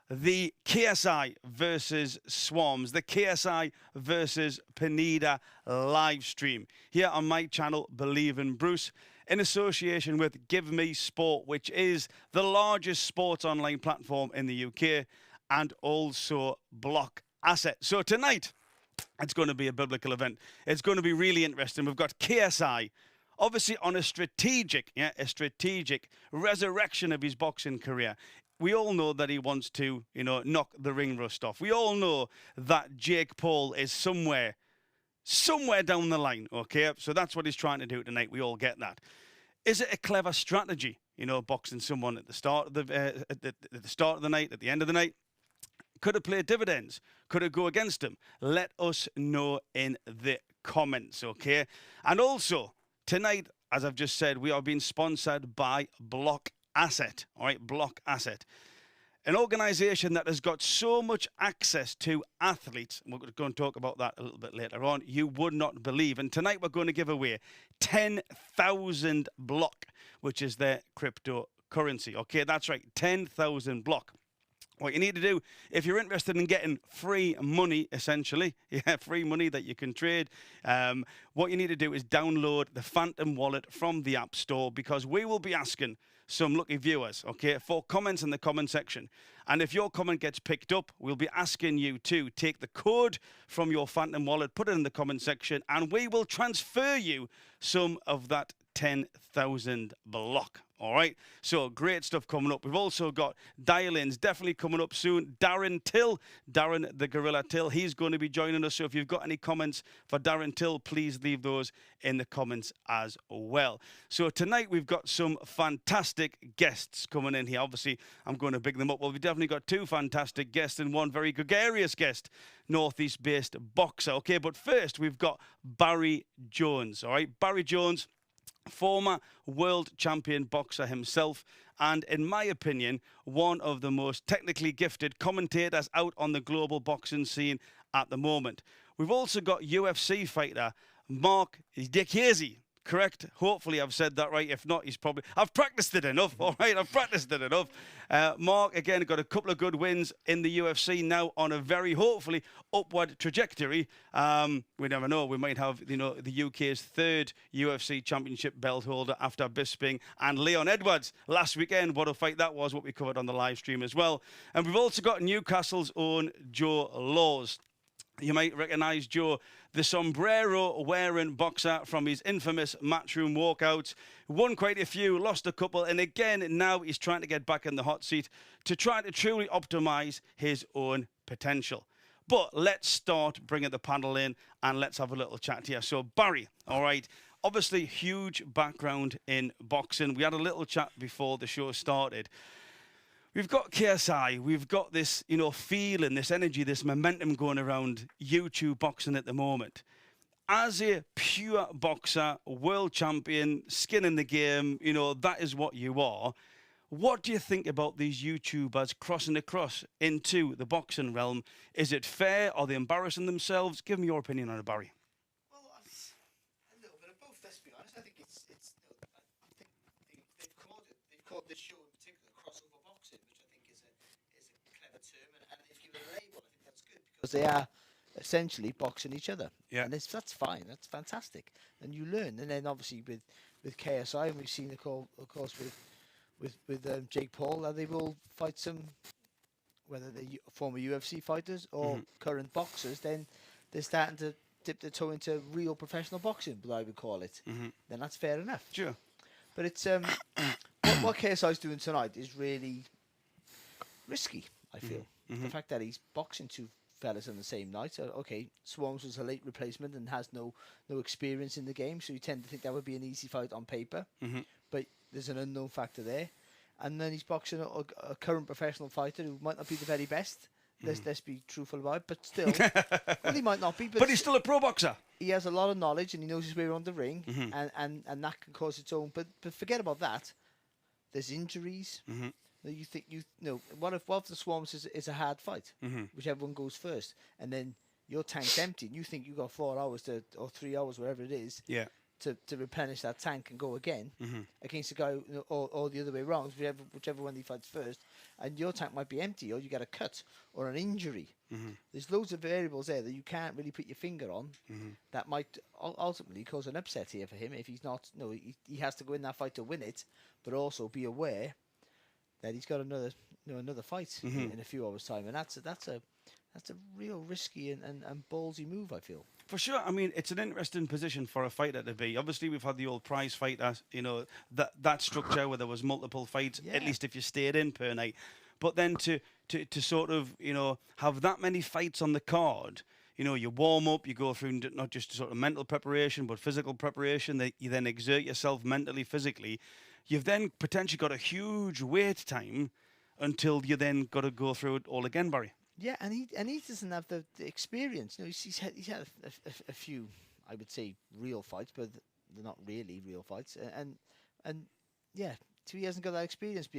the KSI versus Swarmz, the KSI versus Pineda live stream here on my channel, Believing Bruce, in association with GiveMeSport, which is the largest sports online platform in the UK, and also Blockasset. So tonight, it's going to be a biblical event. It's going to be really interesting. We've got KSI, obviously on a strategic resurrection of his boxing career. We all know that he wants to, knock the ring rust off. We all know that Jake Paul is somewhere down the line, okay? So that's what he's trying to do tonight. We all get that. Is it a clever strategy, boxing someone at the start of the night, at the end of the night? Could it play dividends? Could it go against him? Let us know in the comments, okay? And also, tonight, as I've just said, we are being sponsored by Blockasset, all right? Blockasset, an organization that has got so much access to athletes. We're going to talk about that a little bit later on. You would not believe. And tonight, we're going to give away 10,000 block, which is their cryptocurrency, okay? That's right, 10,000 block. What you need to do, if you're interested in getting free money, essentially, free money that you can trade, what you need to do is download the Phantom Wallet from the App Store, because we will be asking some lucky viewers, okay, for comments in the comment section. And if your comment gets picked up, we'll be asking you to take the code from your Phantom Wallet, put it in the comment section, and we will transfer you some of that 10,000 block. All right, so great stuff coming up. We've also got dial-ins definitely coming up soon. Darren the Gorilla Till, he's going to be joining us. So if you've got any comments for Darren Till, please leave those in the comments as well. So tonight we've got some fantastic guests coming in here. Obviously, I'm going to big them up. Well, we've definitely got two fantastic guests and one very gregarious guest, Northeast-based boxer. Okay, but first we've got Barry Jones. All right, Barry Jones, former world champion boxer himself, and in my opinion, one of the most technically gifted commentators out on the global boxing scene at the moment. We've also got UFC fighter Marketability. Correct? Hopefully I've said that right. If not, I've practiced it enough, all right? I've practiced it enough. Mark, again, got a couple of good wins in the UFC, now on a very, hopefully, upward trajectory. We never know. We might have, the UK's third UFC championship belt holder after Bisping and Leon Edwards last weekend. What a fight that was, what we covered on the live stream as well. And we've also got Newcastle's own Joe Laws. You might recognise Joe, the sombrero-wearing boxer from his infamous Matchroom walkouts. Won quite a few, lost a couple, and again, now he's trying to get back in the hot seat to try to truly optimise his own potential. But let's start bringing the panel in, and let's have a little chat here. So, Barry, all right, obviously huge background in boxing. We had a little chat before the show started. We've got KSI, we've got this, feeling, this energy, this momentum going around YouTube boxing at the moment. As a pure boxer, world champion, skin in the game, that is what you are. What do you think about these YouTubers crossing across into the boxing realm? Is it fair? Are they embarrassing themselves? Give me your opinion on it, Barry. Well, a little bit of both, let's be honest. I think I think they've called this show in particular crossover boxing, which I think is a clever term, and if you give it a label, I think that's good, because they are essentially boxing each other. Yeah. And that's fine, that's fantastic. And you learn. And then obviously with KSI, and we've seen of course with Jake Paul, that they will fight some, whether they're former UFC fighters or current boxers, then they're starting to dip their toe into real professional boxing, what I would call it. Then that's fair enough. Sure. But it's what KSI's doing tonight is really risky, I feel. The fact that he's boxing two fellas on the same night. Okay, Swarmz was a late replacement and has no experience in the game, so you tend to think that would be an easy fight on paper. But there's an unknown factor there. And then he's boxing a current professional fighter who might not be the very best. Let's be truthful about it, but still, well, he might not be. But he's still a pro boxer. He has a lot of knowledge and he knows his way around the ring, and that can cause its own. But forget about that. There's injuries. That you think what if the Swarmz is a hard fight, which everyone goes first, and then your tank's empty, and you think you got 4 hours or 3 hours, whatever it is. Yeah. to replenish that tank and go again against a guy, or the other way around, whichever one he fights first, and your tank might be empty, or you get a cut or an injury. There's loads of variables there that you can't really put your finger on that might ultimately cause an upset here for him if he's not. He has to go in that fight to win it, but also be aware that he's got another fight in a few hours' time, and that's a real risky and ballsy move, I feel. For sure. I mean, it's an interesting position for a fighter to be. Obviously, we've had the old prize fighter, that structure where there was multiple fights, at least if you stayed in per night. But then to sort of, have that many fights on the card, you warm up, you go through not just sort of mental preparation, but physical preparation, that you then exert yourself mentally, physically. You've then potentially got a huge wait time until you then got to go through it all again, Barry. Yeah, and he doesn't have the experience. He's had a few, I would say, real fights, but they're not really real fights. And yeah, so he hasn't got that experience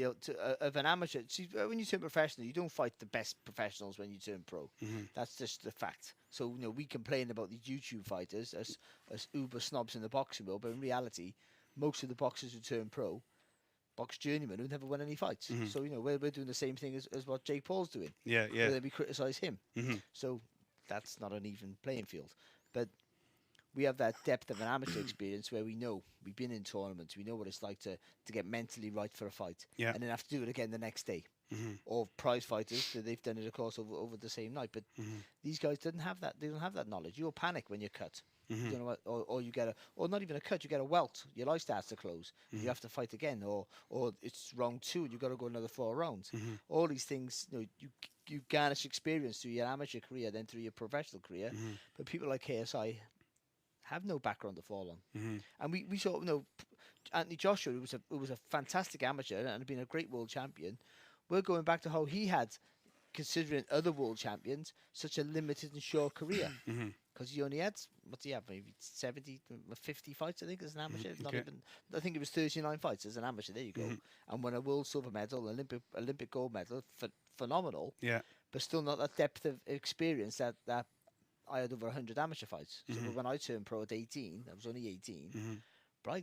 of an amateur. See, when you turn professional, you don't fight the best professionals when you turn pro. That's just the fact. So we complain about these YouTube fighters as uber snobs in the boxing world, but in reality, most of the boxers who turn pro, box journeyman who never won any fights. So we're doing the same thing as what Jake Paul's doing. Yeah. Where then we criticise him. So that's not an even playing field. But we have that depth of an amateur experience where we've been in tournaments, we know what it's like to get mentally right for a fight, and then have to do it again the next day. Or prize fighters, so they've done it of course over the same night. But these guys didn't have that. They don't have that knowledge. You'll panic when you're cut. You don't know what, or you get or not even a cut. You get a welt. Your life starts to close. You have to fight again, or it's round 2 and you got to go another 4 rounds. All these things, you garnish experience through your amateur career, then through your professional career. But people like KSI have no background to fall on. And we saw, Anthony Joshua, who was a fantastic amateur and had been a great world champion. We're going back to how he had, considering other world champions, such a limited and short career. Because he only had, what's he have, maybe 70, 50 fights, I think, as an amateur. Not even, I think it was 39 fights as an amateur. There you go. And won a world silver medal, Olympic gold medal, phenomenal. Yeah. But still not that depth of experience that I had over 100 amateur fights. So when I turned pro at 18, I was only 18, but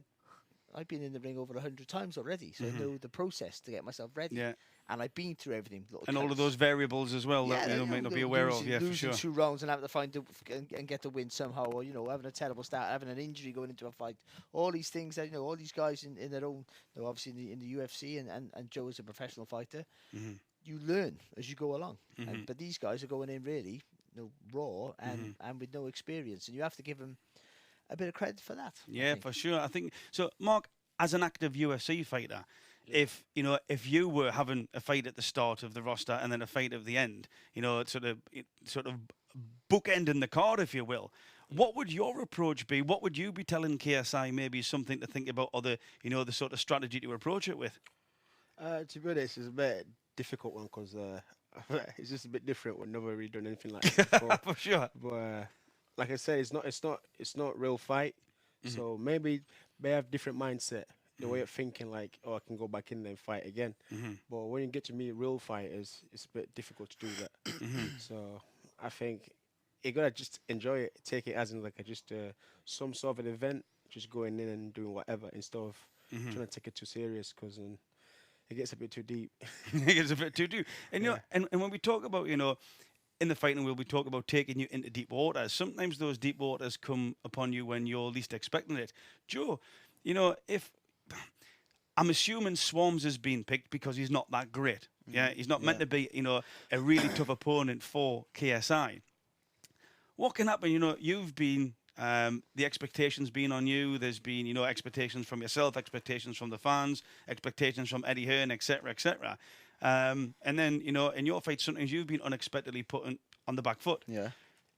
I've been in the ring over 100 times already. So I know the process to get myself ready. Yeah. And I've been through everything. And all of those variables as well that you might not be aware of. Yeah, for sure. Losing 2 rounds and having to find and get the win somehow, or having a terrible start, having an injury going into a fight. All these things that all these guys in their own, obviously in the UFC and Joe is a professional fighter. You learn as you go along. But these guys are going in really raw and with no experience, and you have to give them a bit of credit for that. Yeah, for sure. I think so. Mark, as an active UFC fighter, if you were having a fight at the start of the roster and then a fight at the end, sort of bookending the card, if you will, what would your approach be? What would you be telling KSI maybe something to think about, or the sort of strategy to approach it with? To be honest, it's a bit difficult one because it's just a bit different. We've never really done anything like that before. For sure. But like I said, it's not real fight. So maybe they have different mindset. The way of thinking, like, I can go back in there and fight again. But when you get to meet real fighters, it's a bit difficult to do that. So I think you gotta just enjoy it, take it as in like some sort of an event, just going in and doing whatever instead of trying to take it too serious, because it gets a bit too deep. It gets a bit too deep. And and when we talk about in the fighting world, we talk about taking you into deep waters. Sometimes those deep waters come upon you when you're least expecting it. Joe, if I'm assuming Swarmz has been picked because he's not that great. Yeah, he's not meant to be, a really tough opponent for KSI. What can happen? You've been the expectations been on you. There's been, expectations from yourself, expectations from the fans, expectations from Eddie Hearn, etc., etc. And then, in your fight, sometimes you've been unexpectedly put on the back foot. Yeah.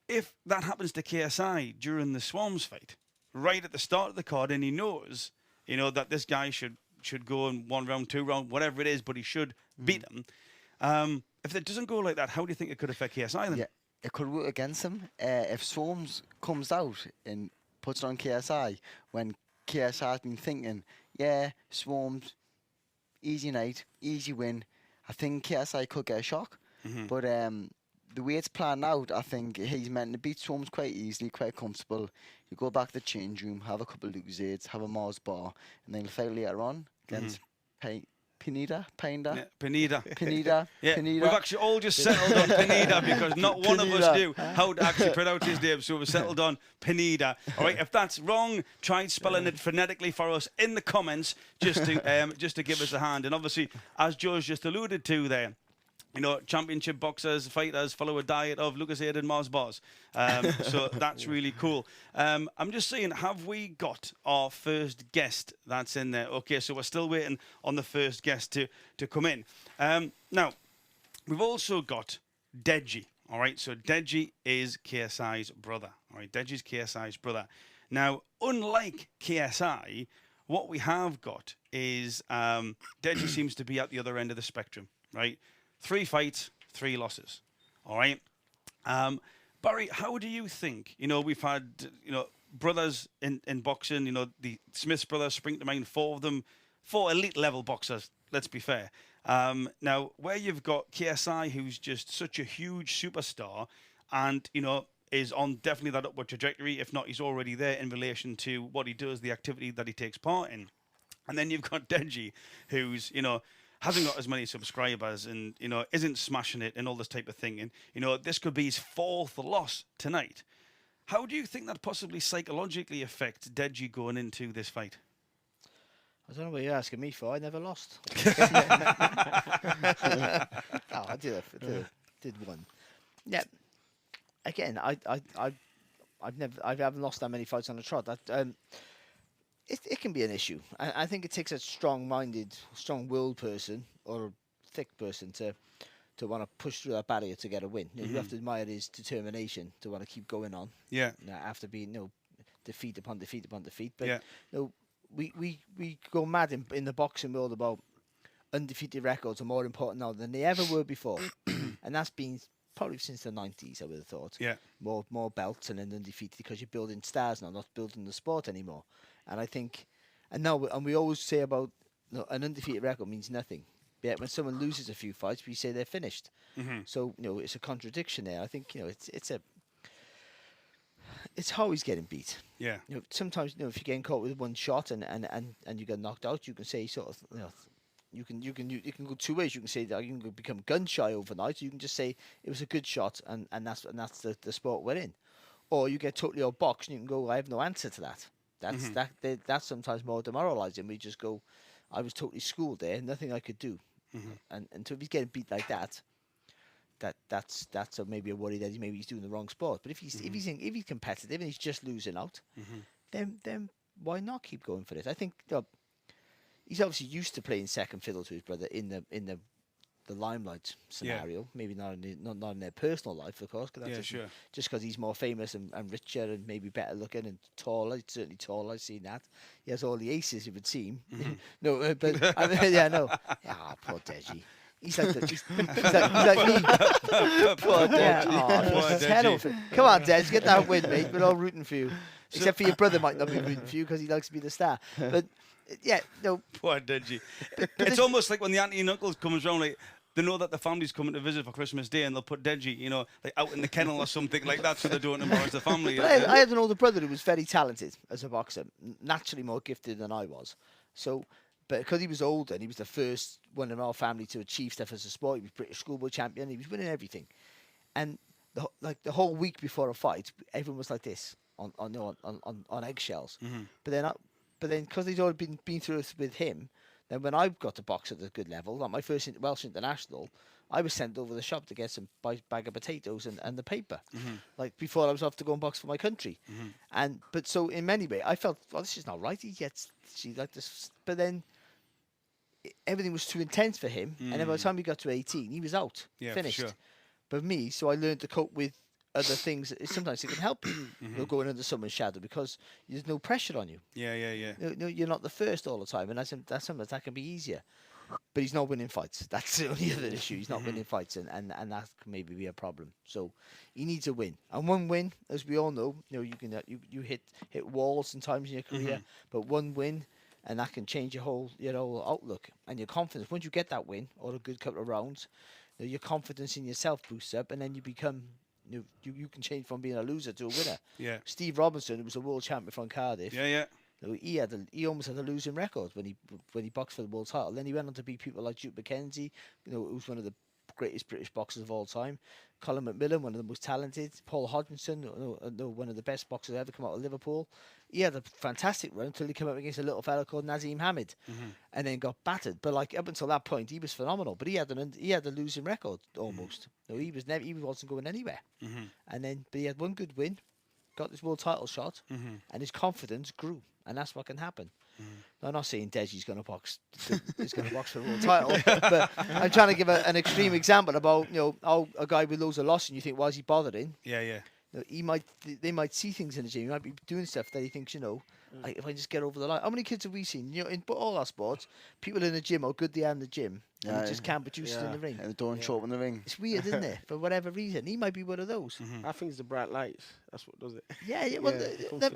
If that happens to KSI during the Swarmz fight, right at the start of the card, and he knows, that this guy should go in 1 round, 2 round, whatever it is, but he should beat him. If it doesn't go like that, how do you think it could affect KSI then? Yeah, it could work against him. If Swarmz comes out and puts it on KSI, when KSI has been thinking, Swarmz, easy night, easy win, I think KSI could get a shock. But the way it's planned out, I think he's meant to beat Swarmz quite easily, quite comfortable. You go back to the change room, have a couple of Lucozades, have a Mars bar, and then fight later on against Pineda. Pineda. Pineda. Yeah, Pineda. we've actually all just settled on Pineda because not one of us knew how to actually pronounce his name, so we've settled on Pineda. All right, if that's wrong, try spelling it phonetically for us in the comments just to give us a hand. And obviously, as Joe's just alluded to there, you know, championship boxers, fighters follow a diet of Lucozade and Mars bars. So that's really cool. I'm just saying, have we got our first guest that's in there? Okay, so we're still waiting on the first guest to come in. Now, we've also got Deji. All right, so Deji is KSI's brother. All right, Deji's KSI's brother. Now, unlike KSI, what we have got is Deji seems to be at the other end of the spectrum, right? 3 fights, 3 losses. All right. Barry, how do you think, you know, we've had, you know, brothers in boxing, you know, the Smiths brothers spring to mind, 4 of them, 4 elite level boxers, let's be fair. Now, where you've got KSI, who's just such a huge superstar and, you know, is on definitely that upward trajectory. If not, he's already there in relation to what he does, the activity that he takes part in. And then you've got Deji, who's, you know, hasn't got as many subscribers and, you know, isn't smashing it and all this type of thing. And, you know, this could be his 4th loss tonight. How do you think that possibly psychologically affects Deji going into this fight? I don't know what you're asking me for. I never lost. I did one. Yeah. Again, I haven't lost that many fights on the trot. It can be an issue. I think it takes a strong-minded, strong-willed person or a thick person to want to push through that barrier to get a win. You have to admire his determination to want to keep going on. Yeah. After being, you know, defeat upon defeat upon defeat. But you know, we go mad in the boxing world about undefeated records are more important now than they ever were before, and that's been probably since the 90s. I would have thought. Yeah. More belts and then undefeated because you're building stars now, not building the sport anymore. And I think, and we always say about, you know, an undefeated record means nothing. Yet when someone loses a few fights, we say they're finished. So, you know, it's a contradiction there. I think, you know, it's how he's getting beat. Yeah. You know, sometimes, you know, if you're getting caught with one shot and you get knocked out, you can say sort of, you know, you can go 2 ways. You can say that you can become gun shy overnight. You can just say it was a good shot and that's the sport we're in. Or you get totally outboxed and you can go, I have no answer to that. That's sometimes more demoralising. We just go, I was totally schooled there, nothing I could do. And so if he's getting beat like that's maybe a worry that he's doing the wrong sport. But if he's competitive and he's just losing out, then why not keep going for it? I think, you know, he's obviously used to playing second fiddle to his brother in the limelight scenario. Maybe not in their personal life, of course. Just because he's more famous and richer and maybe better looking and taller. Certainly taller. I've seen that. He has all the aces, it would seem. No, but I mean, yeah, no. Ah, poor Deji. He's like me. Poor Deji. Come on, Deji, get that win, mate. We're all rooting for you. Except for your brother might not be rooting for you because he likes to be the star. But yeah, no. Poor Deji. It's almost like when the auntie and uncles comes around, like, they know that the family's coming to visit for Christmas Day and they'll put Deji, you know, like out in the kennel or something like that so they don't embarrass the family. I had an older brother who was very talented as a boxer, naturally more gifted than I was. So, but because he was older and he was the first one in our family to achieve stuff as a sport, he was British schoolboy champion, he was winning everything. And the whole week before a fight, everyone was like this on eggshells. But then because they'd already been through it with him, then when I got to box at a good level, like my first Welsh international, I was sent over the shop to get some bag of potatoes and the paper, like before I was off to go and box for my country. But so in many ways, I felt, well, this is not right. She like this, but then everything was too intense for him, and then by the time he got to 18, he was out, finished. For sure. But me, so I learned to cope with other things. Sometimes it can help you, you know, going under someone's shadow because there's no pressure on you. No, you're not the first all the time, and that's sometimes that can be easier. But he's not winning fights. That's the only other issue. He's not winning fights, and that can maybe be a problem. So he needs a win, and one win, as we all know, you know, you can you hit walls sometimes in your career, but one win, and that can change your whole outlook and your confidence. Once you get that win or a good couple of rounds, your confidence in yourself boosts up, and then you become you can change from being a loser to a winner. Yeah. Steve Robinson, who was a world champion from Cardiff, Yeah. he almost had a losing record when he boxed for the world title. Then he went on to beat people like Duke McKenzie, who's one of the greatest British boxers of all time. Colin McMillan, one of the most talented. Paul Hodgson, one of the best boxers ever come out of Liverpool. He had a fantastic run until he came up against a little fella called Nazim Hamid, and then got battered. But like up until that point, he was phenomenal. But he had a losing record almost. He wasn't going anywhere. But he had one good win, got this world title shot, and his confidence grew, and that's what can happen. I'm not saying Deji's going to box. He's going to box for the world title, but I'm trying to give an extreme example about how a guy with loads of loss, and you think, why is he bothering? Yeah. They might see things in the gym. He might be doing stuff that he thinks, like, if I just get over the line. How many kids have we seen? In all our sports, people in the gym, how good they are in the gym, and they just can't produce it in the ring. And they don't show up in the ring. It's weird, isn't it? For whatever reason, he might be one of those. I think it's the bright lights. That's what does it. Yeah. Well,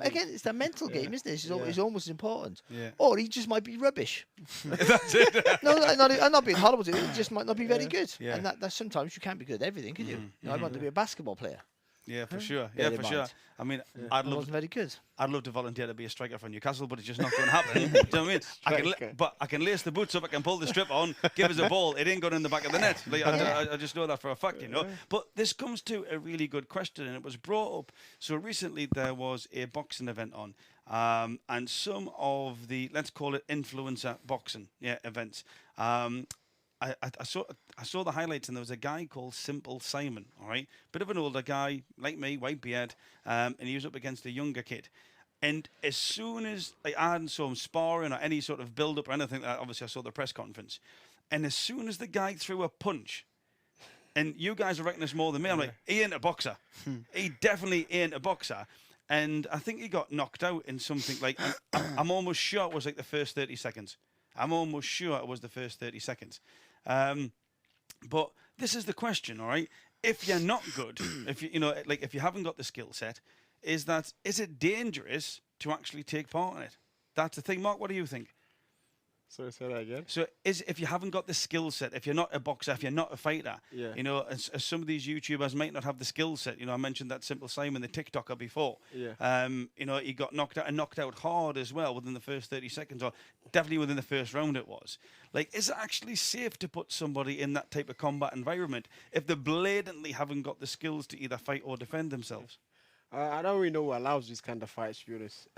again, it's that mental game, isn't it? It's almost important. Yeah. Or he just might be rubbish. That's it. No, I'm not being horrible to it. He just might not be very good. Yeah. And that sometimes you can't be good at everything, can you? I want to be a basketball player. Yeah, for sure. Bear Yeah, in for mind. sure. I mean, I wasn't very good. I'd love to volunteer to be a striker for Newcastle, but it's just not going to happen. Do you know what I mean? But I can lace the boots up, I can pull the strip on, give us a ball. It ain't going in the back of the net. Like, I just know that for a fact, But this comes to a really good question, and it was brought up. So recently there was a boxing event on, and some of the, let's call it influencer boxing events. I saw the highlights, and there was a guy called Simple Simon, all right? Bit of an older guy, like me, white beard, and he was up against a younger kid. And as soon as I hadn't saw him sparring or any sort of build-up or anything, obviously I saw the press conference, and as soon as the guy threw a punch, and you guys are reckoning this more than me, I'm like, he ain't a boxer. He definitely ain't a boxer. And I think he got knocked out in something like, I'm almost sure it was like the first 30 seconds. I'm almost sure it was the first 30 seconds. But this is the question, all right? If you're not good, if you haven't got the skill set, is it dangerous to actually take part in it? That's the thing. Mark, what do you think? Sorry, say that again. So if you haven't got the skill set, if you're not a boxer, if you're not a fighter, as some of these YouTubers might not have the skill set. I mentioned that Simple Simon, the TikToker before. Yeah. He got knocked out hard as well within the first 30 seconds, or definitely within the first round it was. Like, is it actually safe to put somebody in that type of combat environment if they blatantly haven't got the skills to either fight or defend themselves? I don't really know what allows these kind of fights, to be honest.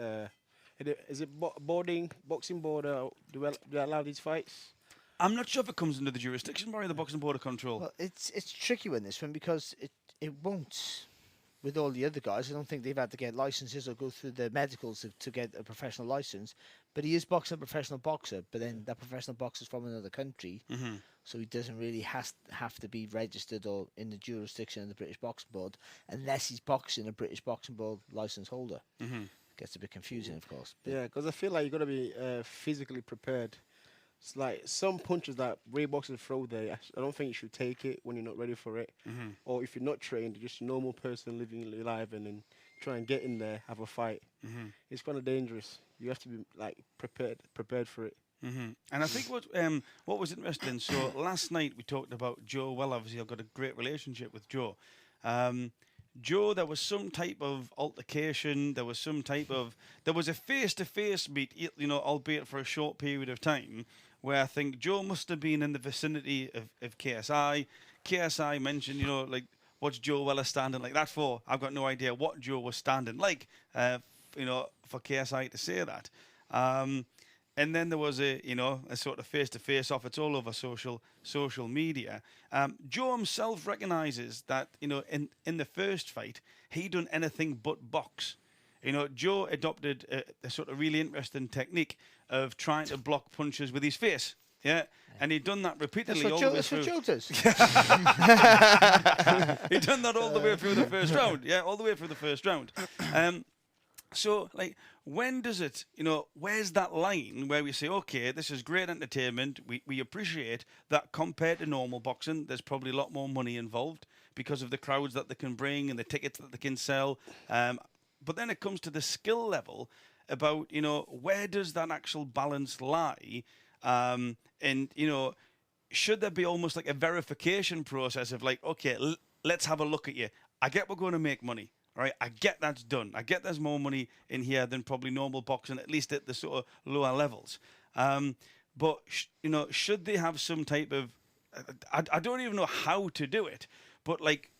Is it boxing border? Do they allow these fights? I'm not sure if it comes under the jurisdiction by the Boxing Board of Control. Well, it's tricky with this one because it won't. With all the other guys, I don't think they've had to get licenses or go through the medicals to get a professional license. But he is boxing a professional boxer. But then that professional boxer's from another country, so he doesn't really have to be registered or in the jurisdiction of the British Boxing Board unless he's boxing a British Boxing Board license holder. Gets a bit confusing, of course. But Yeah, because I feel like you got to be physically prepared. It's like some punches that real boxers throw there, I don't think you should take it when you're not ready for it. Or if you're not trained, just a normal person living your life and then try and get in there, have a fight. It's kind of dangerous. You have to be like prepared for it. And I think what was interesting, so last night we talked about Joe. Well, obviously I've got a great relationship with Joe. Joe, there was some type of altercation. There was a face-to-face meet, albeit for a short period of time, where I think Joe must have been in the vicinity of KSI. KSI mentioned, like, what's Joe Weller standing like that for? I've got no idea what Joe was standing like, for KSI to say that. And then there was a sort of face-to-face off. It's all over social media. Joe himself recognises that, in the first fight, he done anything but box. Joe adopted a sort of really interesting technique of trying to block punches with his face. Yeah, and he'd done that repeatedly all the way through. That's what Joe does. He'd done that all the way through the first round. Yeah, all the way through the first round. So, like, when does it, where's that line where we say, okay, this is great entertainment, we appreciate that compared to normal boxing, there's probably a lot more money involved because of the crowds that they can bring and the tickets that they can sell. But then it comes to the skill level about, where does that actual balance lie? And, should there be almost like a verification process of like, okay, let's have a look at you. I get we're going to make money, right? I get that's done. I get there's more money in here than probably normal boxing, at least at the sort of lower levels. But should they have some type of, I don't even know how to do it, but like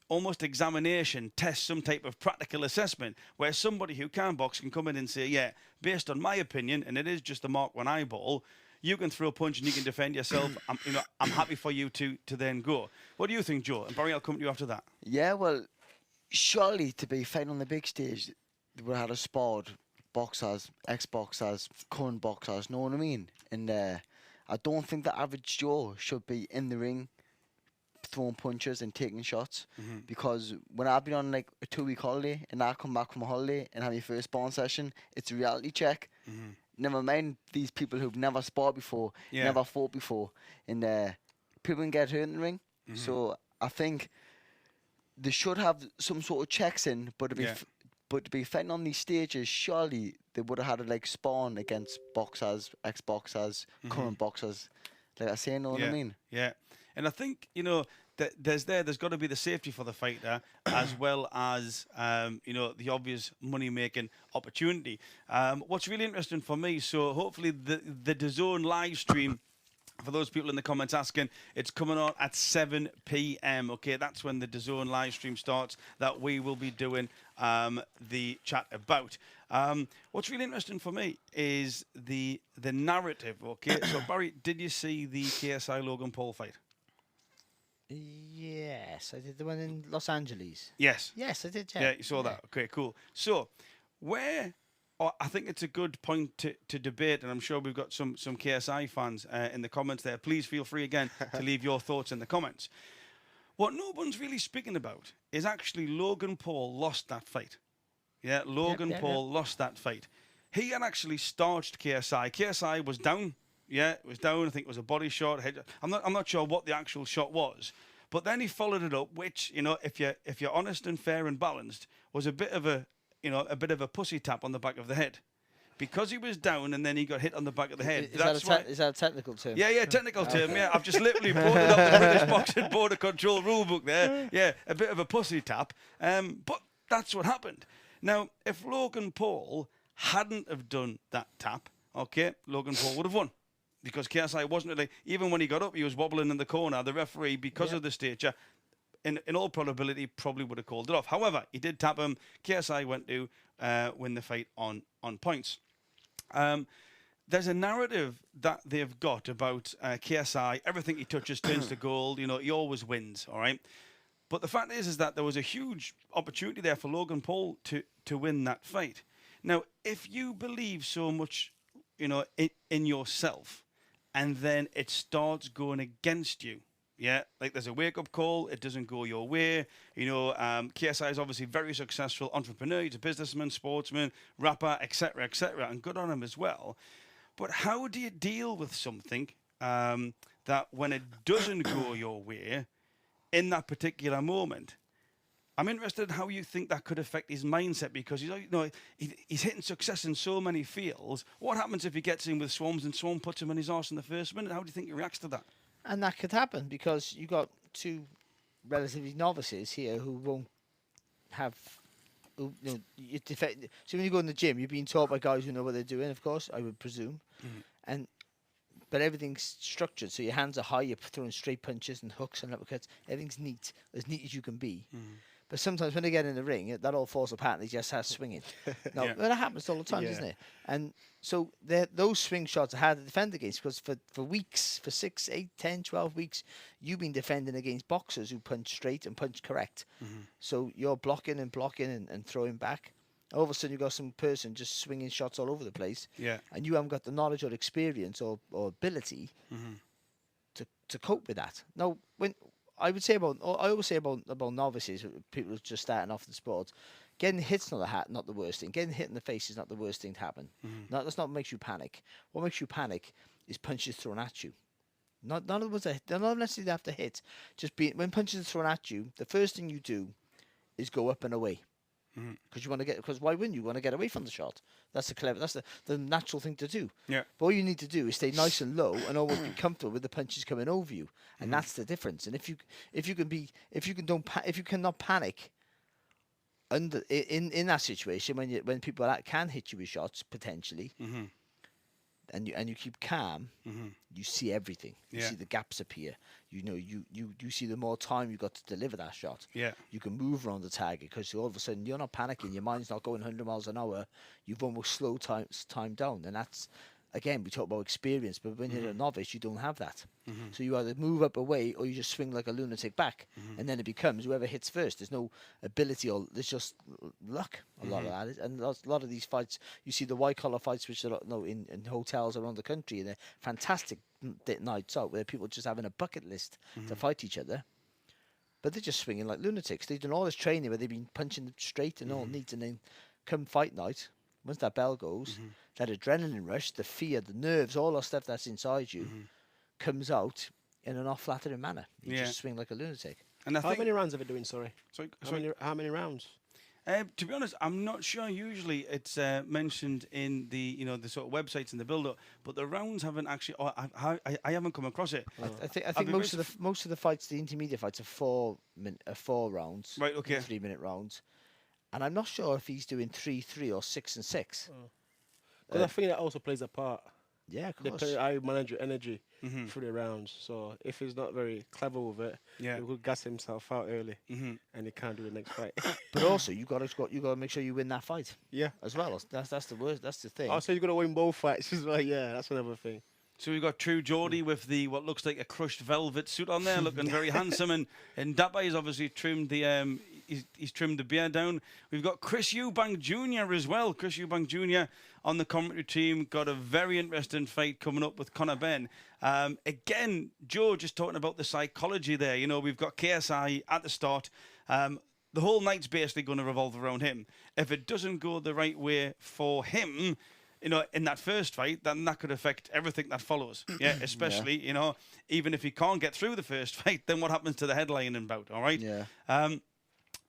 almost examination, test, some type of practical assessment where somebody who can box can come in and say, yeah, based on my opinion, and it is just a mark one eyeball, you can throw a punch and you can defend yourself. I'm happy for you to then go. What do you think, Joe? And Barry, I'll come to you after that. Yeah, well, surely to be fighting on the big stage, they would have had a sparred boxers, ex-boxers, current boxers, know what I mean? And I don't think the average Joe should be in the ring throwing punches and taking shots, because when I've been on like a 2-week holiday and I come back from a holiday and have my first sparring session, it's a reality check. Never mind these people who've never sparred before, never fought before, and people can get hurt in the ring. So I think they should have some sort of checks in, but to be fighting on these stages, surely they would have had to like spawn against boxers, ex-boxers, current boxers. Like I say, you know what I mean? Yeah. And I think, there's got to be the safety for the fighter as well as, the obvious money-making opportunity. What's really interesting for me, so hopefully the DAZN live stream, for those people in the comments asking, it's coming on at 7 p.m. Okay, that's when the DAZN live stream starts that we will be doing the chat about. What's really interesting for me is the narrative. Okay, so Barry, did you see the KSI Logan Paul fight? Yes, I did the one in Los Angeles. Yes. Yes, I did. Yeah, you saw that. Okay, cool. So, I think it's a good point to debate, and I'm sure we've got some KSI fans in the comments there. Please feel free again to leave your thoughts in the comments. What no one's really speaking about is actually Logan Paul lost that fight. Yeah, Logan Paul lost that fight. He had actually starched KSI. KSI was down. Yeah, it was down. I think it was a body shot. I'm not sure what the actual shot was, but then he followed it up, which if you're honest and fair and balanced, was a bit of a pussy tap on the back of the head, because he was down and then he got hit on the back of the head. Is that a technical term? Yeah, technical term. Yeah, I've just literally pulled it up the British Boxing Board of Control rulebook there. Yeah, a bit of a pussy tap. But that's what happened. Now, if Logan Paul hadn't have done that tap, okay, Logan Paul would have won. Because KSI wasn't really, even when he got up, he was wobbling in the corner. The referee, because of the stature, in all probability, probably would have called it off. However, he did tap him. KSI went to win the fight on points. There's a narrative that they've got about KSI. Everything he touches turns to gold. He always wins, all right? But the fact is that there was a huge opportunity there for Logan Paul to win that fight. Now, if you believe so much, in yourself, and then it starts going against you. Yeah, like there's a wake-up call. It doesn't go your way. KSI is obviously very successful entrepreneur. He's a businessman, sportsman, rapper, etc., and good on him as well. But how do you deal with something that when it doesn't go your way in that particular moment? I'm interested in how you think that could affect his mindset, because he's hitting success in so many fields. What happens if he gets in with Swarmz and Swarmz puts him in his arse in the first minute? How do you think he reacts to that? And that could happen because you got two relatively novices here who won't have. So when you go in the gym, you're being taught by guys who know what they're doing. Of course, I would presume, but everything's structured. So your hands are high. You're throwing straight punches and hooks and uppercuts. Everything's neat as you can be. But sometimes when they get in the ring, that all falls apart and they just start swinging. Now, that happens all the time, doesn't it? And so those swing shots are hard to defend against, because for weeks, for 6, 8, 10, 12 weeks, you've been defending against boxers who punch straight and punch correct. So you're blocking and throwing back. All of a sudden, you've got some person just swinging shots all over the place. Yeah. And you haven't got the knowledge or experience or ability to cope with that. Now, I always say about novices, people who are just starting off the sport, getting hit's not the worst thing. Getting hit in the face is not the worst thing to happen. No, that's not what makes you panic. What makes you panic is punches thrown at you. They're not necessarily have to hit. When punches are thrown at you, the first thing you do is go up and away. because you want to get. Because why wouldn't you want to get away from the shot? That's the natural thing to do. Yeah. But all you need to do is stay nice and low and always be comfortable with the punches coming over you, and that's the difference. And if you cannot panic in that situation when people can hit you with shots potentially. And you keep calm, you see everything. You see the gaps appear. You know, you see the more time you got to deliver that shot. Yeah. You can move around the target because all of a sudden you're not panicking. Your mind's not going 100 miles an hour. You've almost slowed time down, and that's. Again, we talk about experience, but when you're a novice, you don't have that. So you either move up away or you just swing like a lunatic back, and then it becomes whoever hits first. There's no ability, or there's just luck. A lot of that, and a lot of these fights, you see the white collar fights, which are in hotels around the country, and they're fantastic nights out where people are just having a bucket list to fight each other, but they're just swinging like lunatics. They've done all this training where they've been punching straight and all neat, and then come fight night. Once that bell goes, that adrenaline rush, the fear, the nerves, all that stuff that's inside you comes out in an off-flattering manner. You just swing like a lunatic. And how many rounds are we doing? Sorry. How many rounds? To be honest, I'm not sure. Usually, it's mentioned in the the sort of websites and the build-up, but the rounds haven't actually. I haven't come across it. I think most of the fights, the intermediate fights, are 4 rounds. Right. Okay. 3-minute rounds. And I'm not sure if he's doing 3-3 or 6-6. Because I think that also plays a part. Yeah, of course. Depending how you manage your energy through the rounds. So if he's not very clever with it, he will gas himself out early, and he can't do the next fight. But also, you got to make sure you win that fight. Yeah, as well. That's the worst. That's the thing. Also, you got to win both fights as well. Yeah, that's another thing. So we've got True Geordie with the what looks like a crushed velvet suit on there, looking very handsome, and Dapper has obviously trimmed the he's trimmed the beard down. We've got Chris Eubank Jr. as well. Chris Eubank Jr. on the commentary team, got a very interesting fight coming up with Conor Benn. Again, Joe just talking about the psychology there. You know, we've got KSI at the start. The whole night's basically going to revolve around him. If it doesn't go the right way for him, you know, in that first fight, then that could affect everything that follows. Yeah, especially, you know, even if he can't get through the first fight, then what happens to the headlining bout, all right? Yeah.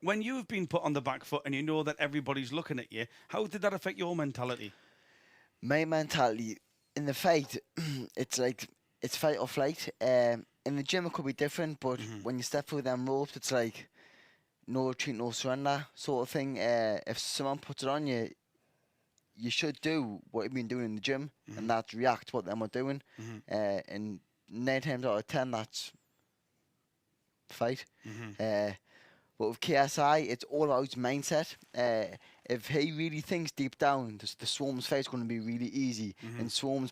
When you've been put on the back foot and you know that everybody's looking at you, how did that affect your mentality? My mentality in the fight, it's like, it's fight or flight. In the gym, it could be different, but when you step through them ropes, it's like no retreat, no surrender sort of thing. If someone puts it on you, you should do what you've been doing in the gym, and that's react to what them are doing. And 9 times out of 10, that's fight. But with KSI, it's all about his mindset. If he really thinks deep down, the Swarmz fight is going to be really easy, and Swarm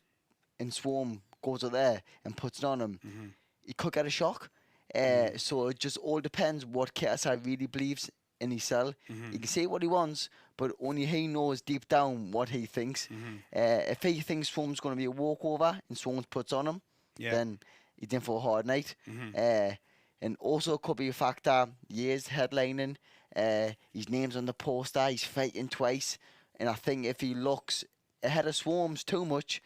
goes out there and puts it on him, he could get a shock. So it just all depends what KSI really believes in his cell. He can say what he wants, but only he knows deep down what he thinks. If he thinks Swarm's going to be a walkover and Swarmz puts on him, then he's in for a hard night. And also could be a factor, he is headlining, his name's on the poster, he's fighting twice, and I think if he looks ahead of Swarmz too much,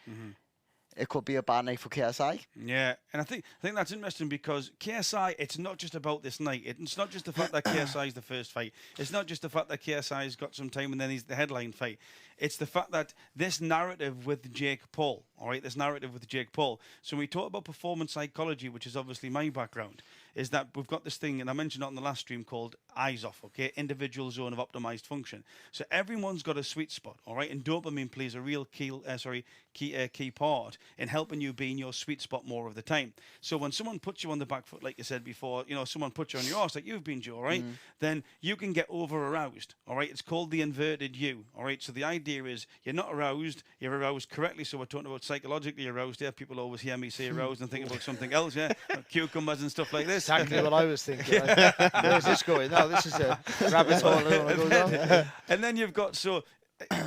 it could be a bad night for KSI. Yeah, and I think that's interesting because KSI, it's not just about this night. It's not just the fact that KSI is the first fight. It's not just the fact that KSI has got some time and then he's the headline fight. It's the fact that this narrative with Jake Paul, all right, this narrative with Jake Paul. So when we talk about performance psychology, which is obviously my background, is that we've got this thing, and I mentioned it on the last stream, called eyes off, okay? Individual zone of optimized function. So everyone's got a sweet spot, all right? And dopamine plays a real key part in helping you be in your sweet spot more of the time. So when someone puts you on the back foot, like you said before, you know, someone puts you on your arse, like you've been, Joe, right? Then you can get over-aroused, all right? It's called the inverted U, all right? So the idea is you're not aroused, you're aroused correctly. So we're talking about psychologically aroused here. People always hear me say aroused and think about something else, yeah? Like cucumbers and stuff like this. Exactly what I was thinking. Where's this going? No, this is a rabbit hole. I don't want to go down. And then you've got, so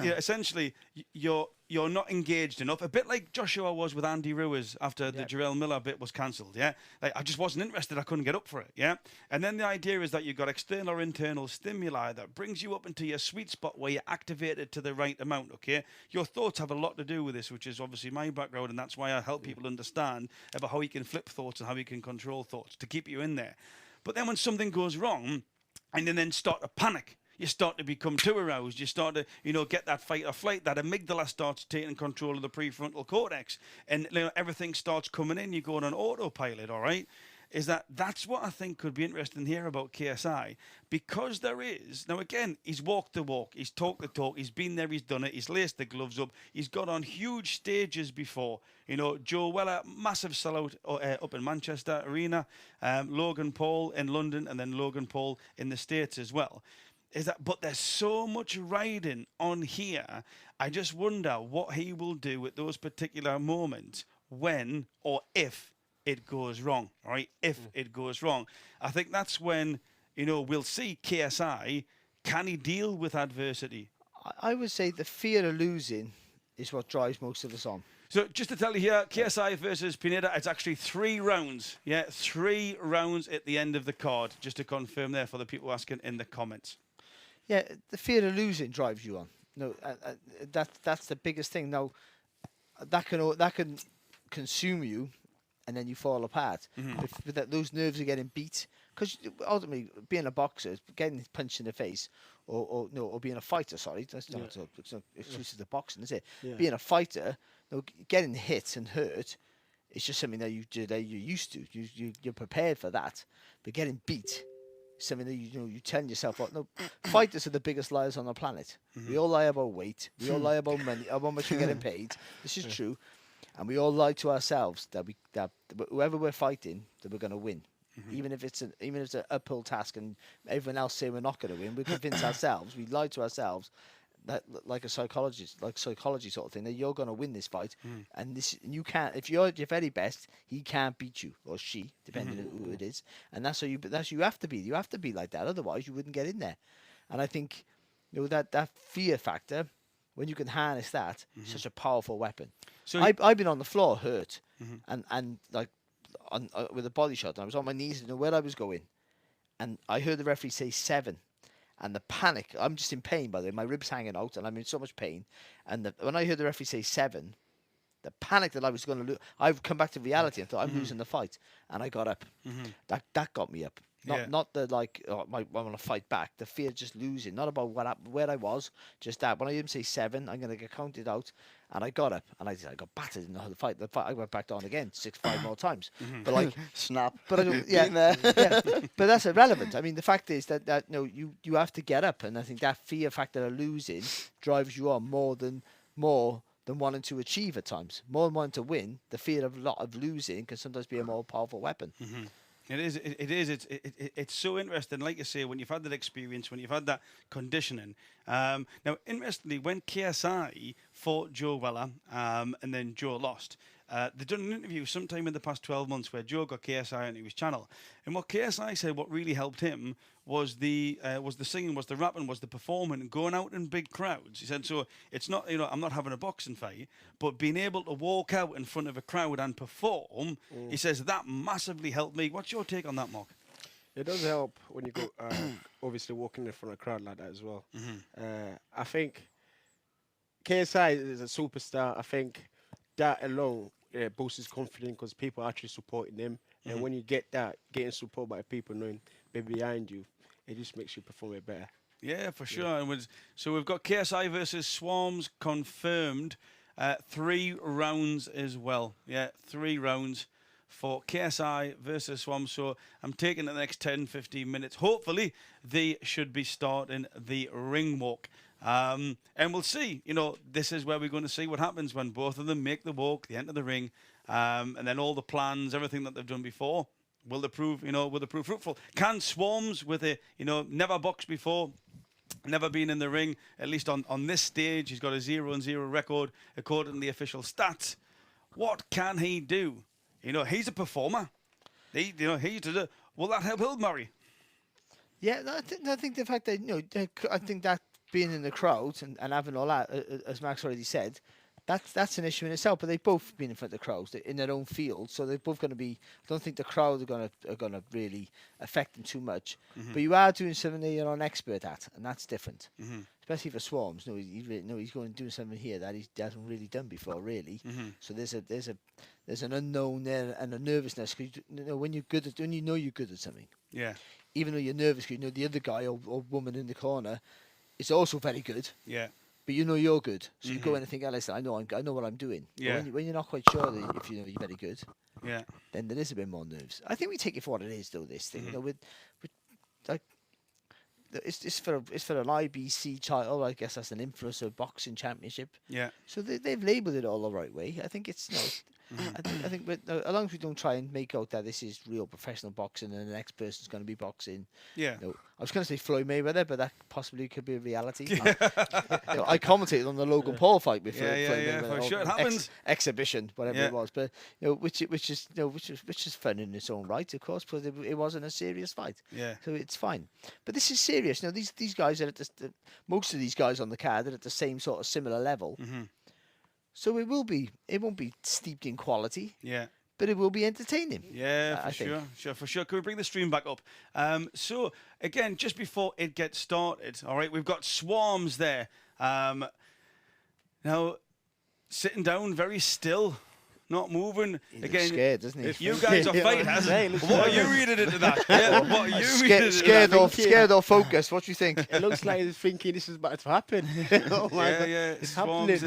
essentially, you're not engaged enough. A bit like Joshua was with Andy Ruiz after the Jarrell Miller bit was cancelled, yeah? Like, I just wasn't interested. I couldn't get up for it, yeah? And then the idea is that you've got external or internal stimuli that brings you up into your sweet spot where you're activated to the right amount, okay? Your thoughts have a lot to do with this, which is obviously my background, and that's why I help people understand about how you can flip thoughts and how you can control thoughts to keep you in there. But then when something goes wrong, and then start to panic, you start to become too aroused. You start to, get that fight or flight. That amygdala starts taking control of the prefrontal cortex, and everything starts coming in. You're going on autopilot, all right? That's what I think could be interesting here about KSI, because there is, now again, he's walked the walk, he's talked the talk, he's been there, he's done it, he's laced the gloves up, he's got on huge stages before. Joe Weller, massive sellout up in Manchester Arena, Logan Paul in London, and then Logan Paul in the States as well. But there's so much riding on here. I just wonder what he will do at those particular moments when or if it goes wrong, right? If it goes wrong. I think that's when, we'll see KSI, can he deal with adversity? I would say the fear of losing is what drives most of us on. So just to tell you here, KSI versus Pineda, it's actually 3 rounds. Yeah, 3 rounds at the end of the card, just to confirm there for the people asking in the comments. Yeah, the fear of losing drives you on. No, that's the biggest thing. Now, that can consume you, and then you fall apart. If those nerves are getting beat, because ultimately being a boxer, getting punched in the face, or being a fighter. Sorry, that's not exclusive to boxing, is it? Yeah. Being a fighter, getting hit and hurt, it's just something that you're used to. You're prepared for that. But getting beat, something that you tell yourself, fighters are the biggest liars on the planet. We all lie about weight. We all lie about money, how much we're getting paid. This is true. And we all lie to ourselves that whoever we're fighting, that we're going to win, even if it's an uphill task, and everyone else say we're not going to win. We convince ourselves, we lie to ourselves, that like psychology sort of thing, that you're going to win this fight, and you can't. If you're your very best, he can't beat you, or she, depending on who it is. And that's you have to be. You have to be like that, otherwise you wouldn't get in there. And I think that fear factor, when you can harness that, is such a powerful weapon. So I've been on the floor hurt, and like with a body shot, and I was on my knees, and where I was going, and I heard the referee say 7, and the panic. I'm just in pain, by the way. My ribs hanging out, and I'm in so much pain. And when I heard the referee say 7, the panic that I was going to lose, I've come back to reality and thought I'm losing the fight, and I got up. That got me up. Not the I want to fight back. The fear of just losing, not about where I was, just that. When I heard him say 7, I'm going to get counted out, and I got up, and I got battered in the fight. I went back down again 5 more times. But snap. But I don't, yeah. But that's irrelevant. I mean, the fact is that you have to get up, and I think that fear factor of losing drives you on more than wanting to achieve at times. More than wanting to win, the fear of losing can sometimes be a more powerful weapon. It is. It's so interesting. Like you say, when you've had that experience, when you've had that conditioning. Now, interestingly, when KSI fought Joe Weller, and then Joe lost, they've done an interview sometime in the past 12 months where Joe got KSI onto his channel, and what KSI said, what really helped him was the singing, was the rapping, was the performing, and going out in big crowds. He said, so it's not, I'm not having a boxing fight, but being able to walk out in front of a crowd and perform, he says that massively helped me. What's your take on that, Mark? It does help when you go, obviously walking in front of a crowd like that as well. I think KSI is a superstar. I think that alone boosts his confidence because people are actually supporting him. And when you get that, getting support by people knowing they're behind you, it just makes you perform it better. Yeah, for sure. And so we've got KSI versus Swarmz confirmed. 3 rounds as well. Yeah, 3 rounds for KSI versus Swarmz. So I'm taking the next 10, 15 minutes. Hopefully, they should be starting the ring walk. And we'll see. This is where we're going to see what happens when both of them make the walk, they enter the ring, and then all the plans, everything that they've done before, will they prove fruitful? Can Swarmz, with a never boxed before, never been in the ring, at least on this stage, he's got a 0-0 record according to the official stats. What can he do? He's a performer. Will that help him, Murray? Yeah, I think the fact that I think that being in the crowd and having all that, as Max already said, that's an issue in itself. But they've both been in front of the crowds in their own field, so they're both going to be. I don't think the crowd are gonna really affect them too much. But you are doing something that you're not an expert at, and that's different. Especially for Swarmz. He's going to do something here that he hasn't really done before, really. So there's an unknown there and a nervousness. Cause when you're good at, when you're good at something. Yeah. even though you're nervous, you know the other guy or woman in the corner is also very good. Yeah. But you know you're good, so you go in and think, listen, I know what I'm doing. But Yeah. when you're not quite sure that if you know you're very good, Yeah. then there is a bit more nerves. I think we take it for what it is, though. This thing, you know, with like, it's for an IBC title. I guess that's an Influencer Boxing Championship. Yeah. So they've labelled it all the right way. I think it's I think as long as we don't try and make out that this is real professional boxing and the next person's going to be boxing. Yeah. You know, I was going to say Floyd Mayweather, but that possibly could be a reality. I commentated on the Logan Paul fight before. Yeah, for sure. It happens. Exhibition, whatever it was, but you know, which is fun in its own right, of course, because it wasn't a serious fight. Yeah. So it's fine. But this is serious. You know, these guys are at most of these guys on the card are at the same sort of similar level. So it won't be steeped in quality. Yeah. But it will be entertaining. Yeah, I think. for sure. Can we bring the stream back up? So, again, just before it gets started, all right, we've got Swarmz there. Now, sitting down very still, not moving. He Again, looks scared, doesn't he? you guys are fighters. What are you reading into that? Yeah, what are you reading into scared that? scared or focused? What do you think? It looks like he's thinking this is about to happen. Oh my God. It's happening.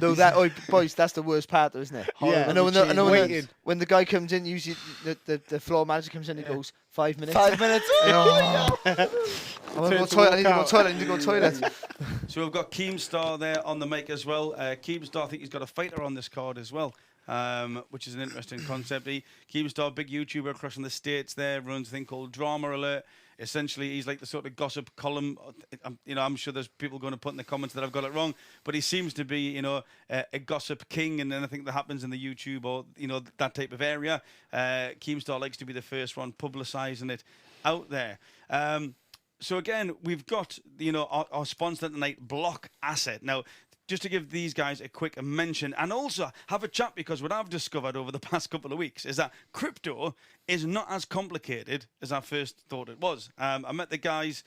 No, boys, that's the worst part, though, isn't it? Yeah. I know Waiting. when the guy comes in, usually the floor manager comes in and goes, 5 minutes. 5 minutes. Oh. I need to go to the toilet. So we've got Keemstar there on the mic as well. Keemstar, I think he's got a fighter on this card as well, which is an interesting concept. Keemstar, big YouTuber across in the States there, runs a thing called Drama Alert. Essentially, he's like the sort of gossip column. I'm sure there's people going to put in the comments that I've got it wrong, but he seems to be, a gossip king, and anything that happens in the YouTube or, that type of area. Keemstar likes to be the first one publicising it out there. So again, we've got, our sponsor tonight, Blockasset. Now, just to give these guys a quick mention and also have a chat, because what I've discovered over the past couple of weeks is that crypto is not as complicated as I first thought it was. I met the guys,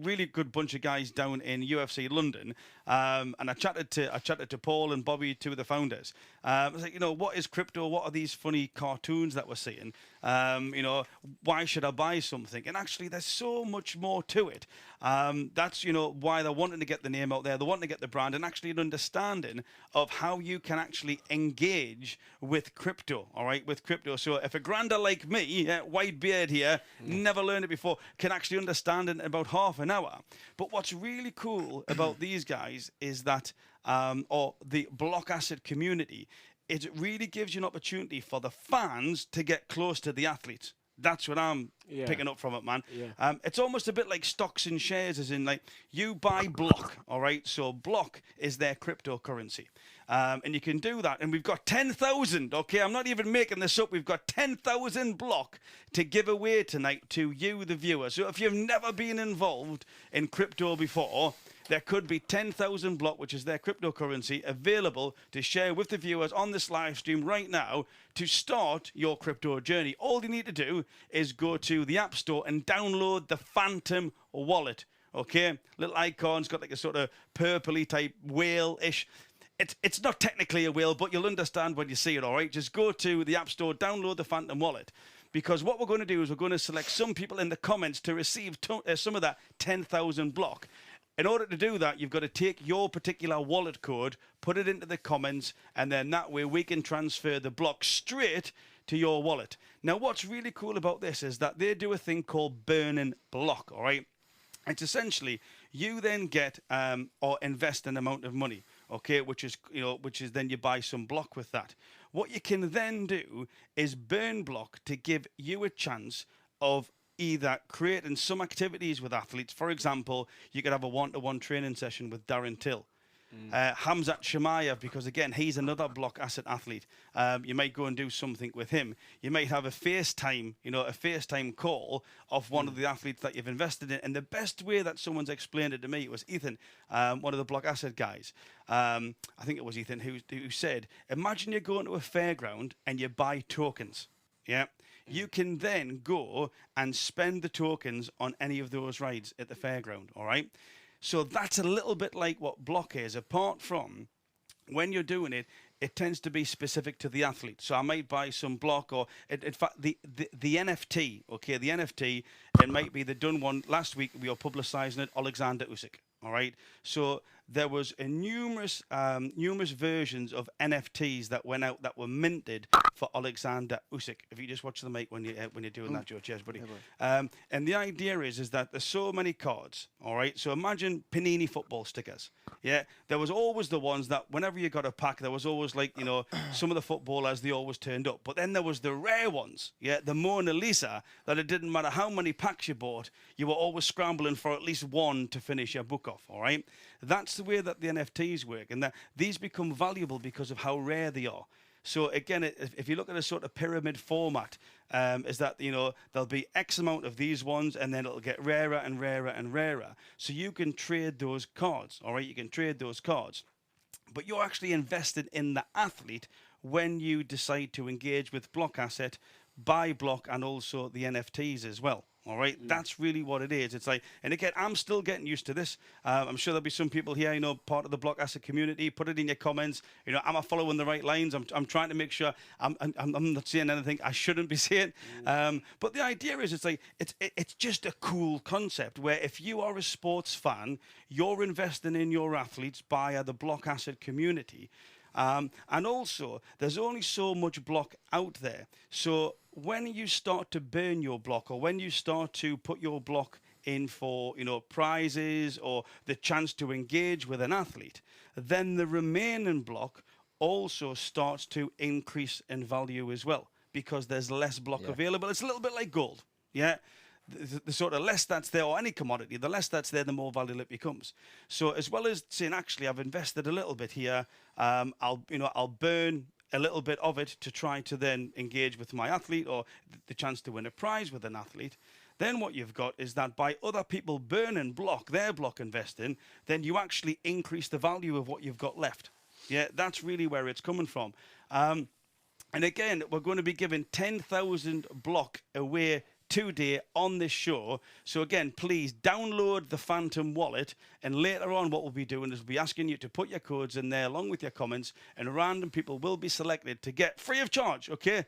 really good bunch of guys down in UFC London, and I chatted to Paul and Bobby, two of the founders. I was like, what is crypto? What are these funny cartoons that we're seeing? Why should I buy something? And actually, there's so much more to it. That's, why they're wanting to get the name out there. They're wanting to get the brand and actually an understanding of how you can actually engage with crypto, all right, with crypto. So if a grander like me, white beard here, never learned it before, can actually understand it in about half an hour. But what's really cool about these guys is that, or the Blockasset community, it really gives you an opportunity for the fans to get close to the athletes. That's what I'm picking up from it, man. Yeah. It's almost a bit like stocks and shares, as in, like, you buy Block, all right? So Block is their cryptocurrency. And you can do that. And we've got 10,000, okay? I'm not even making this up. We've got 10,000 Block to give away tonight to you, the viewer. So if you've never been involved in crypto before, there could be 10,000 Block, which is their cryptocurrency, available to share with the viewers on this live stream right now to start your crypto journey. All you need to do is go to the App Store and download the Phantom Wallet. Okay? Little icon's got like a sort of purpley type whale-ish. It's not technically a whale, but you'll understand when you see it, all right? Just go to the App Store, download the Phantom Wallet. Because what we're going to do is we're going to select some people in the comments to receive some of that 10,000 Block. In order to do that, you've got to take your particular wallet code, put it into the comments, and then that way we can transfer the Block straight to your wallet. Now, what's really cool about this is that they do a thing called burning Block, all right? It's essentially you then get or invest an amount of money, okay, which is then you buy some Block with that. What you can then do is burn Block to give you a chance of either creating some activities with athletes. For example, you could have a one-to-one training session with Darren Till. Hamzat Shemaev, because again, he's another Blockasset athlete. You might go and do something with him. You might have a FaceTime call of one of the athletes that you've invested in. And the best way that someone's explained it to me was Ethan, one of the Blockasset guys. I think it was Ethan who said, imagine you're going to a fairground and you buy tokens. Yeah. You can then go and spend the tokens on any of those rides at the fairground, all right? So that's a little bit like what Block is, apart from when you're doing it, it tends to be specific to the athlete. So I might buy some block, or in fact, the NFT, okay, the NFT, it might be the done one. Last week, we were publicising it, Alexander Usyk, all right? So there was a numerous versions of NFTs that went out that were minted for Alexander Usyk. If you just watch the mic when you're doing that, Joe, cheers, buddy. And the idea is that there's so many cards, all right? So imagine Panini football stickers. Yeah, there was always the ones that whenever you got a pack, there was always like, you know, some of the footballers, they always turned up. But then there was the rare ones, yeah, the Mona Lisa, that it didn't matter how many packs you bought, you were always scrambling for at least one to finish your book off, all right? That's the way that the NFTs work, and that these become valuable because of how rare they are. So again, if you look at a sort of pyramid format, is that, you know, there'll be X amount of these ones, and then it'll get rarer and rarer and rarer. So you can trade those cards, all right? You can trade those cards. But you're actually invested in the athlete when you decide to engage with Blockasset, buy block, and also the NFTs as well. All right, that's really what it is. It's like, and again, I'm still getting used to this. I'm sure there'll be some people here, you know, part of the Blockasset community. Put it in your comments. You know, am I following the right lines? I'm trying to make sure I'm not saying anything I shouldn't be saying. But the idea is, it's like it's just a cool concept where if you are a sports fan, you're investing in your athletes via the Blockasset community. And also, there's only so much block out there. So when you start to burn your block, or when you start to put your block in for, you know, prizes or the chance to engage with an athlete, then the remaining block also starts to increase in value as well, because there's less block available. It's a little bit like gold, yeah? The sort of less that's there, or any commodity, the less that's there, the more valuable it becomes. So as well as saying, actually, I've invested a little bit here, I'll burn a little bit of it to try to then engage with my athlete, or the chance to win a prize with an athlete. Then what you've got is that by other people burning block, their block investing, then you actually increase the value of what you've got left. Yeah, that's really where it's coming from. And again, we're going to be giving 10,000 block away today on this show. So again, please download the Phantom wallet, and later on what we'll be doing is we'll be asking you to put your codes in there along with your comments, and random people will be selected to get free of charge, okay,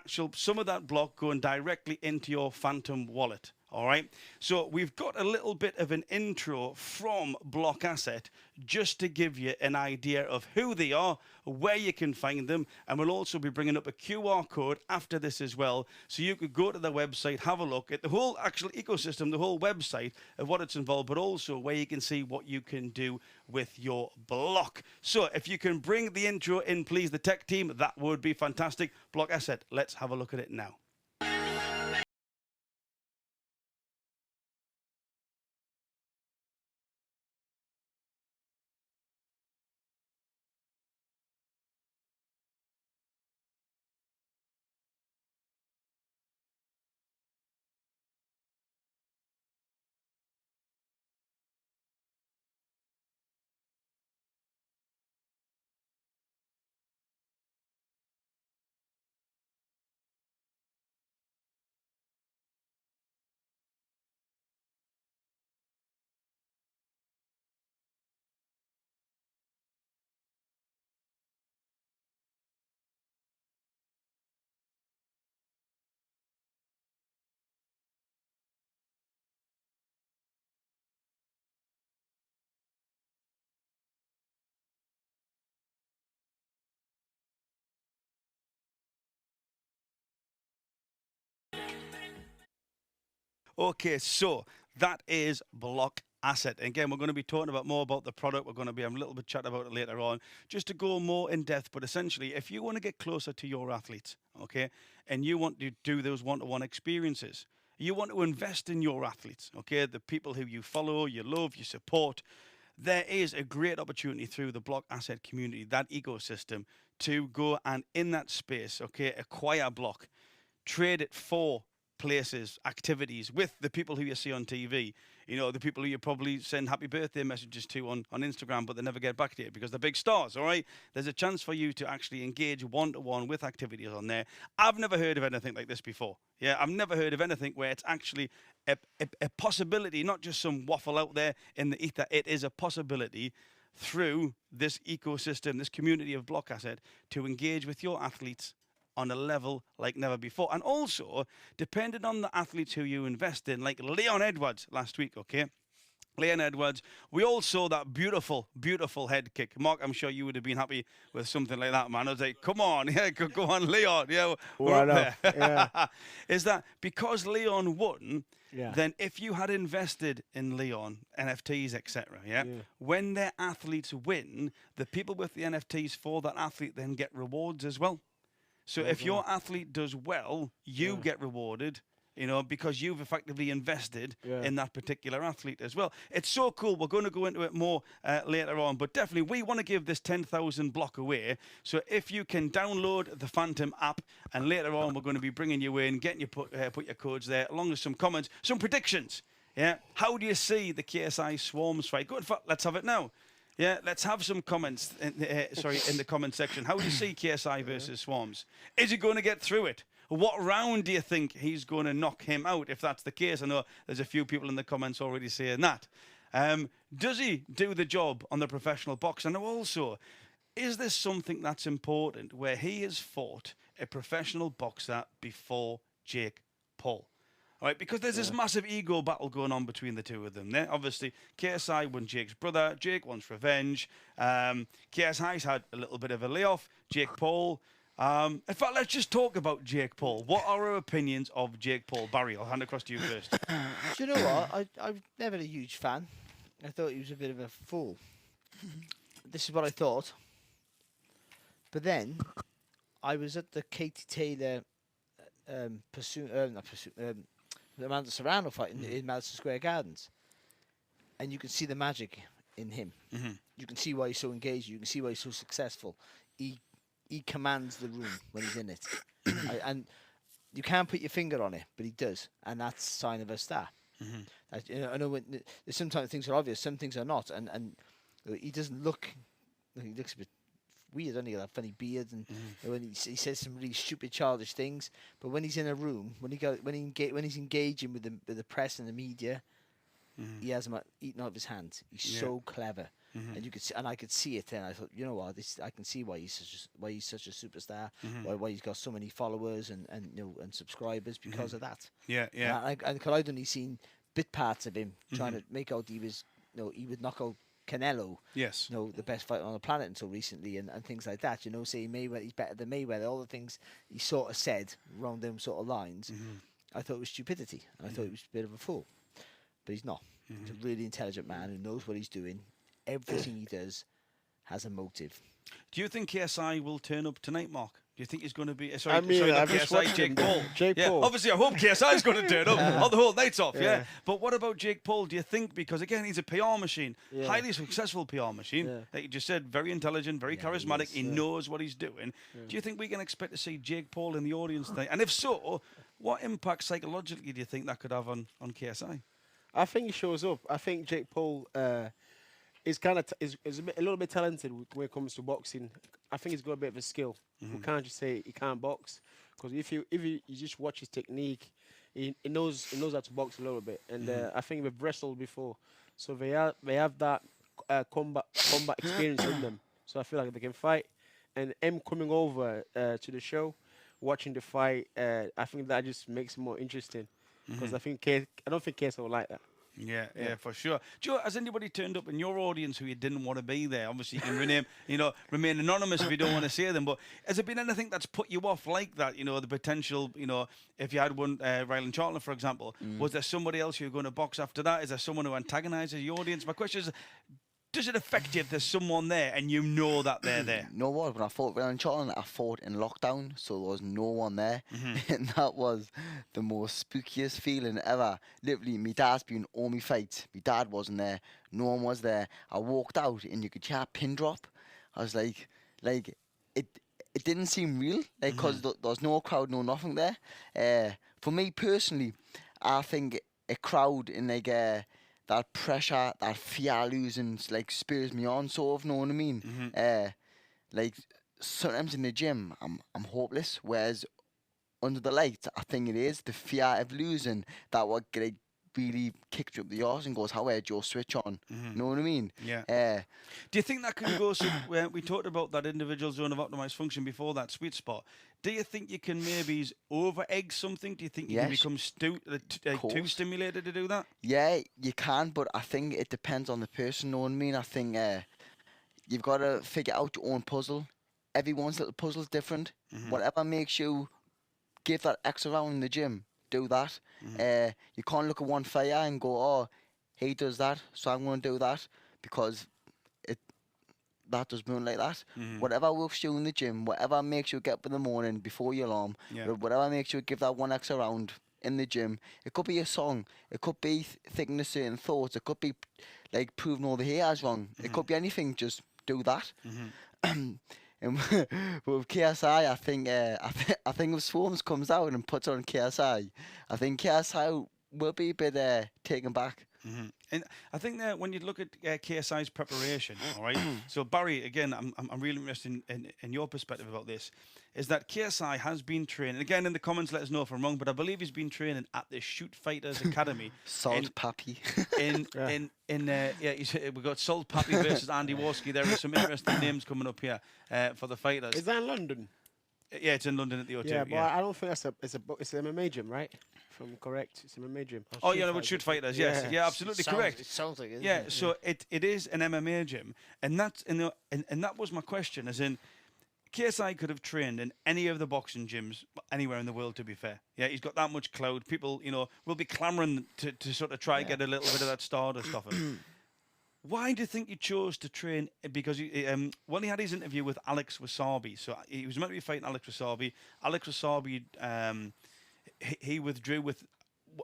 some of that block going directly into your Phantom wallet. All right, so we've got a little bit of an intro from Blockasset just to give you an idea of who they are, where you can find them, and we'll also be bringing up a QR code after this as well, so you could go to their website, have a look at the whole actual ecosystem, the whole website of what it's involved, but also where you can see what you can do with your block. So if you can bring the intro in, please, the tech team, that would be fantastic. Blockasset, let's have a look at it now. Okay, so that is Blockasset. Again, we're going to be talking about more about the product. We're going to be having a little bit chat about it later on, just to go more in depth. But essentially, if you want to get closer to your athletes, okay, and you want to do those one-to-one experiences, you want to invest in your athletes, okay, the people who you follow, you love, you support, there is a great opportunity through the Blockasset community, that ecosystem, to go and in that space, okay, acquire block, trade it for places, activities with the people who you see on TV, you know, the people who you probably send happy birthday messages to on Instagram, but they never get back to you because they're big stars, all right? There's a chance for you to actually engage one-to-one with activities on there. I've never heard of anything like this before. Yeah, I've never heard of anything where it's actually a possibility, not just some waffle out there in the ether. It is a possibility through this ecosystem, this community of Blockasset, to engage with your athletes on a level like never before. And also, depending on the athletes who you invest in, like Leon Edwards last week, okay? Leon Edwards, we all saw that beautiful, beautiful head kick. Mark, I'm sure you would have been happy with something like that, man. I was like, come on, yeah, go on, Leon. Yeah, we're up there. Yeah. Is that because Leon won, Yeah. then if you had invested in Leon, NFTs, etc., yeah, when their athletes win, the people with the NFTs for that athlete then get rewards as well. So if your athlete does well, you get rewarded, you know, because you've effectively invested in that particular athlete as well. It's so cool. We're going to go into it more later on, but definitely we want to give this 10,000 block away. So if you can download the Phantom app, and later on we're going to be bringing you in, getting you put your codes there, along with some comments, some predictions. Yeah, how do you see the KSI Swarmz fight? Good, let's have it now. Yeah, let's have some comments. In the comment section. How do you see KSI versus Swarmz? Is he going to get through it? What round do you think he's going to knock him out, if that's the case? I know there's a few people in the comments already saying that. Does he do the job on the professional box? And also, is this something that's important where he has fought a professional boxer before Jake Paul? All right, because there's this massive ego battle going on between the two of them. There, obviously, KSI won Jake's brother. Jake wants revenge. KSI's had a little bit of a layoff. Jake Paul. In fact, let's just talk about Jake Paul. What are our opinions of Jake Paul? Barry, I'll hand across to you first. Do you know what? I'm never a huge fan. I thought he was a bit of a fool. This is what I thought. But then, I was at the Katie Taylor Amanda Serrano fight in Madison Square Gardens. And you can see the magic in him. Mm-hmm. You can see why he's so engaged. You can see why he's so successful. He commands the room when he's in it. And you can't put your finger on it, but he does. And that's a sign of a star. Mm-hmm. I know when sometimes things are obvious, some things are not. And he doesn't look... He looks a bit weird, doesn't he? That funny beard, and when he says some really stupid, childish things. But when he's in a room, when he's engaging with the press and the media, he has them eating out of his hands. He's so clever, and you could see, and I could see it. Then I thought, you know what? I can see why he's such a superstar. Why he's got so many followers and subscribers because of that. Yeah, yeah. And I'd only seen bit parts of him trying to make out he would knock out Canelo, yes, the best fighter on the planet until recently, and things like that. Saying Mayweather, he's better than Mayweather. All the things he sort of said around them sort of lines, I thought it was stupidity, and I thought he was a bit of a fool. But he's not. He's a really intelligent man who knows what he's doing. Everything he does has a motive. Do you think KSI will turn up tonight, Mark? Do you think he's going to be... I've just watched Jake Paul. Jake Paul. Obviously, I hope KSI is going to turn up. All the whole night's off, But what about Jake Paul? Do you think... Because, again, he's a PR machine. Highly successful PR machine. Like you just said, very intelligent, very charismatic. He knows what he's doing. Do you think we can expect to see Jake Paul in the audience tonight? And if so, what impact psychologically do you think that could have on KSI? I think he shows up. I think Jake Paul... is kind of is a little bit talented when it comes to boxing. I think he's got a bit of a skill. We can't just say he can't box, because if you just watch his technique, he knows how to box a little bit. And I think they've wrestled before, so they have that combat experience in them. So I feel like they can fight. And M coming over to the show, watching the fight, I think that just makes it more interesting, because I don't think KSI will like that. Yeah, for sure. Joe, has anybody turned up in your audience who you didn't want to be there? Obviously, you can remain anonymous if you don't want to say them. But has there been anything that's put you off like that? The potential. If you had one, Ryland Charlton, for example, was there somebody else you're going to box after that? Is there someone who antagonises your audience? My question is, does it affect you if there's someone there and you know that they're there? You know what? When I fought Ryland Charlton, I fought in lockdown, so there was no one there. And that was the most spookiest feeling ever. Literally, my dad's been all my fights. My dad wasn't there. No one was there. I walked out and you could hear a pin drop. I was like it didn't seem real, because there was no crowd, no nothing there. For me personally, I think a crowd in that pressure, that fear losing, spurs me on, sort of, know what I mean? Sometimes in the gym, I'm hopeless, whereas under the lights, I think it is the fear of losing that what really kicks you up the arse and goes, how had your switch on? You know what I mean? Yeah. Do you think that can go? So we talked about that individual zone of optimized function before, that sweet spot. Do you think you can maybe over egg something? Do you think you can Yes. become too stimulated to do that? Yeah, you can, but I think it depends on the person. Know what I mean? I think you've got to figure out your own puzzle. Everyone's little puzzle's different. Whatever makes you give that extra round in the gym, do that. You can't look at one fighter and go, oh, he does that, so I'm going to do that, because that does move like that. Whatever works you in the gym, whatever makes you get up in the morning before your alarm, whatever makes you give that one extra round in the gym. It could be a song, it could be thinking of certain thoughts, it could be like proving all the hairs wrong. It could be anything, just do that. And with KSI, I think if Swarmz comes out and puts on KSI, I think KSI will be a bit taken back. And I think that when you look at KSI's preparation, all right. So Barry, again, I'm really interested in your perspective about this. Is that KSI has been training? Again, in the comments, let us know if I'm wrong, but I believe he's been training at the Shoot Fighters Academy. Salt Papi. We've got Salt Papi versus Andy Warski. There are some interesting names coming up here for the fighters. Is that in London? Yeah, it's in London at the O2. Yeah, but I don't think it's an MMA gym, right? If I'm correct, it's an MMA gym. Oh, yeah, with Shoot Fighters, yes. Yeah, absolutely correct. It sounds like it. Yeah, so it is an MMA gym, and that's and that was my question, as in KSI could have trained in any of the boxing gyms anywhere in the world, to be fair. Yeah, he's got that much clout. People, will be clamouring to sort of try and get a little bit of that Stardust off him. Why do you think he chose to train? Because when he had his interview with Alex Wasabi, so he was meant to be fighting Alex Wasabi. Alex Wasabi, he withdrew with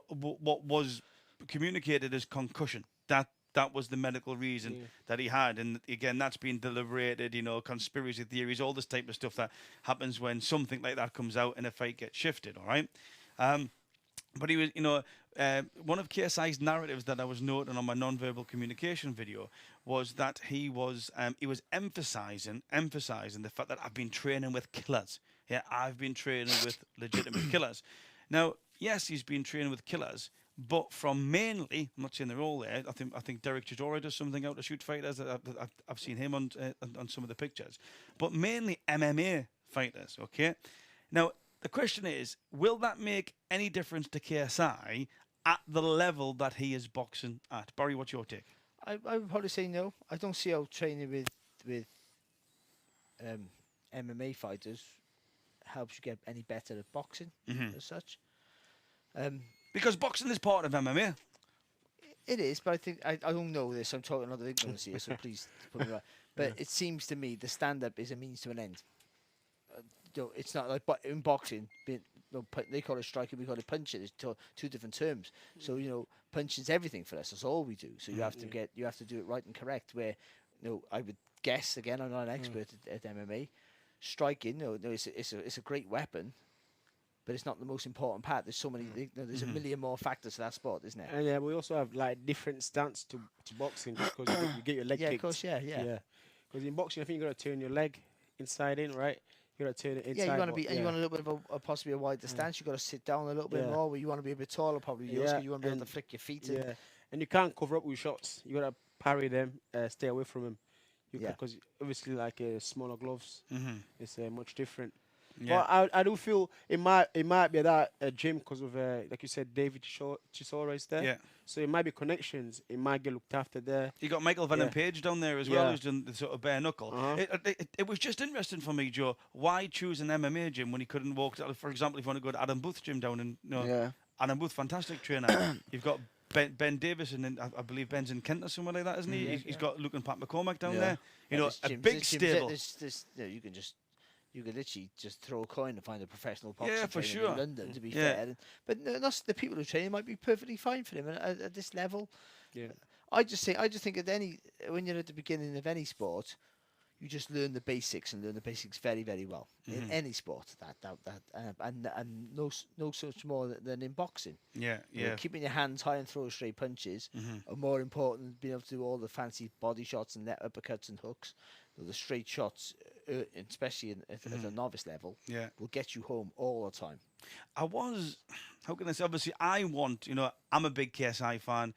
what was communicated as concussion. That was the medical reason that he had. And again, that's been deliberated, conspiracy theories, all this type of stuff that happens when something like that comes out and a fight gets shifted, all right? But he was, one of KSI's narratives that I was noting on my non-verbal communication video was that he was emphasizing the fact that I've been training with killers. Yeah, I've been training with legitimate killers. Now, yes, he's been training with killers, but from mainly, I'm not saying they're all there. I think Derek Chisora does something out to Shoot Fighters. I've seen him on some of the pictures, but mainly MMA fighters. Okay, now the question is, will that make any difference to KSI at the level that he is boxing at? Barry, what's your take? I would probably say no. I don't see how training with MMA fighters helps you get any better at boxing as such. Because boxing is part of MMA. It is, but I think I don't know this. I'm talking out of ignorance here, so please put me right. But it seems to me the stand-up is a means to an end. It's not like in boxing. They call it striking, we call it punching. It's two different terms. So punching's everything for us. That's all we do. So you have to do it right and correct. Where I would guess, again, I'm not an expert at MMA. Striking, it's a great weapon, but it's not the most important part. There's so many. There's a million more factors to that sport, isn't there? And yeah, we also have like different stance to boxing, just because you get your leg kicked. Of course, yeah. Because in boxing, I think you got to turn your leg inside in, right? You got to turn it inside. Yeah, you want to be, and you want a little bit of possibly a wider stance. You got to sit down a little bit more. Where you want to be a bit taller, probably. You want to be able to flick your feet in. Yeah, and you can't cover up with shots. You got to parry them, stay away from them. Because obviously, like smaller gloves, it's much different. Yeah. But I do feel it might be that gym because of like you said, David Chisora is there. Yeah. So it might be connections. It might get looked after there. You got Michael Venom Page down there as well, who's done the sort of bare knuckle. It was just interesting for me, Joe. Why choose an MMA gym when he couldn't walk? For example, if you want to go to Adam Booth's gym down in Adam Booth, fantastic trainer. You've got Ben Davis, and I believe Ben's in Kent or somewhere like that, isn't he? He's got Luke and Pat McCormack down there. A big stable. You could literally just throw a coin and find a professional boxer trainer in London, to be fair. But the people who train might be perfectly fine for him at this level. Yeah. I just think when you're at the beginning of any sport, you just learn the basics and learn the basics very, very well in any sport. And no such more than in boxing. Yeah. Keeping your hands high and throwing straight punches are more important than being able to do all the fancy body shots and uppercuts and hooks. The straight shots especially at a novice level, Yeah. will get you home all the time. How can I say? Obviously, I'm a big KSI fan.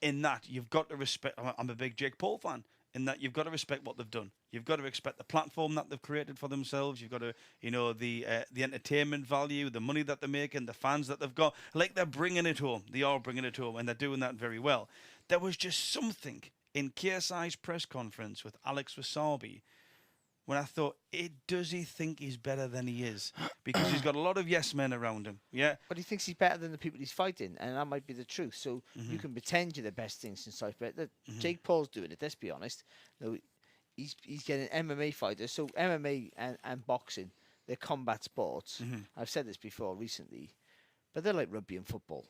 In that, you've got to respect. I'm a big Jake Paul fan. In that, you've got to respect what they've done. You've got to respect the platform that they've created for themselves. You've got to, the entertainment value, the money that they're making, the fans that they've got. Like, they're bringing it home. They are bringing it home, and they're doing that very well. There was just something in KSI's press conference with Alex Wasabi when I thought, does he think he's better than he is? Because he's got a lot of yes men around him. Yeah. But he thinks he's better than the people he's fighting, and that might be the truth. So you can pretend you're the best thing since life, but Jake Paul's doing it. Let's be honest. No, he's getting MMA fighters. So MMA and boxing, they're combat sports. I've said this before recently, but they're like rugby and football.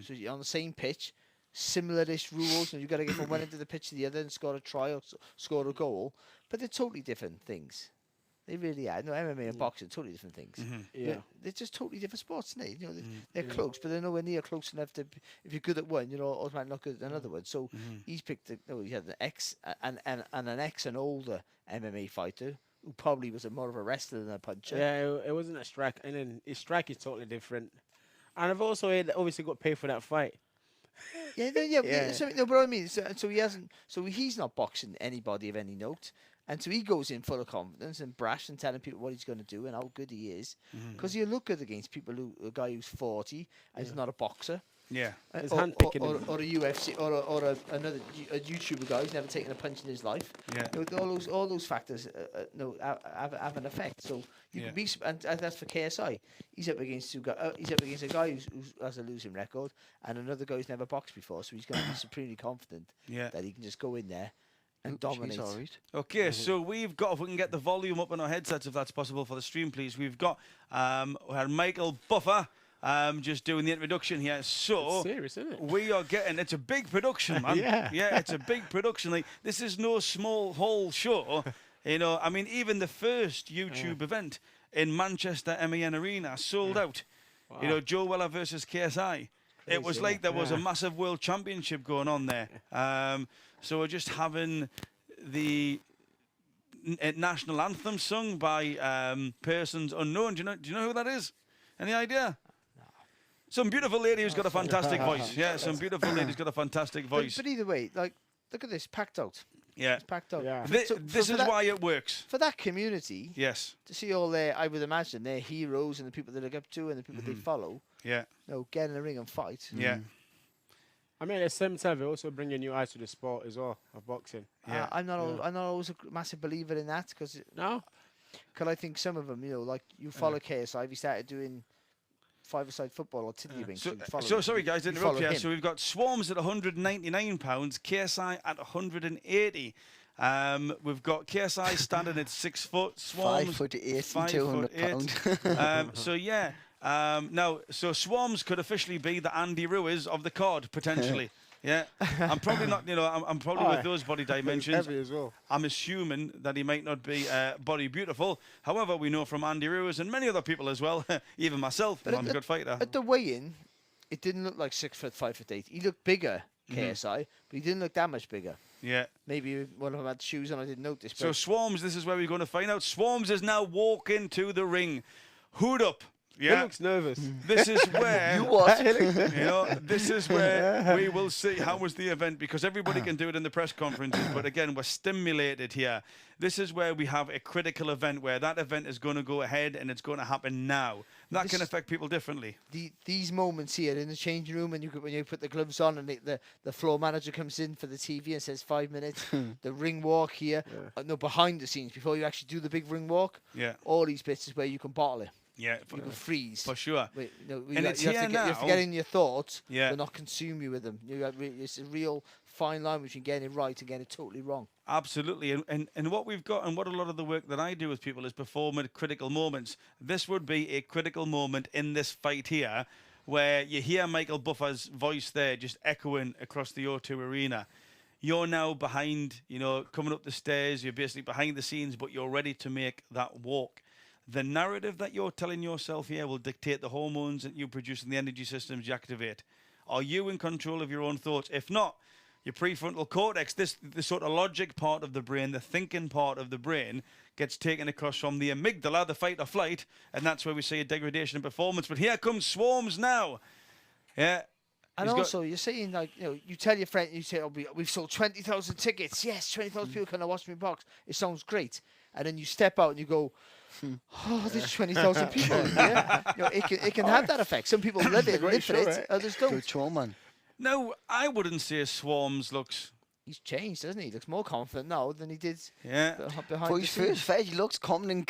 So you're on the same pitch, similar-ish rules, and you've got to get from one end of the pitch to the other and score a try or score a goal. But they're totally different things. They really are. No, MMA and boxing, totally different things. Yeah. They're just totally different sports, isn't it? They're close, but they're nowhere near close enough to. If you're good at one, you're automatically not good at another one. So he's picked. He had an an older MMA fighter who probably was more of a wrestler than a puncher. Yeah, it wasn't a strike, and then his strike is totally different. And I've also obviously got paid for that fight. Yeah. So, no, but I mean, so he hasn't. So he's not boxing anybody of any note. And so he goes in full of confidence and brash and telling people what he's going to do and how good he is. Because you look good against a guy who's 40 and he's not a boxer. Yeah. His Or hand picking a UFC or another YouTuber guy who's never taken a punch in his life. Yeah. All those factors have an effect. So you can be, and that's for KSI. He's up against he's up against a guy who has a losing record and another guy who's never boxed before. So he's going to be supremely confident that he can just go in there and dominate. Okay, so we've got, if we can get the volume up on our headsets, if that's possible for the stream, please. We've got we had Michael Buffer just doing the introduction here. So it's serious, isn't it? we are getting, it's a big production, man. Yeah, it's a big production. Like, this is no small whole show. I mean, even the first YouTube event in Manchester MEN Arena sold out. Wow. Joe Weller versus KSI. It was like there was a massive world championship going on there. So we're just having the national anthem sung by persons unknown. Do you know who that is? Any idea? No. Some beautiful lady who's got a fantastic voice. Yeah, some beautiful lady who's got a fantastic voice. But either way, like, look at this, packed out. Yeah. It's packed out. Yeah. This is why it works. For that community, yes, to see all I would imagine, their heroes and the people they look up to and the people they follow, yeah, get in the ring and fight. Yeah. I mean, at the same time, they also bring a new eyes to the sport as well, of boxing. Yeah. I'm not always a massive believer in that, because I think some of them, like you follow KSI, if he started doing five-a-side football or tiddly rings. So sorry guys, to interrupt you. So we've got Swarmz at £199, KSI at 180. We've got KSI standing at 6 foot, Swarmz 5'8" and 200 £200. So yeah. So Swarmz could officially be the Andy Ruiz of the card, potentially. Yeah, I'm probably not. I'm probably with those body dimensions. Heavy as well. I'm assuming that he might not be body beautiful. However, we know from Andy Ruiz and many other people as well, even myself, that I'm a good fighter. At the weigh-in, it didn't look like 6 foot, 5'8". He looked bigger, KSI, but he didn't look that much bigger. Yeah. Maybe one of them had shoes on. I didn't notice. So Swarmz, this is where we're going to find out. Swarmz is now walking to the ring, hood up. Yeah. He looks nervous. This is where You what? This is where we will see how was the event, because everybody can do it in the press conferences, but again, we're stimulated here. This is where we have a critical event where that event is going to go ahead and it's going to happen now. That can affect people differently. These moments here in the changing room, and when you put the gloves on and the floor manager comes in for the TV and says 5 minutes, the ring walk here, behind the scenes before you actually do the big ring walk. Yeah. All these bits is where you can bottle it. Yeah, you can freeze. For sure. You And it's here have now. to get in your thoughts, Yeah. but not consume you with them. It's a real fine line between getting it right and getting it totally wrong. Absolutely. And what we've got, and what a lot of the work that I do with people is perform at critical moments. This would be a critical moment in this fight here, where you hear Michael Buffer's voice there just echoing across the O2 Arena. You're now behind, coming up the stairs, you're basically behind the scenes, but you're ready to make that walk. The narrative that you're telling yourself here will dictate the hormones that you produce and the energy systems you activate. Are you in control of your own thoughts? If not, your prefrontal cortex, the sort of logic part of the brain, the thinking part of the brain, gets taken across from the amygdala, the fight or flight, and that's where we see a degradation in performance. But here comes Swarmz now. Yeah. And also, you're saying, like, you tell your friend, you say, we've sold 20,000 tickets. Yes, 20,000 people can watch me box. It sounds great. And then you step out and you go, oh, there's 20,000 people. Yeah. It can have that effect. Some people live it, live for it. Right? Others don't. Good show, man. No, I wouldn't say Swarmz looks... He's changed, doesn't he? He looks more confident now than he did behind For his first fight, he looks calm and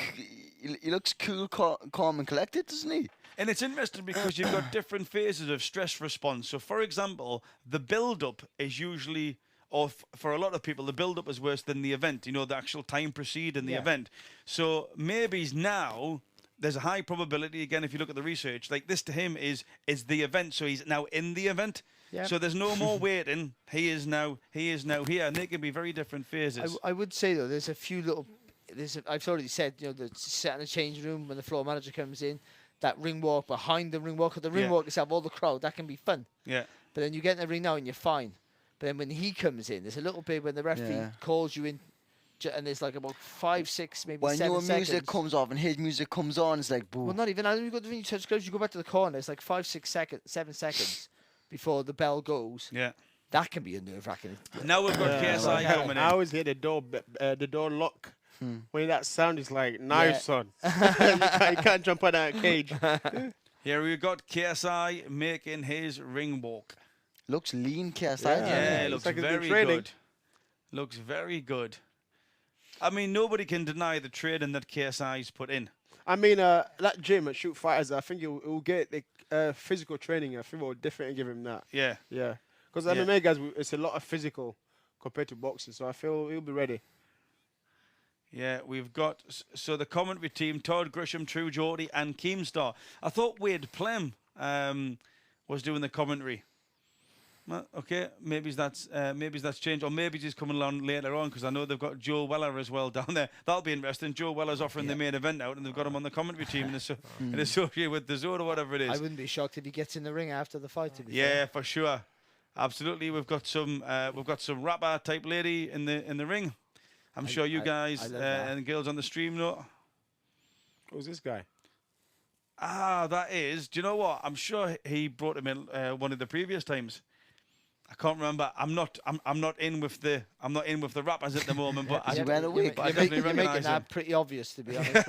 he looks cool, calm and collected, doesn't he? And it's interesting because you've got different phases of stress response. So, for example, the build-up is usually, or for a lot of people, the build-up is worse than the event. You know, the actual time preceding the event. So maybe now there's a high probability, again, if you look at the research, like this to him is the event. So he's now in the event. Yep. So there's no more waiting. He is now here, and they can be very different phases. I would say though, there's a few little. I've already said, the set in the change room when the floor manager comes in, that ring walk behind the ring walk, or the ring walk itself, all the crowd, that can be fun. Yeah. But then you get in the ring now and you're fine. But then when he comes in, there's a little bit when the referee calls you in, and there's like about 5, 6, maybe 7 seconds. When your music comes off and his music comes on, it's like boom. Well, not even. When you go to the ring, you touch gloves, you go back to the corner. It's like 5, 6 seconds, 7 seconds. Before the bell goes, that can be a nerve-wracking. Now we've got KSI coming in. I always hear the door lock. When that sound is like, nice son. you can't jump out of that cage. Here we've got KSI making his ring walk. Looks lean, KSI. Yeah, looks like very good. Looks very good. I mean, nobody can deny the training that KSI's put in. I mean, that gym at Shoot Fighters, I think he'll get the physical training. I think we'll definitely give him that. Yeah. Yeah. Because MMA guys, it's a lot of physical compared to boxing, so I feel he'll be ready. Yeah, we've got, so the commentary team, Todd Grisham, True Geordie, and Keemstar. I thought Wade Plem was doing the commentary. Well, okay, maybe that's changed, or maybe he's coming along later on, because I know they've got Joe Weller as well down there. That'll be interesting. Joe Weller's offering the main event out, and they've got him on the commentary team in association with the Zone or whatever it is. I wouldn't be shocked if he gets in the ring after the fight. To be fair. For sure, absolutely. We've got some rapper type lady in the ring. I'm sure you guys and girls on the stream know. Who's this guy? That is. Do you know what? I'm sure he brought him in one of the previous times. I can't remember. I'm not in with the rappers at the moment, but you're making that pretty obvious, to be honest.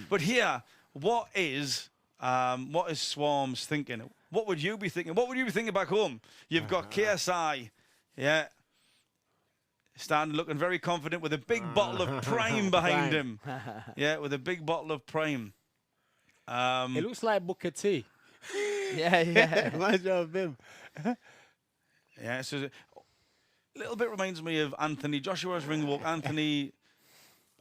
But here, what is Swarmz thinking? What would you be thinking? What would you be thinking back home? You've got KSI, standing looking very confident with a big bottle of Prime behind him. Yeah, with a big bottle of Prime. It looks like Booker T. Yeah. Reminds me of him. Yeah, so a little bit reminds me of Anthony Joshua's ring walk. Anthony,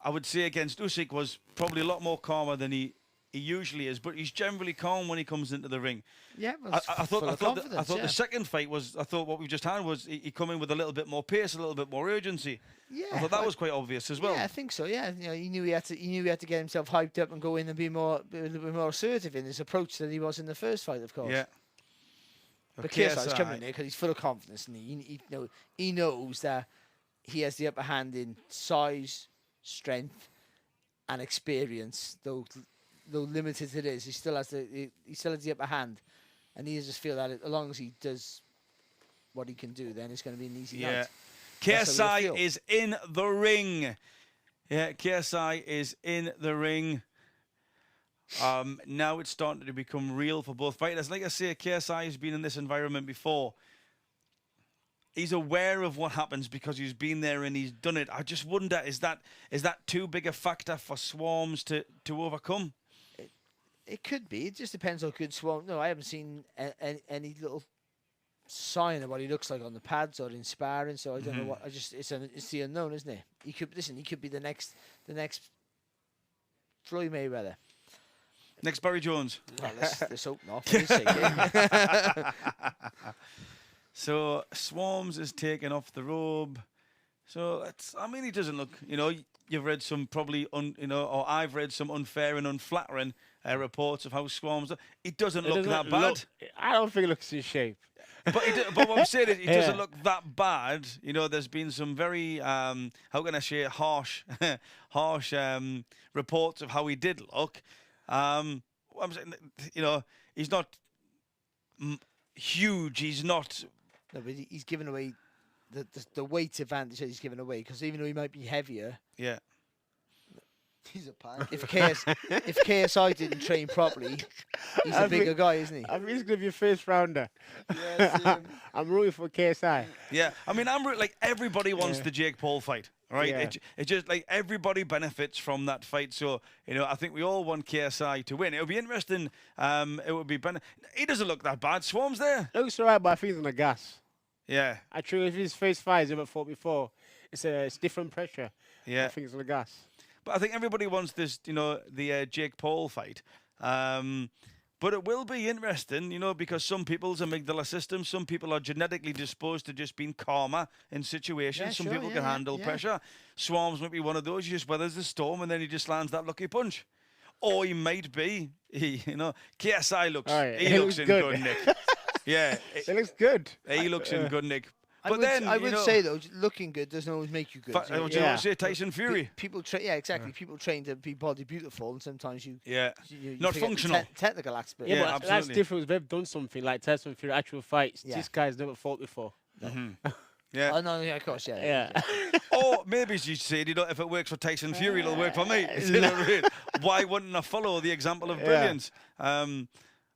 I would say against Usyk was probably a lot more calmer than he usually is, but he's generally calm when he comes into the ring. Yeah, I thought the second fight was. I thought what we just had was he come in with a little bit more pace, a little bit more urgency. Yeah, I thought that was quite obvious as well. Yeah, I think so. Yeah, he knew he had to get himself hyped up and go in and be a little bit more assertive in his approach than he was in the first fight, of course. Yeah. But KSI's coming in there because he's full of confidence, and he knows that he has the upper hand in size, strength, and experience. Though limited it is, he still has the upper hand, and he just feel that as long as he does what he can do, then it's going to be an easy night. KSI is in the ring. Yeah, KSI is in the ring. Now it's starting to become real for both fighters. Like I say, KSI has been in this environment before. He's aware of what happens because he's been there and he's done it. I just wonder, is that too big a factor for Swarmz to overcome? It could be. It just depends how good Swarmz. No, I haven't seen any little sign of what he looks like on the pads or in sparring. So I don't know what. It's the unknown, isn't it? He could be the next Floyd Mayweather. Next Barry Jones. Well, let's open off. For his sake, eh? So Swarmz is taking off the robe. So he doesn't look. You've read some probably or I've read some unfair and unflattering reports of how Swarmz. It doesn't look that bad. I don't think it looks in shape. but what I'm saying is, he doesn't look that bad. You know, there's been some very, how can I say, harsh reports of how he did look. I'm saying, you know, he's not huge. He's not. No, but he's given away the weight advantage that he's given away, because even though he might be heavier, Yeah. He's a pancake. if KSI didn't train properly, he's a bigger guy, isn't he? I think he's going to be a first rounder. Yeah, same. I'm rooting for KSI. Yeah. I mean, like everybody wants the Jake Paul fight, right? Yeah. It's just like everybody benefits from that fight. So, you know, I think we all want KSI to win. It would be interesting. It would be he doesn't look that bad. Swarmz there. Looks alright, but I think he's on the gas. Yeah. Actually, if his face fight has ever fought before, it's different pressure. Yeah. I think he's on the gas. But I think everybody wants this, you know, the Jake Paul fight. But it will be interesting, you know, because some people's amygdala system, some people are genetically disposed to just being calmer in situations. Yeah, some sure, people yeah, can yeah, handle yeah. pressure. Swarmz might be one of those. He just weathers the storm and then he just lands that lucky punch. Or he might be, you know, KSI looks, he looks in good nick. Yeah, It looks good. he looks in good nick. I But would, then, I you would know, say though, looking good doesn't always make you good. what do you want to say, Tyson Fury? People train, yeah, exactly. People train to be body beautiful, and sometimes you Yeah, you not forget the functional. technical aspect. Yeah, Yeah, but that's absolutely. different. They've done something like Tyson Fury actual fights. Yeah. This guy's never fought before. Yeah. Oh no, yeah, of course, yeah. Yeah. Or maybe, as you said, you know, if it works for Tyson Fury, it'll work for me. You know what I mean? Why wouldn't I follow the example of brilliance?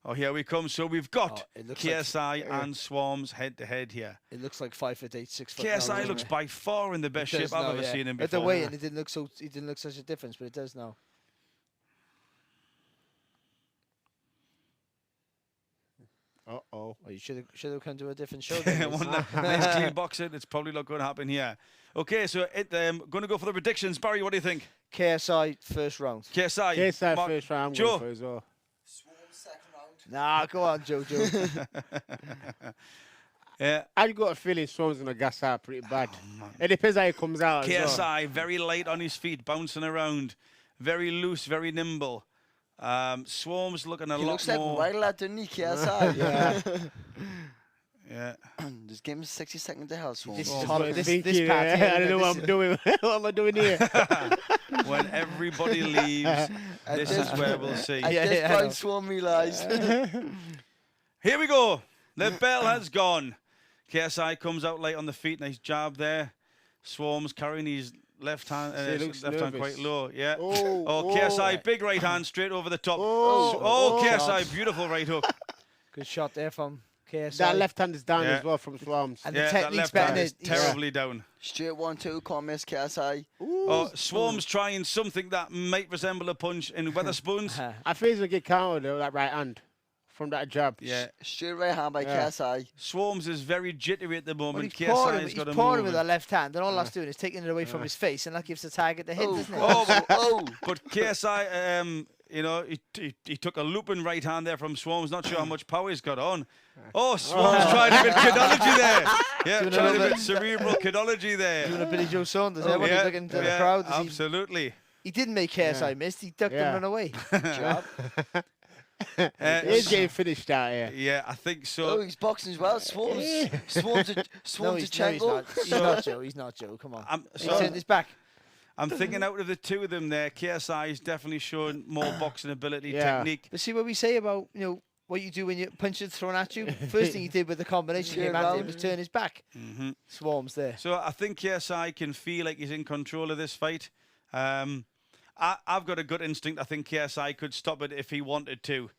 Oh, here we come. So we've got Oh, it looks KSI and Swarmz head-to-head here. It looks like 5'8", 6 foot. KSI looks by far in the best shape I've ever seen him At the before. weigh-in, it didn't look so. It didn't look such a difference, but it does now. Uh-oh. Oh, you should have come to a different show. then. Nice clean boxing. It's probably not going to happen here. Okay, so going to go for the predictions. Barry, what do you think? KSI first round. KSI. KSI Mark- first round. I'm Joe. going for as well. Swarmz second round. Nah, go on, Jojo. Yeah. I've got a feeling Swarmz going to gas out pretty bad. It depends how he comes out. as well. KSI, very light on his feet, bouncing around. Very loose, very nimble. Swarmz looking a He lot looks like more. wild lad, doesn't he, KSI? Yeah. Yeah. Just give him 60 seconds to hell, Swarmz. This is Oh, hard. I'm This thinking, part I here, don't know what this I'm doing. What am I doing here? When everybody leaves, this is where we'll see. At Yeah, this yeah, I point, Swarmz realised. Here we go. The bell has gone. KSI comes out light on the feet. Nice jab there. Swarmz carrying his left hand, He looks left hand nervous. quite low. Yeah. Oh, KSI, big right hand straight over the top. Oh, KSI, beautiful right hook. Good shot there from KSI. That left hand is down Yeah. as well from Swarmz. And Yeah, the that technique's left better. hand than is it. terribly down. Straight 1-2, can't miss KSI. Oh, Swarmz trying something that might resemble a punch in Weatherspoons. I think he's going to get countered with that right hand from that jab. Yeah. Straight right hand by Yeah. KSI. Swarmz is very jittery at the Well, moment. he's pouring KSI's got to pouring move. with it. that left hand, and all that's doing is taking it away from his face, and that gives the target the hit, Oh, doesn't it? Oh, but KSI, you know, he took a looping right hand there from Swarmz. Not sure how much power he's got on. Oh, Swarmz trying a bit of kidology there. Yeah, Doing a trying a little bit bit- cerebral kidology there. Doing a Billy Joe Saunders there, when he's looking to the crowd. as absolutely. He didn't make KSI miss. He ducked and ran away. Job. He's getting finished out here. Yeah, I think so. Oh, he's boxing as well. Swarmz. Swarmz No, to he's Chenko. not. He's not Joe. He's not Joe. Come on. He turned his back. I'm thinking out of the two of them there, KSI is definitely showing more boxing ability, Yeah. technique. But see what we say about, what you do when your punch is thrown at you? First thing he did with the combination came at him was turn his back. Swarmz there. So I think KSI can feel like he's in control of this fight. I've got a gut instinct. I think KSI could stop it if he wanted to.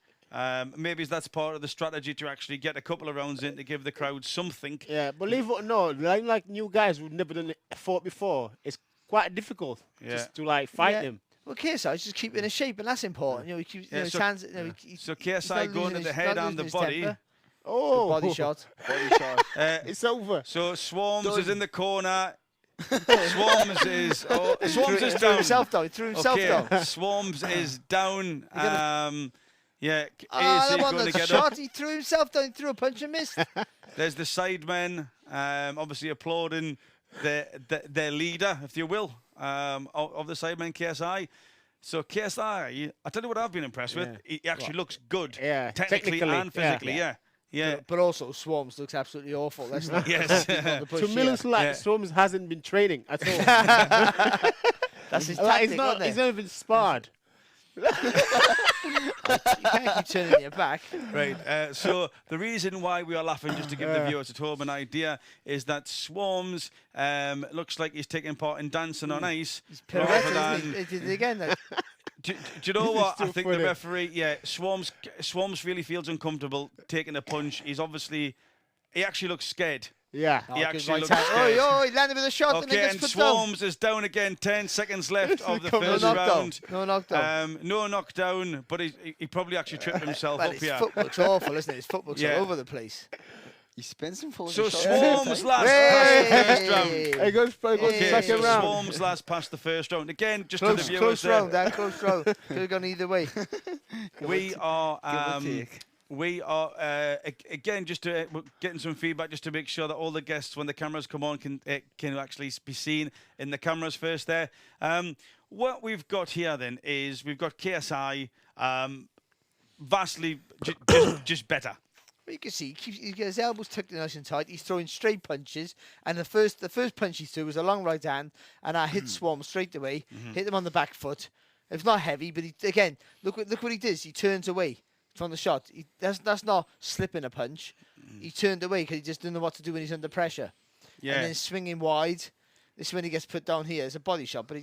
Maybe that's part of the strategy to actually get a couple of rounds in to give the crowd something. Yeah, believe it or not, like new guys who've never done it fought before, it's quite difficult just to fight Yeah. them. Well, KSI's just keeping his shape, and that's important. He keeps his so- hands. So KSI going to the head and the body. Oh, Body shot. Body shot. It's over. So Swarmz is in the corner. Swarmz is Threw down. himself down. He threw himself Okay, down. Swarmz is down. Yeah, Ah, is that he wasn't going a to get shot. up? He threw himself down. He threw a punch and missed. There's the sidemen, obviously applauding their leader, if you will, of the sidemen, KSI. So KSI, I tell you what I've been impressed with. He actually looks good, Yeah, technically technically, and physically. yeah. Yeah. But also, Swarmz looks absolutely awful. Let's not Yes. keep on the push To here. Miller's like, Yeah. Swarmz hasn't been training at all. That's his Like, tactic, he's not even sparred. You can't keep turning your back. Right. So the reason why we are laughing, just to give the viewers at home an idea, is that Swarmz looks like he's taking part in dancing on ice. He's rather pirouetted, than- isn't he? He did it again. Though. Do you know what? I still think funny. the referee, Swarmz really feels uncomfortable taking a punch. He actually looks scared. Yeah. Oh, He good actually right looks hand. scared. Oh, he landed with a shot and Okay, then and gets put down. Swarmz is down again. 10 seconds left of the No first knockdown. round. No knockdown. No knockdown, but he probably actually tripped himself Well, up his here. footwork's awful, isn't it? His footwork's Yeah. all over the place. He spins and falls. So and shots. Swarmz last past the first round. He goes for the Okay, so second round. Swarmz last past the first round. Again, just to the Close, viewers close there, round, Dan. Close round. Could have gone either way. we are take. we are again just to we're getting some feedback just to make sure that all the guests, when the cameras come on, can actually be seen in the cameras first there. What we've got here then is we've got KSI vastly just better. Well, you can see he's got his elbows tucked in nice and tight. He's throwing straight punches, and the first punch he threw was a long right hand, and I hit Swarmz straight away, hit him on the back foot. It's not heavy, but again, look what he does. He turns away from the shot. That's not slipping a punch. He turned away because he just didn't know what to do when he's under pressure. Yeah. And then swinging wide. This is when he gets put down here. It's a body shot, but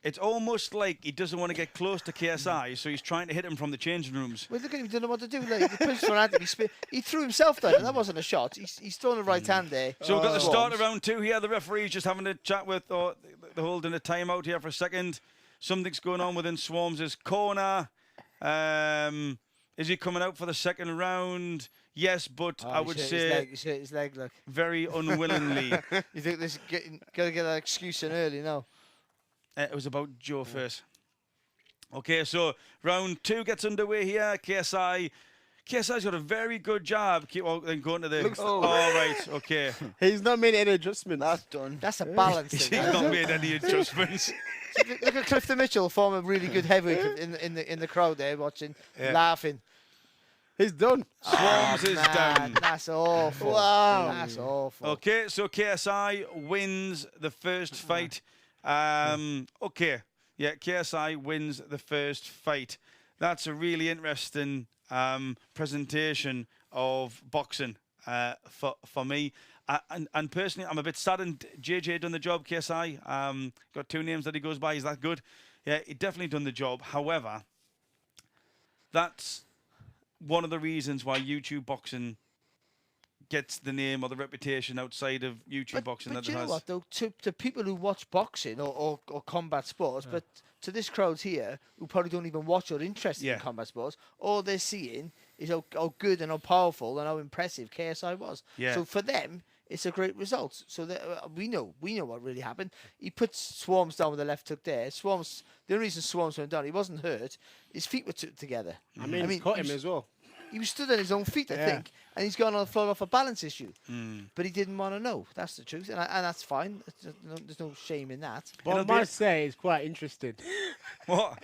It's almost like he doesn't want to get close to KSI, so he's trying to hit him from the changing rooms. well, look at him. He didn't know what to do. Like, the punch thrown at him. He threw himself down, and that wasn't a shot. He's thrown a right hand there. So we've got the start of Swarmz. round 2 here. The referee's just having a chat with, or they're holding a timeout here for a second. Something's going on within Swarmz' corner. Is he coming out for the second round? Yes, but Oh, I he's would hurt say he's hurt his leg. Look. very unwillingly. You think this gotta get that excuse in early now? It was about Joe first. Okay, so round 2 gets underway here. KSI's got a very good job. Keep on then going to the. Oh. All right, okay. He's not made any adjustments. That's done. That's a balance He's thing. not made any adjustments. Look at Clifton Mitchell, former really good heavyweight in the crowd there watching, Yeah. laughing. He's done. Swarmz is Man, down. that's awful. Wow. That's awful. Okay, so KSI wins the first fight. Okay, yeah, KSI wins the first fight. That's a really interesting presentation of boxing for me. And personally, I'm a bit saddened. JJ done the job. KSI got 2 names that he goes by. Is that good? Yeah, he definitely done the job. However, that's one of the reasons why YouTube boxing gets the name or the reputation outside of YouTube boxing But that you it know has. what, though? To people who watch boxing or combat sports, but to this crowd here, who probably don't even watch or interested Yeah. in combat sports, all they're seeing is how good and how powerful and how impressive KSI was. Yeah. So for them, it's a great result. So that, we know what really happened. He puts Swarmz down with the left hook there. The only reason Swarmz went down, he wasn't hurt. His feet were together. I mean, he's caught him as well. He was stood on his own feet, I Yeah. think, and he's gone on the floor off a balance issue. But he didn't want to know. That's the truth, and that's fine. There's no shame in that. But I must say, it's quite interesting. What?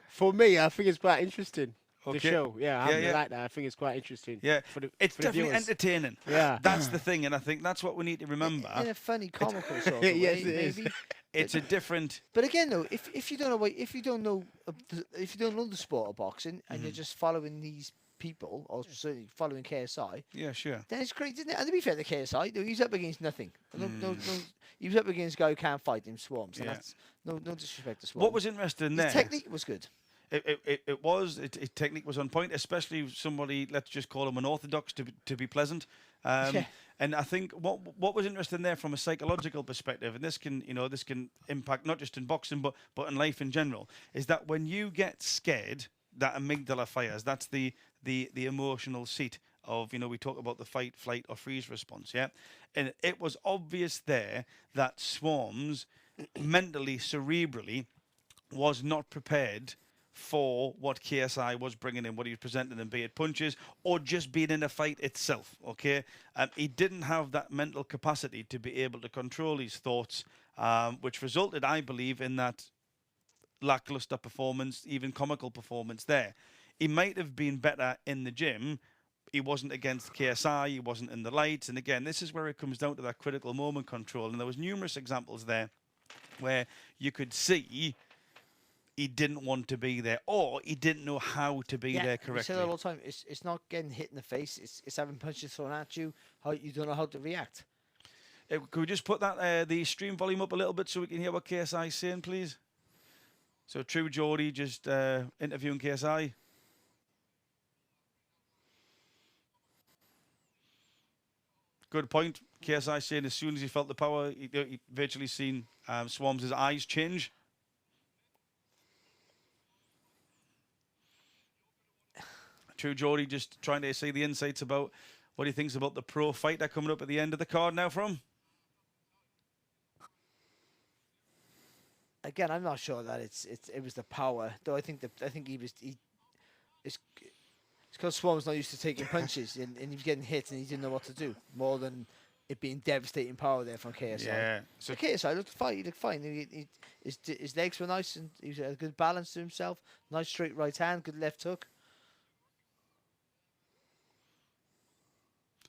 For me, I think it's quite interesting. Okay. The show, yeah, I Yeah, really yeah. like that. I think it's quite interesting. Yeah, for the, it's for the definitely viewers. entertaining. Yeah. That's the thing, and I think that's what we need to remember. In a funny, comical sort of Yes, way, it is. maybe. It's a different. But again, though, if you don't know the sport of boxing and you're just following these people, or certainly following KSI, Yeah, sure. then it's great, isn't it? And to be fair to KSI, though, he's up against nothing. No, he was up against a guy who can't fight him, Swarmz. And Yeah. that's no disrespect to Swarmz. What was interesting there? His technique was good. It was. His technique was on point, especially somebody. Let's just call him unorthodox to be pleasant. Yeah. And I think what was interesting there from a psychological perspective, and this can impact not just in boxing but in life in general, is that when you get scared, that amygdala fires. That's the emotional seat of, we talk about the fight, flight, or freeze response. Yeah, and it was obvious there that Swarmz mentally, cerebrally, was not prepared for what KSI was bringing in, what he was presenting in, be it punches or just being in a fight itself, okay? He didn't have that mental capacity to be able to control his thoughts, which resulted, I believe, in that lackluster performance, even comical performance there. He might have been better in the gym, he wasn't against KSI, he wasn't in the lights. And again, this is where it comes down to that critical moment control. And there was numerous examples there where you could see he didn't want to be there, or he didn't know how to be there We correctly. say that all the time. It's not getting hit in the face. It's having punches thrown at you. How you don't know how to react. Could we just put that the stream volume up a little bit so we can hear what KSI is saying, please? So True Geordie just interviewing KSI. Good point. KSI saying as soon as he felt the power, he virtually seen Swarmz' eyes change. True Geordie just trying to see the insights about what he thinks about the pro fighter coming up at the end of the card now from. Again, I'm not sure that it was the power, though. I think it's because Swarmz not used to taking punches and he was getting hit and he didn't know what to do, more than it being devastating power there from KSI. Yeah. So KSI looked fine. He looked fine. His legs were nice and he had a good balance to himself. Nice straight right hand, good left hook.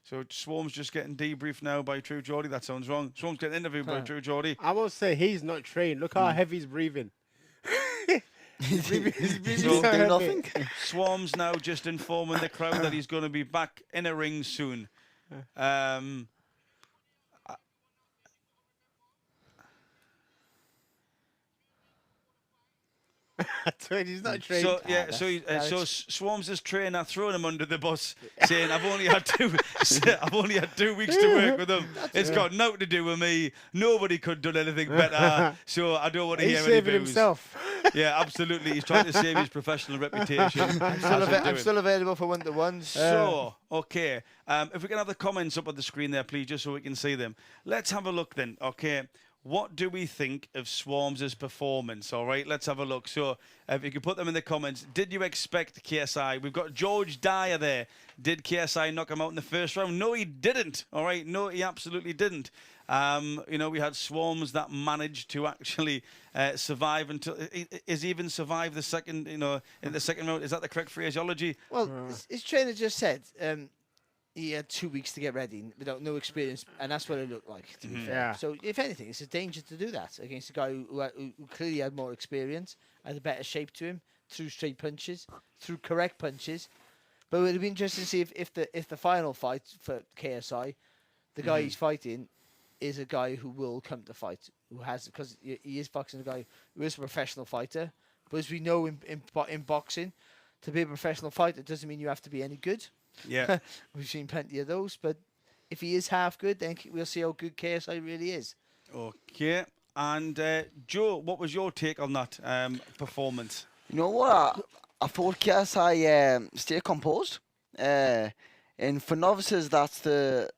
So Swarmz just getting debriefed now by True Geordie. That sounds wrong. Swarmz getting interviewed by True Geordie. I won't say he's not trained. Look how heavy he's breathing. He's breathing So- so Do heavy. nothing. Swarmz now just informing the crowd that he's going to be back in a ring soon. I told you he's not trained. So yeah, that's- so that's- Swarmz' trainer throwing him under the bus, saying, "I've only had 2 weeks to work with him. It's got nothing to do with me. Nobody could have done anything better. So I don't want to He's hear any saving boos." himself. Yeah, absolutely. He's trying to save his professional reputation. I'm still available for 1-to-1s. So, okay. If we can have the comments up on the screen there, please, just so we can see them. Let's have a look then, okay? What do we think of Swarmz' performance? All right, let's have a look. So, if you could put them in the comments. Did you expect KSI? We've got George Dyer there. Did KSI knock him out in the first round? No, he didn't. All right, no, he absolutely didn't. You know, we had Swarmz that managed to actually survive until is he even survived the second, you know, in the second round. Is that the correct phraseology? Well, his trainer just said he had 2 weeks to get ready without no experience, and that's what it looked like, to be fair. Yeah. So, if anything, it's a danger to do that against a guy who clearly had more experience, had a better shape to him, threw straight punches, threw correct punches. But it would have been interesting to see if the final fight for KSI, the guy he's fighting, is a guy who will come to fight, who has, because he is boxing a guy who is a professional fighter. But as we know in boxing, to be a professional fighter doesn't mean you have to be any good. Yeah. We've seen plenty of those, but if he is half good, then we'll see how good KSI really is. Okay. And Joe, what was your take on that performance? You know what? I thought KSI stay composed. And for novices, that's the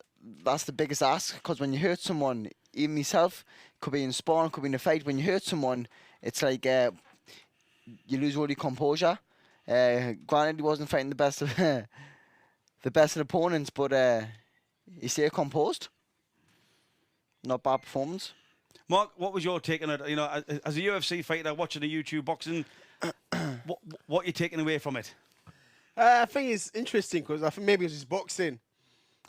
biggest ask, because when you hurt someone, even myself, could be in spawn, could be in a fight. When you hurt someone, it's like you lose all your composure. Granted, he wasn't fighting the best of the best of opponents, but he stayed composed. Not bad performance. Mark, what was your take on it? You know, as a UFC fighter watching the YouTube boxing, what are you taking away from it? I think it's interesting because I think maybe it's just boxing.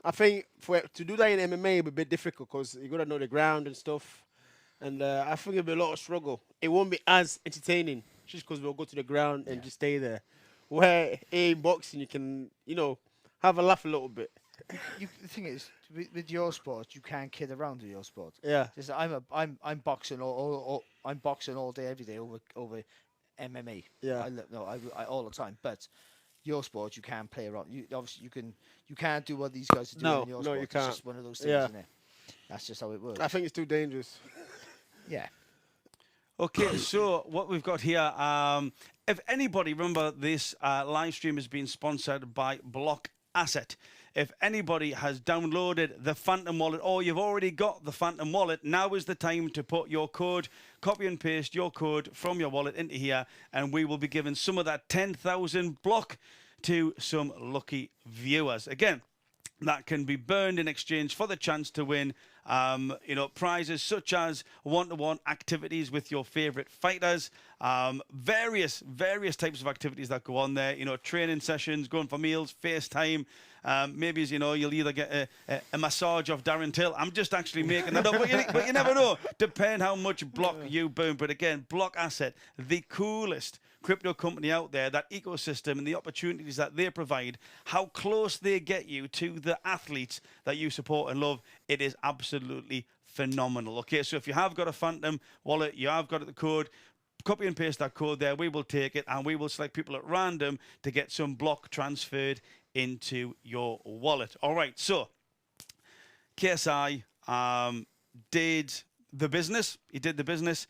I think to do that in MMA would be a bit difficult because you got to know the ground and stuff. And I think it'll be a lot of struggle. It won't be as entertaining just because we'll go to the ground and just stay there. Where in boxing you can, you know, have a laugh a little bit. The thing is, with your sport, you can't kid around with your sport. Yeah. Just, I'm boxing I'm boxing all day, every day over MMA. Yeah. I all the time. But your sport, you can't play around. Obviously you can't do what these guys are doing No, in your no, sport. you It's can't. just one of those things, Yeah. isn't it? That's just how it works. I think it's too dangerous. Yeah. Okay, so what we've got here, if anybody, remember this live stream is being sponsored by Blockasset. If anybody has downloaded the Phantom Wallet or you've already got the Phantom Wallet, now is the time to put your code, copy and paste your code from your wallet into here, and we will be giving some of that 10,000 block to some lucky viewers. Again, that can be burned in exchange for the chance to win, prizes such as one-to-one activities with your favorite fighters, various types of activities that go on there, training sessions, going for meals, FaceTime, maybe, you'll either get a massage of Darren Till. I'm just actually making that up, but you never know, depend how much block you burn. But again, Blockasset, the coolest crypto company out there, that ecosystem and the opportunities that they provide, how close they get you to the athletes that you support and love, it is absolutely phenomenal. Okay, so if you have got a Phantom wallet, you have got the code, copy and paste that code there, we will take it and we will select people at random to get some block transferred into your wallet. All right, so KSI did the business. He did the business.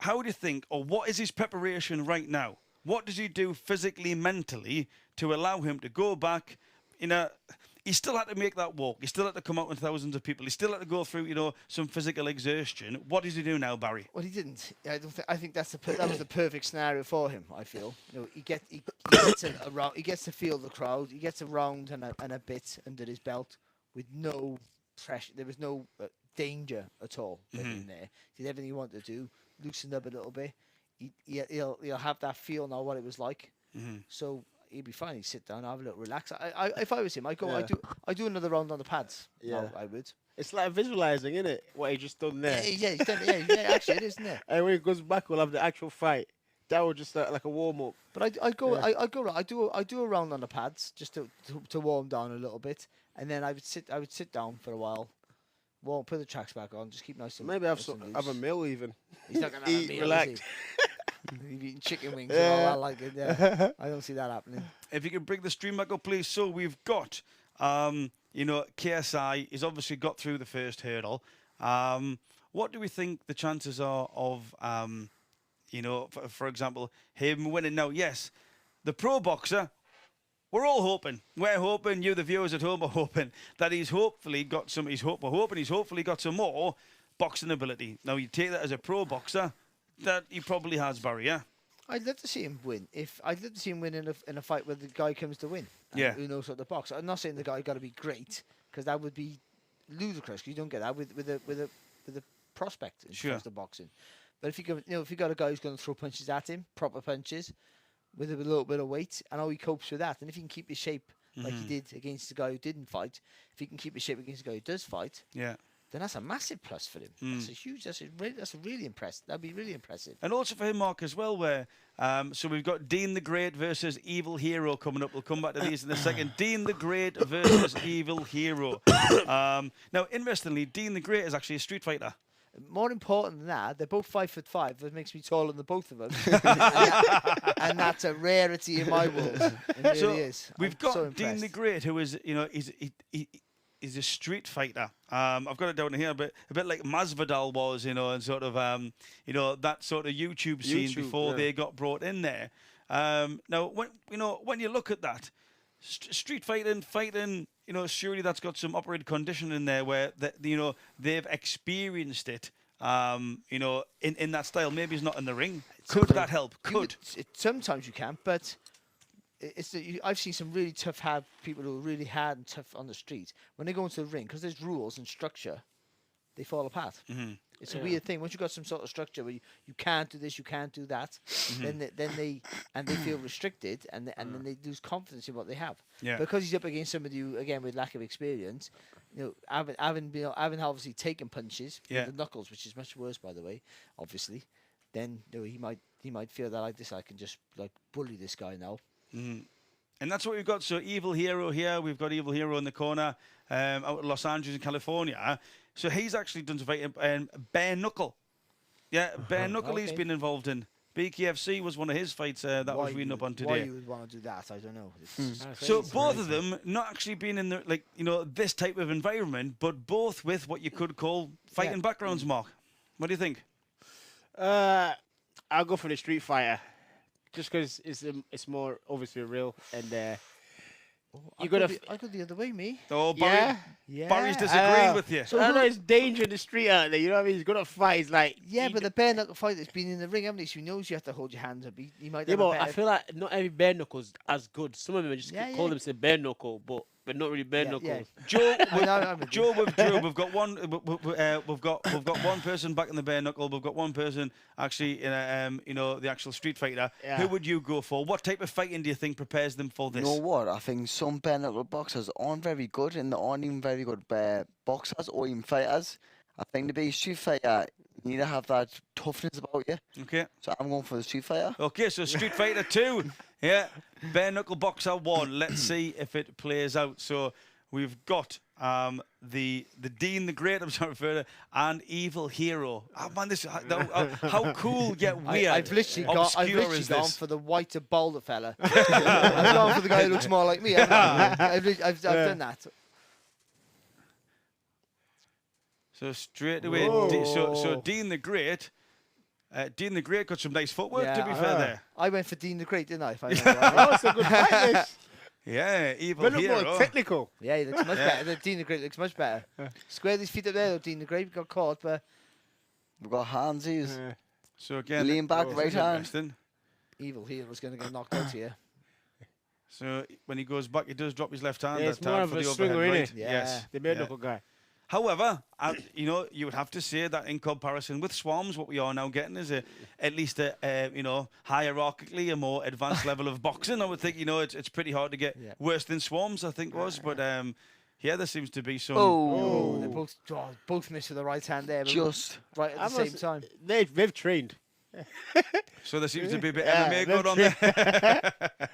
How do you think, or what is his preparation right now? What does he do physically, mentally, to allow him to go back? He still had to make that walk. He still had to come out with thousands of people. He still had to go through, some physical exertion. What does he do now, Barry? Well, he didn't. I think that was the perfect scenario for him. I feel. He gets to feel the crowd. He gets a round and a bit under his belt with no pressure. There was no danger at all in there. He did everything he wanted to do. Loosened up a little bit. He'll have that feel now what it was like. So he'd be fine. He'd sit down, have a little relax. If I was him, I do another round on the pads. Yeah, I would. It's like visualizing, isn't it? What he just done there. Yeah, he's done. Yeah, actually, it is, isn't it? And when he goes back, we'll have the actual fight. That was just like a warm up. But I do a round on the pads just to warm down a little bit, and then I would sit down for a while. Won't put the tracks back on. Just keep nice and maybe have a meal even. He's not gonna have a meal. Relax. He's eating chicken wings and all that like it. Yeah, I don't see that happening. If you can bring the stream back up, please. So we've got, KSI. He's obviously got through the first hurdle. What do we think the chances are of, for example, him winning now? Yes, the pro boxer. We're all hoping. We're hoping. You, the viewers at home, are hoping that he's hopefully got some. He's hopefully got some more boxing ability. Now you take that as a pro boxer, that he probably has, Barry. Yeah. I'd love to see him win. I'd love to see him win in a fight where the guy comes to win. Yeah. Who knows what the box? I'm not saying the guy got to be great because that would be ludicrous. Cause you don't get that with a prospect in terms of boxing. But if you got a guy who's going to throw punches at him, proper punches, with a little bit of weight, and how he copes with that. And if he can keep his shape like he did against the guy who didn't fight, if he can keep his shape against the guy who does fight, then that's a massive plus for him. That's really impressive. That'd be really impressive. And also for him, Mark, as well, where so we've got Deen the Great versus Evil Hero coming up. We'll come back to these in a second. Deen the Great versus Evil Hero. Now, interestingly, Deen the Great is actually a street fighter. More important than that, they're both 5'5". That makes me taller than the both of them, and that's a rarity in my world. It really is. We've got Deen the Great, who is, he's a street fighter. I've got it down here, but a bit like Masvidal was, and sort of, that sort of YouTube scene before they got brought in there. Now, when you look at that, street fighting, surely that's got some operated condition in there where they've experienced it, in that style. Maybe it's not in the ring. Could that help? Sometimes you can, but I've seen some really tough people who are really hard and tough on the street. When they go into the ring, because there's rules and structure, they fall apart. It's a weird thing. Once you've got some sort of structure where you can't do this, you can't do that, then they feel restricted, and then they lose confidence in what they have. Yeah. Because he's up against somebody who, again, with lack of experience, having obviously taken punches with the knuckles, which is much worse, by the way, obviously. Then he might feel that like this, I can just bully this guy now. And that's what we've got. So Evil Hero here. We've got Evil Hero in the corner, out in Los Angeles in California. So he's actually done some fighting, bare knuckle. Yeah, bare knuckle he's been involved in. BKFC was one of his fights that I was reading up on today. Why you would want to do that, I don't know. So both of them not actually being in this type of environment, but both with what you could call fighting backgrounds, Mark. What do you think? I'll go for the street fighter. Just because it's more obviously real, and I go the other way, me. Oh, Barry, Barry's disagreeing with you. So I know it's danger in the street out there. You know what I mean? He's gonna fight. He's like but the bare knuckle fight that's been in the ring, haven't he? So he knows you have to hold your hands up. He might. Yeah, but I feel like not every bare knuckle's as good. Some of them just call themselves bare knuckle, but but not really bare Yeah, knuckles. yeah. Joe, I'm with Joe with Drew, we've got one. We've got one person back in the bare knuckle. We've got one person actually in the actual street fighter. Yeah. Who would you go for? What type of fighting do you think prepares them for You this? know what? I think some bare knuckle boxers aren't very good, and they aren't even very good boxers or even fighters. I think to be a street fighter, you need to have that toughness about you. Okay. So I'm going for the street fighter. Okay, so Street Fighter 2. Yeah. Bare Knuckle Boxer 1. Let's see if it plays out. So we've got the Deen the Great, I'm sorry for it, and Evil Hero. Oh, man, this how cool yet weird. I've literally obscure gone is for this? the whiter boulder fella. I've gone for the guy who looks more like me. haven't I? I've done that. So straight away, so Deen the Great. Deen the Great got some nice footwork, to be fair there. I went for Deen the Great, didn't I? If I remember Oh, right. it's a good fight. This. Yeah, Evil But look Hero. more technical. Yeah, he looks much better. The Deen the Great looks much better. Squared his feet up there, though, Deen the Great. Got caught, but We've got handsies. So again, Lean back, this right is hand. interesting. Evil Hero's going to get knocked out here. So when he goes back, he does drop his left hand. Yeah, that it's more time of for a the swinger, overhead innit? right. Yeah. Yes. The bare Yeah. knuckle guy. However, you would have to say that in comparison with Swarmz, what we are now getting is at least hierarchically a more advanced level of boxing. I would think it's pretty hard to get worse than Swarmz, I think was, but there seems to be some. Oh, they both missed with the right hand there, but Just. right at the same time. They've trained. So there seems to be a bit Yeah, MMA going on there.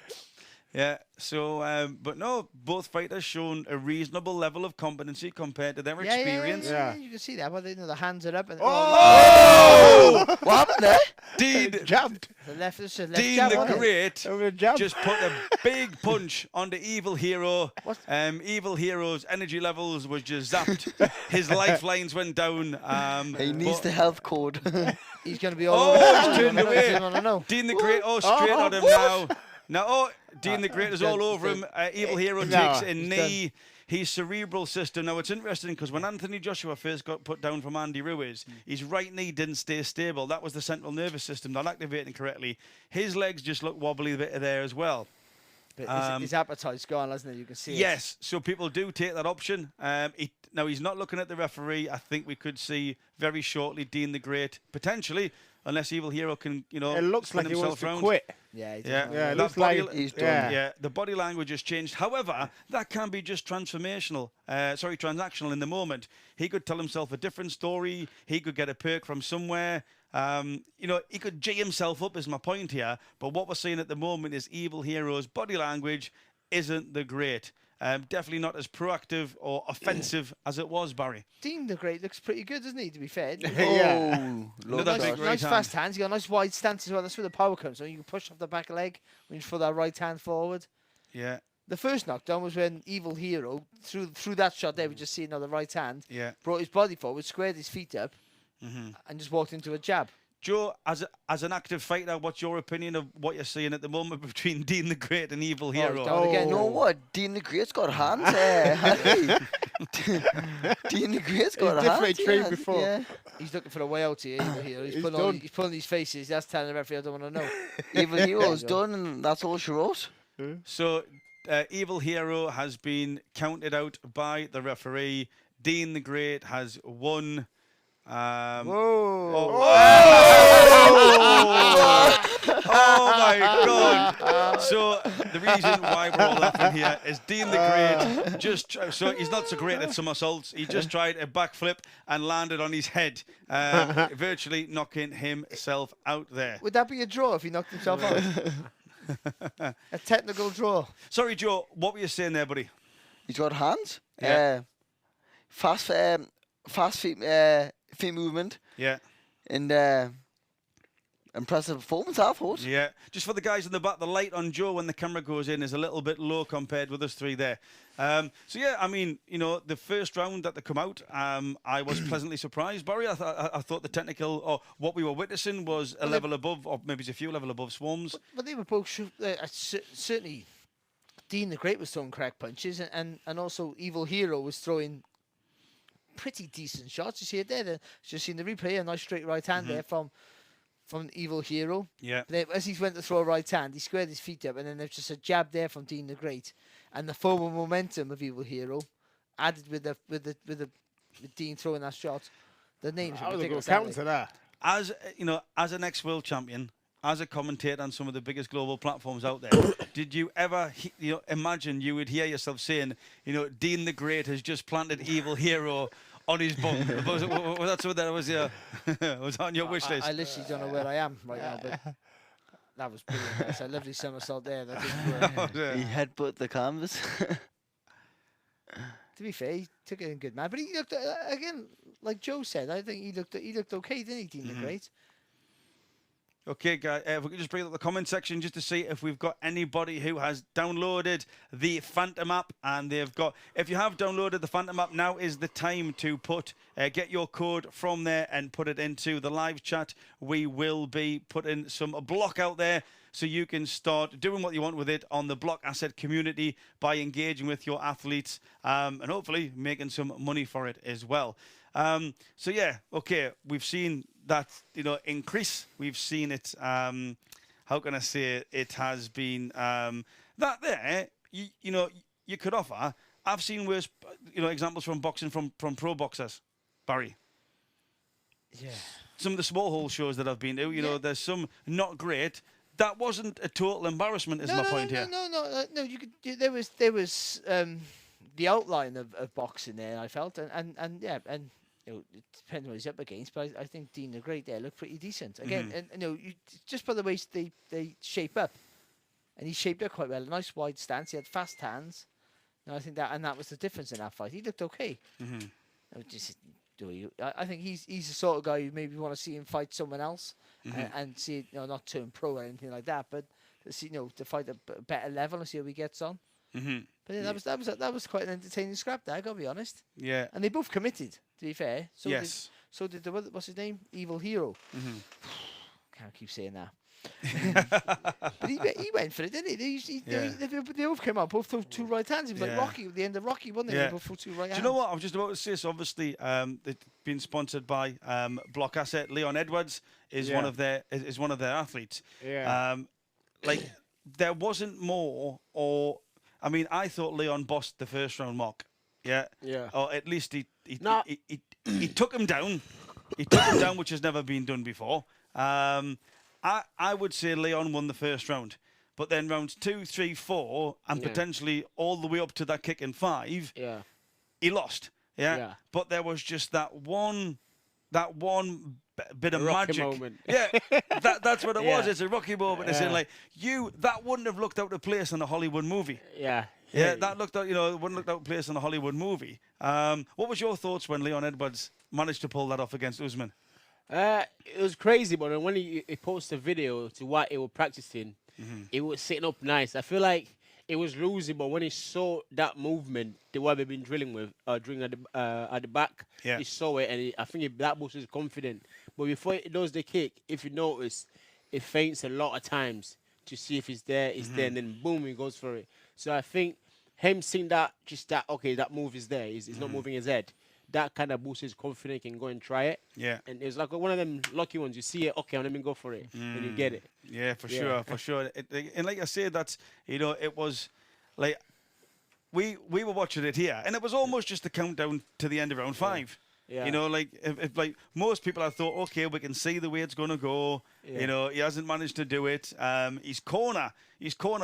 Yeah. So, but no, both fighters shown a reasonable level of competency compared to their experience. Yeah, you can see that. But the hands are up. And Oh! What happened there? Deen, Jabbed. the left jab, Deen the wasn't it? Great Over the jab. just put a big punch onto Evil Hero. What? Evil Hero's energy levels was just zapped. His lifelines went down. He needs the health code. He's going to be all Oh, over. he's turned away. No. Dean the Great, straight on him now. Now, Dean the Great is all over him. Evil Hero takes a knee. His cerebral system. Now, it's interesting because when Anthony Joshua first got put down from Andy Ruiz, his right knee didn't stay stable. That was the central nervous system not activating correctly. His legs just look wobbly a bit there as well. But his appetite's gone, hasn't it? You can see it. Yes, so people do take that option. Now, he's not looking at the referee. I think we could see very shortly Dean the Great, potentially, unless Evil Hero can, It looks spin like he himself wants to round. quit. Yeah, he does Yeah, not. Yeah, it that looks like body- he's done. Yeah. the body language has changed. However, that can be just transactional in the moment. He could tell himself a different story. He could get a perk from somewhere. He could G himself up, is my point here. But what we're seeing at the moment is Evil Hero's body language isn't the great. Definitely not as proactive or offensive as it was, Barry. Dean the Great looks pretty good, doesn't he, to be fair? Yeah. Oh, Another look big at that. right Nice hand. fast hands. You got a nice wide stance as well. That's where the power comes from. You can push off the back leg when you throw that right hand forward. Yeah, The first knockdown was when Evil Hero, through that shot there, we just see the right hand, yeah. brought his body forward, squared his feet up, and just walked into a jab. Joe, as an active fighter, what's your opinion of what you're seeing at the moment between Dean the Great and Evil Hero? he's down again. You know what? Dean the Great's got hands. Dean the Great's got He's hands. definitely trained before. Yeah. He's looking for a way out here, Evil Hero. He's He's pulling these faces. That's telling the referee, I don't want to know. Evil Hero's done, and that's all she wrote. So, Evil Hero has been counted out by the referee. Dean the Great has won. Whoa. Oh my God! So the reason why we're all laughing here is Dean the Great so he's not so great at somersaults. He just tried a backflip and landed on his head, virtually knocking himself out there. Would that be a draw if he knocked himself out? A technical draw. Sorry, Joe. What were you saying there, buddy? He's got hands. Yeah. Fast feet movement, Yeah. and impressive performance, I thought. Yeah, just for the guys in the back, the light on Joe when the camera goes in is a little bit low compared with us three there. So yeah, I mean, the first round that they come out, I was pleasantly surprised, Barry. I thought the technical, or what we were witnessing, was a level above, or maybe it's a few level above Swarmz. But they were both certainly. Dean the Great was throwing crack punches, and also Evil Hero was throwing pretty decent shots. You see it there. Just seen the replay, a nice straight right hand there from from Evil Hero. Yeah. But as he went to throw a right hand, he squared his feet up, and then there's just a jab there from Deen the Great, and the forward momentum of Evil Hero, added with Deen throwing that shot. The names I are was going ridiculous. to counter that. As as an ex-world champion, as a commentator on some of the biggest global platforms out there, did you ever, imagine you would hear yourself saying, Deen the Great has just planted Evil Hero on his bum? was that something that was was on your wish list? I literally don't know where I am right now, but that was brilliant. That's a lovely somersault there. That didn't work. He headbutt the canvas. To be fair, he took it in good man, but he looked again, like Joe said. I think he looked okay, didn't he, Deen the Great? Okay, guys, if we could just bring up the comment section just to see if we've got anybody who has downloaded the Phantom app, and they've got. If you have downloaded the Phantom app, now is the time to get your code from there and put it into the live chat. We will be putting some block out there, so you can start doing what you want with it on the Blockasset community by engaging with your athletes and hopefully making some money for it as well. So yeah, okay, we've seen that increase. We've seen it. How can I say it? It has been that there. You could offer. I've seen worse, examples from boxing from pro boxers, Barry. Yeah. Some of the small hole shows that I've been to, there's some not great. That wasn't a total embarrassment, is my point here. No. There was the outline of boxing there. I felt, and it depends what he's up against, but I think Deen the Great there looked pretty decent. Again, and just by the way they shape up, and he shaped up quite well. A nice wide stance. He had fast hands. And I think that was the difference in that fight. He looked okay. I think he's the sort of guy you maybe want to see him fight someone else and see not turn pro or anything like that, but to see to fight at a better level and see how he gets on. But yeah, that was quite an entertaining scrap there, I gotta be honest. Yeah. And they both committed, to be fair. Yes. So did what's his name? Evil Hero. Can't keep saying that. But he went for it, didn't he? They both came out, both threw two right hands. It was like Rocky at the end of Rocky, wasn't it? They both threw two right hands. Do you know what? I was just about to say, so obviously, they've been sponsored by Blockasset. Leon Edwards is one of their athletes. Yeah. There wasn't more, or I mean, I thought Leon bossed the first round mock. Yeah. Yeah. Or at least he took him down. He took him down, which has never been done before. I would say Leon won the first round, but then rounds 2, 3, 4, and potentially all the way up to that kick in 5, he lost. Yeah. But there was just that one bit of Rocky magic. Moment. Yeah, that's what it was. It's a Rocky moment. It's in that wouldn't have looked out of place in a Hollywood movie. Yeah. Yeah, that looked out. Wouldn't look out of place in a Hollywood movie. What was your thoughts when Leon Edwards managed to pull that off against Usman? It was crazy, but when he posted a video to what he was practicing, it was sitting up nice. I feel like it was losing, but when he saw that movement, the way they've been drilling at the back, he saw it, and I think that boosted his confidence. But before he does the kick, if you notice, it feints a lot of times to see if he's there, there, and then boom, he goes for it. So I think him seeing that move is there, he's not moving his head. That kind of boosts his confidence. He can go and try it. Yeah. And it's like one of them lucky ones. You see it, okay, let me go for it. And you get it. Yeah, for sure. And like I said, that's, it was like, we were watching it here, and it was almost just the countdown to the end of round 5. Yeah. If like most people, I thought, okay, we can see the way it's going to go. Yeah. He hasn't managed to do it. His corner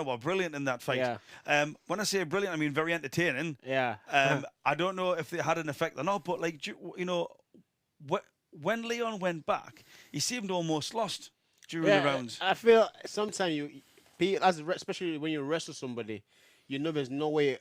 were brilliant in that fight. Yeah. When I say brilliant, I mean very entertaining. Yeah. I don't know if it had an effect or not, but when Leon went back, he seemed almost lost during the rounds. I feel sometimes especially when you wrestle somebody, there's no way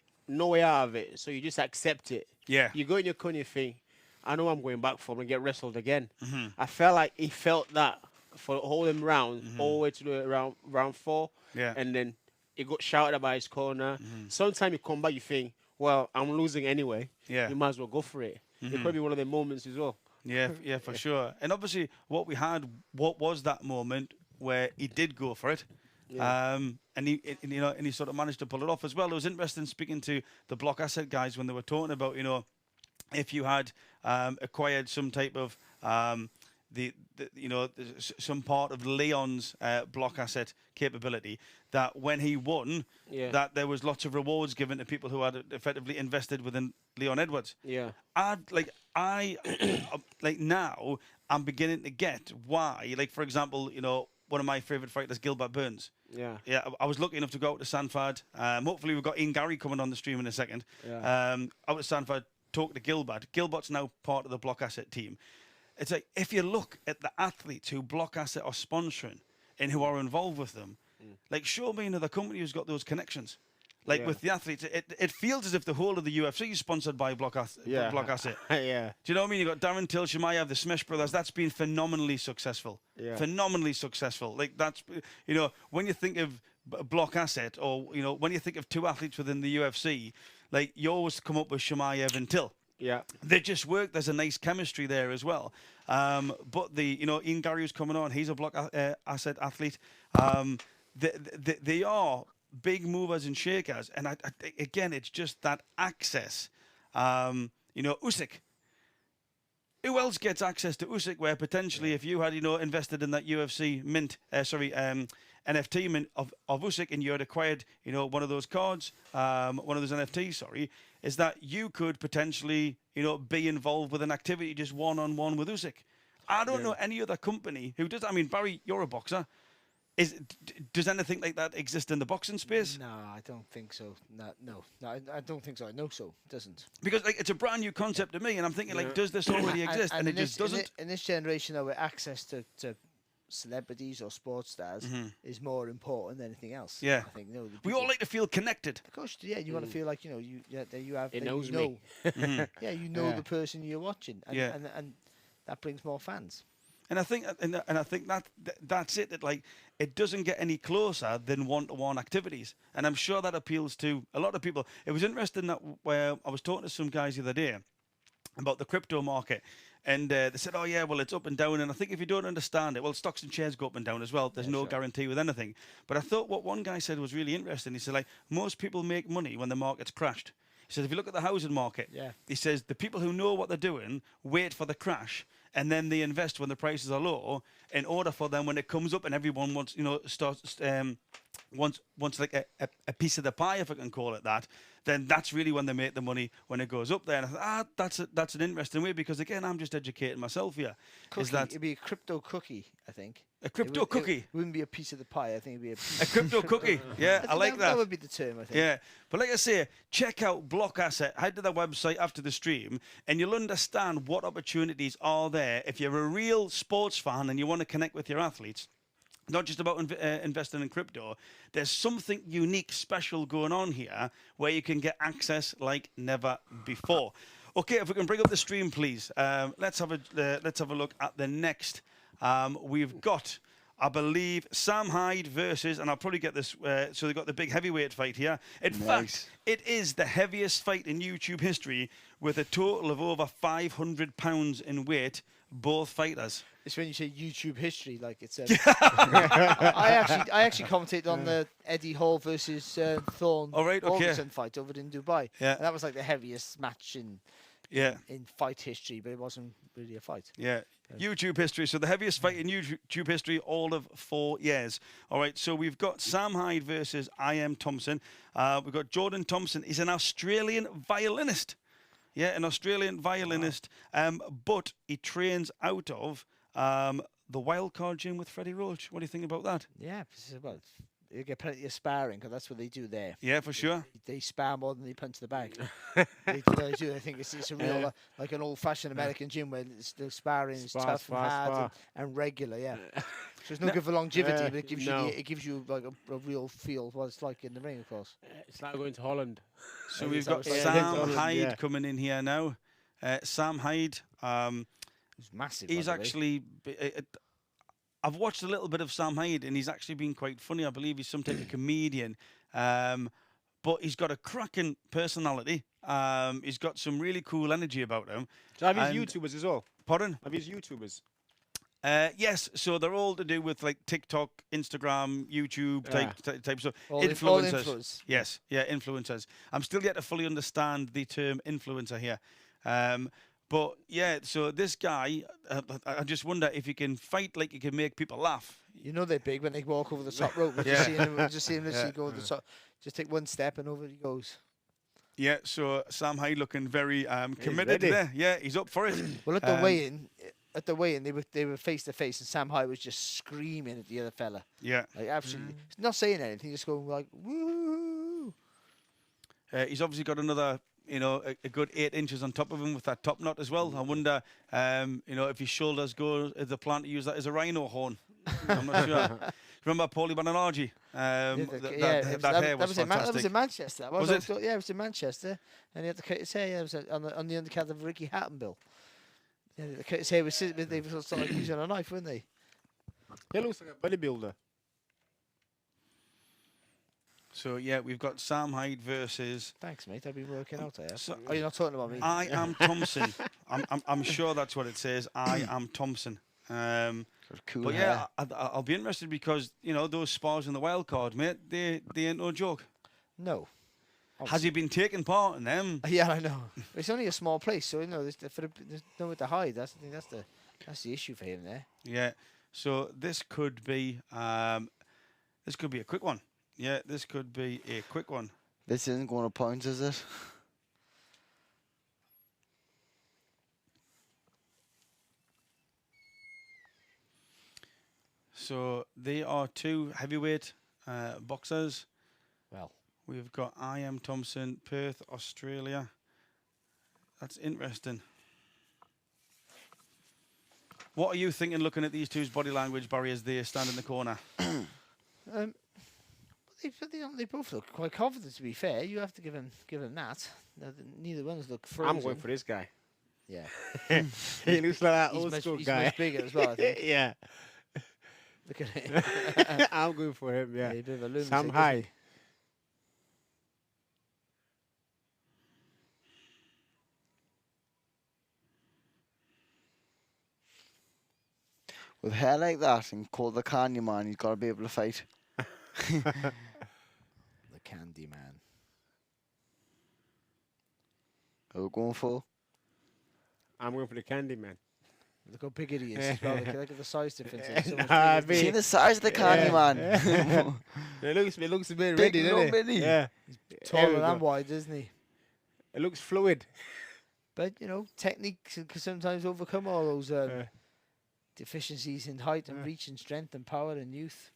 out of it, so you just accept it. Yeah. You go in your corner, you think, I know I'm going back for him and get wrestled again. I felt like he felt that for the whole round, all the way to the round 4. Yeah. And then he got shouted at by his corner. Sometimes you come back, you think, well, I'm losing anyway. Yeah. You might as well go for it. It could be one of the moments as well. Yeah, for sure. And obviously, what was that moment where he did go for it. Yeah. And he sort of managed to pull it off as well. It was interesting speaking to the Blockasset guys when they were talking about, if you had acquired some type of some part of Leon's Blockasset capability, that when he won, that there was lots of rewards given to people who had effectively invested within Leon Edwards. Yeah. Now I'm beginning to get why, like, for example, one of my favourite fighters, Gilbert Burns. Yeah. Yeah, I was lucky enough to go out to Sanford. Hopefully we've got Ian Gary coming on the stream in a second. Yeah. Out to Sanford, talk to Gilbert. Gilbert's now part of the Blockasset team. It's like, if you look at the athletes who Blockasset are sponsoring and who are involved with them, like, show me another company who's got those connections. Like, with the athletes, it feels as if the whole of the UFC is sponsored by Blockasset. Yeah. Do you know what I mean? You've got Darren Till, Shemaev, the Smesh brothers. That's been phenomenally successful. Yeah. Phenomenally successful. Like, that's, when you think of Blockasset, or, when you think of two athletes within the UFC, like, you always come up with Shemaev and Till. Yeah. They just work. There's a nice chemistry there as well. But Ian Gary who's coming on, he's a Blockasset athlete. They are big movers and shakers, and again, it's just that access. Usyk. Who else gets access to Usyk? Where potentially, if you had invested in that UFC NFT mint of Usyk, and you had acquired one of those cards, one of those NFTs, is that you could potentially be involved with an activity just one-on-one with Usyk. I don't know any other company who does. I mean, Barry, you're a boxer. Does anything like that exist in the boxing space? No, I don't think so. No, I don't think so. I know so. It doesn't. Because it's a brand new concept to me, and I'm thinking, like, does this already exist? And it just doesn't. In this generation, though, where access to celebrities or sports stars is more important than anything else. Yeah. I think we all like to feel connected. Of course, yeah. You want to feel like you have. It knows me. Yeah, the person you're watching, and that brings more fans. And I think that's it. That, like, it doesn't get any closer than one-to-one activities, and I'm sure that appeals to a lot of people. It was interesting that where I was talking to some guys the other day about the crypto market, and they said, "Oh yeah, well, it's up and down." And I think if you don't understand it, well, stocks and shares go up and down as well. There's no guarantee with anything. But I thought what one guy said was really interesting. He said, like, most people make money when the market's crashed. He says, if you look at the housing market, he says the people who know what they're doing wait for the crash, and then they invest when the prices are low, in order for them, when it comes up and everyone wants, wants like a piece of the pie, if I can call it that, then that's really when they make the money, when it goes up there. And I thought, that's an interesting way, because again, I'm just educating myself here. It'd be a crypto cookie, I think. A crypto cookie? It wouldn't be a piece of the pie. I think it'd be a crypto cookie. Yeah, I like that. That would be the term, I think. Yeah, but like I say, check out Blockasset. Head to their website after the stream, and you'll understand what opportunities are there if you're a real sports fan and you want to connect with your athletes. Not just about investing in crypto. There's something unique, special going on here where you can get access like never before. Okay, if we can bring up the stream, please. Let's have a look at the next. We've got, I believe, Sam Hyde versus, and I'll probably get this. So they've got the big heavyweight fight here. In fact, it is the heaviest fight in YouTube history, with a total of over 500 pounds in weight. Both fighters. It's when you say YouTube history, like it's. I actually commented on the Eddie Hall versus Thorne Augustin fight over in Dubai. Yeah, and that was like the heaviest match in fight history, but it wasn't really a fight. Yeah. YouTube history. So the heaviest fight in YouTube history, all of 4 years. All right. So we've got Sam Hyde versus IAMTHMPSN. We've got Jordan Thompson. He's an Australian violinist. Yeah, an Australian violinist, but he trains out of the Wildcard gym with Freddie Roach. What do you think about that? Yeah, well, you get plenty of sparring, because that's what they do there. Yeah, for sure. They spar more than they punch the bag. They do. I think it's a real, like an old-fashioned American gym where the sparring is tough and hard and regular, So it's no good for longevity, but it gives you like a real feel of what it's like in the ring, of course. It's like going to Holland. So we've got Sam Hyde coming in here now. Sam Hyde. He's massive. He's actually... I've watched a little bit of Sam Hyde, and he's actually been quite funny. I believe he's some type of comedian. But he's got a cracking personality. He's got some really cool energy about him. So have his YouTubers as well? Pardon? Have his YouTubers? Yes, so they're all to do with like TikTok, Instagram, YouTube type stuff. Influencers. Yes, influencers. I'm still yet to fully understand the term influencer here. But yeah, so this guy, I just wonder if he can fight like he can make people laugh. You know they're big when they walk over the top rope. We're Yeah. just seeing him literally go over the top. Just take one step and over he goes. Yeah, so Sam Hyde looking very committed ready. there. Yeah, he's up for it. Well, at the weigh-in, they were face to face, and Sam Hyde was just screaming at the other fella. Yeah. Like absolutely, not saying anything, just going like woo. He's obviously got another, a good 8 inches on top of him with that top knot as well. I wonder, if his shoulders go, if they plan to use that as a rhino horn. I'm not sure. Remember Paulie Bananargi? That hair was fantastic. That was in Manchester. Was it? Yeah, it was in Manchester, and he had to cut his hair. Yeah, it was on the undercut of Ricky Hattonbill. Yeah, the cut his hair was they were sort of like using a knife, weren't they? He looks like a bodybuilder. So yeah, we've got Sam Hyde versus. Thanks, mate. I've been working out there. So- You're not talking about me. I am Thompson. I'm sure that's what it says. I am Thompson. Cool But hair. yeah, I'll be interested because those spars in the wild card, mate, they ain't no joke. No. Has he been taking part in them? Yeah, I know. It's only a small place, so there's nowhere to hide. That's that's the issue for him there. Yeah. So this could be a quick one. Yeah, this could be a quick one. This isn't going to points, is it? So they are two heavyweight boxers. Well, We've got I Am Thompson, Perth, Australia. That's interesting. What are you thinking looking at these two's body language, Barry, as they stand in the corner? they both look quite confident. To be fair, you have to give him that. Neither one's look frozen. I'm going for this guy. Yeah, He looks like that he's old much, school he's guy. much bigger as well. I think. Yeah. Look at it. I'm going for him, yeah. A bit of a lunatic, Sam isn't he? Hyde. With hair like that and called the Kanye man, he's got to be able to fight. The Candy Man. Who are we going for? I'm going for the Candy Man. Look how big it is as well. Look at the size difference. So much Nah, bigger. big. See the size of the Kanye man? It looks a bit Big ready, little doesn't it? mini. Yeah. Taller we and go. wide, isn't he? It looks fluid. But technique can sometimes overcome all those deficiencies in height and reach and strength and power and youth.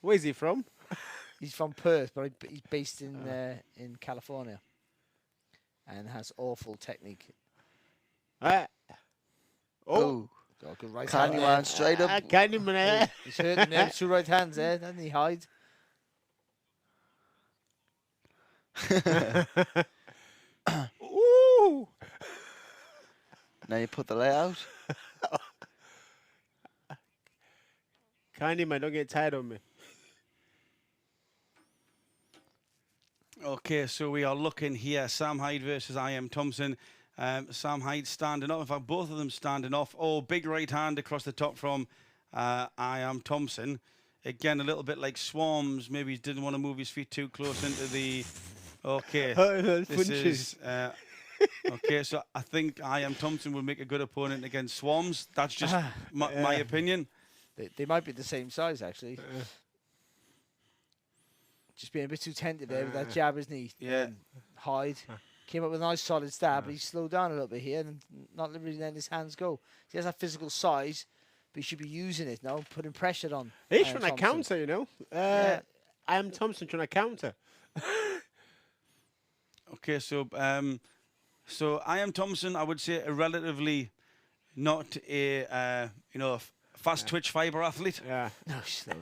Where is he from? He's from Perth, but he's based in California, and has awful technique. Oh. Oh, Got a good right Kanye hand there. man straight up. Candy Man. He's hurting them 2 right hands there, doesn't he? Hyde. Ooh. Now you put the layout. Candy Man, don't get tired of me. Okay, so we are looking here. Sam Hyde versus I Am Thompson. Sam Hyde standing off. In fact, both of them standing off. Oh, big right hand across the top from I Am Thompson. Again, a little bit like Swarmz. Maybe he didn't want to move his feet too close into the... Okay. This is... okay, so I think I Am Thompson will make a good opponent against Swarmz. That's just my opinion. They might be the same size, actually. Just being a bit too tentative there with that jab, isn't he? Yeah. Hyde came up with a nice solid stab, but he slowed down a little bit here and not really letting his hands go. He has that physical size, but he should be using it now, putting pressure on. He's Ian trying to Thompson. counter, you know. Yeah. I Am Thompson trying to counter. Okay, so I Am Thompson, I would say a relatively not a fast twitch fiber athlete. Yeah. No, slowly.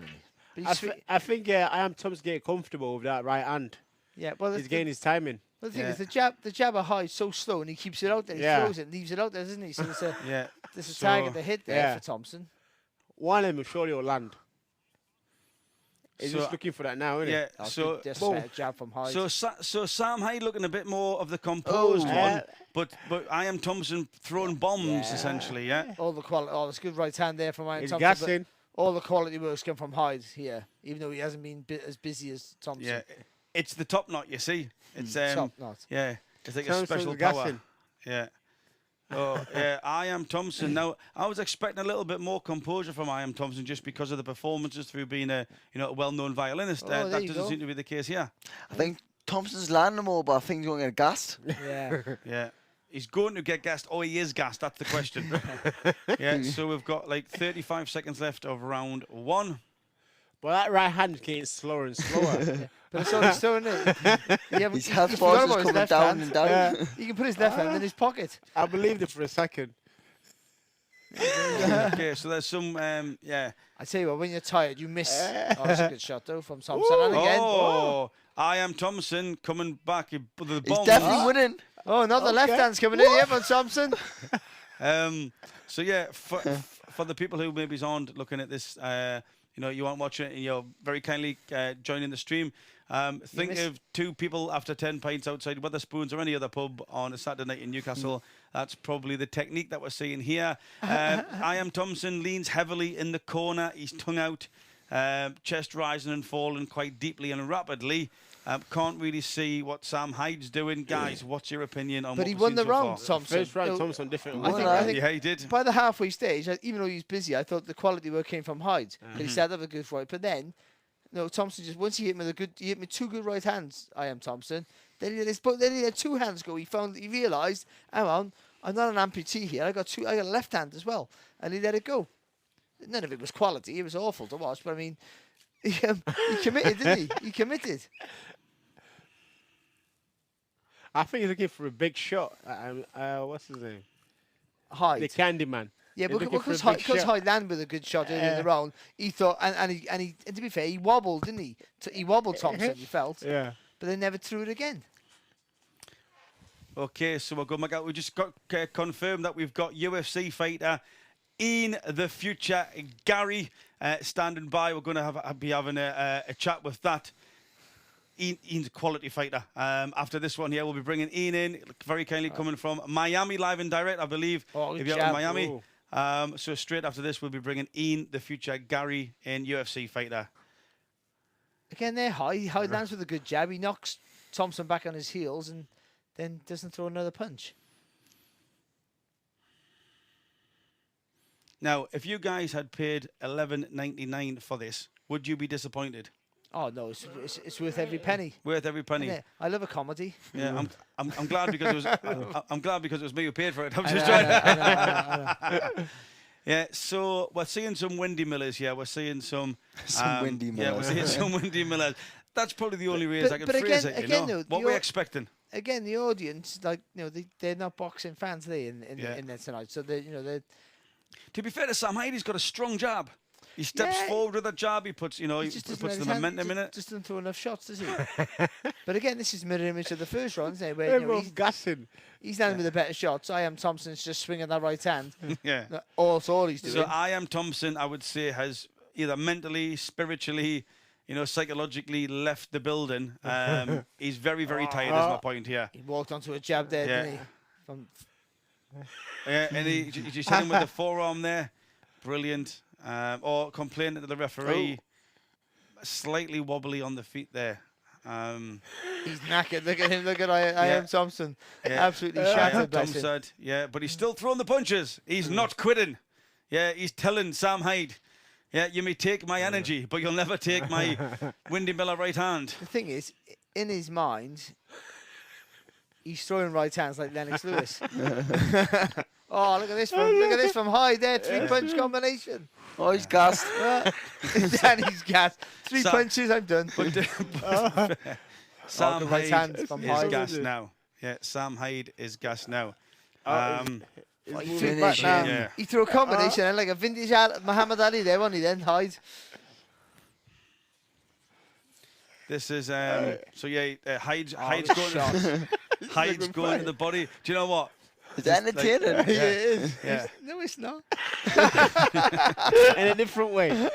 But he's I think I Am Thompson getting comfortable with that right hand. yeah, well, He's getting his timing. the thing Yeah. is, the jab of Hyde's so slow, and he keeps it out there. He Yeah. throws it and leaves it out there, doesn't he? So Yeah. there's a So- target to hit there Yeah. for Thompson. One of them surely will land. He's So- just looking for that now, isn't Yeah. That's So good, just boom. a jab from Hyde. so Sam Hyde looking a bit more of the composed Oh. one, but I Am Thompson throwing bombs Yeah. essentially. Yeah. all the quality, it's good right hand there from Ian He's Thompson. but gassing. all the quality works come from Hyde here, even though he hasn't been as busy as Thompson. Yeah. It's the top knot, you see. It's Top knot. yeah. It's like a Thompson's special power. gassing. Yeah. Oh, yeah, IAMTHMPSN. Now, I was expecting a little bit more composure from IAMTHMPSN just because of the performances through being a well-known violinist. Oh, there that you doesn't go. seem to be the case here. I think Thompson's landing more, but I think he's going to get gassed. Yeah. Yeah. He's going to get gassed. Oh, he is gassed. That's the question. Yeah, so we've got like 35 seconds left of round 1. Well, that right hand getting slower and slower. But it's only still, isn't it? His health bars is coming down and down. Yeah. He can put his left hand in his pocket. I believed it for a second. Okay, so there's some, yeah. I tell you what, when you're tired, you miss. Oh, that's a good shot, though, from Thompson. And again. Oh, IAMTHMPSN coming back. The He's bomb. definitely winning. Oh, not the left hand's coming in here from Thompson. So yeah, for the people who maybe aren't looking at this, you aren't watching it, and you're very kindly joining the stream. Think of 2 people after 10 pints outside Wetherspoons or any other pub on a Saturday night in Newcastle. That's probably the technique that we're seeing here. IAMTHMPSN leans heavily in the corner. He's tongue out, chest rising and falling quite deeply and rapidly. Can't really see what Sam Hyde's doing. Guys, what's your opinion on But what he we've won seen the so round, far? Thompson. First round, Thompson different. I think Yeah, he did. by the halfway stage, even though he was busy, I thought the quality work came from Hyde. He started have a good fight, but then, Thompson just once he hit me he hit me 2 good right hands. IAMTHMPSN. Then he had 2 hands go. He realised, hang on, I'm not an amputee here. I got a left hand as well, and he let it go. None of it was quality. It was awful to watch, but I mean, he committed, didn't he? He committed. I think he's looking for a big shot. What's his name? Hyde. The Candyman. Yeah, He's looking for a because big shot. Hyde landed with a good shot early in the round, he thought, and to be fair, he wobbled, didn't he? He wobbled Thompson, he felt, Yeah. but they never threw it again. Okay, so we'll go back out. We just got confirmed that we've got UFC fighter in the future, Gary, standing by. We're going to be having a chat with that. Ian's a quality fighter. After this one here, we'll be bringing Ian in, very kindly coming from Miami, live and direct, I believe. Oh, if good you're out in job. Miami. So straight after this, we'll be bringing Ian, the future Gary, in UFC fighter. Again, there, Hyde lands with a good jab. He knocks Thompson back on his heels and then doesn't throw another punch. Now, if you guys had paid $11.99 for this, would you be disappointed? Oh no, it's worth every penny. Worth every penny. Isn't it? I love a comedy. Yeah, I'm glad because it was I'm glad because it was me who paid for it. I'm just I know. Yeah, so we're seeing some Windy Millers here. We're seeing some Windy Yeah, we're Millers. seeing some Windy Millers. That's probably the only way I can phrase it. though, What we're expecting. Again, the audience, they're not boxing fans, in there tonight. So they're. To be fair to Sam Hyde, he's got a strong jab. He steps Yeah. forward with a jab. He puts, he just puts doesn't let the his hand- momentum in it. Just doesn't throw enough shots, does he? But again, this is mirror image of the first round, isn't it? Where, They're both gassing. he's landing with the better shots. IAMTHMPSN's just swinging that right hand. Yeah. That's all he's doing. So IAMTHMPSN, I would say, has either mentally, spiritually, psychologically left the building. He's very, very tired. Is my point here. He walked onto a jab there, Yeah. didn't he? From Yeah, and he just hit him with the forearm there. Brilliant. Or complaining to the referee. Slightly wobbly on the feet there. he's knackered. Look at him. Look at IAMTHMPSN. Yeah. Absolutely shattered. Tom bless him. said, yeah, but he's still throwing the punches. He's not quitting. Yeah, he's telling Sam Hyde, yeah, you may take my energy, but you'll never take my Windy Miller right hand. The thing is, in his mind, he's throwing right hands like Lennox Lewis. Oh, look at this from Hyde there. 3-punch combination. Oh, he's gassed. Danny's gas. 3 Sam- punches, I'm done. Sam the right Hyde hands from is Hyde. gassed now. Yeah, Sam Hyde is gassed now. He Finish him. Yeah. He threw a combination and like a vintage Muhammad Ali there, wasn't he then, Hyde? This is so yeah. Hyde's going. shots. Hyde's going to the body. Do you know what? It's entertaining. Yeah. It is. Yeah. No, it's not. In a different way.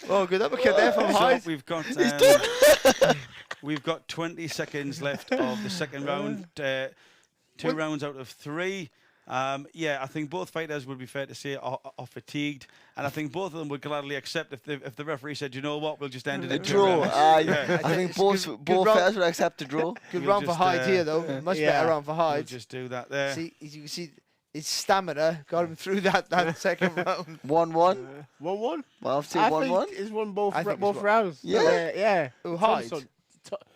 Oh, good uppercut there from So Hyde. we've got 20 seconds left of the second round. 2 rounds out of 3. Yeah, I think both fighters would be fair to say are fatigued, and I think both of them would gladly accept if the referee said, you know what, we'll just end it in 2 Draw. rounds. I think It's both good round. fighters would accept a draw. Good We'll round for just, Hyde here, though. Much yeah. better round for We'll Hyde. just do that there. See, as you can see, his stamina got him through that second round. 1-1. 1-1. Well, I'll say I 1-1. think it's won both I think it's both won. rounds. Yeah. Yeah. Who, Hyde? Thompson.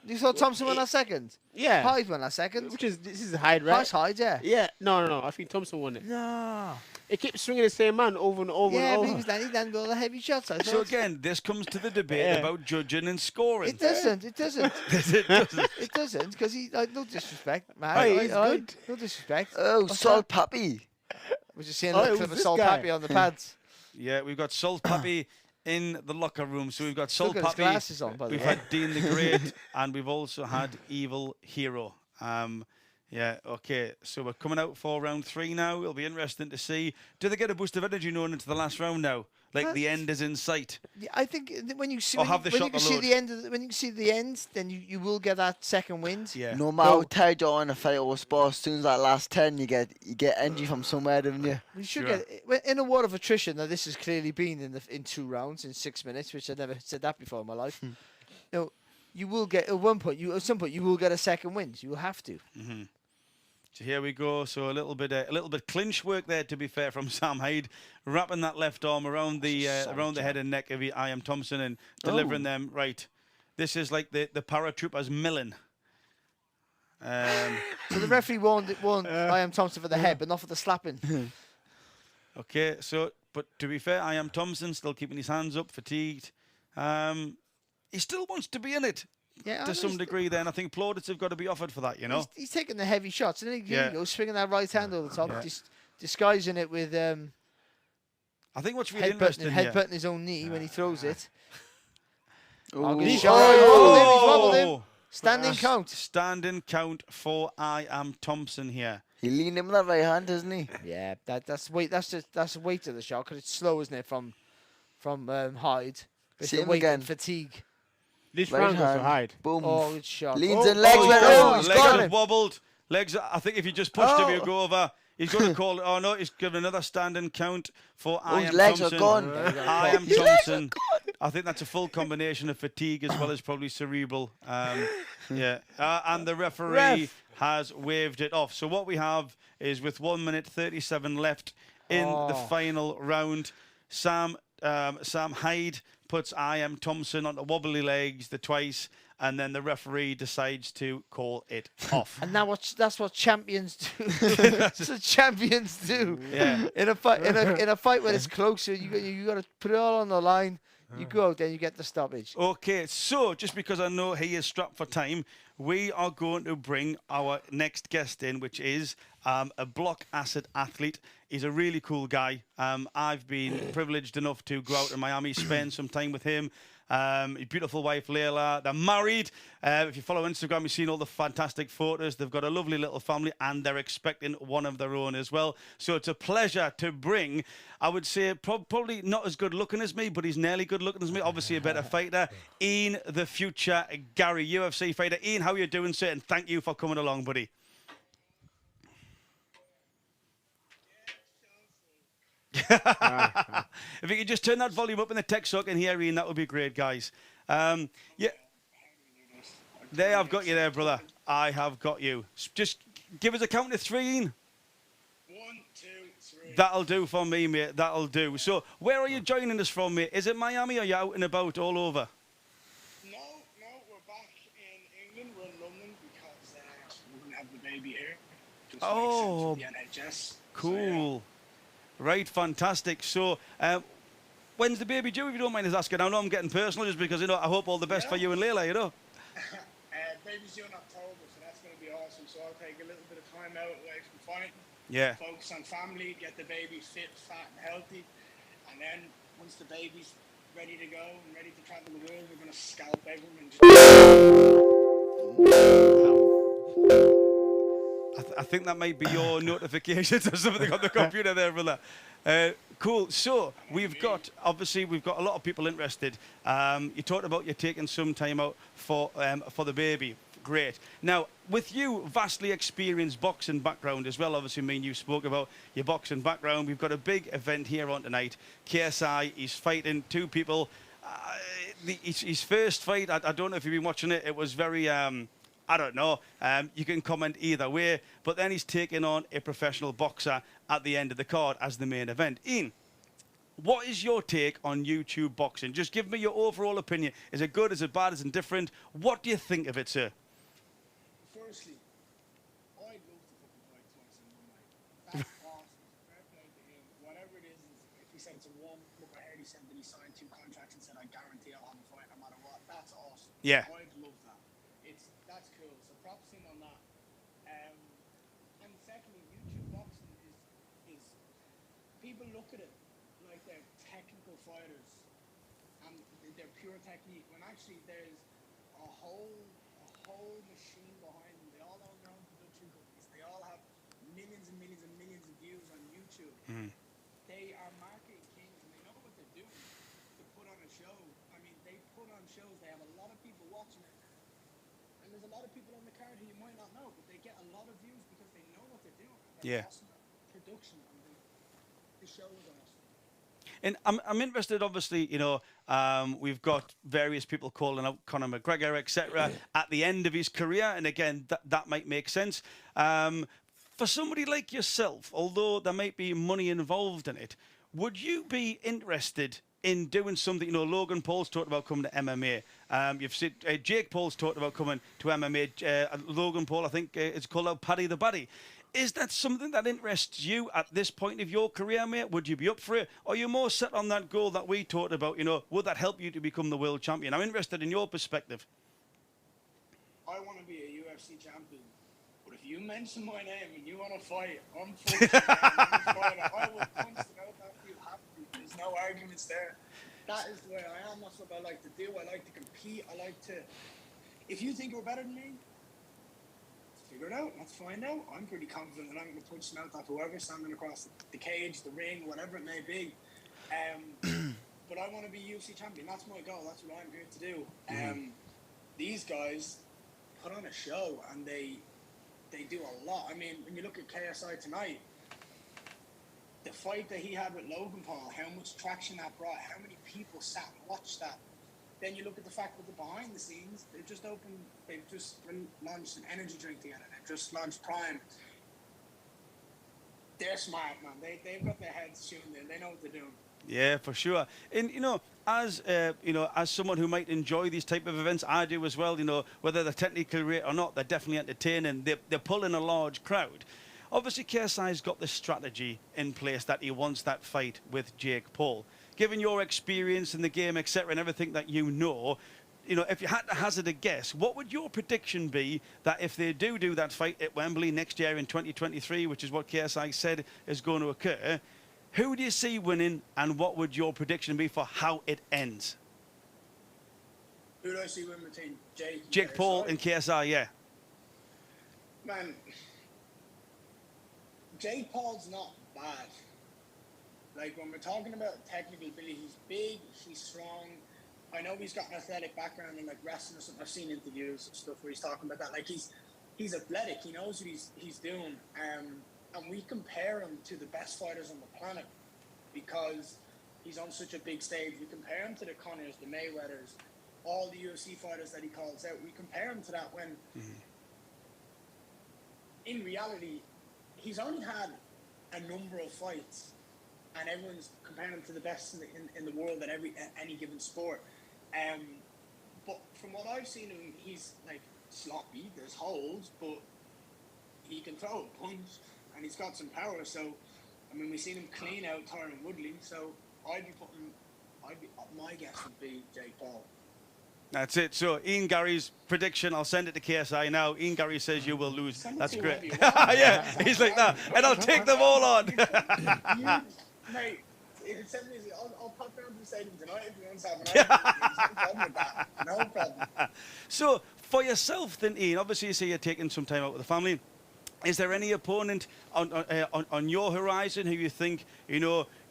You saw Thompson win that second? Yeah. Hyde won that second? This is Hyde, right? That's Hyde, yeah. Yeah. No. I think Thompson won it. No. It keeps swinging the same man over and over Yeah, and but he over. was landing all the heavy shots. I So thought. again, this comes to the debate Yeah. about judging and scoring. It doesn't. It doesn't. It doesn't. It doesn't, because he. No disrespect, man. Oh, he's good. No disrespect. Oh, What's Salt that? Papi. We're just seeing Oh, a it clip was of this Salt guy. Papi on the pads. Yeah, we've got Salt Papi in the locker room. So we've got Salt Look at his Papi. glasses on, by the We've way. had Dean the Great, and we've also had Evil Hero. Yeah, okay. So we're coming out for round 3 now. It'll be interesting to see. Do they get a boost of energy going into the last round now? Like the end is in sight. Yeah, I think when you see Or have they when shot you can the see load? the end of when you can see the end, then you will get that second wind. Yeah. No matter how tired you are in a fight or sport, as soon as that last 10, you get energy from somewhere, don't you? We should Sure. get in a war of attrition. Now this has clearly been in 2 rounds in 6 minutes, which I've never said that before in my life. You will get at some point you will get a second wind. You will have to. So here we go. So a little bit clinch work there, to be fair, from Sam Hyde, wrapping that left arm around the head and neck of IAMTHMPSN and delivering them right. This is like the paratroopers milling. So the referee warned IAMTHMPSN for the head, but not for the slapping. Okay, so but to be fair, IAMTHMPSN still keeping his hands up, fatigued. He still wants to be in it. Yeah, To some degree, then I think plaudits have got to be offered for that, you know. He's taking the heavy shots, and then Yeah. he goes swinging that right hand over the top, disguising it with I think what's really interesting here. headbutting his own knee when he throws it. Ooh. Good Oh. shot. He's wobbled him. Standing That's count. Standing count for IAMTHMPSN here. He leaned him with that right hand, doesn't he? Yeah, that's weight. That's the weight of the shot, because it's slow, isn't it? From Hyde. It's See the him weight again. and fatigue. This Right round goes hand. to Hyde. Boom. Oh, good shot. Leans Oh, and legs went. Oh, he's legs got have him. wobbled. Legs. I think if you just pushed him, Oh. he'd go over. He's going to call it. Oh no, he's given another standing count for Oh, his IAMTHMPSN. legs are gone. IAMTHMPSN. I think that's a full combination of fatigue as well as probably cerebral. Yeah, and the referee has waved it off. So what we have is with 1 minute 37 left in the final round, Sam Hyde puts IAMTHMPSN onto wobbly legs twice, and then the referee decides to call it off. And now that's what champions do. That's what champions do. Yeah. In a fight, in a fight where it's closer, you got to put it all on the line. You go out there, you get the stoppage. Okay, so just because I know he is strapped for time, we are going to bring our next guest in, which is a Blockasset athlete. He's a really cool guy. I've been privileged enough to go out in Miami, spend some time with him. His beautiful wife, Layla. They're married. If you follow Instagram, you've seen all the fantastic photos. They've got a lovely little family, and they're expecting one of their own as well. So it's a pleasure to bring, I would say, probably not as good looking as me, but he's nearly good looking as me. Obviously a better fighter. Ian, the future Gary, UFC fighter. Ian, how are you doing, sir? And thank you for coming along, buddy. If you could just turn that volume up in the text so I can hear Ian, that would be great, guys. Yeah. There, I've got you there, brother. I have got you. Just give us a count of 3, Ian. 1, 2, 3. That'll do for me, mate. That'll do. So, where are you joining us from, mate? Is it Miami, or are you out and about all over? No, we're back in England. We're in London because we're going to have the baby here. Just Oh, makes sense with the NHS. Cool. Right, fantastic. So, when's the baby due, if you don't mind us asking? I know I'm getting personal just because, I hope all the best for you and Layla, Baby's due in October, so that's going to be awesome. So I'll take a little bit of time out away from fighting. Yeah. Focus on family, get the baby fit, fat, and healthy. And then once the baby's ready to go and ready to travel the world, we're going to scalp everyone. I think that might be your notifications or something on the computer there, brother. Cool. So we've got a lot of people interested. You talked about you taking some time out for the baby. Great. Now, with you, vastly experienced boxing background as well. Obviously, me and you spoke about your boxing background. We've got a big event here on tonight. KSI, he's fighting 2 people. His first fight, I don't know if you've been watching it. It was very. I don't know. You can comment either way. But then he's taking on a professional boxer at the end of the card as the main event. Ian, what is your take on YouTube boxing? Just give me your overall opinion. Is it good? Is it bad? Is it indifferent? What do you think of it, sir? Firstly, I'd love to fucking fight twice in one night. That's awesome. Fair play to him. Whatever it is, if he said it's a one, look, I heard he said that he signed 2 contracts and said, I guarantee I'll have a fight no matter what. That's awesome. Yeah. I'd love that. That's cool. So props in on that. And secondly, YouTube boxing is people look at it like they're technical fighters and they're pure technique when actually there's a whole machine behind them. They all own their own production companies. They all have millions and millions and millions of views on YouTube. They are marketing kings and they know what they're doing to put on a show. I mean, they put on shows. They have a lot of people watching it. And there's a lot of people on the card who you might not know, but they get a lot of views because they know what they're doing. They're awesome production. And the show is awesome. And I'm interested, obviously, you know, we've got various people calling out Conor McGregor, etc., at the end of his career. And again, that might make sense. For somebody like yourself, although there might be money involved in it, would you be interested in doing something? You know, Logan Paul's talked about coming to MMA. You've seen Jake Paul's talked about coming to MMA. Logan Paul, I think it's called out Paddy the Baddy. Is that something that interests you at this point of your career, mate? Would you be up for it? Or are you more set on that goal that we talked about? You know, would that help you to become the world champion? I'm interested in your perspective. I want to be a UFC champion. But if you mention my name and you want to fight, I'm fucking I will punch the mouth after you have to. There's no arguments there. That is the way I am. That's what I like to do. I like to compete. I like to... If you think you're better than me, figure it out. Let's find out. I'm pretty confident that I'm going to punch the mouth off whoever standing across the cage, the ring, whatever it may be. But I want to be UFC champion. That's my goal. That's what I'm here to do. These guys put on a show and they do a lot. I mean, when you look at KSI tonight, the fight that he had with Logan Paul, how much traction that brought, how many people sat and watched that. Then you look at the fact that the behind the scenes, they've just launched an energy drink together. They've just launched Prime. They're smart, man. They've got their heads tuned in. They know what they're doing. Yeah, for sure. And you know, as someone who might enjoy these type of events, I do as well. You know, whether they're technically great or not, they're definitely entertaining. They're pulling a large crowd. Obviously, KSI's got the strategy in place that he wants that fight with Jake Paul. Given your experience in the game, etc., and everything that you know, if you had to hazard a guess, what would your prediction be that if they do that fight at Wembley next year in 2023, which is what KSI said is going to occur, who do you see winning, and what would your prediction be for how it ends? Who do I see winning between Jake Paul and KSI, yeah. Man, Jake Paul's not bad. Like, when we're talking about technical ability, he's big, he's strong. I know he's got an athletic background in, like, wrestling or something. I've seen interviews and stuff where he's talking about that. Like, he's athletic. He knows what he's doing. And we compare him to the best fighters on the planet because he's on such a big stage. We compare him to the Connors, the Mayweathers, all the UFC fighters that he calls out. We compare him to that when, in reality, he's only had a number of fights. And everyone's comparing him to the best in the world at any given sport. But from what I've seen him, he's like sloppy. There's holes, but he can throw a punch, and he's got some power. So, I mean, we've seen him clean out Tyron Woodley. So, my guess would be Jake Paul. That's it. So, Ian Gary's prediction, I'll send it to KSI now. Ian Gary says you will lose. That's great. Yeah, he's like that. And I'll take them all on. Mate, I'll pop down to the stadium tonight if you want to have an argument. No problem with that. No problem. So, for yourself then, Ian, obviously you say you're taking some time out with the family. Is there any opponent on your horizon who you think,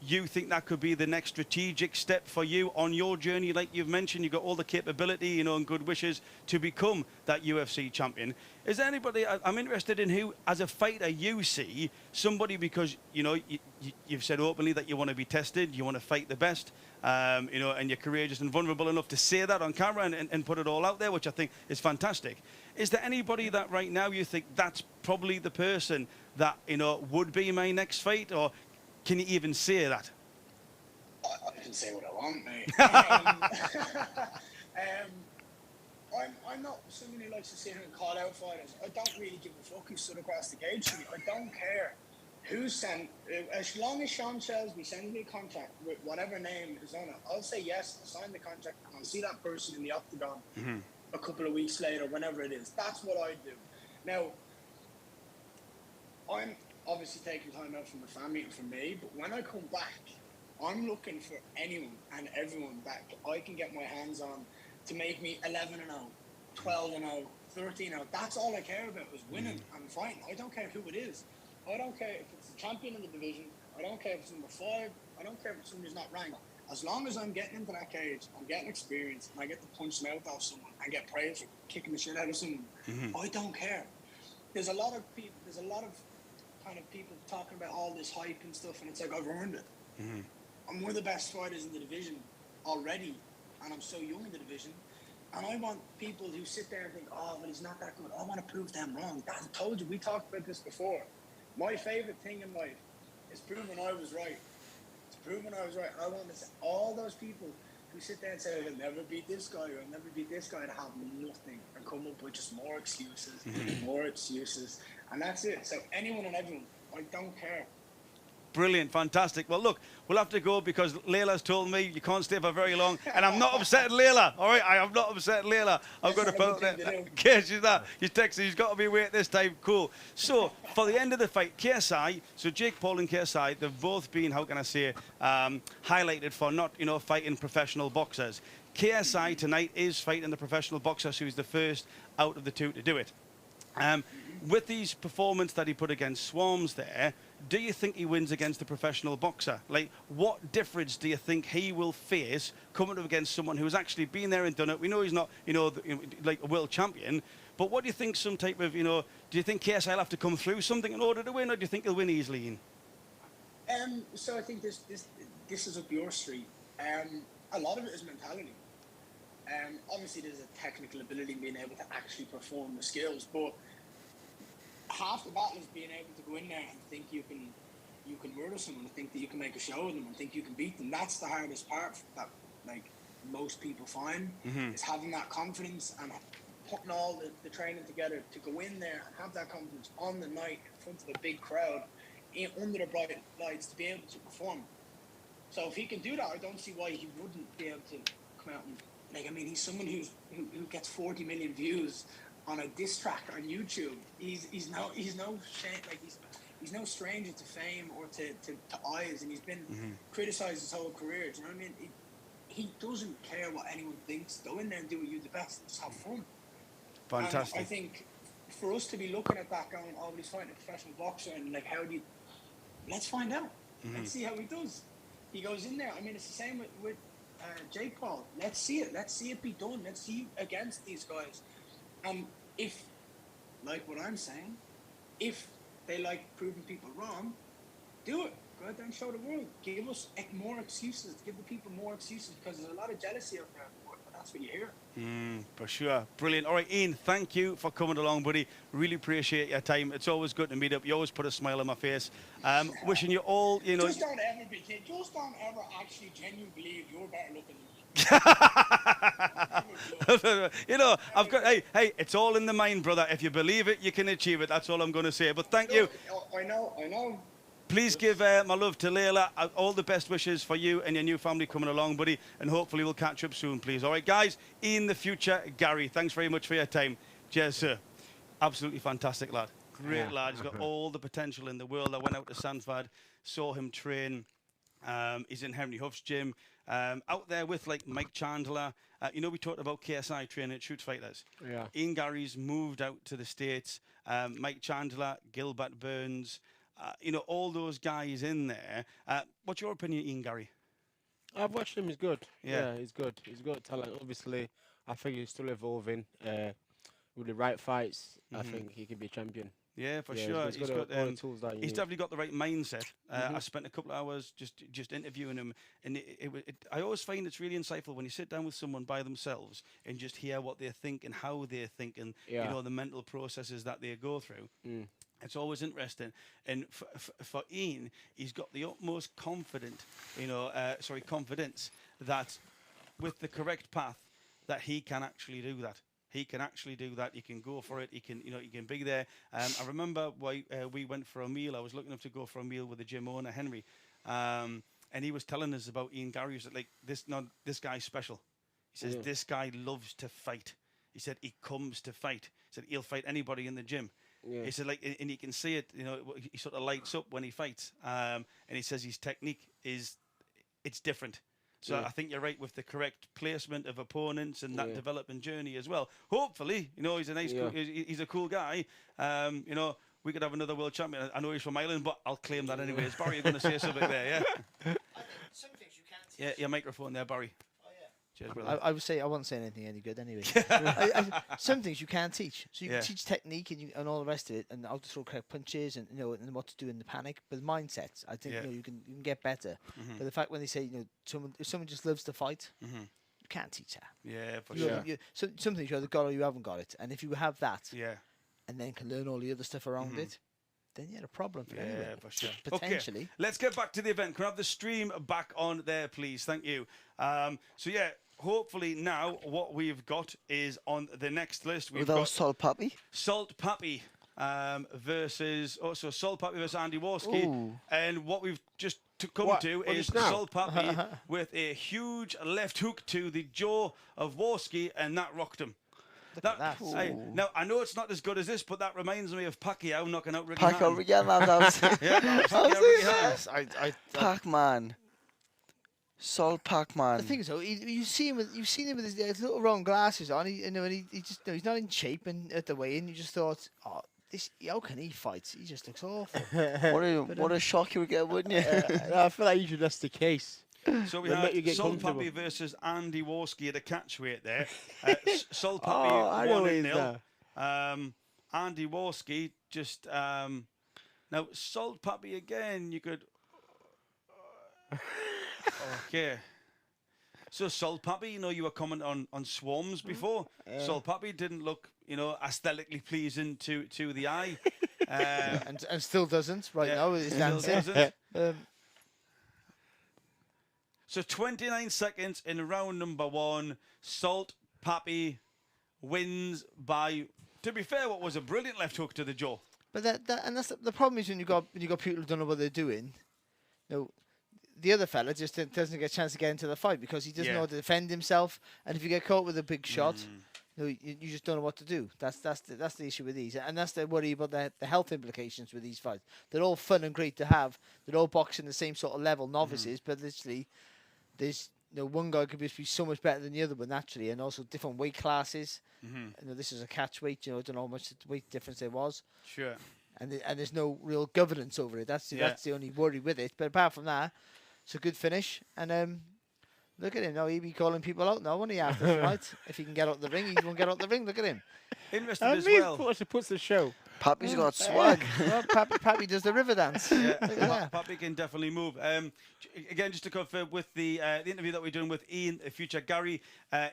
you think that could be the next strategic step for you on your journey? Like you've mentioned, you've got all the capability, you know, and good wishes to become that UFC champion. Is there anybody, I'm interested in who, as a fighter, you see somebody, because, you know, you've said openly that you want to be tested, you want to fight the best, you know, and you're courageous and vulnerable enough to say that on camera and put it all out there, which I think is fantastic. Is there anybody that right now you think that's probably the person that, you know, would be my next fight, or can you even say that? I can say what I want, mate. I'm not someone who likes to sit here and call out fighters. I don't really give a fuck who stood across the cage to me. I don't care who sent. As long as Sean Shelby sends me a contract with whatever name is on it, I'll say yes, I'll sign the contract, and I'll see that person in the octagon a couple of weeks later, whenever it is. That's what I do. Now, I'm obviously taking time out from the family and from me, but when I come back, I'm looking for anyone and everyone that I can get my hands on to make me 11-0, 12-0, 13-0. That's all I care about, is winning and fighting. I don't care who it is. I don't care if it's the champion of the division. I don't care if it's number 5. I don't care if it's someone who's not ranked. As long as I'm getting into that cage, I'm getting experience, and I get to punch the mouth off someone and get praised for kicking the shit out of someone, I don't care. There's a lot of people, kind of people talking about all this hype and stuff, and it's like, I've earned it. I'm one of the best fighters in the division already, and I'm so young in the division, and I want people who sit there and think, oh, well, he's not that good. I want to prove them wrong. I told you, we talked about this before. My favorite thing in life is proving I was right. It's proving I was right. I want to say, all those people who sit there and say, I'll never beat this guy, or I'll never beat this guy, to have nothing and come up with just more excuses, more excuses. And that's it. So anyone and everyone, I don't care. Brilliant, fantastic. Well, look, we'll have to go because Layla's told me you can't stay for very long, and I'm not upsetting Layla. All right, I am not upsetting Layla. I've got to put that. Okay, she's that. She's texting. She's got to be awake this time. Cool. So for the end of the fight, KSI. So Jake Paul and KSI, they've both been, how can I say, highlighted for not, you know, fighting professional boxers. KSI tonight is fighting the professional boxer, so he's the first out of the two to do it. With his performance that he put against Swarmz there, do you think he wins against the professional boxer? Like, what difference do you think he will face coming up against someone who's actually been there and done it? We know he's not, you know, like a world champion, but what do you think, some type of, you know, do you think KSI will have to come through something in order to win, or do you think he'll win easily, Ian? So I think this is up your street. A lot of it is mentality. Obviously, there's a technical ability in being able to actually perform the skills, but half the battle is being able to go in there and think you can murder someone, and think that you can make a show of them, and think you can beat them. That's the hardest part that, like, most people find, is having that confidence and putting all the training together to go in there and have that confidence on the night in front of a big crowd, under the bright lights, to be able to perform. So if he can do that, I don't see why he wouldn't be able to come out and, like, I mean, he's someone who gets 40 million views on a diss track on YouTube. He's no stranger to fame or to eyes, and he's been criticized his whole career. Do you know what I mean? He doesn't care what anyone thinks. Go in there and do what you do the best. Just have fun. Fantastic. And I think for us to be looking at that, going, oh, he's fighting a professional boxer, and like, how do you? Let's find out. Let's see how he does. He goes in there. I mean, it's the same with Jake Paul. Let's see it. Let's see it be done. Let's see against these guys. And if, like what I'm saying, if they like proving people wrong, do it. Go out there and show the world. Give us more excuses. Give the people more excuses, because there's a lot of jealousy out there. But that's what you hear. For sure. Brilliant. All right, Ian, thank you for coming along, buddy. Really appreciate your time. It's always good to meet up. You always put a smile on my face. Wishing you all, you know... Just don't ever actually genuinely believe you're better looking than me. You know, I've got, hey, it's all in the mind, brother. If you believe it, you can achieve it. That's all I'm going to say. But thank you. I know. Please give my love to Layla. All the best wishes for you and your new family coming along, buddy. And hopefully we'll catch up soon, please. All right, guys. In the future, Gary, thanks very much for your time. Cheers, sir. Absolutely fantastic lad. Great lad. He's got all the potential in the world. I went out to Sanford, saw him train. He's in Henry Huff's gym. Out there with, like, Mike Chandler. You know, we talked about KSI training at Shoot Fighters. Yeah. Ian Gary's moved out to the States. Mike Chandler, Gilbert Burns, you know, all those guys in there. What's your opinion, Ian Gary? I've watched him. He's good. Yeah. Yeah, he's good. He's got talent. Obviously, I think he's still evolving. With the right fights, I think he can be a champion. Yeah, for Yeah, sure. he's got all the tools that you he's need. definitely got the right mindset. I spent a couple of hours just interviewing him, and I always find it's really insightful when you sit down with someone by themselves and just hear what they think and how they think, and you know, the mental processes that they go through. It's always interesting. And for Ian, he's got the utmost confidence that with the correct path, that he can actually do that. He can actually do that. He can go for it. He can, you know, he can be there. I remember we went for a meal. I was looking up to go for a meal with the gym owner, Henry, and he was telling us about Ian Gary. He said, like, this guy's special. He says, this guy loves to fight. He said, he comes to fight. He said, he'll fight anybody in the gym. He said, like, and you can see it, you know, he sort of lights up when he fights. And he says his technique it's different. So I think you're right with the correct placement of opponents and that development journey as well. Hopefully, you know, he's a nice, he's a cool guy. You know, we could have another world champion. I know he's from Ireland, but I'll claim that anyways. Barry, you're going to say something there, yeah? I think some things you can't teach. Yeah, your microphone there, Barry. Cheers, brother. I would say I won't say anything any good anyway. Some things you can't teach. So you can teach technique and all the rest of it, and how to throw correct punches, and you know, and what to do in the panic. But mindsets, I think you know, you can get better. But the fact when they say, you know, if someone just loves to fight, you can't teach that. Yeah, for sure. Some things you either got or you haven't got it, and if you have that, Yeah. and then can learn all the other stuff around it, then you had a problem for anyway. Yeah, for sure. Potentially. Okay, let's get back to the event. Can I have the stream back on there, please? Thank you. So yeah, hopefully now what we've got is on the next list. We've got Salt Papi. Salt Papi versus Salt Papi versus Andy Warski, and what we've just come to is Salt Papi with a huge left hook to the jaw of Warski, and that rocked him. Now I know it's not as good as this, but that reminds me of Pacquiao knocking out Ricky Hatton. Pac-Man. Salt Pac-Man. The thing is, though, you've seen him with his little round glasses on. He just, he's not in shape, and at the weigh-in, you just thought, oh, how can he fight? He just looks awful. What a shock you would get, wouldn't you? I feel like usually that's the case. So we have Salt Papi versus Andy Warski at a catchweight there. Salt Papi 1-0. Andy Warski just now Salt Papi again. You could okay. So Salt Papi, you know, you were commenting on Swarmz before. Salt Papi didn't look, you know, aesthetically pleasing to the eye, and still doesn't now with his dancing. So 29 seconds in round number 1. Salt Papi wins by, to be fair, what was a brilliant left hook to the jaw. But that's the problem is when you got people who don't know what they're doing. You know, the other fella just doesn't get a chance to get into the fight because he doesn't know how to defend himself. And if you get caught with a big shot, you know, you just don't know what to do. That's the issue with these, and that's the worry about the health implications with these fights. They're all fun and great to have. They're all boxing the same sort of level, novices, but literally. There's one guy could be so much better than the other one naturally, and also different weight classes. You know, this is a catchweight. You know, I don't know how much weight difference there was. Sure. And there's no real governance over it. That's the only worry with it. But apart from that, it's a good finish. And look at him now. He'll be calling people out now, won't he? After tonight, if he can get out the ring, he won't get out the ring. Look at him. Interesting as well. Puts the show. Papi's got swag. Well, Papi does the river dance. Papi can definitely move. Again, just to confirm with the interview that we're doing with Ian, future Gary.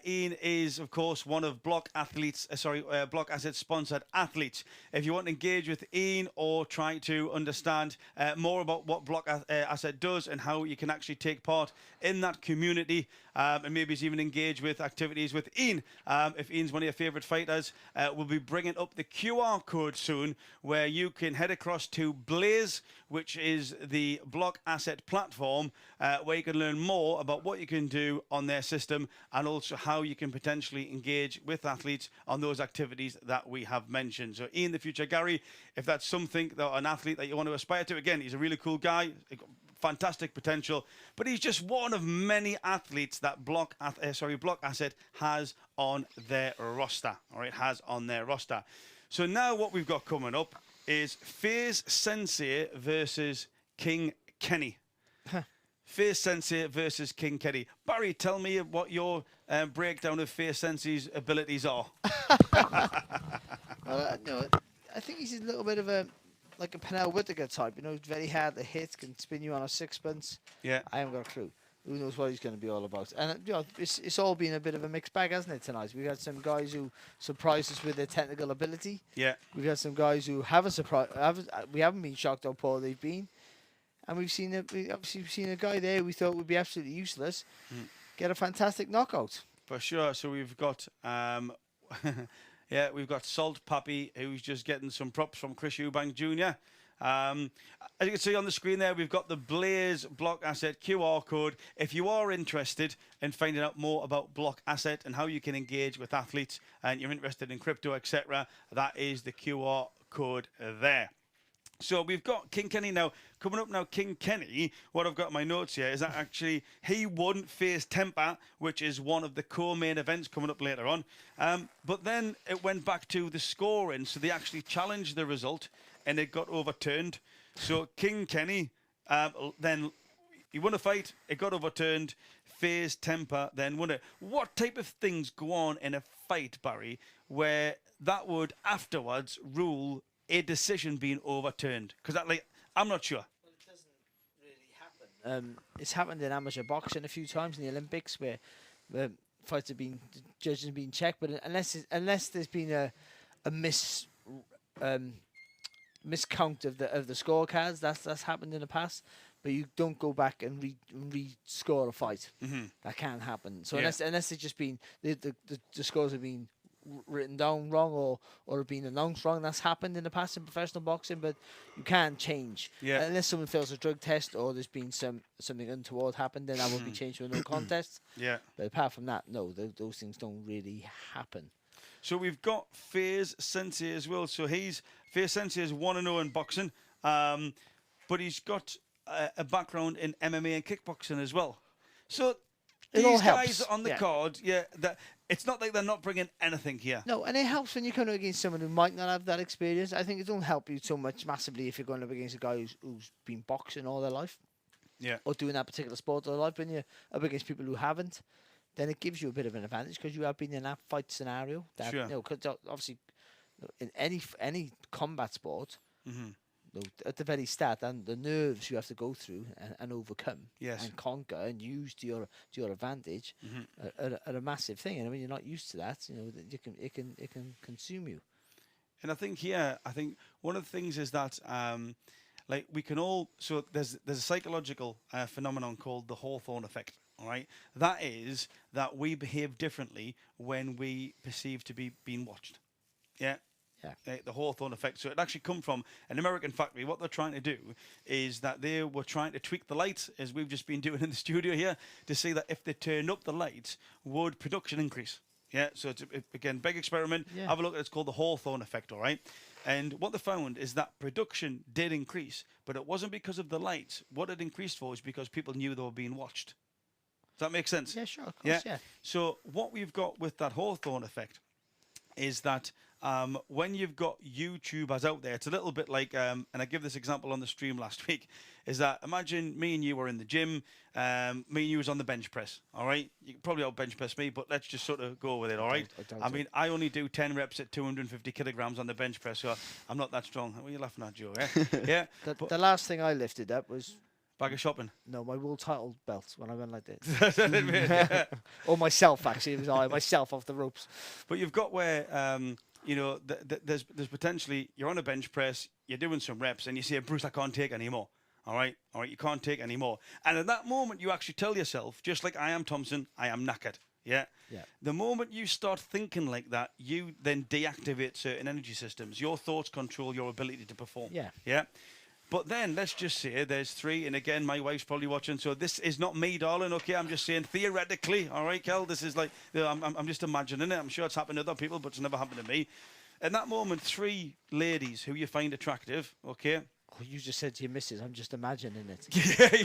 Ian is, of course, one of Blockasset sponsored athletes. If you want to engage with Ian or try to understand more about what Blockasset does and how you can actually take part in that community, and maybe even engage with activities with Ian. If Ian's one of your favourite fighters, we'll be bringing up the QR code soon, where you can head across to Blaze, which is the Blockasset platform, where you can learn more about what you can do on their system and also how you can potentially engage with athletes on those activities that we have mentioned. So Ian, the future Gary, if that's something that an athlete that you want to aspire to, again, he's a really cool guy. Fantastic potential, but he's just one of many athletes that Blockasset has on their roster. All right, has on their roster. So now what we've got coming up is Faze Sensei versus King Kenny. Faze Sensei versus King Kenny. Barry, tell me what your breakdown of Faze Sensei's abilities are. Well, no, I think he's a little bit of a like a Penel Whittaker type. You know, very hard to hit, can spin you on a sixpence. Yeah. I haven't got a clue. Who knows what he's going to be all about? And you know, it's all been a bit of a mixed bag, hasn't it? Tonight we've had some guys who surprised us with their technical ability. Yeah. We've had some guys who haven't surprised. We haven't been shocked how poor they've been, and we've seen a guy there we thought would be absolutely useless get a fantastic knockout. For sure. So we've got, yeah, we've got Salt Papi, who's just getting some props from Chris Eubank Jr. As you can see on the screen there, we've got the Blaze Blockasset QR code. If you are interested in finding out more about Blockasset and how you can engage with athletes and you're interested in crypto, etc., that is the QR code there. So we've got King Kenny now. Coming up now, King Kenny, what I've got in my notes here is that actually he won Faze Tempter, which is one of the co-main events coming up later on. But then it went back to the scoring, so they actually challenged the result, and it got overturned. So King Kenny, then he won a fight, it got overturned. Faze Tempter then won it. What type of things go on in a fight, Barry, where that would afterwards rule a decision being overturned? Because I'm not sure. Well, it doesn't really happen. It's happened in amateur boxing a few times in the Olympics where fights have been judged and been checked, but unless there's been a miscount of the scorecards, that's happened in the past. But you don't go back and re-score a fight. That can't happen. So unless it's just been the scores have been written down wrong or have been announced wrong, that's happened in the past in professional boxing, but you can't change. Unless someone fails a drug test or there's been something untoward happened, then that will be changed to a no contest. But apart from that, no, those things don't really happen. So we've got Faze Sensei as well. So Faze Sensei is 1-0 in boxing, but he's got a background in MMA and kickboxing as well. So these guys on the card, that it's not like they're not bringing anything here. No, and it helps when you come up against someone who might not have that experience. I think it don't help you so much massively if you're going up against a guy who's been boxing all their life. Or doing that particular sport all their life. When you're up against people who haven't, then it gives you a bit of an advantage because you have been in that fight scenario. That, you know, 'cause obviously, in any combat sport, at the very start, and the nerves you have to go through and overcome and conquer and use to your advantage are a massive thing. And when you're not used to that, you know, it can consume you. And I think one of the things is that like we can all, so there's a psychological phenomenon called the Hawthorne effect. All right, that is that we behave differently when we perceive to be being watched. The Hawthorne effect. So it actually come from an American factory. What they're trying to do is that they were trying to tweak the lights, as we've just been doing in the studio here, to see that if they turned up the lights, would production increase? So it's, again, big experiment. Have a look at it. It's called the Hawthorne effect, all right? And what they found is that production did increase, but it wasn't because of the lights. What it increased for is because people knew they were being watched. Does that make sense? Yeah, sure, of course, So what we've got with that Hawthorne effect is that when you've got YouTubers out there, it's a little bit like, and I give this example on the stream last week, is that imagine me and you were in the gym, me and you was on the bench press, all right? You can probably out bench press me, but let's just sort of go with it, all right? I mean, I only do 10 reps at 250 kilograms on the bench press, so I'm not that strong. What are you laughing at, Joe? The last thing I lifted up was... bag of shopping? No, my world title belt when I went like this. Or myself, actually. It was I, myself off the ropes. But you've got where, you know, there's potentially, you're on a bench press, you're doing some reps, and you say, Bruce, I can't take any more. All right, you can't take any more. And at that moment, you actually tell yourself, just like IAMTHMPSN, I am knackered. The moment you start thinking like that, you then deactivate certain energy systems. Your thoughts control your ability to perform. But then, let's just say there's 3, and again, my wife's probably watching, so this is not me, darling, okay? I'm just saying theoretically, all right, Kel? This is like, I'm just imagining it. I'm sure it's happened to other people, but it's never happened to me. In that moment, 3 ladies who you find attractive, okay, Oh, you just said to your missus, I'm just imagining it.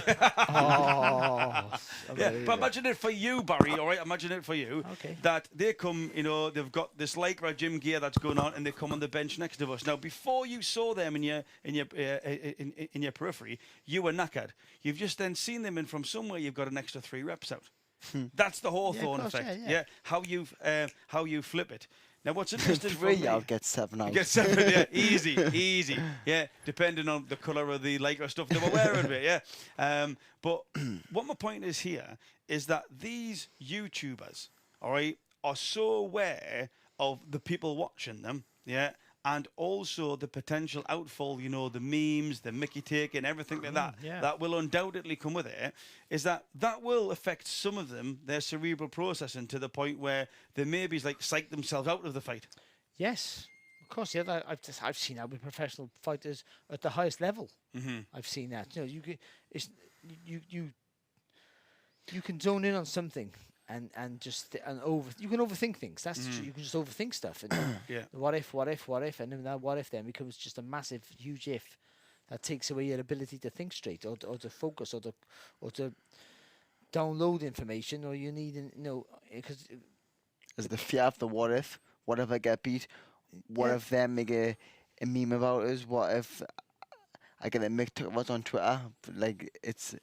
Yeah. Oh, Yeah, but imagine it for you, Barry. All right, imagine it for you. Okay. That they come, they've got this Lycra gym gear that's going on, and they come on the bench next to us. Now, before you saw them in your periphery, you were knackered. You've just then seen them, and from somewhere you've got an extra 3 reps out. That's the Hawthorne course, effect. yeah. How you flip it. Now, what's interesting for 3, me, I'll get 7 out. you get 7, yeah, easy, yeah, depending on the colour of the Lycra stuff they were wearing, yeah. But what my point is here is that these YouTubers, all right, are so aware of the people watching them, yeah, and also the potential outfall, the memes, the Mickey taking, everything like that, yeah. that will undoubtedly come with it, is that will affect some of them, their cerebral processing, to the point where they maybe psych themselves out of the fight. Yes, of course. Yeah, I've seen that with professional fighters at the highest level. I've seen that. You can, you can zone in on something and you can overthink things. That's true. You can just overthink stuff. And Yeah. what if, and then that what if then becomes just a massive, huge if that takes away your ability to think straight or to focus or to download information, or you need because. Is the fear of the what if? What if I get beat? What if they make a meme about us? What if I get a mix of us on Twitter?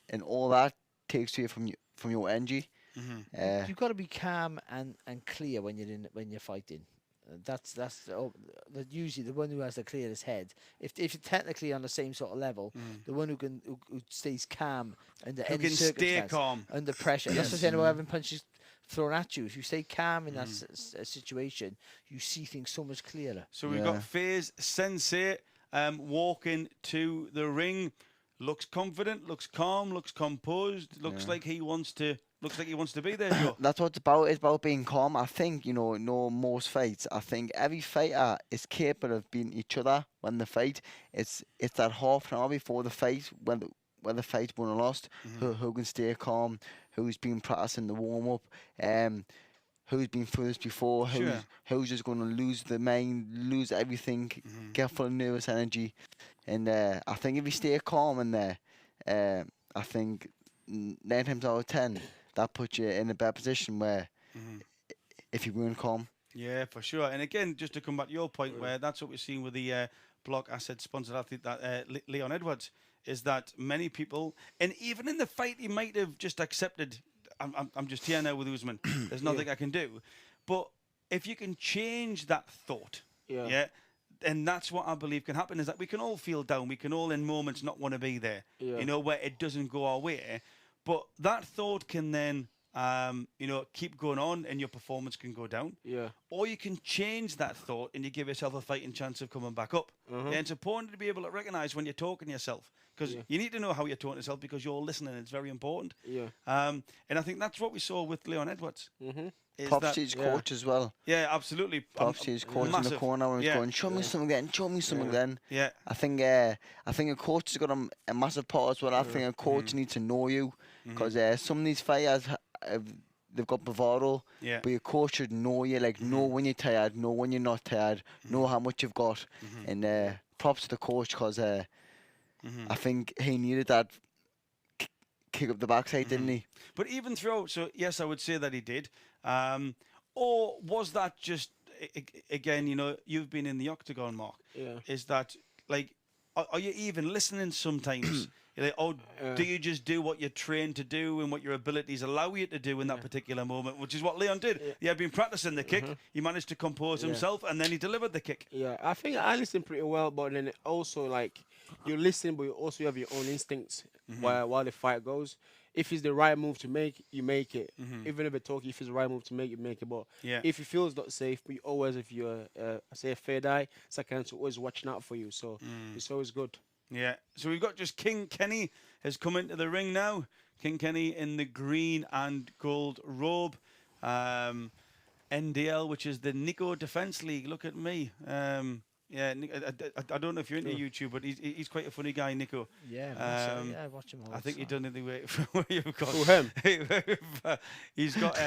And all that takes you from your energy. You've got to be calm and clear when you're fighting. That's usually the one who has the clearest head. If you're technically on the same sort of level, the one who stays calm under any circumstance, calm under pressure. That's what I'm saying about having punches thrown at you. If you stay calm in that situation, you see things so much clearer. So we've got Faze Sensei walking to the ring. Looks confident, looks calm, looks composed. Looks like he wants to be there, Joe. That's what it's about. It's about being calm. I think, most fights, I think every fighter is capable of beating each other when they fight. It's that half an hour before the fight, when the fight's won or lost, who can stay calm, who's been practicing the warm-up, who's been through this before, who's just going to lose the mind, lose everything, get full of nervous energy. And I think if you stay calm in there, I think 9 times out of 10, that puts you in a better position where if you weren't calm. Yeah, for sure. And again, just to come back to your point, where that's what we're seeing with the Blockasset sponsored athlete, that Leon Edwards, is that many people, and even in the fight, he might have just accepted, I'm just here now with Usman, there's nothing I can do. But if you can change that thought, and that's what I believe can happen, is that we can all feel down. We can all in moments not want to be there, where it doesn't go our way. But that thought can then, keep going on and your performance can go down. Yeah. Or you can change that thought and you give yourself a fighting chance of coming back up. And it's important to be able to recognise when you're talking to yourself. Because you need to know how you're talking to yourself, because you're listening. It's very important. Yeah. And I think that's what we saw with Leon Edwards. Props to his coach as well. Yeah, absolutely. Props to his coach in the corner when he's going, show me something then. Yeah. I think a coach has got a massive part as well. I think a coach needs to know you, because some of these fighters, they've got bravado, but your coach should know you, know when you're tired, know when you're not tired, know how much you've got. And props to the coach, because I think he needed that kick up the backside, didn't he? But even throughout, so yes, I would say that he did. Or was that just, again, you've been in the octagon, Mark. Yeah. Is that, are you even listening sometimes? Do you just do what you're trained to do and what your abilities allow you to do in that particular moment, which is what Leon did. He had been practicing the kick. He managed to compose himself, and then he delivered the kick. Yeah, I think I listened pretty well, but then also, you listen, but you also have your own instincts while the fight goes. If it's the right move to make, you make it. Even if if it's the right move to make, you make it. But if you feel it's not safe, but you always, if you're, a fair die, it's always watching out for you. So it's always good. Yeah. So we've got just King Kenny has come into the ring now. King Kenny in the green and gold robe. NDL, which is the Nico Defense League. Look at me. Yeah, I don't know if you're into YouTube, but he's quite a funny guy, Nico. Yeah, I watch him all I think the he time. done it the way where you've got. Who, him? He's got.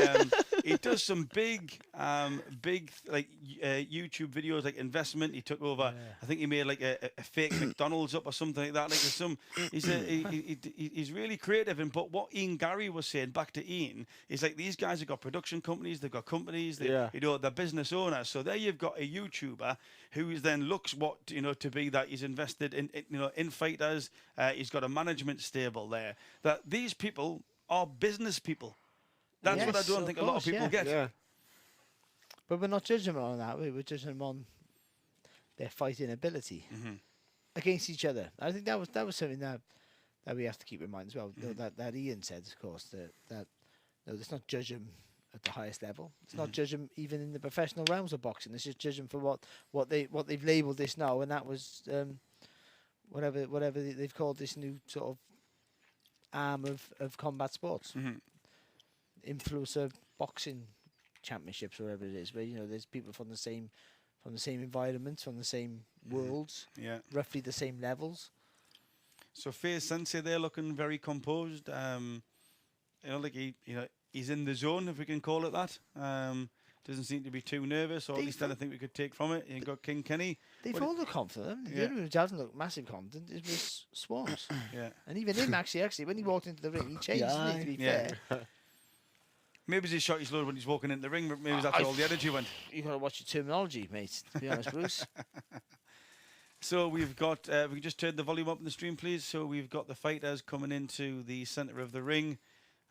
He does some big like YouTube videos, like investment. He took over. I think he made like a fake McDonald's up or something like that. Like there's some. He's really creative. And but what Ian Gary was saying back to Ian is like these guys have got production companies, they've got companies, they're business owners. So there you've got a YouTuber who then looks what to be that he's invested in fighters. He's got a management stable there. That these people are business people. That's what I don't think a lot of people get. Yeah. But we're not judging them on that. We're judging them on their fighting ability against each other. I think that was something that we have to keep in mind as well. That Ian said, of course, that let's not judge them at the highest level. Let's not judge them even in the professional realms of boxing. Let's just judge them for what they've labelled this now, and that was whatever they've called this new sort of arm of combat sports, influencer boxing championships, or whatever it is, where there's people from the same environments, from the same worlds, roughly the same levels. So Faze Sensei, they're looking very composed. Like he's in the zone, if we can call it that. Doesn't seem to be too nervous, or at least anything we could take from it. You've got King Kenny. They've all looked confident. The only one who doesn't look massive confident was Swarmz. Yeah. And even him, actually, when he walked into the ring, he changed, didn't he, to be fair. Maybe he's shot his load when he's walking in the ring, but maybe that's where all the energy went. You've got to watch your terminology, mate, to be honest, Bruce. So we've got, we can just turn the volume up in the stream, please. So we've got the fighters coming into the centre of the ring.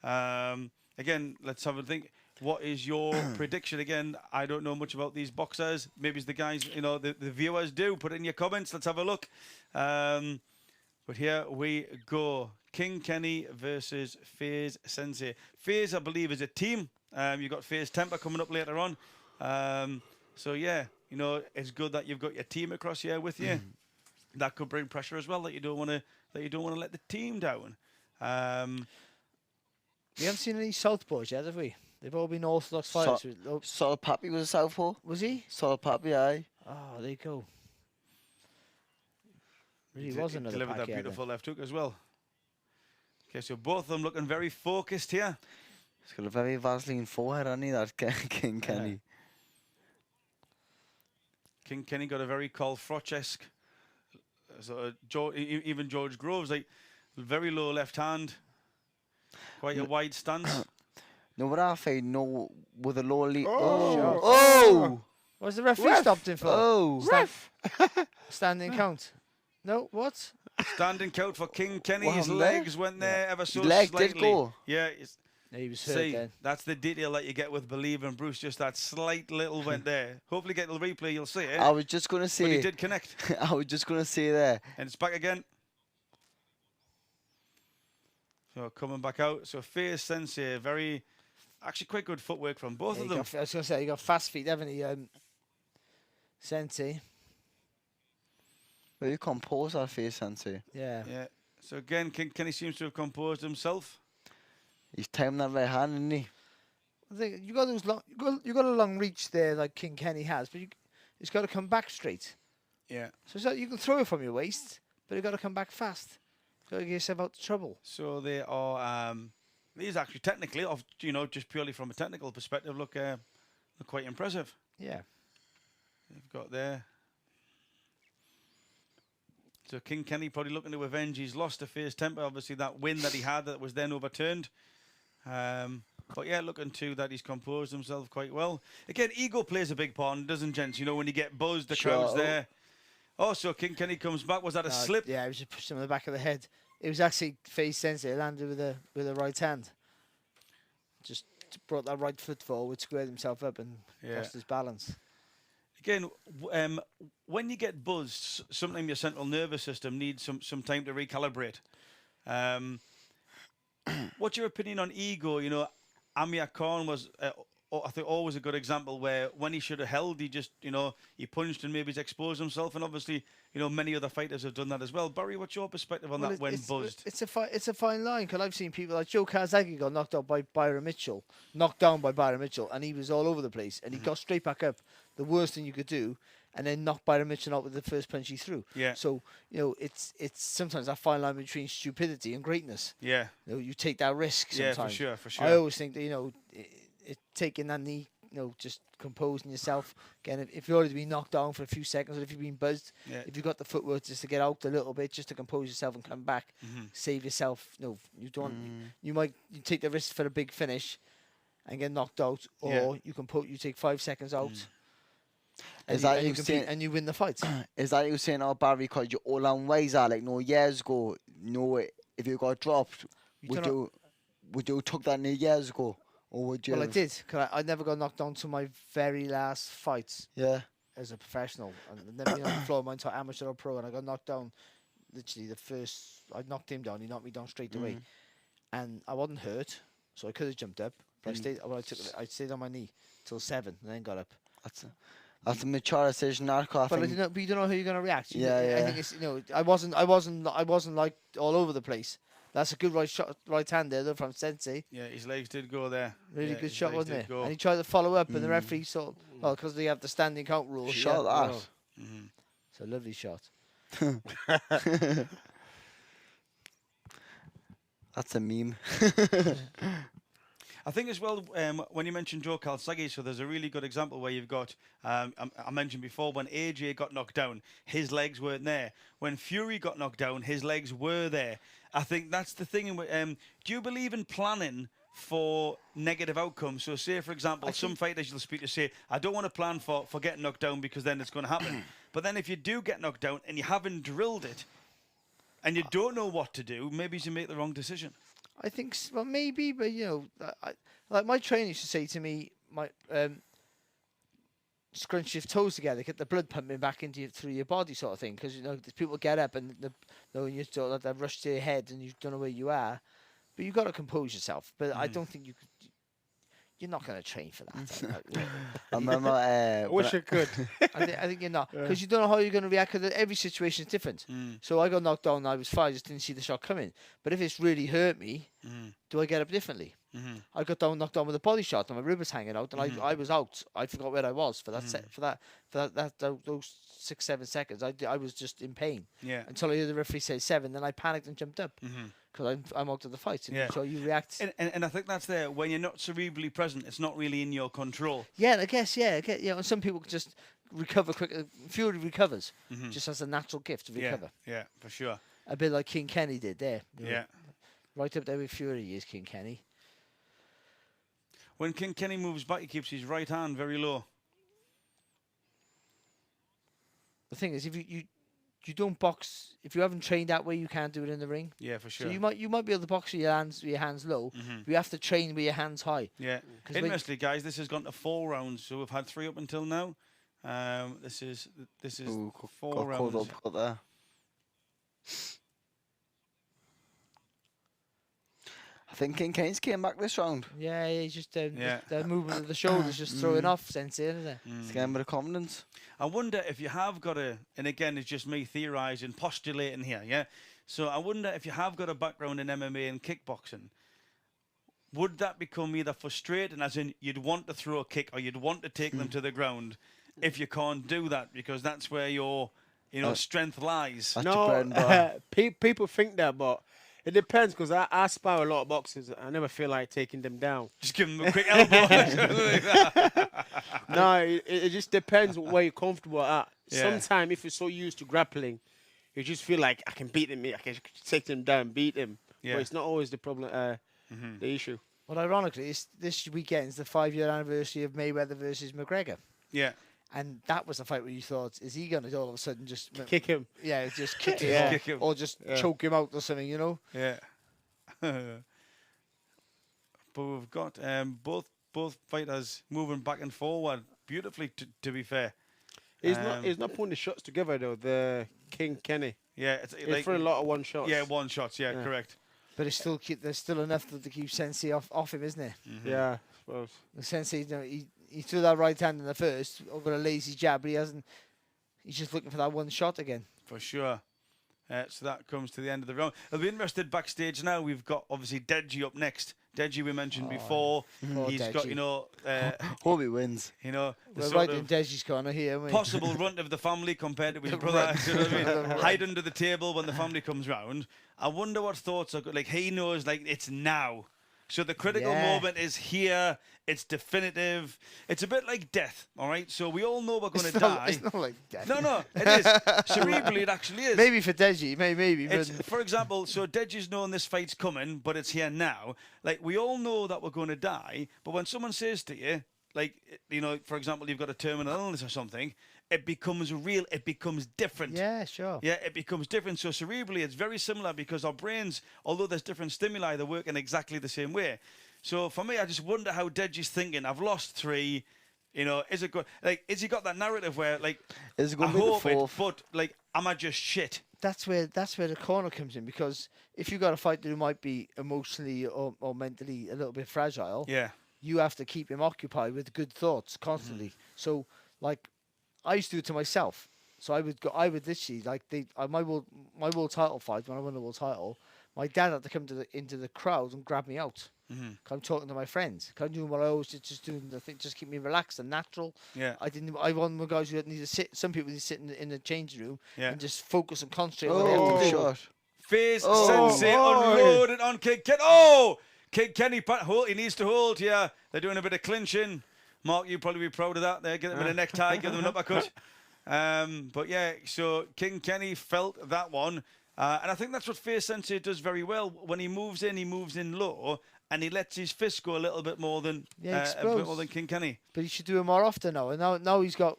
Again, let's have a think. What is your prediction? Again, I don't know much about these boxers. Maybe it's the guys, the viewers do. Put it in your comments. Let's have a look. But here we go. King Kenny versus Faze Sensei. Faze, I believe, is a team. You've got Faze Tempter coming up later on. So, yeah, it's good that you've got your team across here with you. That could bring pressure as well, that you don't want to let the team down. We haven't seen any southpaws yet, have we? They've all been orthodox fighters. Solid Papi was a southpaw. Was he? Solid Papi, aye. Oh, there you go. Really He was another delivered that Pacquiao beautiful left hook as well. Okay, so both of them looking very focused here. He's got a very Vaseline forehead, hasn't he, that King Kenny? King Kenny got a very Carl Froch-esque. So even George Groves, like very low left hand, quite a wide stance. No, what I say, no, with a low lead. Oh! Oh! What was the referee stopped him for? Oh! Standing count. No, what? Standing count for King Kenny. What His happened there? legs went there ever so His leg slightly. did go. Yeah. No, he was hurt See, then. that's the detail that you get with Believing Bruce. Just that slight little went there. Hopefully, get the replay. You'll see it. I was just going to But say. he did connect. I was just going to say there. And it's back again. So coming back out. So Faze Sensei, actually quite good footwork from both of them. I was going to say, you got fast feet, haven't he, Sensei? Very composed, that Faze Sensei. Yeah. Yeah. So again, King Kenny seems to have composed himself. He's timing that right hand, isn't he? I think you got those long, you got a long reach there, like King Kenny has, but it's got to come back straight. Yeah. So you can throw it from your waist, but you got to come back fast. Got to get yourself out of trouble. So they are. These actually technically, just purely from a technical perspective, look quite impressive. Yeah. They've got there. So King Kenny probably looking to avenge his loss to Faze Tempter. Obviously, that win that he had that was then overturned. But yeah, looking to that he's composed himself quite well. Again, ego plays a big part, doesn't gents? When you get buzzed, the crowd's there. Oh, so King Kenny comes back. Was that a slip? Yeah, he was just pushed him on the back of the head. It was actually Faze Sensei landed with a right hand. Just brought that right foot forward, squared himself up, and lost his balance. Again, when you get buzzed, sometimes your central nervous system needs some time to recalibrate. What's your opinion on ego? Amir Khan was, I think, always a good example where when he should have held, he just, he punched and maybe he's exposed himself. And obviously, many other fighters have done that as well. Barry, what's your perspective on that when buzzed? It's a fine line, because I've seen people like Joe Kazagi got knocked down by Byron Mitchell, and he was all over the place, and he got straight back up. The worst thing you could do, and then knock Byron Mitchell out with the first punch he threw. Yeah. So, it's sometimes that fine line between stupidity and greatness. Yeah. You take that risk sometimes. Yeah, for sure, for sure. I always think that, taking that knee, just composing yourself. Again, if you've already been knocked down for a few seconds, or if you've been buzzed, if you've got the footwork just to get out a little bit, just to compose yourself and come back, save yourself. You don't. You take the risk for a big finish and get knocked out, or you take 5 seconds out. And you win the fight. Is that you saying, Barry, because you're all on ways are like years ago, if you got dropped, would you took that knee years ago? Or would you? Well, I did, because I never got knocked down to my very last fights. Yeah. As a professional, and I've never been on the floor my entire amateur or pro, and I got knocked down. Literally, I knocked him down. He knocked me down straight away, and I wasn't hurt, so I could have jumped up. But I stayed on my knee till 7, and then got up. That's a mature decision, Narco. But you don't know how you're going to react. Yeah. I think it's I wasn't like all over the place. That's a good right hand there, though, from Sensei. Yeah, his legs did go there. Really good shot, wasn't it? And he tried to follow up, and the referee because they have the standing count rule. Shot that. It's a lovely shot. That's a meme. I think as well, when you mentioned Joe Calzaghe, so there's a really good example where you've got, I mentioned before, when AJ got knocked down, his legs weren't there. When Fury got knocked down, his legs were there. I think that's the thing. Do you believe in planning for negative outcomes? So say, for example, some fighters you'll speak to say, I don't want to plan for getting knocked down because then it's going to happen. But then if you do get knocked down and you haven't drilled it and you don't know what to do, maybe you make the wrong decision. I think, well, maybe, but like my trainer used to say to me, scrunch your toes together, get the blood pumping back through your body, sort of thing. Because people get up and you sort of rush to your head and you don't know where you are, but you've got to compose yourself. But I don't think you're not going to train for that. I remember. I wish I could. I think you're not, because you don't know how you're going to react. Because every situation is different. So I got knocked down and I was fine. I just didn't see the shot coming. But if it's really hurt me, do I get up differently? I got knocked down with a body shot and my rib was hanging out, and I was out. I forgot where I was for that those 6-7 seconds. I was just in pain. Yeah. Until I heard the referee say 7, then I panicked and jumped up. Because I'm out of the fight. So you react. And I think that's there. When you're not cerebrally present, it's not really in your control. Yeah, I guess, and some people just recover quicker. Fury recovers, just has a natural gift to recover. Yeah, for sure. A bit like King Kenny did there. Yeah. Right up there with Fury is King Kenny. When King Kenny moves back, he keeps his right hand very low. The thing is, if you don't box, if you haven't trained that way, you can't do it in the ring. Yeah, for sure. So you might be able to box with your hands low. But you have to train with your hands high. Yeah. Interestingly, guys, this has gone to 4 rounds. So we've had 3 up until now. This is Ooh, 4 rounds. Got there. I think King Kane's came back this round. Yeah, he's just the movement of the shoulders just throwing off Sensei, isn't it? It's getting a bit of confidence. I wonder if you have got and again, it's just me theorising, postulating here, yeah? So I wonder if you have got a background in MMA and kickboxing, would that become either frustrating, as in you'd want to throw a kick or you'd want to take them to the ground if you can't do that, because that's where your strength lies? No, people think that, but it depends, because I spar a lot of boxers. I never feel like taking them down. Just give them a quick elbow. No, it just depends where you're comfortable at. Yeah. Sometimes if you're so used to grappling, you just feel like I can beat them, I can take them down, beat them. Yeah. But it's not always the problem, the issue. Well, ironically, this weekend is the 5-year anniversary of Mayweather versus McGregor. Yeah. And that was the fight where you thought, is he going to all of a sudden just Kick him. Yeah, just kick him, Yeah. Kick him. or just choke him out or something, Yeah. But we've got both fighters moving back and forward beautifully, to be fair. He's not putting the shots together, though, the King Kenny. Yeah, it's It's for a lot of one shots. Yeah, one shots. Yeah, correct. But it's still there's still enough to keep Sensei off him, isn't there? Yeah, I suppose. The Sensei, he threw that right hand in the first over a lazy jab, but he hasn't. He's just looking for that one shot again. For sure. So that comes to the end of the round. I'll be interested backstage now. We've got, obviously, Deji up next Deji we mentioned before. Poor He's got, Deji. Hope he wins. the We're sort right of in Deji's corner here, aren't we? possible runt of the family compared to his brother. You know what I mean? Hide under the table when the family comes round. I wonder what thoughts are like. He knows like it's now. So the critical Yeah. moment is here. It's definitive. It's a bit like death, all right? So we all know we're going to die. It's not like death. No, it is. Cerebrally, it actually is. Maybe for Deji, maybe. It's, But for example, so Deji's knowing this fight's coming, but it's here now. Like, we all know that we're going to die, but when someone says to you, like, for example, you've got a terminal illness or something, it becomes real, it becomes different. yeah, sure. Yeah, it becomes different. So cerebrally, it's very similar because our brains, although there's different stimuli, they work in exactly the same way. So for me, I just wonder how Deji's thinking. I've lost 3. Is it good? Like, has he got that narrative where, like, Is it I going to be the hope it, fourth? but like, am I just shit? That's where the corner comes in, because if you got a fighter who might be emotionally or mentally a little bit fragile, Yeah. you have to keep him occupied with good thoughts constantly. So, like, I used to do it to myself. So I would literally, like, my world title fight, when I won the world title, my dad had to come into the crowd and grab me out. I'm talking to my friends. I'm doing what I always did, just doing the thing, just keep me relaxed and natural. Yeah. I want the guys who need to sit. Some people need to sit in the changing room Yeah. and just focus and concentrate on what they have to do. shot. Faze Oh, Sensei boy. unloaded on King Ken. Oh, King Kenny, he needs to hold here. They're doing a bit of clinching. Mark, you'd probably be proud of that. There, give them a bit of necktie, give them an uppercut. But yeah, so King Kenny felt that one. And I think that's what Faze Sensei does very well. When he moves in low, and he lets his fist go a little bit more than a bit explodes. more than King Kenny. But he should do it more often now. And now he's got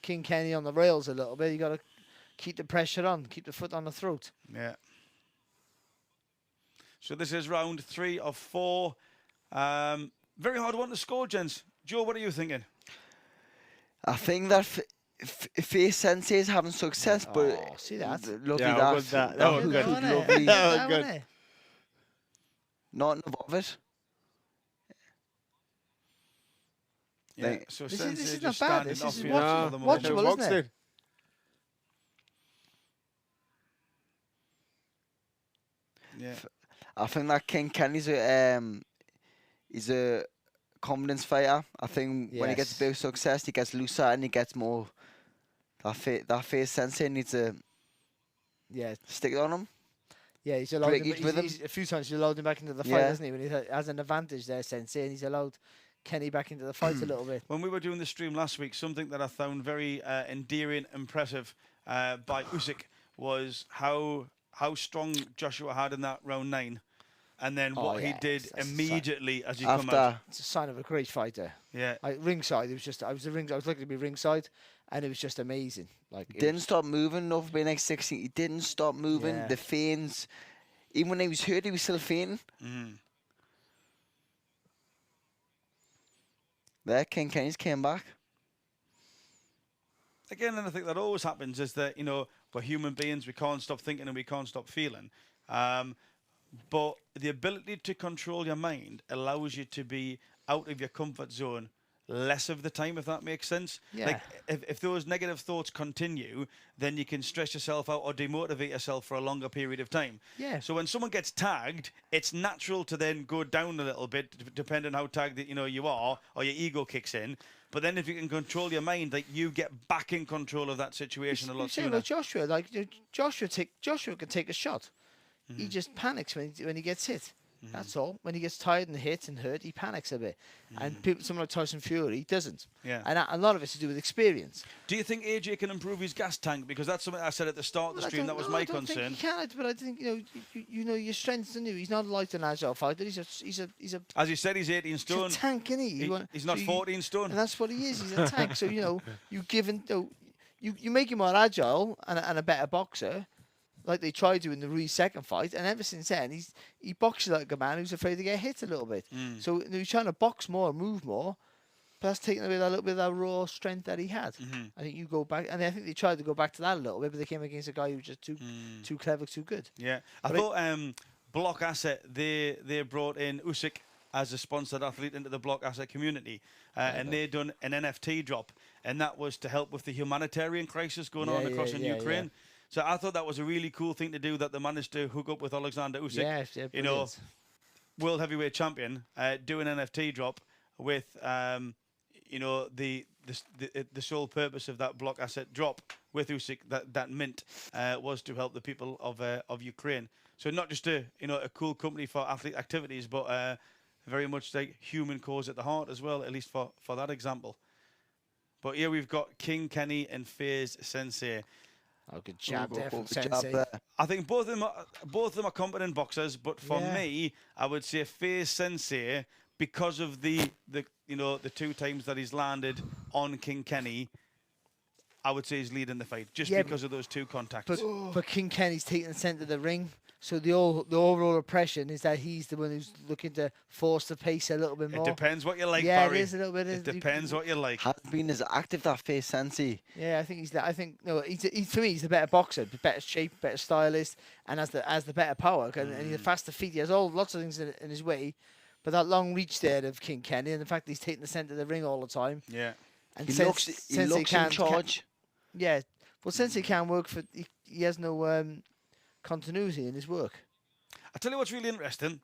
King Kenny on the rails a little bit. You got to keep the pressure on, keep the foot on the throat. Yeah. So this is round 3 of 4. Very hard one to score, gents. Joe, what are you thinking? I think that Faze Sensei is having success, but See that? lovely Yeah, that. was that. That was was good. lovely. That was good. Not above it. Yeah. Like- So This Sensei is just not bad. standing This off is here watchable. for the moment. Watchable, Boxed isn't it? it. Yeah. I think that King Kenny's he's a confidence fighter. I think when he gets Yes. big success, he gets looser and he gets more. That Faze Sensei needs to Yeah, stick it on him. yeah. He's allowed Break him, each rhythm. he's a few times he's allowed him back into the fight, Yeah. hasn't he? When he has an advantage there, Sensei, and he's allowed Kenny back into the fight a little bit. When we were doing the stream last week, something that I found very endearing, impressive by Usyk was how strong Joshua had in that round 9, and then what he yeah, did that's a sign. immediately as he come out. After It's a sign of a great fighter. Yeah, Ringside, I was lucky to be ringside, and it was just amazing. Like it didn't was- stop moving over being like 16. He didn't stop moving. Yeah. The feints, even when he was hurt, he was still feigning. There, King Kenny's came back. again, and I think that always happens is that we're human beings, we can't stop thinking and we can't stop feeling. But the ability to control your mind allows you to be out of your comfort zone less of the time, if that makes sense. Yeah. Like if those negative thoughts continue, then you can stress yourself out or demotivate yourself for a longer period of time. Yeah. So when someone gets tagged, it's natural to then go down a little bit, depending on how tagged you are, or your ego kicks in. But then if you can control your mind, like you get back in control of that situation a lot Same sooner. with Joshua. Like Joshua can take a shot. He just panics when he gets hit. That's all. When he gets tired and hit and hurt, he panics a bit. And someone like Tyson Fury doesn't. Yeah. And a lot of it's to do with experience. Do you think AJ can improve his gas tank? Because that's something I said at the start of the stream. That was my I don't concern. think he can, but I think you know your strengths, and he's not a light and agile fighter. He's a As you said, he's 18 he's stone. a tank, isn't he? He's not 14 stone. And that's what he is. He's a tank. So you give him, you make him more agile and a better boxer, like they tried to in the Ruiz second fight. And ever since then, he boxes like a man who's afraid to get hit a little bit. So he's trying to box more, move more. But that's taking away that little bit of that raw strength that he had. I think you go back, and I think they tried to go back to that a little bit, but they came against a guy who was just too clever, too good. Yeah, I thought Blockasset they brought in Usyk as a sponsored athlete into the Blockasset community, and they done an NFT drop, and that was to help with the humanitarian crisis going on across in Ukraine. Yeah. So I thought that was a really cool thing to do, that they managed to hook up with Alexander Usyk. Yeah, you know, brilliant. world heavyweight champion do an NFT drop with, you know, the sole purpose of that Blockasset drop with Usyk, that mint, was to help the people of Ukraine. So not just a cool company for athlete activities, but very much like human cause at the heart as well, at least for that example. But here we've got King Kenny and Faze Sensei. Oh, good job there from Good job Sensei. there. I think both of them are competent boxers, but for me, I would say Faze Sensei, because of the 2 times that he's landed on King Kenny, I would say he's leading the fight just because of those 2 contacts. But King Kenny's taking the centre of the ring. So the overall impression is that he's the one who's looking to force the pace a little bit more. It depends what you like, yeah, Barry. it is a little bit. It depends what you like. Hasn't been as active, that Faze Sensei. Yeah, I think he's that. I think no, for me, he's the better boxer, the better shape, better stylist, and has the better power. And he's a faster feet. He has lots of things in his way, but that long reach there of King Kenny, and the fact that he's taking the centre of the ring all the time. Yeah, and He looks in charge. Yeah, well, Sensei can work for. He has no continuity in his work. I tell you what's really interesting.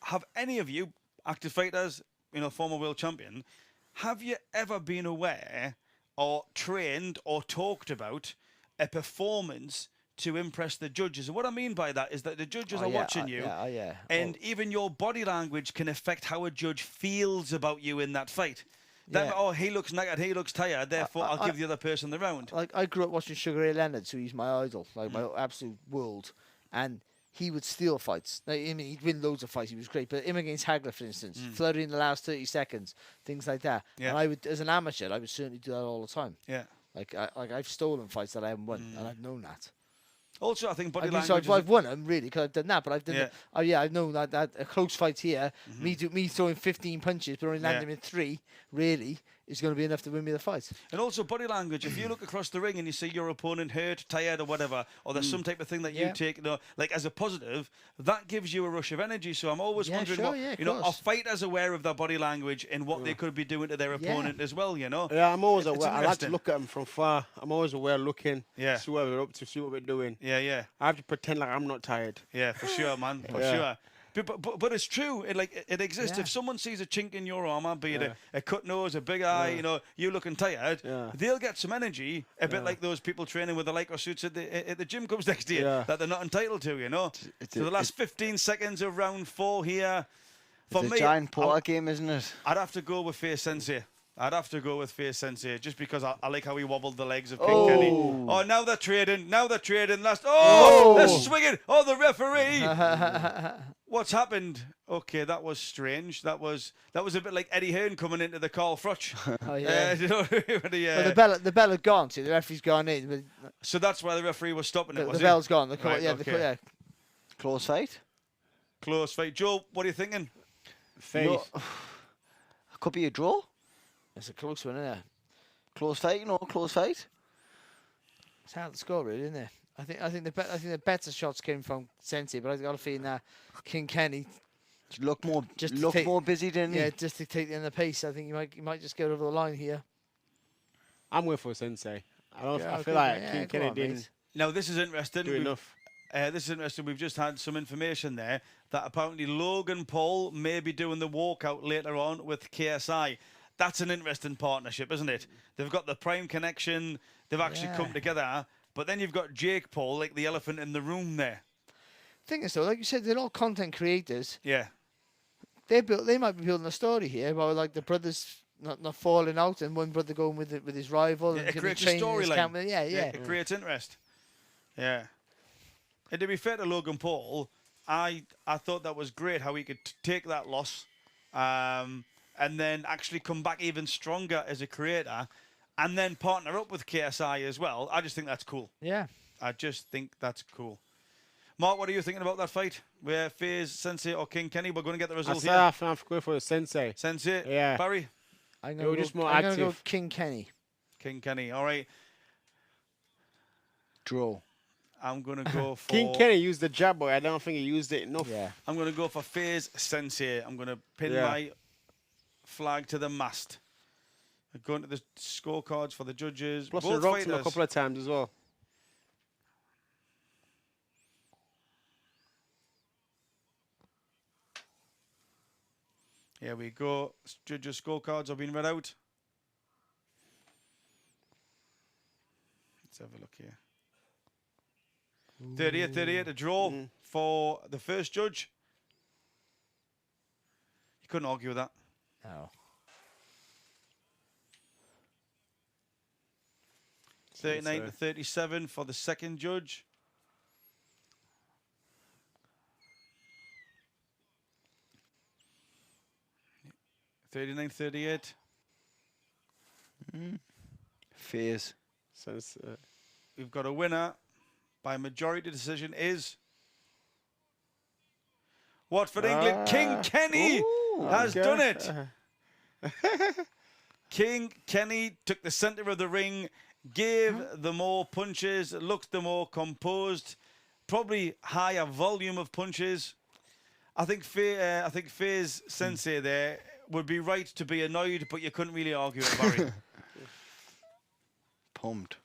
Have any of you, active fighters, former world champion, have you ever been aware or trained or talked about a performance to impress the judges? And what I mean by that is that the judges are watching you, and even your body language can affect how a judge feels about you in that fight. He looks knackered, he looks tired, therefore I'll give the other person the round. Like, I grew up watching Sugar Ray Leonard, so he's my idol, like my absolute world. And he would steal fights. Like, I mean, he'd win loads of fights. He was great. But him against Hagler, for instance, flurry in the last 30 seconds, things like that. Yeah. And I would, as an amateur, I would certainly do that all the time. Yeah. Like I've stolen fights that I haven't won, and I've known that. Also, I think body So language. I've won them really because I've done that, but I've done. I've known that a close fight here, me throwing 15 punches but only landing in 3, really is going to be enough to win me the fight. And also body language. If you look across the ring and you see your opponent hurt, tired, or whatever, or there's some type of thing that you take, like as a positive, that gives you a rush of energy. So I'm always wondering what are fighters aware of their body language and what they could be doing to their opponent as well? Yeah, I'm always aware. I like to look at them from far. I'm always aware, looking. Yeah. See what we're up to. See what we're doing. Yeah. I have to pretend like I'm not tired. Yeah, for sure, man. For sure. But it's true. It exists. If someone sees a chink in your armor, be it a cut nose, a big eye, you looking tired, they'll get some energy. A bit like those people training with the lycra suits at the gym comes next to you that they're not entitled to. So the last 15 seconds of round 4 here. For It's me, a giant poker game, isn't it? I'd have to go with Faze Sensei. Just because I like how he wobbled the legs of King Kenny. Oh, now they're trading. Last. They're swinging. Oh, the referee. What's happened? Okay, that was strange. That was a bit like Eddie Hearn coming into the Carl Froch. But the bell had gone. See, the referee's gone in. So that's why the referee was stopping it. The bell's gone. Close fight. Close fight. Joe, what are you thinking? Faze. Could be a draw. It's a close one, isn't it? Close fight, close fight. It's hard to score, really, isn't it? I think the better shots came from Sensei, but I've got a feeling that King Kenny Look more busy than just to take the end of the pace. I think you might just get over the line here. I'm going for Sensei. I feel like King Kenny didn't. Now this is interesting. Do enough. This is interesting. We've just had some information there that apparently Logan Paul may be doing the walkout later on with KSI. That's an interesting partnership, isn't it? They've got the prime connection. They've actually come together. But then you've got Jake Paul, like the elephant in the room there. Thing is, though, like you said, they're all content creators. Yeah. They might be building a story here about like the brothers not falling out and one brother going with his rival. Yeah, and it creates a storyline. It creates interest. Yeah. And to be fair to Logan Paul, I thought that was great how he could take that loss and then actually come back even stronger as a creator and then partner up with KSI as well. I just think that's cool. Yeah. I just think that's cool. Mark, what are you thinking about that fight? Where Faze, Sensei or King Kenny? We're going to get the result here. I'm going for Sensei. Sensei? Yeah. Barry? I'm going to go King Kenny. King Kenny. All right. Draw. I'm going to go for... King Kenny used the jab, but I don't think he used it enough. Yeah. I'm going to go for Faze Sensei. I'm going to pin my flag to the mast. I'm going to the scorecards for the judges. Plus, Both we rocked him fighters. a couple of times as well. Here we go. Judges' scorecards have been read out. Let's have a look here. 38, a draw for the first judge. You couldn't argue with that. No. 39 to 37 for the second judge. Thirty-nine, 38. Faze. Sensei. We've got a winner by majority decision is Watford, England. King Kenny has done it. King Kenny took the centre of the ring, gave the more punches, looked the more composed, probably higher volume of punches. I think Faze Sensei there would be right to be annoyed, but you couldn't really argue with Barry. Pumped.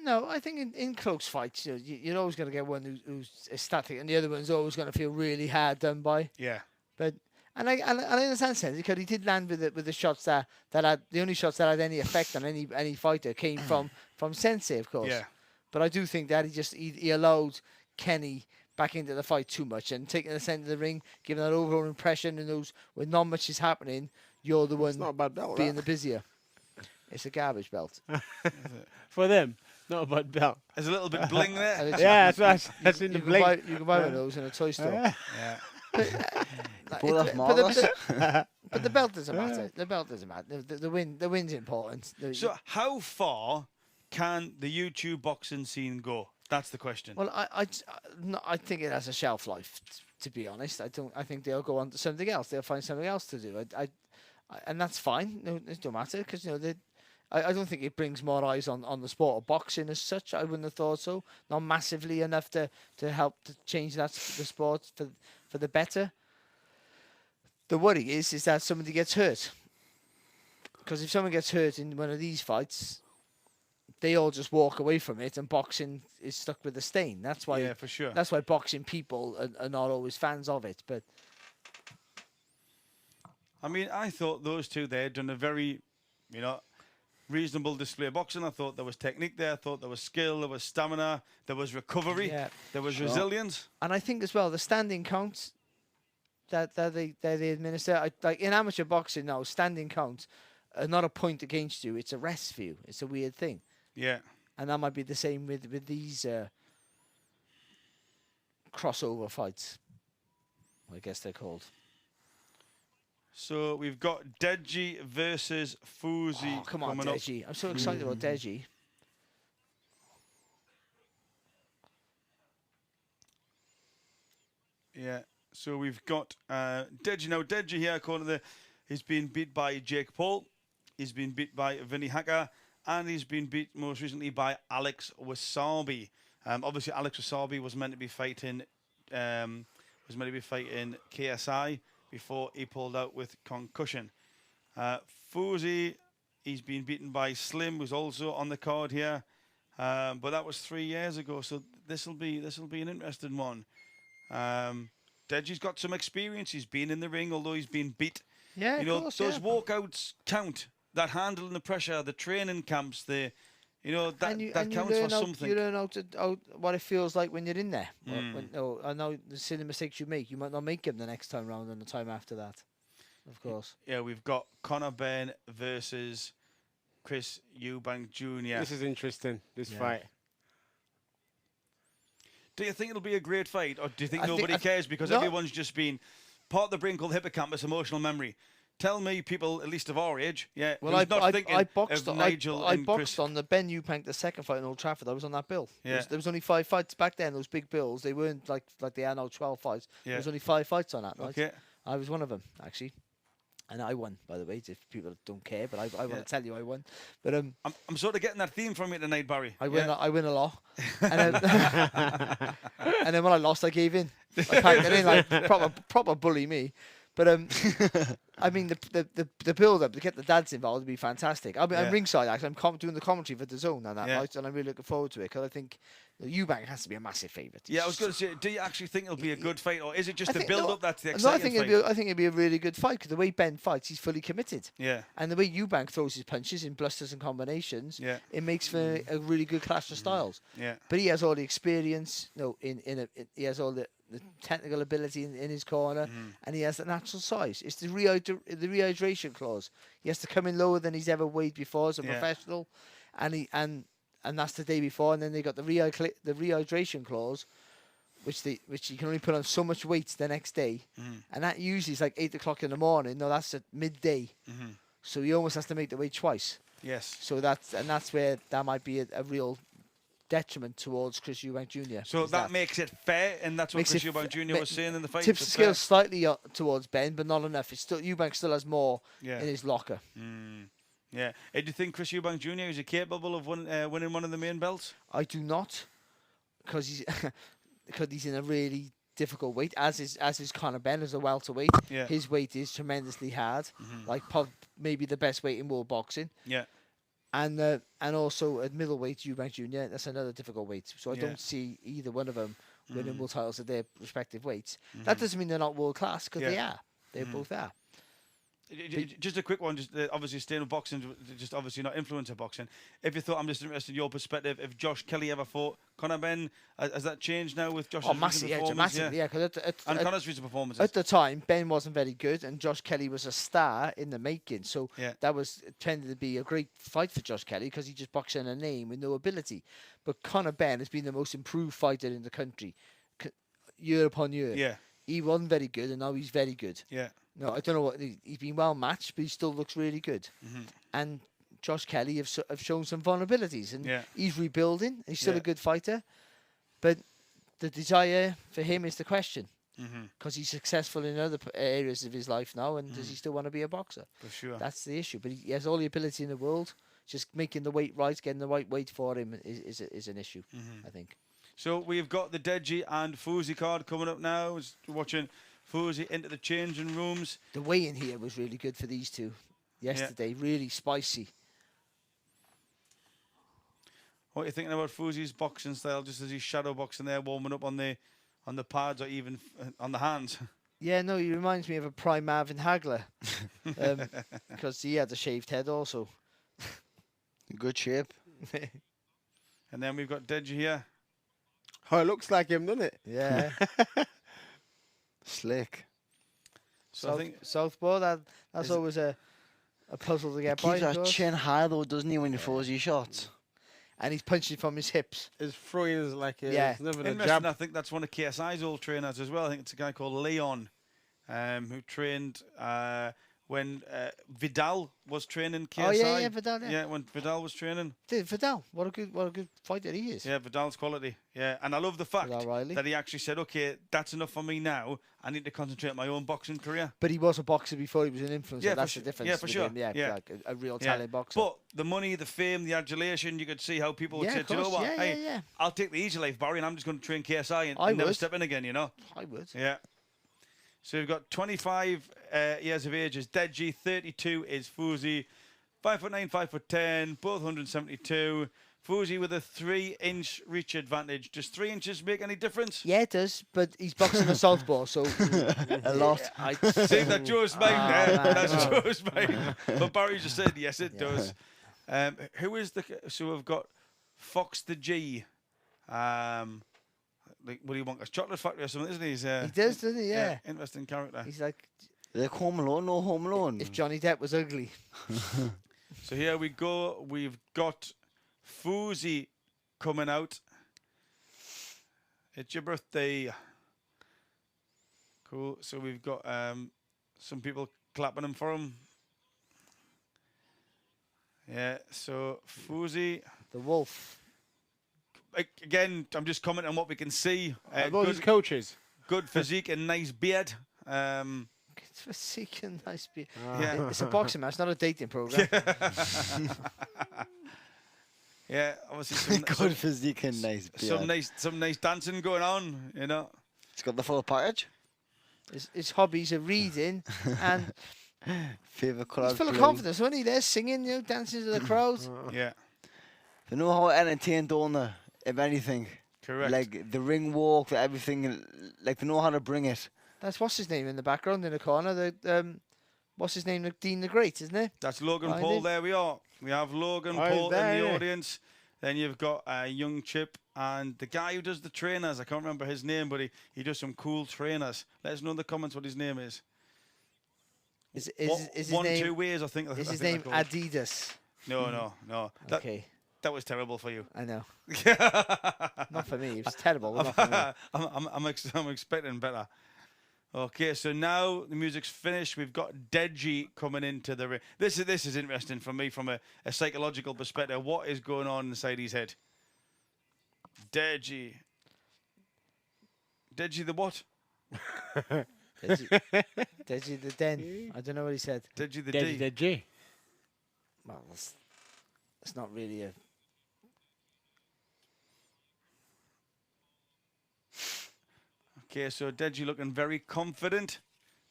No, I think in close fights, you're always going to get one who's ecstatic, and the other one's always going to feel really hard done by. Yeah. But and I understand Sensei because he did land with the shots that had the only shots that had any effect on any fighter came from Sensei, of course. Yeah. But I do think that he allowed Kenny back into the fight too much and taking the centre of the ring, giving that overall impression, and those when not much is happening, you're the one It's not a bad belt, being that. the busier. It's a garbage belt. For them, not a bad belt. There's a little bit bling there. Yeah, that's in the You blink. can buy one of those in a toy store. Yeah. Pull off marvellous. But the belt doesn't matter. The belt doesn't matter. The win's important. So how far can the YouTube boxing scene go? That's the question. Well, I think it has a shelf life. To be honest, I think they'll go on to something else. They'll find something else to do. And that's fine. No, it don't matter because I don't think it brings more eyes on the sport of boxing as such. I wouldn't have thought so. Not massively enough to help to change the sport for the better. The worry is that somebody gets hurt. Because if someone gets hurt in one of these fights, they all just walk away from it, and boxing is stuck with a stain. That's why. Yeah, for sure. That's why boxing people are not always fans of it. But I mean, I thought those two there had done a very, reasonable display of boxing. I thought there was technique there. I thought there was skill, there was stamina, there was recovery, there was resilience. And I think as well, the standing counts that they administer, like in amateur boxing now, standing counts are not a point against you. It's a rest for you. It's a weird thing. Yeah. And that might be the same with these crossover fights. I guess they're called. So we've got Deji versus Fousey. Oh, come on, coming Deji. I'm so excited about Deji. Yeah. So we've got Deji. Now, Deji here, according to he's been beat by Jake Paul. He's been beat by Vinny Hacker. And he's been beat most recently by Alex Wasabi. Obviously, Alex Wasabi was meant to be fighting KSI before he pulled out with concussion. Fousey, he's been beaten by Slim, who's also on the card here. But that was 3 years ago, so this will be an interesting one. Deji's got some experience. He's been in the ring, although he's been beat. Yeah, those walkouts count. That handling the pressure, the training camps, that counts for something. You learn what it feels like when you're in there. I know the silly mistakes you make. You might not make them the next time round and the time after that, of course. Yeah, we've got Conor Benn versus Chris Eubank Jr. This is interesting, this fight. Do you think it'll be a great fight, or do you think nobody cares because everyone's just been part of the brain called hippocampus, emotional memory? Tell me, people at least of our age, Well, I boxed on the Ben Eubank the second fight in Old Trafford. I was on that bill. Yeah. There was only 5 fights back then. Those big bills, they weren't like they are now 12 fights. Yeah. There was only 5 fights on that night. Okay. I was one of them actually, and I won. By the way, if people don't care, but I want to tell you I won. But I'm sort of getting that theme from you tonight, Barry. I win a lot, and then when I lost, I gave in. I packed it in like proper bully me. But I mean, the build up to get the dads involved would be fantastic. I mean, Yeah. I'm ringside actually. I'm doing the commentary for the Zone on that Yeah. night, and I'm really looking forward to it because I think Eubank has to be a massive favourite. Yeah, I was going to say, do you actually think it'll be a good fight, or is it just the think- build no, up that's the No, exciting fight? I think it'd be a really good fight because the way Ben fights, he's fully committed. Yeah, And the way Eubank throws his punches in blusters and combinations, Yeah. it makes for a really good clash of styles. yeah, But he has all the experience, he has all the technical ability in his corner, Mm-hmm. and he has the natural size. It's the rehydration clause. He has to come in lower than he's ever weighed before as a Yeah. professional, and that's the day before. And then they got the rehydration clause, which you can only put on so much weight the next day, and that usually is like 8 o'clock in the morning. No, that's at midday. So he almost has to make the weight twice. yes. So that's where that might be a real detriment towards Chris Eubank Jr. So is that makes it fair, and that's what Makes Chris it Eubank Jr. ma- was saying in the fight. tips the it's scale slightly towards Ben, but not enough. It's still Eubank still has more Yeah. in his locker. Yeah. Do you think Chris Eubank Jr. is he capable of winning one of the main belts? I do not, because he's because he's in a really difficult weight. As is Conor Benn as a welterweight. Yeah. His weight is tremendously hard, like maybe the best weight in world boxing. Yeah. And also at middleweight, Eubank Jr. That's another difficult weight. So I Yeah. don't see either one of them winning world titles at their respective weights. That doesn't mean they're not world class because they Yeah. are. They both are. Just a quick one, just obviously staying with boxing, just obviously not influencer boxing. If you thought, I'm just interested in your perspective, if Josh Kelly ever fought Conor Benn, has that changed now with Josh's Oh, recent massive, yeah, performance? massively, yeah. Because And Conor's recent performances. at the time, Ben wasn't very good, and Josh Kelly was a star in the making. So Yeah. that was tended to be a great fight for Josh Kelly because he just boxed in a name with no ability. But Conor Benn has been the most improved fighter in the country, year upon year. Yeah. He wasn't very good, and now he's very good. Yeah. No, I don't know what he's been well matched, but he still looks really good. And Josh Kelly have shown some vulnerabilities, and Yeah. he's rebuilding. He's still Yeah. a good fighter, but the desire for him is the question. Because he's successful in other areas of his life now, and does he still want to be a boxer? For sure. That's the issue. But he has all the ability in the world. Just making the weight right, getting the right weight for him is an issue, I think. So we've got the Deji and Fousey card coming up now. We're watching Fousey into the changing rooms. The weigh-in here was really good for these two yesterday. Really spicy. What are you thinking about Fousey's boxing style? Just as he's shadow boxing there, warming up on the pads or even on the hands. Yeah, no, he reminds me of a prime Marvin Hagler. Because he had a shaved head also. Good shape. And then we've got Deji here. Oh, it looks like him, doesn't it? Yeah. Slick. So I think Southpaw, that's always a puzzle to get by. Keeps of that course. chin high though, doesn't he, when he throws his shots? And he's punching from his hips. His throwing is like Yeah. it's never a interesting. jab. I think that's one of KSI's old trainers as well. I think it's a guy called Leon, who trained when Vidal was training KSI. Oh, yeah, Vidal, yeah. Yeah, when Vidal was training. Dude, Vidal, what a good fighter he is. Yeah, Vidal's quality. Yeah, and I love the fact Vidal Riley. that he actually said, okay, that's enough for me now. I need to concentrate on my own boxing career. But he was a boxer before he was an influencer. Yeah, for that's sure. the difference. Yeah, for with sure. him. Yeah, Yeah. like a real Yeah. talent boxer. But the money, the fame, the adulation, you could see how people would Yeah, say, of "Do you know course. what? Yeah, Hey, yeah. I'll take the easy life, Barry, and I'm just going to train KSI and I never would. step in again, you know? I would. Yeah. So we've got 25 years of age is Deji, 32 is Fousey, 5'9", 5'10", both 172. Fousey with a 3-inch reach advantage. Does 3 inches make any difference? Yeah, it does. But he's boxing a southpaw, so A lot. I See, that Joe's mind there. man, That's no. Joe's mind. But Barry just said, yes, it does. Who is the... So we've got Fox the G. Like Willy Wonka's Chocolate Factory or something, isn't he? He's, he does, doesn't he? Yeah. interesting character. He's like Like Home Alone, no Home Alone. if Johnny Depp was ugly. So here we go. We've got Fousey coming out. It's your birthday. Cool. So we've got some people clapping him for him. Yeah. So Fousey. The wolf. Again, I'm just commenting on what we can see. Those his coaches. Good physique and nice beard. It's for seeking nice beard. Yeah. It's a boxing match, not a dating program. Yeah, obviously Good physique and nice beard. some nice dancing going on, you know. He's got the full package. His hobbies are reading and Favorite colour. He's full of confidence, wasn't he? There singing, dancing to the crowd. Yeah, They know how to entertain, don't they? If anything. correct. Like the ring walk, everything. Like they know how to bring it. That's what's his name in the background in the corner. What's his name? Dean the Great, isn't it? That's Logan Behind Paul. him. There we are. We have Logan Oh, he's Paul in there, the yeah. audience. Then you've got a young chip and the guy who does the trainers. I can't remember his name, but he does some cool trainers. Let us know in the comments what his name is. Is his One, name? 2 ways, I think. Is I his think name they're called. Adidas? No. Okay, That was terrible for you. I know. Not for me. It was terrible. But not for me. I'm expecting better. Okay, so now the music's finished. We've got Deji coming into the ring. This is interesting for me from a psychological perspective. What is going on inside his head? Deji the what? Deji the Den. I don't know what he said. Deji the D. Deji. Well, it's not really a. Okay, so Deji looking very confident,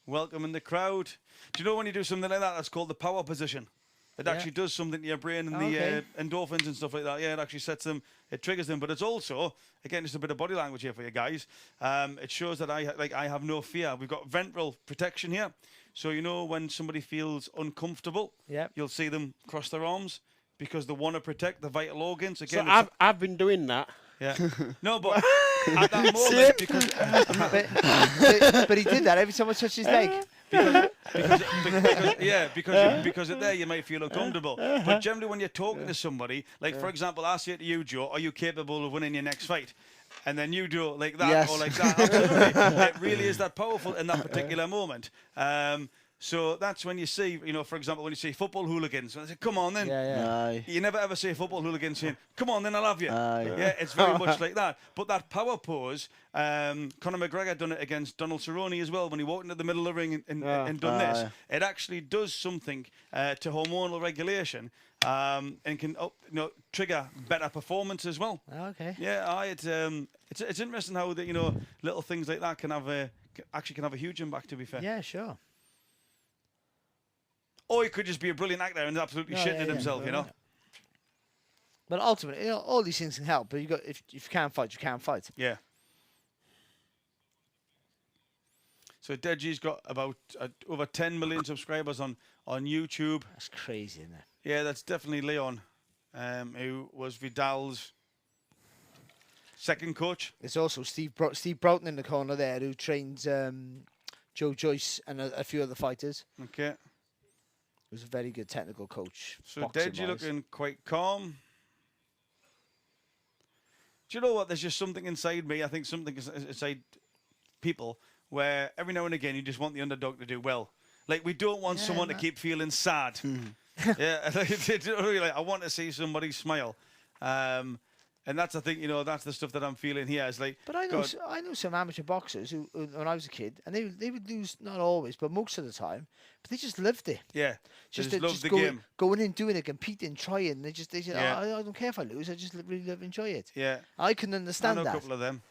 welcoming the crowd. Do you know when you do something like that, that's called the power position? It Yeah. actually does something to your brain and Okay. the endorphins and stuff like that. Yeah, it actually sets them, it triggers them. But it's also, again, just a bit of body language here for you guys. It shows that I have no fear. We've got ventral protection here. So you know when somebody feels uncomfortable, Yep. you'll see them cross their arms because they want to protect the vital organs. So Again, I've been doing that. yeah. No, but at that moment, because But he did that every time I touched his leg. because there you might feel uncomfortable. But generally, when you're talking to somebody, like for example, I say to you, Joe, are you capable of winning your next fight? And then you do it like that Yes. or like that. Absolutely. It really is that powerful in that particular moment. So that's when you see, for example, when you see football hooligans, and they say, come on then. Yeah. Aye. You never ever see a football hooligan saying, come on then, I'll have you. Aye. Yeah, it's very much like that. But that power pose, Conor McGregor done it against Donald Cerrone as well when he walked into the middle of the ring and done this. Aye. It actually does something to hormonal regulation and can trigger better performance as well. Okay. Yeah, it's interesting how that little things like that can have a huge impact. To be fair. Yeah, sure. Or he could just be a brilliant actor and absolutely No, shitting yeah, at himself, yeah. But ultimately, all these things can help. But if you can't fight, you can't fight. Yeah. So Deji's got about over 10 million subscribers on YouTube. That's crazy, isn't it? Yeah, that's definitely Leon, who was Vidal's second coach. There's also Steve Broughton in the corner there who trains Joe Joyce and a few other fighters. Okay. Who's a very good technical coach. So boxing Deji wise. looking quite calm. Do you know what? There's just something inside me. I think something inside people where every now and again you just want the underdog to do well. Like we don't want someone to keep feeling sad. Yeah, I want to see somebody smile. And that's, I think, that's the stuff that I'm feeling here. It's like, But I know some amateur boxers who, when I was a kid, and they would lose, not always, but most of the time, but they just lived it. yeah, Just love the going, game. going in, doing it, competing, trying. They said, Yeah. I don't care if I lose. I just really love, enjoy it. Yeah, I can I understand know a that. couple of them.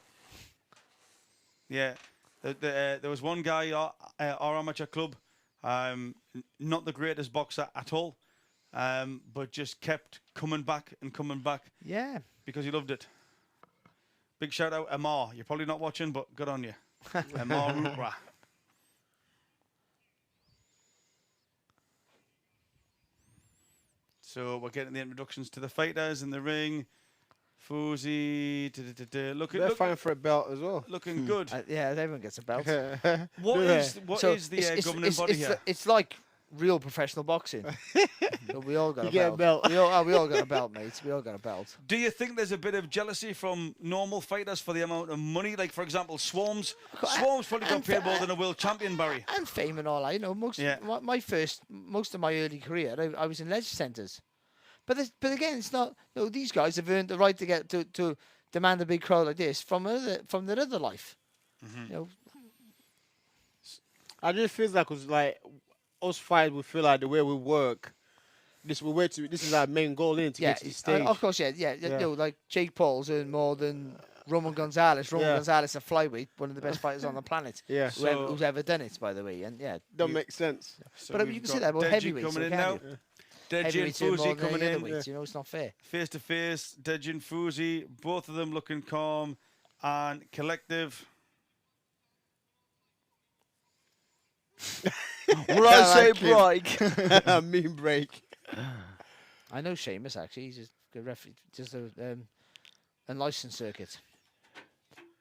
Yeah, there was one guy, our amateur club, not the greatest boxer at all, but just kept coming back and coming back. Yeah. Because he loved it. Big shout out, Amar. You're probably not watching, but good on you. Amar Rupra. So we're getting the introductions to the fighters in the ring. Fousey, They're fighting for a belt as well. looking good. Yeah, everyone gets a belt. What is the it's- governing body here? It's like real professional boxing. So we all got You a get a belt. belt. We all got a belt, mates. We all got a belt. Do you think there's a bit of jealousy from normal fighters for the amount of money? Like, for example, Swarmz. Swarmz probably got and paid more than a world champion, Barry. And fame and all that. Most of my early career, I was in leisure centres. But again, it's not. These guys have earned the right to get to demand a big crowd like this from their other life. I just feel like it's like us fighters, we feel like the way we work. This is our main goal, isn't it? To get to the stage. Of course, yeah. Like Jake Paul's earned more than Roman Gonzalez. Roman Yeah. Gonzalez, a flyweight, one of the best fighters on the planet. Yeah. Who's ever done it, by the way. And yeah, Don't make sense. So but we've you can say got that about Deji heavyweights, coming in so now. can't you? Deji and Heavyweights are more Fousey than coming any in. other weights, you know, it's not fair. Face to face, Deji and Fousey, both of them looking calm and collective. Will I say like him. break? I mean break. I know Seamus, actually. He's just a referee, just a unlicensed circuit.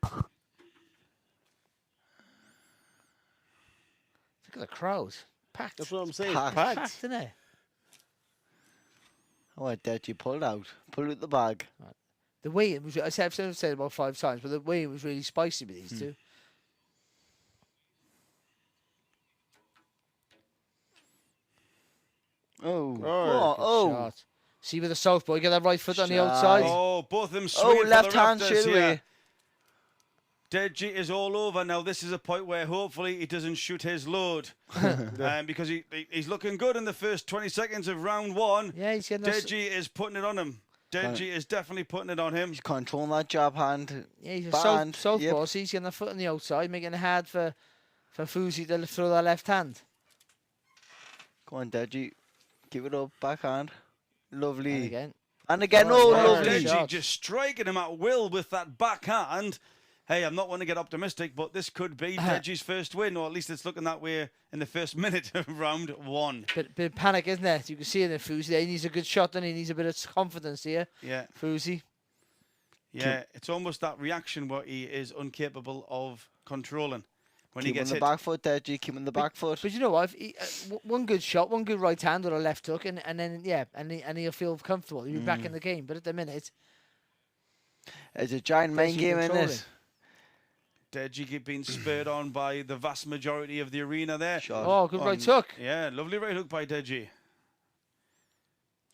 Look at the crowd. Packed. That's what I'm saying. Packed. Packed. Packed, isn't it? Oh, Deji pulled out. Pulled out the bag. The weigh-in was, I've said it about 5 times, but the weigh-in was really spicy with these two. Oh. Oh, Oh. Shot. See with the southpaw, you get that right foot on the Shot. outside. Oh, both of them Oh, swinging for left the hand rafters straight here. away. Deji is all over now. This is a point where hopefully he doesn't shoot his load, because he's looking good in the first 20 seconds of round 1. Yeah, he's getting us. Deji is putting it on him. Deji is definitely putting it on him. He's controlling that jab hand. Yeah, he's a Band, southpaw, yep. so he's getting the foot on the outside, making it hard for Fousey to throw that left hand. Go on, Deji. Give it up. Backhand. And Lovely. again. And again, Oh, oh, yeah. lovely. Deji. Deji Shot. just striking him at will with that backhand. Hey, I'm not one to get optimistic, but this could be Deji's first win, or at least it's looking that way in the first minute of round 1. Bit of panic, isn't it? You can see it in Fousey. He needs a good shot, and he needs a bit of confidence here. Yeah. Fousey. Yeah, it's almost that reaction where he is incapable of controlling when he Keep on gets the hit. back foot, Deji. Keep on the back foot. But you know what? If he, one good shot, one good right hand or a left hook, and then and he'll feel comfortable. He'll be back in the game. But at the minute, It's a giant main Deji game in controlling. this. Deji being spurred on by the vast majority of the arena there. Shot. oh, good right On- hook. Yeah, lovely right hook by Deji.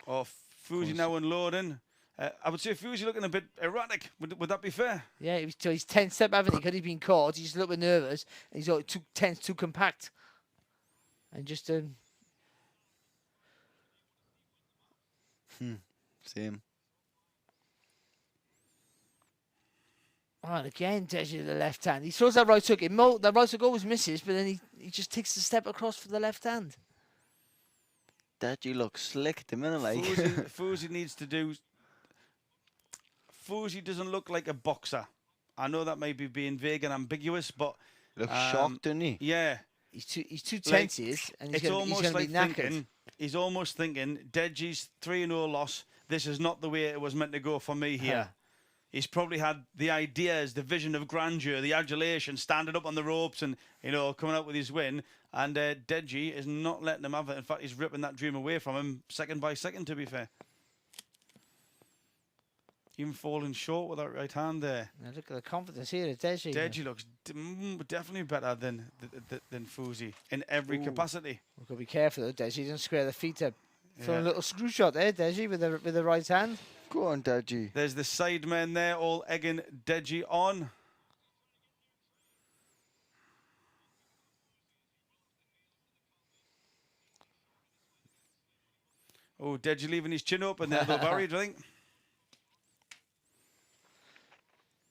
Oh, Fousey now unloading. I would say Fousey looking a bit erratic. Would that be fair? Yeah, he's tense up, haven't he? Because he's been caught. He's a little bit nervous. And he's like too tense, too compact. And just Same. oh, and again, Deji with the left hand. He throws that right hook. That right hook always misses, but then he just takes the step across for the left hand. Deji looks slick at the minute, like. Fousey needs to do. Fousey doesn't look like a boxer. I know that may be being vague and ambiguous, but Looks shocked, doesn't he? yeah, He's too Like, tense, he is, and he's it's going almost to like be knackered. thinking. He's almost thinking Deji's 3-0 loss. This is not the way it was meant to go for me here. He's probably had the ideas, the vision of grandeur, the adulation, standing up on the ropes and, coming out with his win. And Deji is not letting him have it. In fact, he's ripping that dream away from him second by second, to be fair. Even falling short with that right hand there. Now look at the confidence here at Deji. Deji looks definitely better than Fousey in every capacity. We've got to be careful though, Deji. He doesn't square the feet up. Throw a Yeah. little screw shot there, Deji, with the right hand. Go on, Deji. There's the sidemen there, all egging Deji on. Oh, Deji leaving his chin open there, though, Barry, do you think?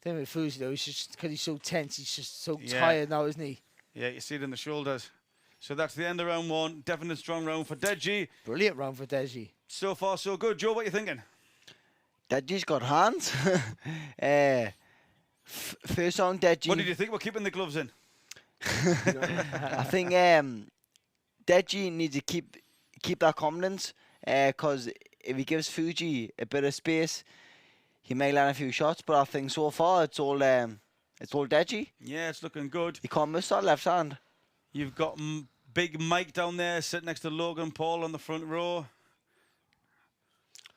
Thing with Fousey though, he's just because he's so tense, he's just so Yeah. tired now, isn't he? Yeah, you see it in the shoulders. So that's the end of round 1. Definite strong round for Deji. Brilliant round for Deji. So far, so good. Joe, what are you thinking? Deji's got hands. First round, Deji. What did you think? We're keeping the gloves in. I think Deji needs to keep that confidence because if he gives Fuji a bit of space, he may land a few shots. But I think so far it's all Deji. Yeah, it's looking good. He can't miss that left hand. You've got Big Mike down there sitting next to Logan Paul on the front row.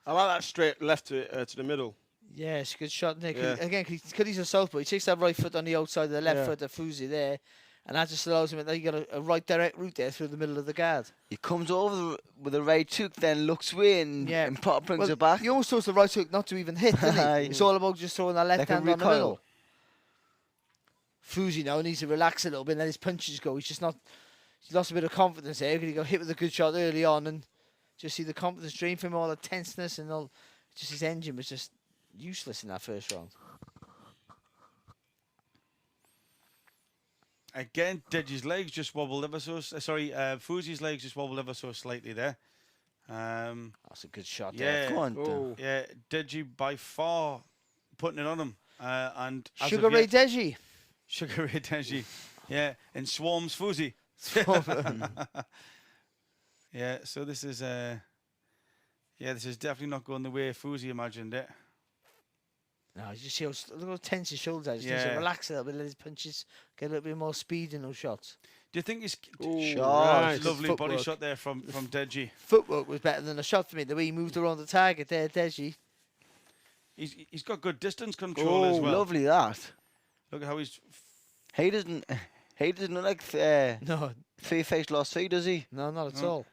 I like that straight left to the middle. Yeah, it's a good shot, Nick. Yeah. Again, because he's a southpaw, he takes that right foot on the outside of the left foot of Fousey there, and that just allows him. Then you got a right direct route there through the middle of the guard. He comes over with a right hook, then looks away and Pop brings it back. He almost throws the right hook not to even hit, doesn't he? Aye. It's all about just throwing that left Like a hand on the recoil. middle. Fousey now needs to relax a little bit and let his punches go. He's lost a bit of confidence there because he got hit with a good shot early on and just see the confidence drain from him, all the tenseness and all. Just his engine was just useless in that first round. Again, Deji's legs just wobbled ever so. Sorry, Fousey's legs just wobbled ever so slightly there. That's a good shot Yeah, there. Go on, Dan. Oh, yeah. Deji by far putting it on him. And as Sugar of Ray yet, Deji. Sugar Ray Deji. Yeah, and Swarmz Fousey. Yeah, so this is this is definitely not going the way Fousey imagined it. No, you just see look how tense his shoulders are. Just needs Yeah. to relax a little bit, let his punches get a little bit more speed in those shots. Do you think he's Shot. nice. lovely body footwork. shot there from Deji? Footwork was better than the shot for me. The way he moved around the target there, Deji. He's got good distance control as well. Lovely that. Look at how he's. He doesn't look like No, three-faced lost C, does he? no, not at No. all.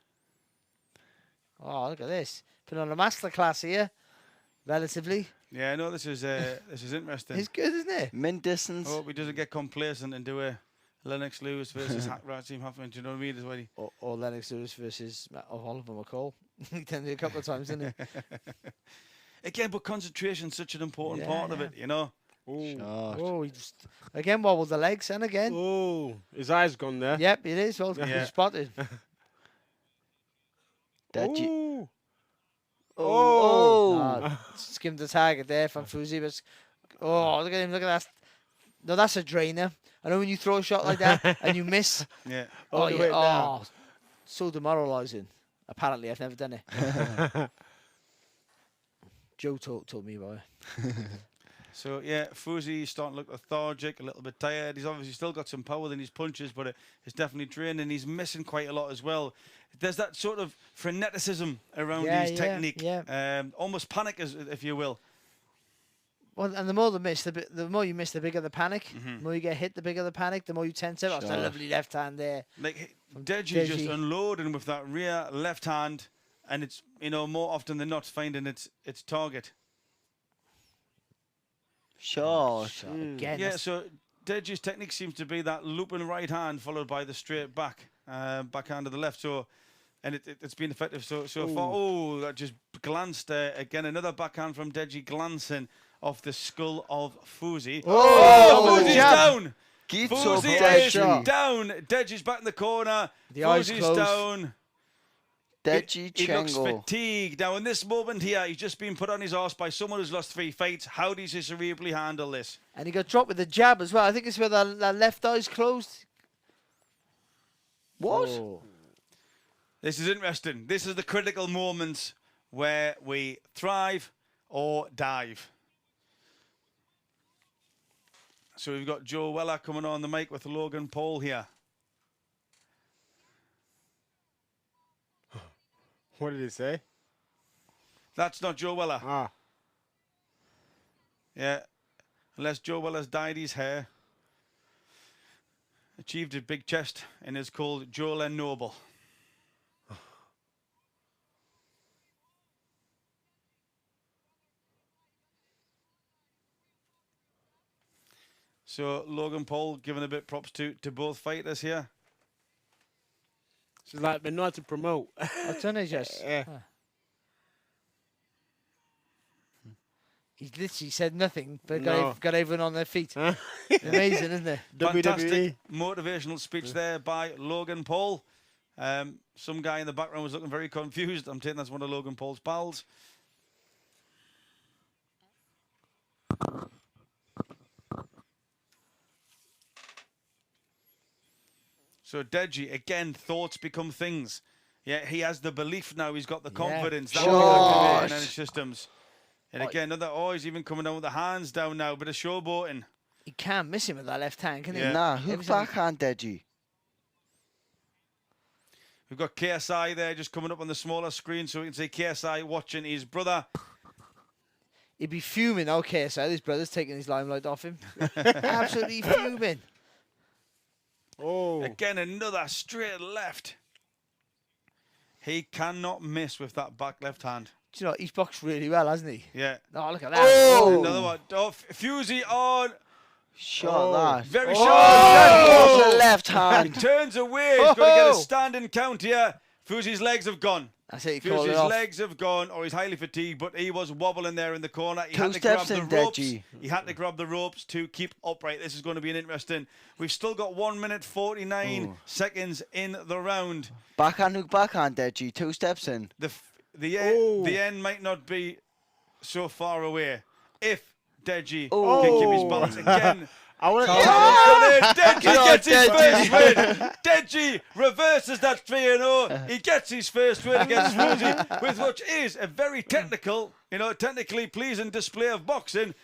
Oh, look at this. Put on a masterclass here, relatively. Yeah, no, this is interesting. It's good, isn't it? Min distance. I hope he doesn't get complacent and do a Lennox Lewis versus Team Hoffman. Do you know what I mean? Is what he. Or Lennox Lewis versus Oliver McCall. He done it a couple of times, didn't he? Again, but concentration's such an important part of Yeah. it, you know. Shot. Oh, he just again wobbled the legs and again. oh, his eyes gone there. Yep, it is. Well Yeah. spotted. Deji. Ooh. Oh. Skimmed the target there from Fousey. But oh, look at him! Look at that. No, that's a drainer. I know when you throw a shot like that and you miss. Yeah. Oh, the yeah. way down. Oh, so demoralising. Apparently, I've never done it. Joe told me about it. So yeah, Fousey starting to look lethargic, a little bit tired. He's obviously still got some power in his punches, but it's definitely drained, and he's missing quite a lot as well. There's that sort of freneticism around his technique, almost panic, if you will. Well, and the more the more you miss, the bigger the panic. The more you get hit, the bigger the panic. The more you tense up. That's a Sure. lovely left hand there. Like Deji just Deji. unloading with that rear left hand, and it's more often than not finding its target. Shot. Again, Yeah, that's- so Deji's technique seems to be that looping right hand followed by the straight backhand to the left. So, and it's been effective so far. Oh, that just glanced there. Again, another backhand from Deji glancing off the skull of Fousey. Oh, Fousey's jab. down. Gets up Fousey is Deji. down. Deji's back in the corner. The eyes Fousey's closed. down. Deji He looks Chengo. fatigued. Now, in this moment here, he's just been put on his arse by someone who's lost 3 fights. How does he cerebrally handle this? And he got dropped with the jab as well. I think it's where that left eye's closed. What? Oh. This is interesting. This is the critical moments where we thrive or dive. So we've got Joe Weller coming on the mic with Logan Paul here. What did he say? That's not Joe Weller. Ah, Yeah. Unless Joe Weller's dyed his hair. Achieved a big chest and is called Joel N. Noble. So Logan Paul giving a bit props to both fighters here. she's like, they know how to promote. I've done it just. Yeah. He literally said nothing, but No. got everyone on their feet. Huh? Amazing, isn't it? Fantastic WWE. motivational speech there by Logan Paul. Some guy in the background was looking very confused. I'm taking that's one of Logan Paul's pals. So Deji, again, thoughts become things. Yeah, he has the belief now. He's got the confidence. That will be activating in his systems. And again, he's even coming down with the hands down now. Bit of showboating. He can't miss him with that left hand, can he? Yeah. Nah, hook Every time- backhand Deji. We've got KSI there just coming up on the smaller screen so we can see KSI watching his brother. He'd be fuming. Okay, so his brother's taking his limelight off him. Absolutely fuming. Oh, Again, another straight left. He cannot miss with that back left hand. Do you know, he's boxed really well, hasn't he? Yeah. Oh, look at that. Oh! Another one. Oh, Fousey on. Shot that. Very Oh, sharp. the left He hand. turns away. He's got to get a standing count here. Fousey's legs have gone. That's it. He called it Fousey's off. legs have gone, or he's highly fatigued, but he was wobbling there in the corner. He Two had to grab steps the in, ropes. Deji. He had to grab the ropes to keep upright. This is going to be an interesting. We've still got 1 minute 49 seconds in the round. Backhand hook, backhand, Deji. 2 steps in. The end might not be so far away if Deji can keep his balance again. I want to. Deji gets his first win. Deji reverses that 3-0. He gets his first win against Fousey, with which is a very technically pleasing display of boxing.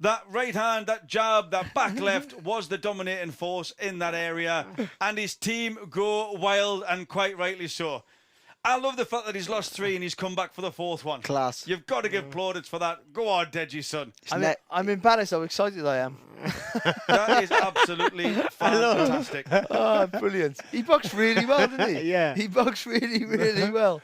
That right hand, that jab, that back left was the dominating force in that area, and his team go wild, and quite rightly so. I love the fact that he's lost 3 and he's come back for the 4th one. Class. You've got to give plaudits for that. Go on, Deji, son. I'm embarrassed how excited I am. That is absolutely fantastic. Oh, brilliant. He boxed really well, didn't he? Yeah. He boxed really, really well.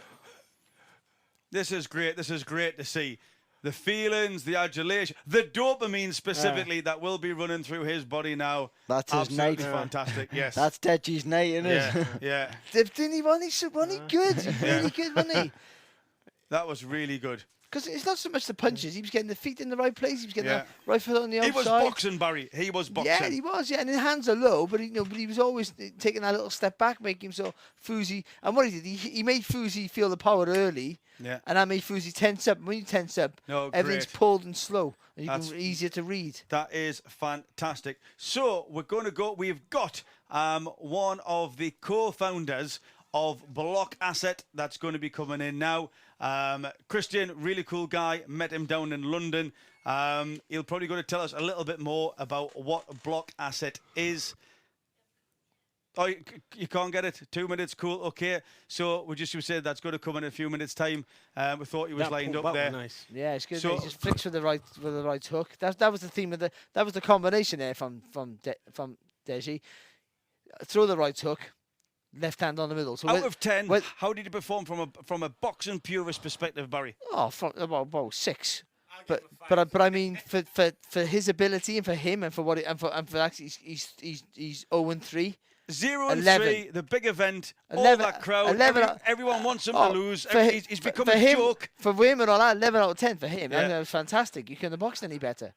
This is great. This is great to see. The feelings, the adulation, the dopamine specifically that will be running through his body now. That's his absolutely night. fantastic. Yes. That's Deji's night, isn't it? Yeah. Didn't he? Wasn't he good? Really good, wasn't he? That was really good. Because it's not so much the punches. He was getting the feet in the right place. He was getting Yeah. the right foot on the outside. He was boxing, Barry. He was boxing. Yeah, he was. Yeah, and his hands are low, but he was always taking that little step back, making him so Fousey. And what he did, he made Fousey feel the power early. Yeah. And that made Fousey tense up. And when you tense up, everything's great. pulled and slow, and That's easier to read. That is fantastic. So we're going to go. We've got one of the co-founders of Blockasset that's going to be coming in now. Christian, really cool guy. Met him down in London. He'll probably going to tell us a little bit more about what Blockasset is. Oh, you can't get it? 2 minutes, cool, okay. So we said that's going to come in a few minutes' time. We thought he was lined up there. Nice. Yeah, it's good. So- He just flicks with the right hook. That was the theme of that was the combination there from Deji. Throw the right hook, left hand on the middle. So Out of 10, with- how did he perform from a boxing purist perspective, Barry? from about 6. But I mean for his ability and for him and for what and for actually he's 0-3. 0-3, the big event, 11 all that crowd, 11 everyone wants him Oh, to lose. for hi- He's become for a him, joke. For him and all that, 11 out of 10 for him. Yeah. And that was fantastic. You couldn't have boxed any better.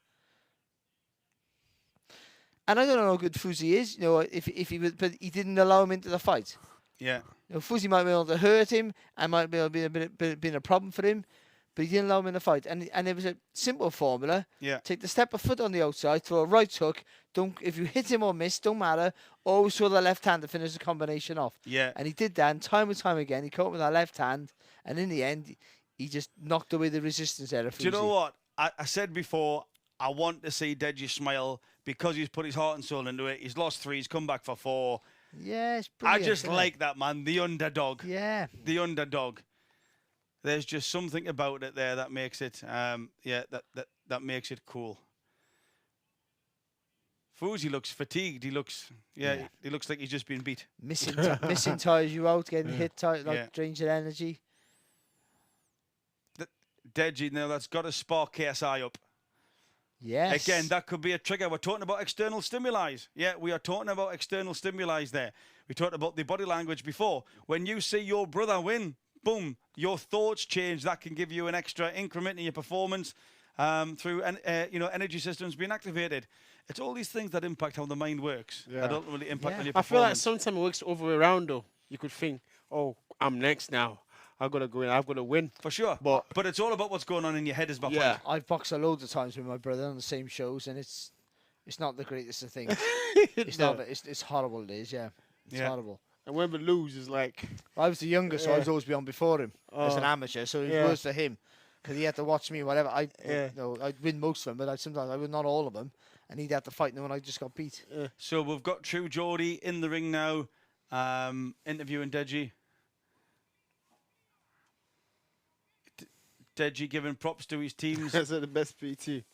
And I don't know how good Fousey is, if he was, but he didn't allow him into the fight. Yeah. Fousey might be able to hurt him and might be able to be a problem for him, but he didn't allow him in the fight. And it was a simple formula. Yeah. Take the step of foot on the outside, throw a right hook. If you hit him or miss, don't matter. Always throw the left hand to finish the combination off. Yeah. And he did that, and time and time again, he caught with that left hand, and in the end, he just knocked away the resistance there of Fousey. Do you know what? I said before, I want to see Deji smile because he's put his heart and soul into it. He's lost 3, he's come back for 4. Yeah, it's I brilliant. just isn't it? like that, man. The underdog. Yeah. The underdog. There's just something about it there that makes it, that makes it cool. Fousey looks fatigued. He looks like he's just been beat. Missing tires you out, getting hit tight, drains your energy. Deji, now that's got to spark KSI up. Yes. Again, that could be a trigger. We're talking about external stimuli. Yeah, we are talking about external stimuli there. We talked about the body language before. When you see your brother win, boom, your thoughts change. That can give you an extra increment in your performance through energy systems being activated. It's all these things that impact how the mind works. Yeah. That ultimately impact on your I feel like performance. sometimes it works the other way around though. You could think, oh, I'm next now. I've got to go in. I've got to win. For sure. But it's all about what's going on in your head, is my Yeah. point. I've boxed a loads of times with my brother on the same shows, and it's not the greatest of things. It's No. not. It's horrible. It is. Yeah. It's Yeah. horrible. And when we lose, it's like, I was the youngest, so I was always be on before him as an Oh. amateur. So it was Yeah. worse for him because he had to watch me. Whatever. I'd win most of them, but sometimes I would not all of them, and he'd have to fight them when I just got beat. So we've got True Geordie in the ring now, interviewing Deji. Deji giving props to his teams. that's the best PT.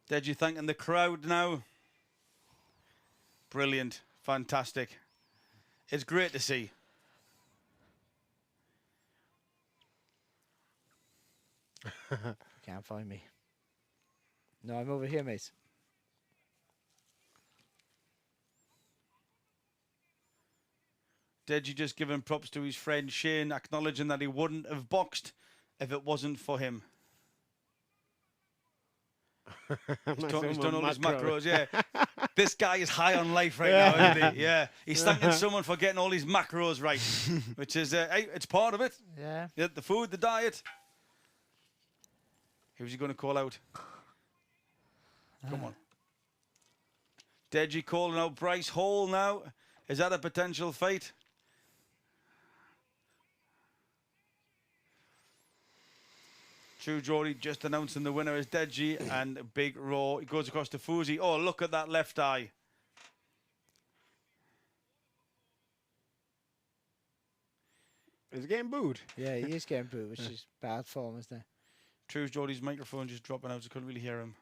Deji thanking the crowd now. Brilliant. Fantastic. It's great to see. Can't find me. No, I'm over here, mate. Deji just giving props to his friend Shane, acknowledging that he wouldn't have boxed if it wasn't for him. He's done all his macros, yeah. This guy is high on life right now, isn't he? Yeah. He's thanking someone for getting all his macros right, which is, hey, it's part of it. Yeah. Yeah, the food, the diet. Who's he going to call out? Come on. Deji calling out Bryce Hall now. Is that a potential fight? True Geordie just announcing the winner is Deji, and Big Raw. He goes across to Fousey. Oh, look at that left eye. Is he getting booed? Yeah, he is getting booed, which is bad form, isn't it? True Geordie's microphone just dropping out, so I couldn't really hear him.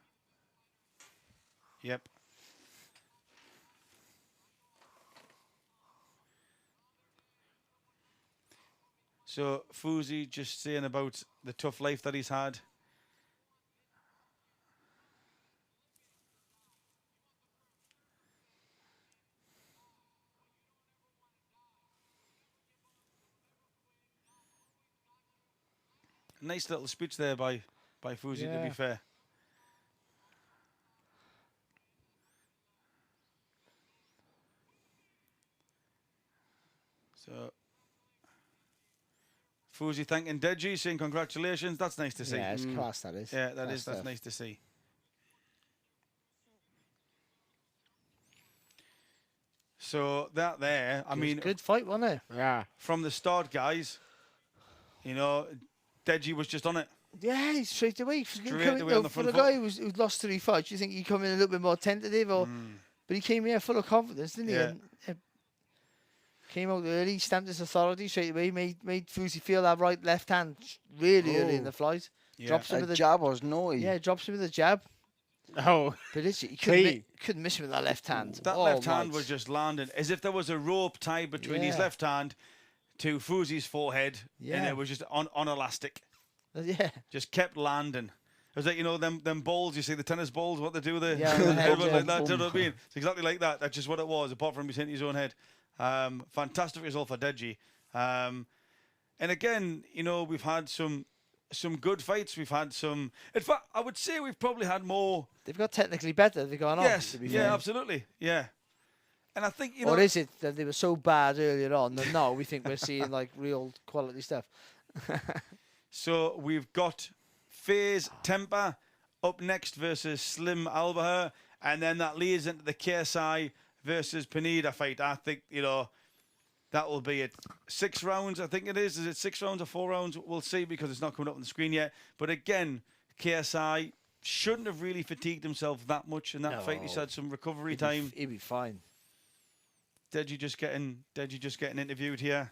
Yep. So Fousey just saying about the tough life that he's had. Nice little speech there by Fousey, to be fair. So Fousey thanking Deji, saying congratulations. That's nice to see. Yeah, it's class, that is. Yeah, that Class is. That's stuff. nice to see. So that there, I mean, Good fight, wasn't it? Yeah. from the start, guys, you know, Deji was just on it. Yeah, straight away. Straight away on the for front the foot. guy who's lost 3 fights, you think he'd come in a little bit more tentative, or but he came here full of confidence, didn't he? Yeah. And, came out early, stamped his authority straight away, made Fousey feel that right left hand really early in the flight. Yeah. Drops him with A a jab was noise. yeah, drops him with a jab. Oh. But he Clean. couldn't miss him with that left hand. That all left hand night. was just landing as if there was a rope tied between his Yeah. left hand to Fousey's forehead, and Yeah. it was just on elastic. Yeah. Just kept landing. It was like, you know, them balls, you see the tennis balls, what they do there? Yeah, on the head, Everyone yeah. like that, do you know what I mean? It's exactly like that. That's just what it was, apart from he's hitting his own head. Fantastic result for Deji. And again, you know, we've had some good fights. We've had some... In fact, I would say we've probably had more... They've got technically better. They've gone on. Yes, To be yeah, fair. absolutely, yeah. And I think, you know... Or is it that they were so bad earlier on that now we think we're seeing like real quality stuff? So we've got Faze Tempter up next versus Slim Albaher, and then that leads into the KSI versus Pineda fight. I think, you know, that will be it. 6 rounds, I think it is. Is it 6 rounds or 4 rounds? We'll see, because it's not coming up on the screen yet. But again, KSI shouldn't have really fatigued himself that much in that fight. He's had some recovery time. He'd be fine. Deji just getting interviewed here.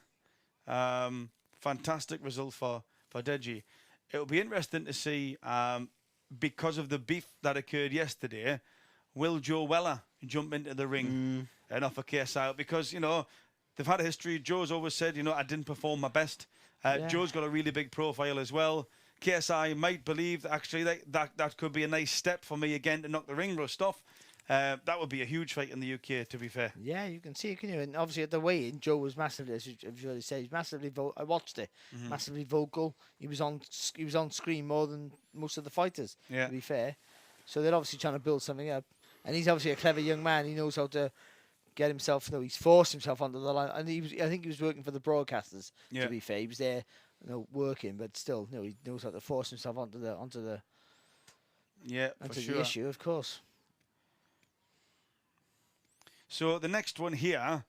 Fantastic result for Deji. It'll be interesting to see, because of the beef that occurred yesterday, will Joe Weller jump into the ring and offer KSI out? Because, you know, they've had a history. Joe's always said, you know, I didn't perform my best. Joe's got a really big profile as well. KSI might believe that actually that could be a nice step for me again to knock the ring rust off. That would be a huge fight in the UK, to be fair. Yeah, you can see it, can you? And obviously at the weigh-in, Joe was massively, as you already said, he's massively. I watched it, massively vocal. He was on screen more than most of the fighters. Yeah. To be fair, so they're obviously trying to build something up, and he's obviously a clever young man. He knows how to get himself. You know, he's forced himself onto the line, and I think he was working for the broadcasters. Yeah. To be fair, he was there, you know, working, but still, you know, he knows how to force himself onto the issue, of course. So the next one here,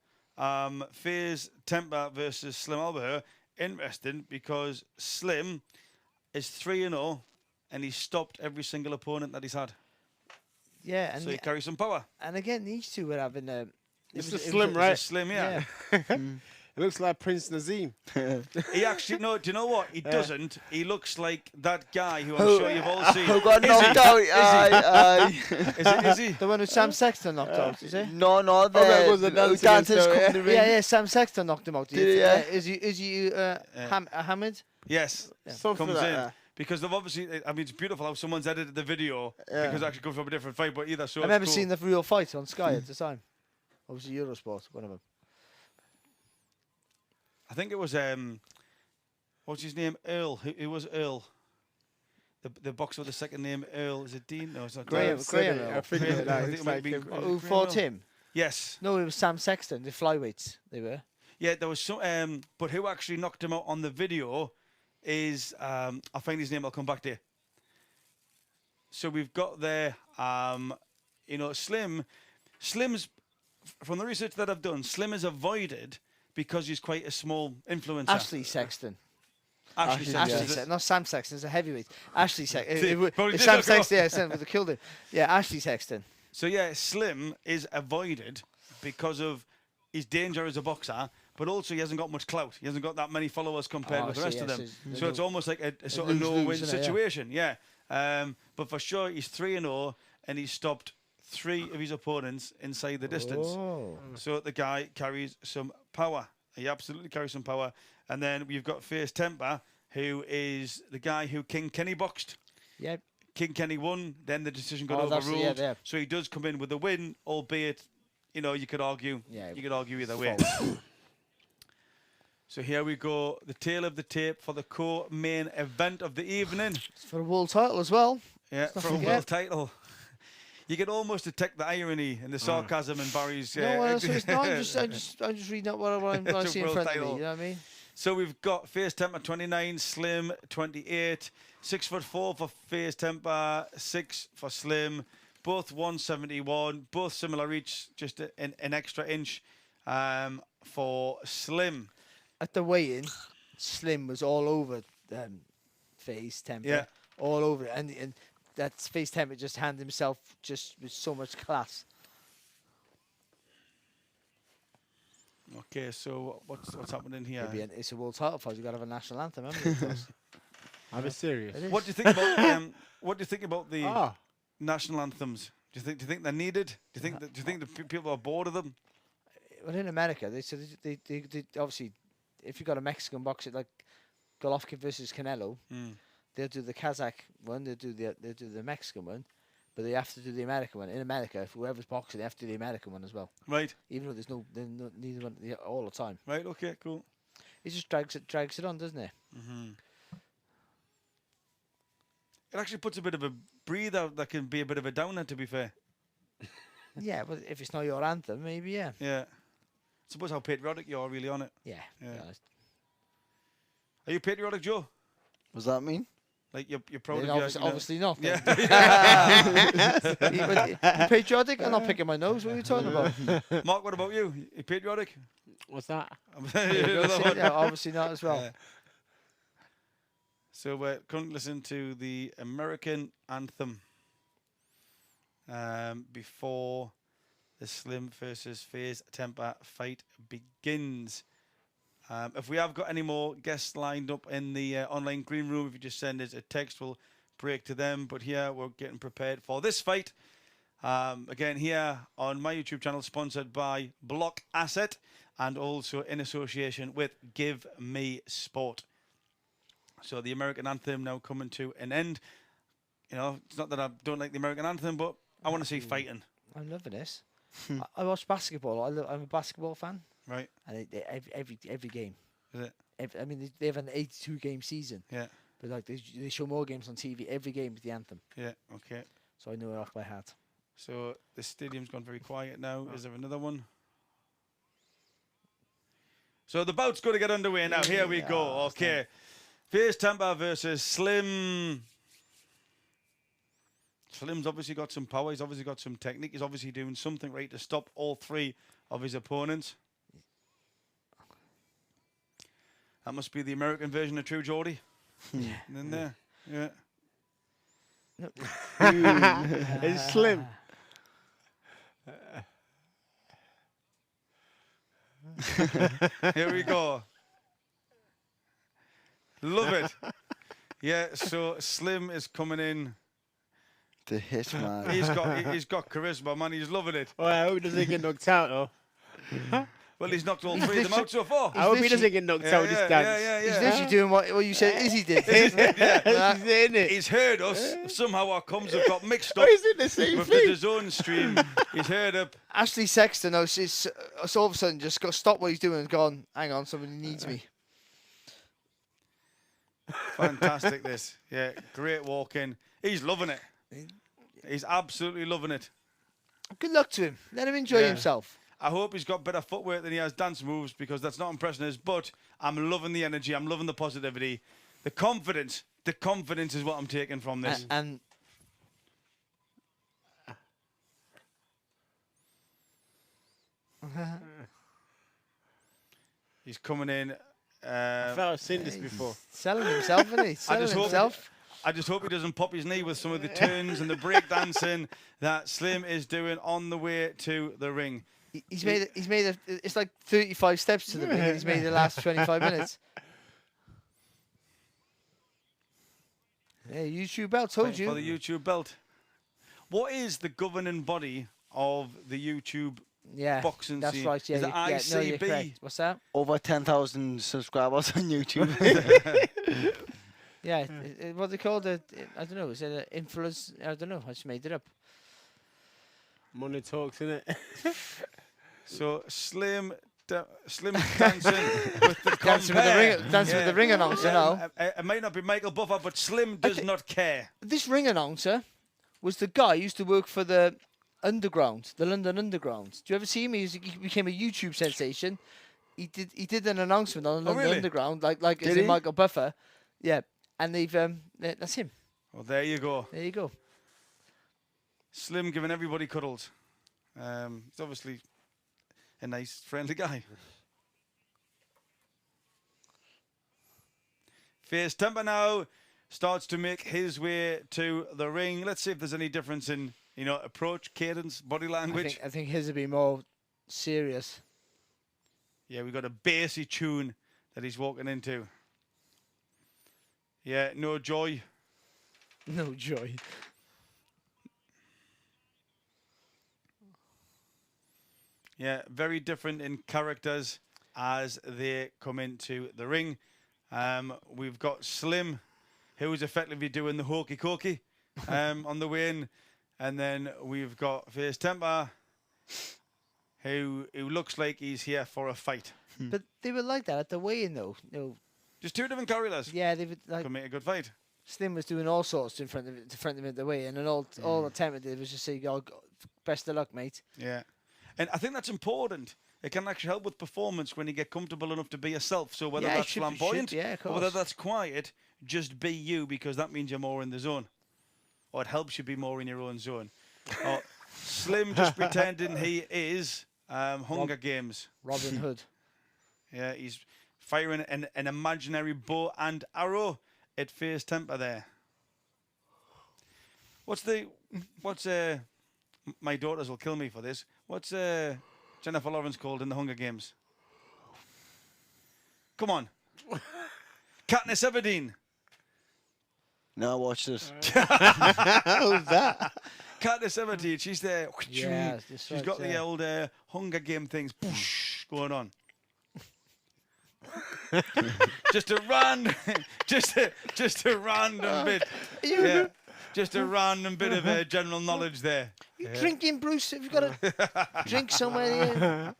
Faze Tempter versus Slim Albaher. Interesting, because Slim is 3-0 and he's stopped every single opponent that he's had. Yeah, and So he carries some power. and again, these two were having a. It's the Slim, right? Slim, yeah. It looks like Prince Nazim. He actually, no, do you know what? He doesn't. He looks like that guy who I'm sure you've all seen. Who got Is knocked he? out? Is he? The one who Sam Sexton knocked out, is it? No, that was the who dancing dances and stuff, come to the ring. Yeah, Sam Sexton knocked him out. Did he, yeah? Is he Hamid? Yes. Something Comes like in. that. Because they've obviously, I mean, it's beautiful how someone's edited the video because it actually comes from a different fight, but either so I've it's never cool. seen the real fight on Sky at the time. Obviously Eurosport, one of them. I think it was what's his name? Earl. Who was Earl? The boxer with the second name Earl. Is it Dean? No, it's not. Graham. Dean. Graham. I figured it out. I think It's it might like be him. Graham. Who fought him? Yes. No, it was Sam Sexton. The flyweights. They were. Yeah, there was some. But who actually knocked him out on the video is I'll find his name. I'll come back to you. So we've got there. Slim's from the research that I've done. Slim is avoided because he's quite a small influencer. Ashley Sexton. Ashley Sexton. Ashley not Sam Sexton. It's a heavyweight. Ashley Sexton. Probably If did Sam not go. Sexton, yeah, Sam would have killed him. Yeah, Ashley Sexton. So yeah, Slim is avoided because of his danger as a boxer, but also he hasn't got much clout. He hasn't got that many followers compared Oh, with the I rest see, of yeah, them. so So it's almost like a sort of lose-lose, no-win isn't it? Yeah. situation. Yeah. But for sure, he's 3-0, and he's stopped 3 of his opponents inside the distance. Oh. So the guy carries some power. He absolutely carries some power. And then we've got Faze Tempter, who is the guy who King Kenny boxed. Yeah. King Kenny won, then the decision got Oh, that's- yeah, overruled. yeah. So he does come in with a win, albeit, you could argue. Yeah, You could argue either way. false. So here we go, the tail of the tape for the co-main event of the evening. It's for a world title as well. Yeah, Let's not for a forget. world title. You can almost detect the irony and the sarcasm in Barry's. No, so it's not. I'm just reading out what I It's a see in world front of me. title. You know what I mean? So we've got Faze Tempter 29, Slim 28, 6'4" for Faze Tempter, 6 for Slim, both 171, both similar reach, just an extra inch for Slim. At the weigh-in, Slim was all over Faze Tempter. Yeah. All over it. And that Faze Tempter just handed himself just with so much class. Okay, so what's happening here? It's a world title fight. You've got to have a national anthem, haven't you? I'm serious. It is. What do you think about what do you think about the Ah, national anthems? Do you think they're needed? Do you think the people are bored of them? Well, in America, they obviously, if you've got a Mexican boxer like Golovkin versus Canelo, they'll do the Kazakh one, they'll do the Mexican one, but they have to do the American one. In America, if whoever's boxing, they have to do the American one as well. Right, Even though there's neither one all the time. right, okay, cool. It just drags it on, doesn't it? It actually puts a bit of a breather that can be a bit of a downer, to be fair. Yeah, but if it's not your anthem, maybe yeah. Yeah. Suppose how patriotic you are really on it. Yeah. Yeah. To be honest. Are you patriotic, Joe? What does that mean? Like you're proud Then of your, obviously not. Yeah. You patriotic? I'm not picking my nose. What are you talking about? Mark, what about you? You patriotic? what's that? Yeah, obviously not as well. Yeah. So we're currently listening to the American anthem before the Slim versus Faze Tempter fight begins. If we have got any more guests lined up in the online green room, if you just send us a text, we'll break to them. But here we're getting prepared for this fight. Again, here on my YouTube channel, sponsored by Blockasset and also in association with GiveMeSport. So the American anthem now coming to an end. You know, it's not that I don't like the American anthem, but I want to see fighting. I'm loving this. I watch basketball. I'm a basketball fan, Right? and every game. Is it? I mean, they have an 82 game season, Yeah. but like they show more games on TV. Every game with the anthem, Yeah. Okay. so I know it off by heart. So the stadium's gone very quiet now. Is there another one? So the bout's going to get underway now. Here we go. Okay. Faze Tempter versus Slim. Slim's obviously got some power. He's obviously got some technique. He's obviously doing something right to stop all 3 of his opponents. That must be the American version of True Geordie. In there. Yeah. It's Slim. Here we go. Love it. Yeah, so Slim is coming in. The hit, man. He's got charisma, man. He's loving it. Oh, I hope he doesn't get knocked out, though. Well, he's knocked all three of them out so far. I hope he literally- doesn't get knocked out this dance. He's literally doing what you said Izzy did. He's in it. He's heard us. Somehow our comms have got mixed up Oh, he's in the same with thing. the DAZN stream. He's heard up. Ashley Sexton, it's all of a sudden just got stopped what he's doing and gone, hang on, somebody needs me. Fantastic, this. Yeah, great walk in. He's loving it. He's absolutely loving it. Good luck to him. Let him enjoy Yeah. himself. I hope he's got better footwork than he has dance moves because that's not impressing us. But I'm loving the energy. I'm loving the positivity. The confidence. The confidence is what I'm taking from this. And He's coming in. I felt I've seen this before. selling himself, isn't he? Selling himself. I just hope he doesn't pop his knee with some of the turns and the break dancing that Slim is doing on the way to the ring. He's made it's like 35 steps to the ring and he's made the last 25 minutes. Yeah, YouTube belt told For you. the YouTube belt. What is the governing body of the YouTube Yeah, boxing that's scene? right. Yeah, Is it no, you're ICB? correct. What's that? Over 10,000 subscribers on YouTube. Yeah, what they call it? I don't know. Is it an influence? I don't know. I just made it up. Money talks, innit? So Slim dancing with the Dancing with the compare. ring, dancing with the ring announcer now. It might not be Michael Buffer, but Slim does not care. This ring announcer was the guy who used to work for the Underground, the London Underground. Do you ever see him? He became a YouTube sensation. He did an announcement on London really? Underground, like Did as he? in Michael Buffer. Yeah, and they've that's him. Well, there you go. There you go. Slim giving everybody cuddles. He's obviously a nice, friendly guy. Faze Tempter now starts to make his way to the ring. Let's see if there's any difference in, approach, cadence, body language. I think his would be more serious. Yeah, we've got a bassy tune that he's walking into. Yeah, no joy. No joy. Yeah, very different in characters as they come into the ring. We've got Slim, who is effectively doing the hokey cokey on the way in. And then we've got Faze Tempter, who looks like he's here for a fight. But they were like that at the weigh-in, though. Just two different characters. Yeah, they would like. Could make a good fight. Slim was doing all sorts in front of him at the weigh-in, and all the Tempter did was just say, "Oh, best of luck, mate." Yeah. And I think that's important. It can actually help with performance when you get comfortable enough to be yourself. So whether Yeah, it that's should- flamboyant yeah, of or whether course. that's quiet, just be you because that means you're more in the zone. Or it helps you be more in your own zone. Or Slim just pretending he is Hunger Games. Robin Hood. Yeah, he's firing an imaginary bow and arrow at Faze Tempter there. What's my daughters will kill me for this. What's Jennifer Lawrence called in the Hunger Games? Come on. Katniss Everdeen. No, watch this. Who's that? Katniss Everdeen. She's there. Yeah, that's She's right, got the yeah. old Hunger Game things going on. just a random bit. Yeah. Just a random bit of general knowledge there. You drinking, Bruce? Have you got a drink somewhere here?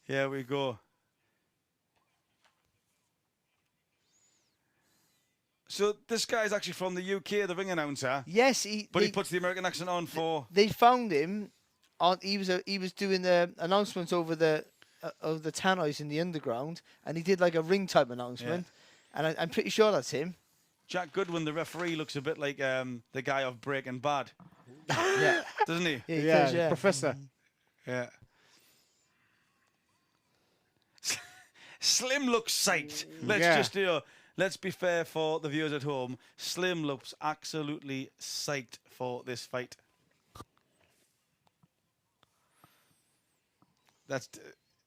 Here we go. So this guy's actually from the UK, the ring announcer, Yes, but he puts the American accent on for. they found him. He was doing the announcements over the tannoys in the underground, and he did like a ring type announcement, and I'm pretty sure that's him. Jack Goodwin, the referee, looks a bit like the guy of Breaking Bad, Yeah, doesn't he? he does, yeah. Professor. Yeah. Slim looks psyched. Let's be fair for the viewers at home. Slim looks absolutely psyched for this fight.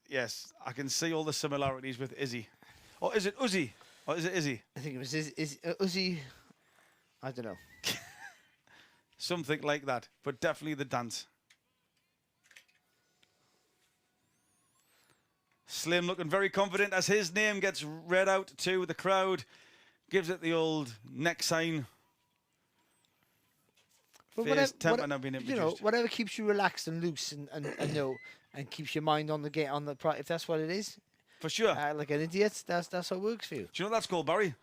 Yes, I can see all the similarities with Izzy. Or is it Uzi? Or is it Izzy? I think it was Uzi. I don't know. Something like that, but definitely the dance. Slim looking very confident as his name gets read out to the crowd. Gives it the old neck sign. But Face, temper now being you introduced. know, whatever keeps you relaxed and loose and you know, and keeps your mind on the game, if that's what it is. For sure. Like an idiot, that's how it works for you. Do you know what that's called, Barry?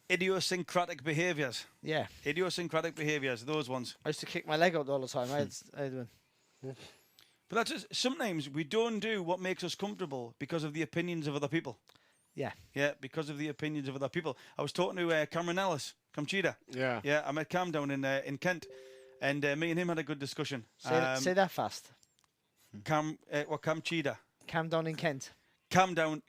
Idiosyncratic behaviours. Yeah. Idiosyncratic behaviours, those ones. I used to kick my leg out all the time. I had one. But that's just, sometimes we don't do what makes us comfortable because of the opinions of other people. Yeah. Yeah, because of the opinions of other people. I was talking to Cameron Ellis, Camchita. Yeah. Yeah, I met Cam down in Kent, and me and him had a good discussion. Say that fast. Camchita. Cam down in Kent. Calm down in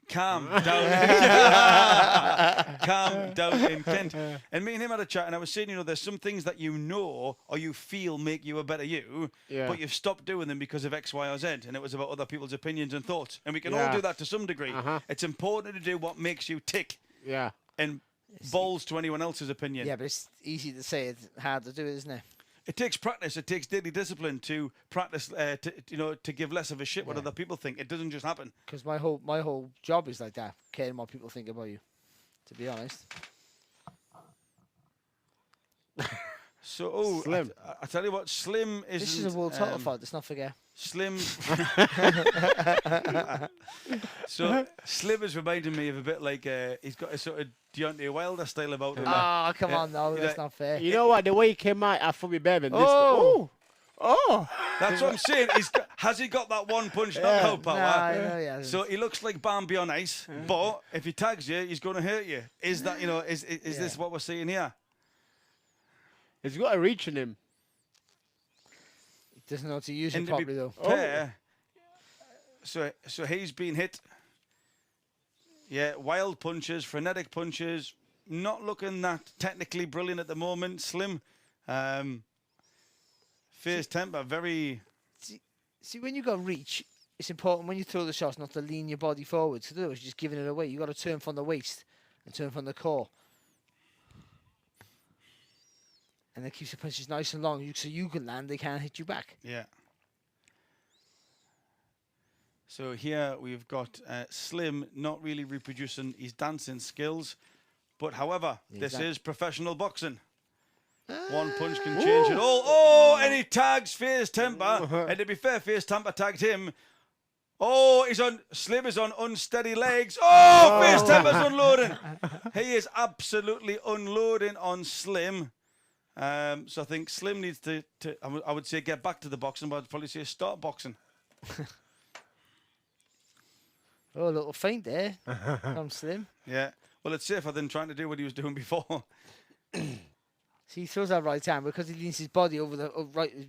Kent. And me and him had a chat, and I was saying, you know, there's some things that you know or you feel make you a better you, but you've stopped doing them because of X, Y, or Z, and it was about other people's opinions and thoughts. And we can all do that to some degree. It's important to do what makes you tick. Yeah. And balls to anyone else's opinion. Yeah, but it's easy to say, it's hard to do, isn't it? It takes practice. It takes daily discipline to practice. To give less of a shit what other people think. It doesn't just happen. Because my whole job is like that, caring what people think about you. To be honest. So, Slim. I tell you what, Slim is. This is a world title fight. Let's not forget. Slim. So Slim is reminding me of a bit like he's got a sort of Deontay Wilder style about him. Oh, come on, no, that's not fair. You know what? The way he came out, I thought we better than this. Oh. That's what I'm saying. Has he got that one punch knockout power? Nah, yeah. So he looks like Bambi on ice, but if he tags you, he's going to hurt you. Is that is this what we're seeing here? He's got a reach in him. He doesn't know how to use it And to properly be though. fair, so he's been hit. Yeah, wild punches, frenetic punches. Not looking that technically brilliant at the moment. Slim. Faze temper, very. See, when you got reach, it's important when you throw the shots not to lean your body forward. So otherwise, you're just giving it away. You got to turn from the waist and turn from the core. And that keeps the punches nice and long, so you can land. They can't hit you back. Yeah. So here we've got Slim not really reproducing his dancing skills, but however, this is professional boxing. One punch can change it all. Oh, and he tags Faze temper, and to be fair, Faze temper tagged him. Oh, Slim is on unsteady legs. Oh, Faze temper's unloading. He is absolutely unloading on Slim. So I think Slim needs to I would say get back to the boxing, but I'd probably say start boxing. Oh, a little feint there from Slim. Yeah. Well, it's safer than trying to do what he was doing before. See, he throws that right hand because he leans his body over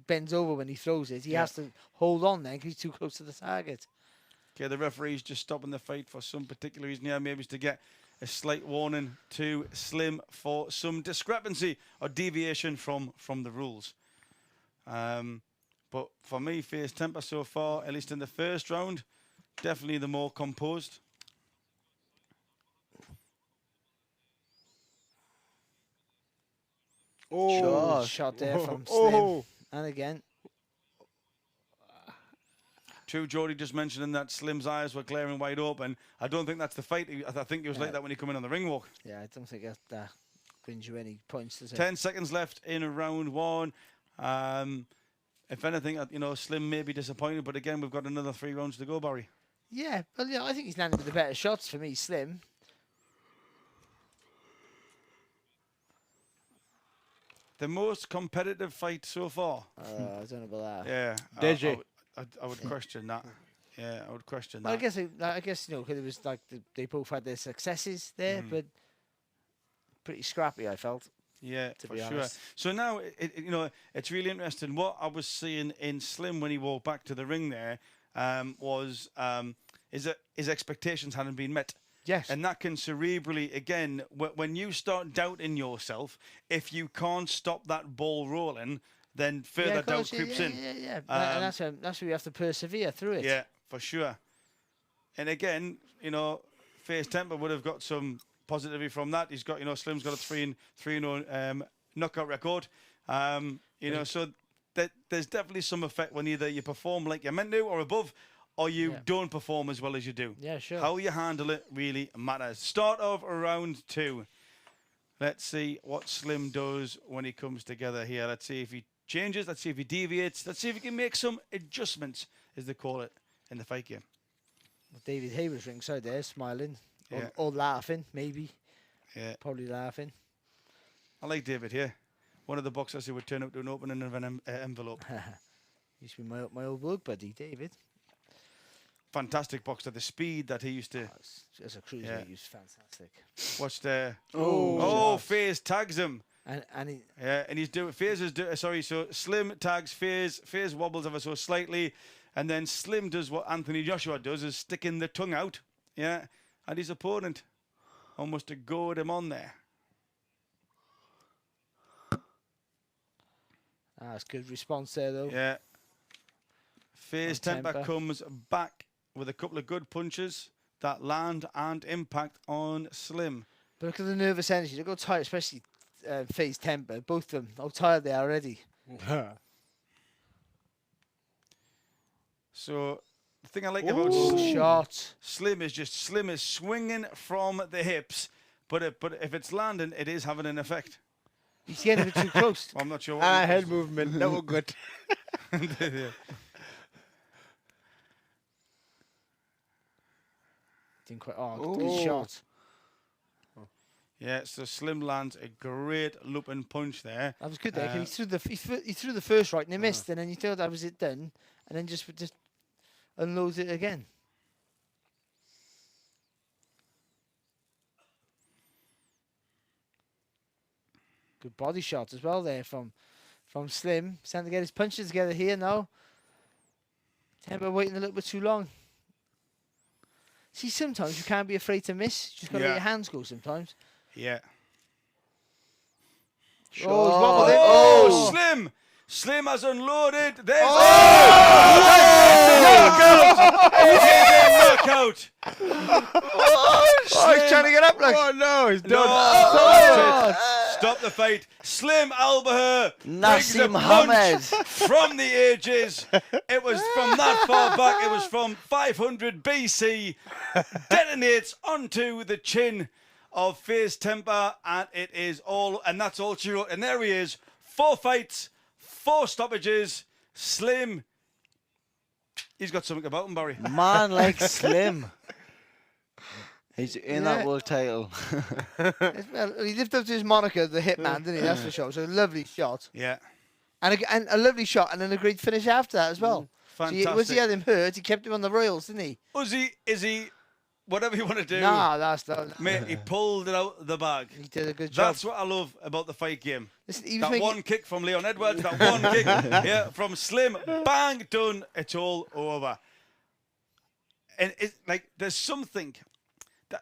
bends over when he throws it. He has to hold on then because he's too close to the target. Okay, the referee's just stopping the fight for some particular reason. Yeah, maybe it's to get a slight warning to Slim for some discrepancy or deviation from the rules. But for me, Faze temper so far, at least in the first round, definitely the more composed. Oh, shot there from Slim. And again. True, Jody just mentioning that Slim's eyes were glaring wide open. I don't think that's the fight. I think he was like that when he come in on the ring walk. Yeah, I don't think that brings you any points, does it? 10 seconds left in round one. If anything, Slim may be disappointed, but again, we've got another 3 rounds to go, Barry. Yeah, well, yeah, I think he's landed with the better shots for me, Slim. The most competitive fight so far. I don't know about that. Yeah. Deji. I would question that. Yeah, I would question that. Well, I guess because it was like they both had their successes there, but pretty scrappy, I felt. Yeah, to for be sure. honest. So now, it's really interesting. What I was seeing in Slim when he walked back to the ring there was his expectations hadn't been met. Yes. And that can cerebrally, again, when you start doubting yourself, if you can't stop that ball rolling, then further doubt creeps in. Yeah. And that's where you have to persevere through it. Yeah, for sure. And again, Faze temper would have got some positivity from that. He's got, Slim's got a 3-0 knockout record. So there's definitely some effect when either you perform like you're meant to or above, or you Yeah. don't perform as well as you do. Yeah, sure. How you handle it really matters. Start of round 2. Let's see what Slim does when he comes together here. Let's see if he changes. Let's see if he deviates. Let's see if he can make some adjustments, as they call it in the fight game. David Haywood's ringside there, smiling. Yeah. Or laughing, maybe. Yeah, Probably laughing. I like David here. One of the boxers who would turn up to an opening of an envelope. Used to be my old work buddy, David. Fantastic boxer. The speed that he used to. As a cruiser, Yeah. he was fantastic. Watch there. Oh. Faze tags him. And he, Yeah, and he's doing. Faze is sorry. So Slim tags Faze. Faze wobbles ever so slightly, and then Slim does what Anthony Joshua does: is sticking the tongue out. Yeah, and his opponent almost to goad him on there. that's good response there, though. Yeah. Faze On Temper Temper. comes back with a couple of good punches that land and impact on Slim. But look at the nervous energy. Look how tired, especially Faze Temper. Both of them, how tired they are already. So the thing I like about Shot. Slim is swinging from the hips, but if it's landing, it is having an effect. He's getting a bit too close. I'm not sure what. Ah, head movement. That was good. Yeah. Didn't quite. Oh, good shot. Yeah, so Slim lands a great looping punch there. That was good there. 'Cause he threw the first right and he missed, and then you thought that was it done, and then just unloads it again. Good body shot as well there from Slim. Starting to get his punches together here now. Temper waiting a little bit too long. See, sometimes you can't be afraid to miss. You just got to Yeah. let your hands go sometimes. Yeah. Oh, he's wobbled it. Oh, Slim! Slim has unloaded. There's knockout. Oh, he's trying to get up like. Oh no, he's done. Stop the fight. Slim Albaher brings a Nassim punch Hamed. from the ages. It was from that far back. It was from 500 BC. Detonates onto the chin of Faze Temper, and it is all. And that's all she wrote. And there he is. 4 fights, 4 stoppages. Slim. He's got something about him, Barry. Man like Slim. He's in Yeah. that world title. Well, he lived up to his moniker, the Hitman, didn't he? That's for sure. So a lovely shot. Yeah. And a lovely shot, and then a great finish after that as well. So once he had him hurt, he kept him on the rails, didn't he? Is he, whatever you want to do. Nah, that's not. Mate, he pulled it out of the bag. He did a good job. That's what I love about the fight game. Listen, he was That making- one kick from Leon Edwards, that one kick yeah, from Slim, bang, done, it's all over. And it's like, there's something,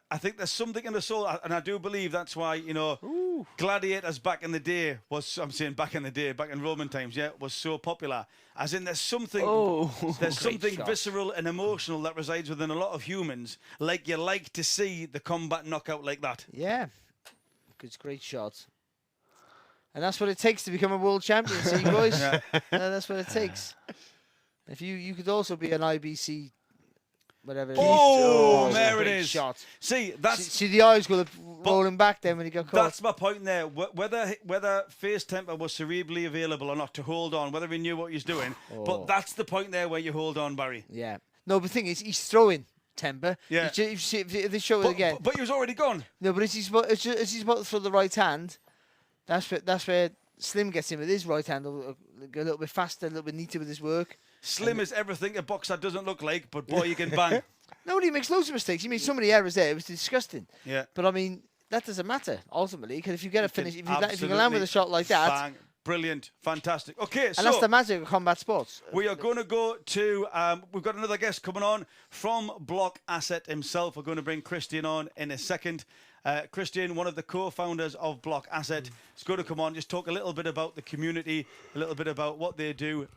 I think there's something in the soul, and I do believe that's why, you know, gladiators back in the day I'm saying back in the day, back in Roman times, yeah, was so popular. As in, there's something Great shot. visceral and emotional that resides within a lot of humans. Like, you like to see the combat knockout like that. Yeah. Good, great shot. And that's what it takes to become a world champion, see, boys? That's what it takes. If you could also be an IBC, whatever it is. Oh, it's a there it great is. Shot. See, that's See the eyes go rolling back then when he got caught. That's my point there. Whether Faze Temper was cerebrally available or not to hold on, whether he knew what he was doing, but that's the point there where you hold on, Barry. Yeah. No, but the thing is, he's throwing Temper. Yeah. If they show it again. But he was already gone. No, but as he's about to throw the right hand, that's where Slim gets him with his right hand, a little bit faster, a little bit neater with his work. Slim is everything a boxer doesn't look like, but boy, you can bang. No, he makes loads of mistakes. He made so many errors there. It was disgusting. Yeah. But I mean, that doesn't matter ultimately, because if you get a finish, if you can land with Absolutely a shot like that, bang, brilliant, fantastic. Okay, and that's the magic of combat sports. we are going to go to, we've got another guest coming on from Blockasset himself. We're going to bring Christian on in a second. Christian, one of the co-founders of Blockasset, is going to come on, just talk a little bit about the community, a little bit about what they do,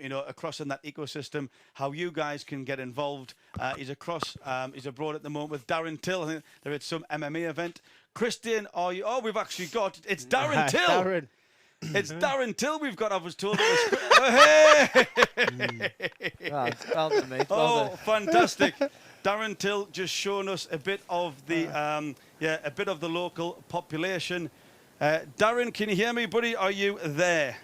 you know, across in that ecosystem, how you guys can get involved. He's abroad at the moment with Darren Till. I think they're at some MMA event. Christian, are you? Oh, we've actually got, it's Darren Till. Darren. It's Darren Till we've got. I was told it was. Hey! Well done, mate. Well Oh, done. fantastic! Darren Till just showing us a bit of the a bit of the local population. Darren, can you hear me, buddy? Are you there?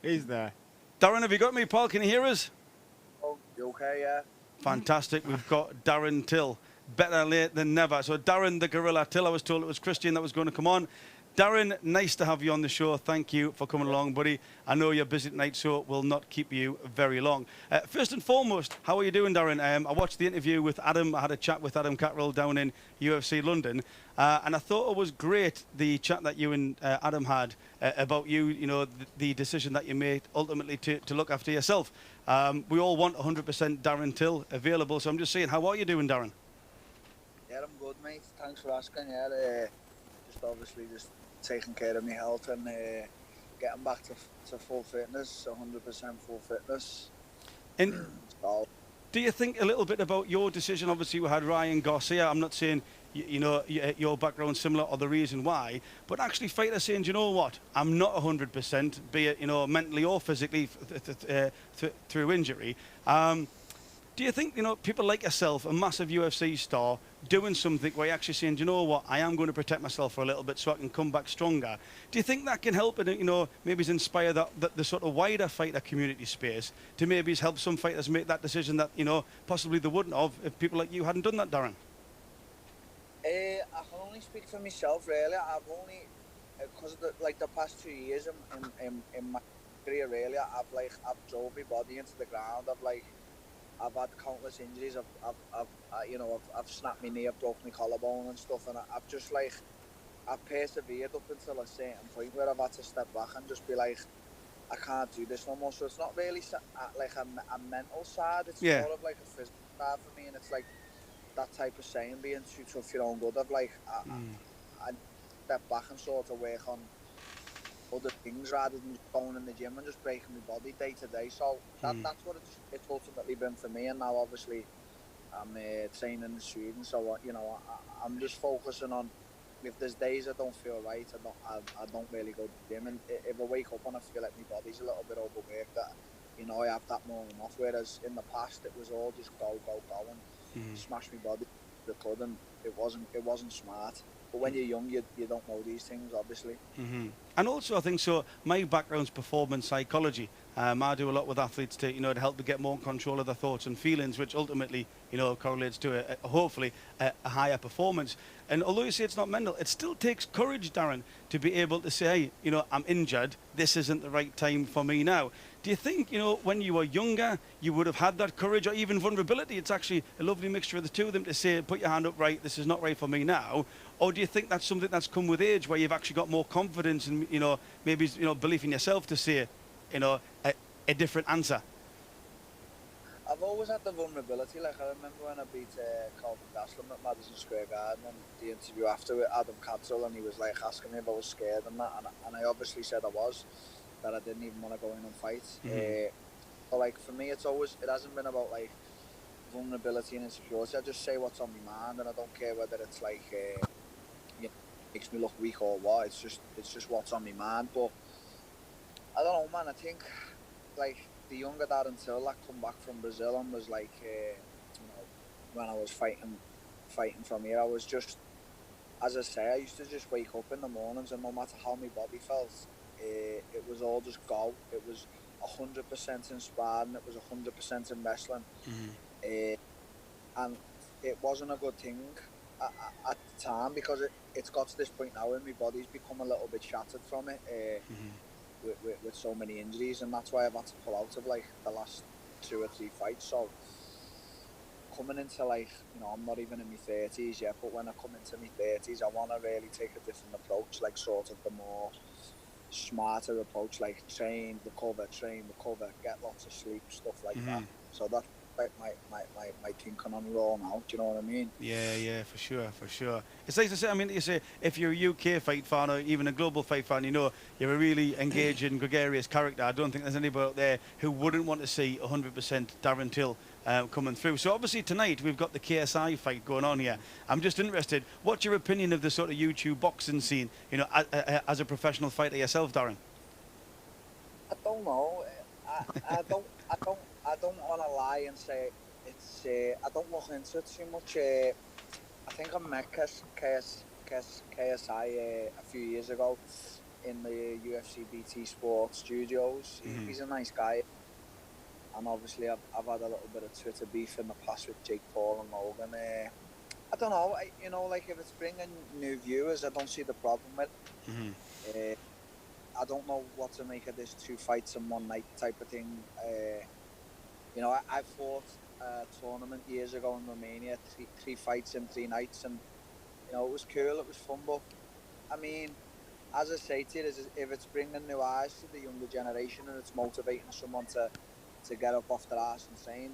He's there. Darren, have you got me, Paul? Can you hear us? Oh, you okay? Yeah. Fantastic. We've got Darren Till. Better late than never. So Darren the Gorilla Till, I was told it was Christian that was going to come on. Darren, nice to have you on the show. Thank you for coming along, buddy. I know you're busy tonight, so we'll not keep you very long. First and foremost, how are you doing, Darren? I watched the interview with Adam. I had a chat with Adam Catterall down in UFC London, and I thought it was great, the chat that you and Adam had about you, the decision that you made ultimately to look after yourself. We all want 100% Darren Till available, so I'm just saying, how are you doing, Darren? Yeah, I'm good, mate. Thanks for asking. Yeah, just obviously just taking care of my health and getting back to full fitness, 100% full fitness. And So, do you think a little bit about your decision? Obviously, we had Ryan Garcia. I'm not saying your background's similar or the reason why, but actually fighters saying, do you know what? I'm not 100%, be it mentally or physically through injury. Do you think people like yourself, a massive UFC star, doing something where you're actually saying, do you know what? I am going to protect myself for a little bit so I can come back stronger. Do you think that can help and maybe inspire the sort of wider fighter community space to maybe help some fighters make that decision that possibly they wouldn't have if people like you hadn't done that, Darren? I can only speak for myself, really. I've only, because of the past 2 years in my career, really, I've drove my body into the ground. I've had countless injuries. I've snapped my knee, I've broken my collarbone and stuff, and I've just I've persevered up until a certain point where I've had to step back and just be like, I can't do this no more. So it's not really a mental side. It's more of like a physical side for me, and it's like that type of saying, being too tough for your own good. I step back and sort of work on other things rather than just going in the gym and just breaking my body day to day. So that's what it's ultimately been for me. And now obviously I'm training in Sweden, so I'm just focusing on, if there's days I don't feel right, I don't really go to the gym. And if I wake up and I feel like my body's a little bit overworked, that I have that morning off. Whereas in the past it was all just go and smash my body to the could, and it wasn't smart. But when you're young, you don't know these things, obviously. And also, I think so. My background's performance psychology. I do a lot with athletes to help them get more control of their thoughts and feelings, which ultimately correlates to hopefully a higher performance. And although you say it's not mental, it still takes courage, Darren, to be able to say, hey, I'm injured. This isn't the right time for me now. Do you think, when you were younger, you would have had that courage or even vulnerability? It's actually a lovely mixture of the two of them to say, put your hand up, right, this is not right for me now. Or do you think that's something that's come with age, where you've actually got more confidence and, maybe, belief in yourself to say, a different answer? I've always had the vulnerability. Like, I remember when I beat Calvin Gastelum at Madison Square Garden, and the interview after with Adam Catterall, and he was like asking me if I was scared and that, and I obviously said I was, that I didn't even want to go in and fight. But like, for me, it hasn't been about like vulnerability and insecurity. I just say what's on my mind, and I don't care whether it's like makes me look weak or what. It's just what's on my mind. But I don't know, man. I think like the younger Darren Till that come back from Brazil and was like, when I was fighting from here, I was just, as I say, I used to just wake up in the mornings, and no matter how my body felt, it was all just go. It was 100% in sparring, it was 100% in wrestling, and it wasn't a good thing at the time, because it's got to this point now where my body's become a little bit shattered from it. With so many injuries, and that's why I've had to pull out of like the last 2 or 3 fights. So coming into like, I'm not even in my 30s yet, but when I come into my 30s, I want to really take a different approach, like sort of the more smarter approach, like train, recover, get lots of sleep, stuff like that. So that's like my thinking on Raw now, do you know what I mean? Yeah, for sure. It's like to say, you say, if you're a UK fight fan or even a global fight fan, you're a really engaging, gregarious character. I don't think there's anybody out there who wouldn't want to see 100% Darren Till coming through. So obviously tonight we've got the KSI fight going on here. I'm just interested, what's your opinion of the sort of YouTube boxing scene, you know, as a professional fighter yourself, Darren? I don't know. I don't want to lie and say it's. I don't look into it too much. I think I met KSI a few years ago in the UFC BT Sports studios. He's a nice guy, and obviously I've had a little bit of Twitter beef in the past with Jake Paul and Logan. I don't know. You know, like if it's bringing new viewers, I don't see the problem with it. I don't know what to make of this 2 fights in one night type of thing. You know, I fought a tournament years ago in Romania, three fights in 3 nights, and you know, it was cool, it was fun, but I mean, as I say to you, if it's bringing new eyes to the younger generation and it's motivating someone to get up off their ass and train,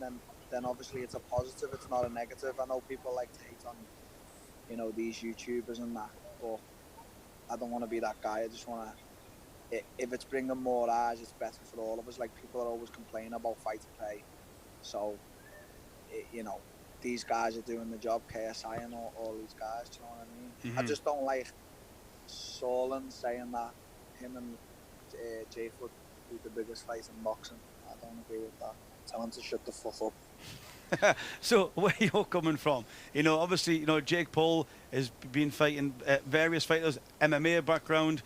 then obviously it's a positive, it's not a negative. I know people like to hate on, you know, these YouTubers and that, but I don't want to be that guy. I just want to, if it's bringing more eyes, it's better for all of us. Like, people are always complaining about fighter pay, so you know, these guys are doing the job, KSI and all these guys, do you know what I mean? I just don't like Solon saying that him and Jake would be the biggest fight in boxing. I don't agree with that. Tell him to shut the fuck up. So where you're coming from, you know, obviously, you know, Jake Paul has been fighting various fighters, MMA background.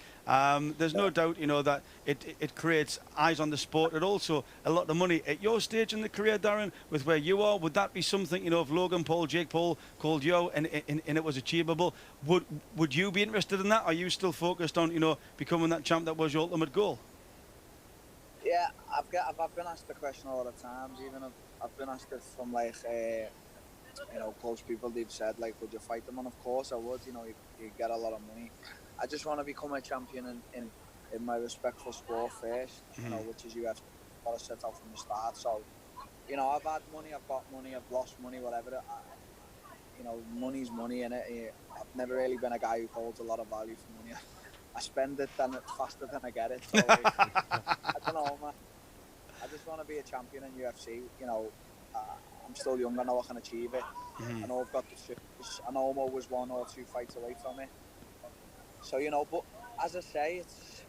There's no doubt, you know, that it creates eyes on the sport and also a lot of money. At your stage in the career, Darren, with where you are, would that be something, you know, if Logan Paul, Jake Paul called you out and it was achievable, would you be interested in that? Are you still focused on, you know, becoming that champ that was your ultimate goal? Yeah, I've been asked the question a lot of times. Even I've been asked it from like you know, close people. They've said like, would you fight them? And of course I would. You know, you get a lot of money. I just want to become a champion in my respectful sport first. You know, which is UFC. What I set out from the start. So, you know, I've had money, I've got money, I've lost money, whatever. You know, money's money, innit? I've never really been a guy who holds a lot of value for money. I spend it faster than I get it. So I don't know, man. I just want to be a champion in UFC. You know, I'm still young. I know I can achieve it. I know I've got the fitness. I know I'm always 1 or 2 fights away from it. So, you know, but as I say, it's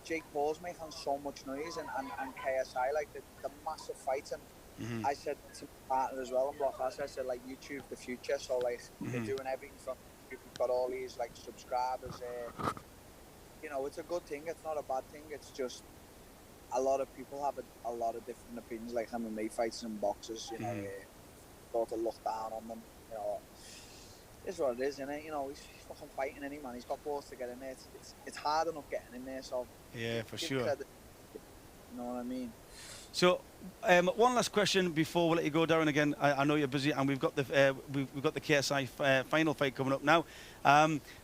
Jake Paul's making so much noise and KSI, like the massive fights. And I said to my partner as well in Blockasset, I said, like, YouTube the future. So, like, they're doing everything from, you've got all these, like, subscribers. You know, it's a good thing. It's not a bad thing. It's just a lot of people have a lot of different opinions, like MMA fighters and boxers, you know, sort of look down on them, you know. It's what it is, isn't it? You know, he's fucking fighting any man. He's got balls to get in there. It's hard enough getting in there, so... Yeah, for sure. Credit, you know what I mean? So, one last question before we let you go, Darren. Again, I know you're busy, and we've got the KSI final fight coming up now.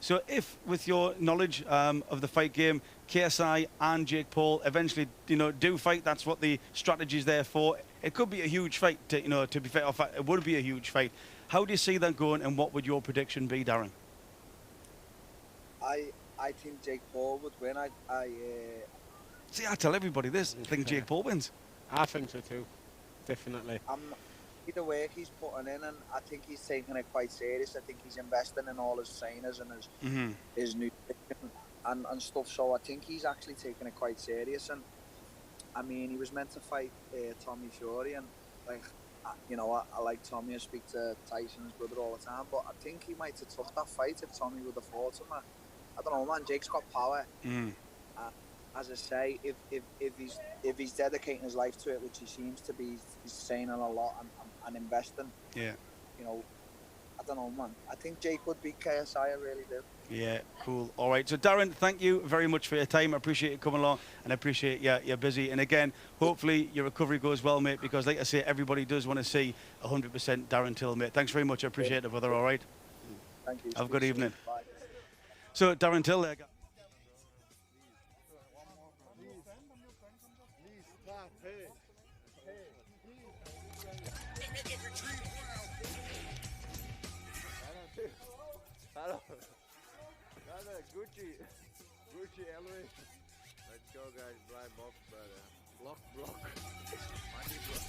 So, if with your knowledge of the fight game, KSI and Jake Paul eventually, you know, do fight, that's what the strategy is there for. It could be a huge fight, to be fair. It would be a huge fight. How do you see that going, and what would your prediction be, Darren? I think Jake Paul would win. See, I tell everybody this. I think Jake Paul wins. I think so too, definitely. The work he's putting in, and I think he's taking it quite serious. I think he's investing in all his trainers and his nutrition and stuff. So I think he's actually taking it quite serious. And I mean, he was meant to fight Tommy Fury, and like, you know, I like Tommy. I speak to Tyson, his brother, all the time. But I think he might have took that fight if Tommy would have fought him. I don't know, man. Jake's got power. As I say, if he's dedicating his life to it, which he seems to be, he's training a lot and investing. Yeah. You know, I don't know, man. I think Jake would beat KSI. I really do. Yeah, cool. All right. So, Darren, thank you very much for your time. I appreciate you coming along, and I appreciate you're busy. And again, hopefully your recovery goes well, mate, because like I say, everybody does want to see 100% Darren Till, mate. Thanks very much. I appreciate it, brother. All right. Thank you. Have a good evening. Bye. So, Darren Till there. Gucci, allure. Let's go, guys. Blind box, brother. Block. My new block.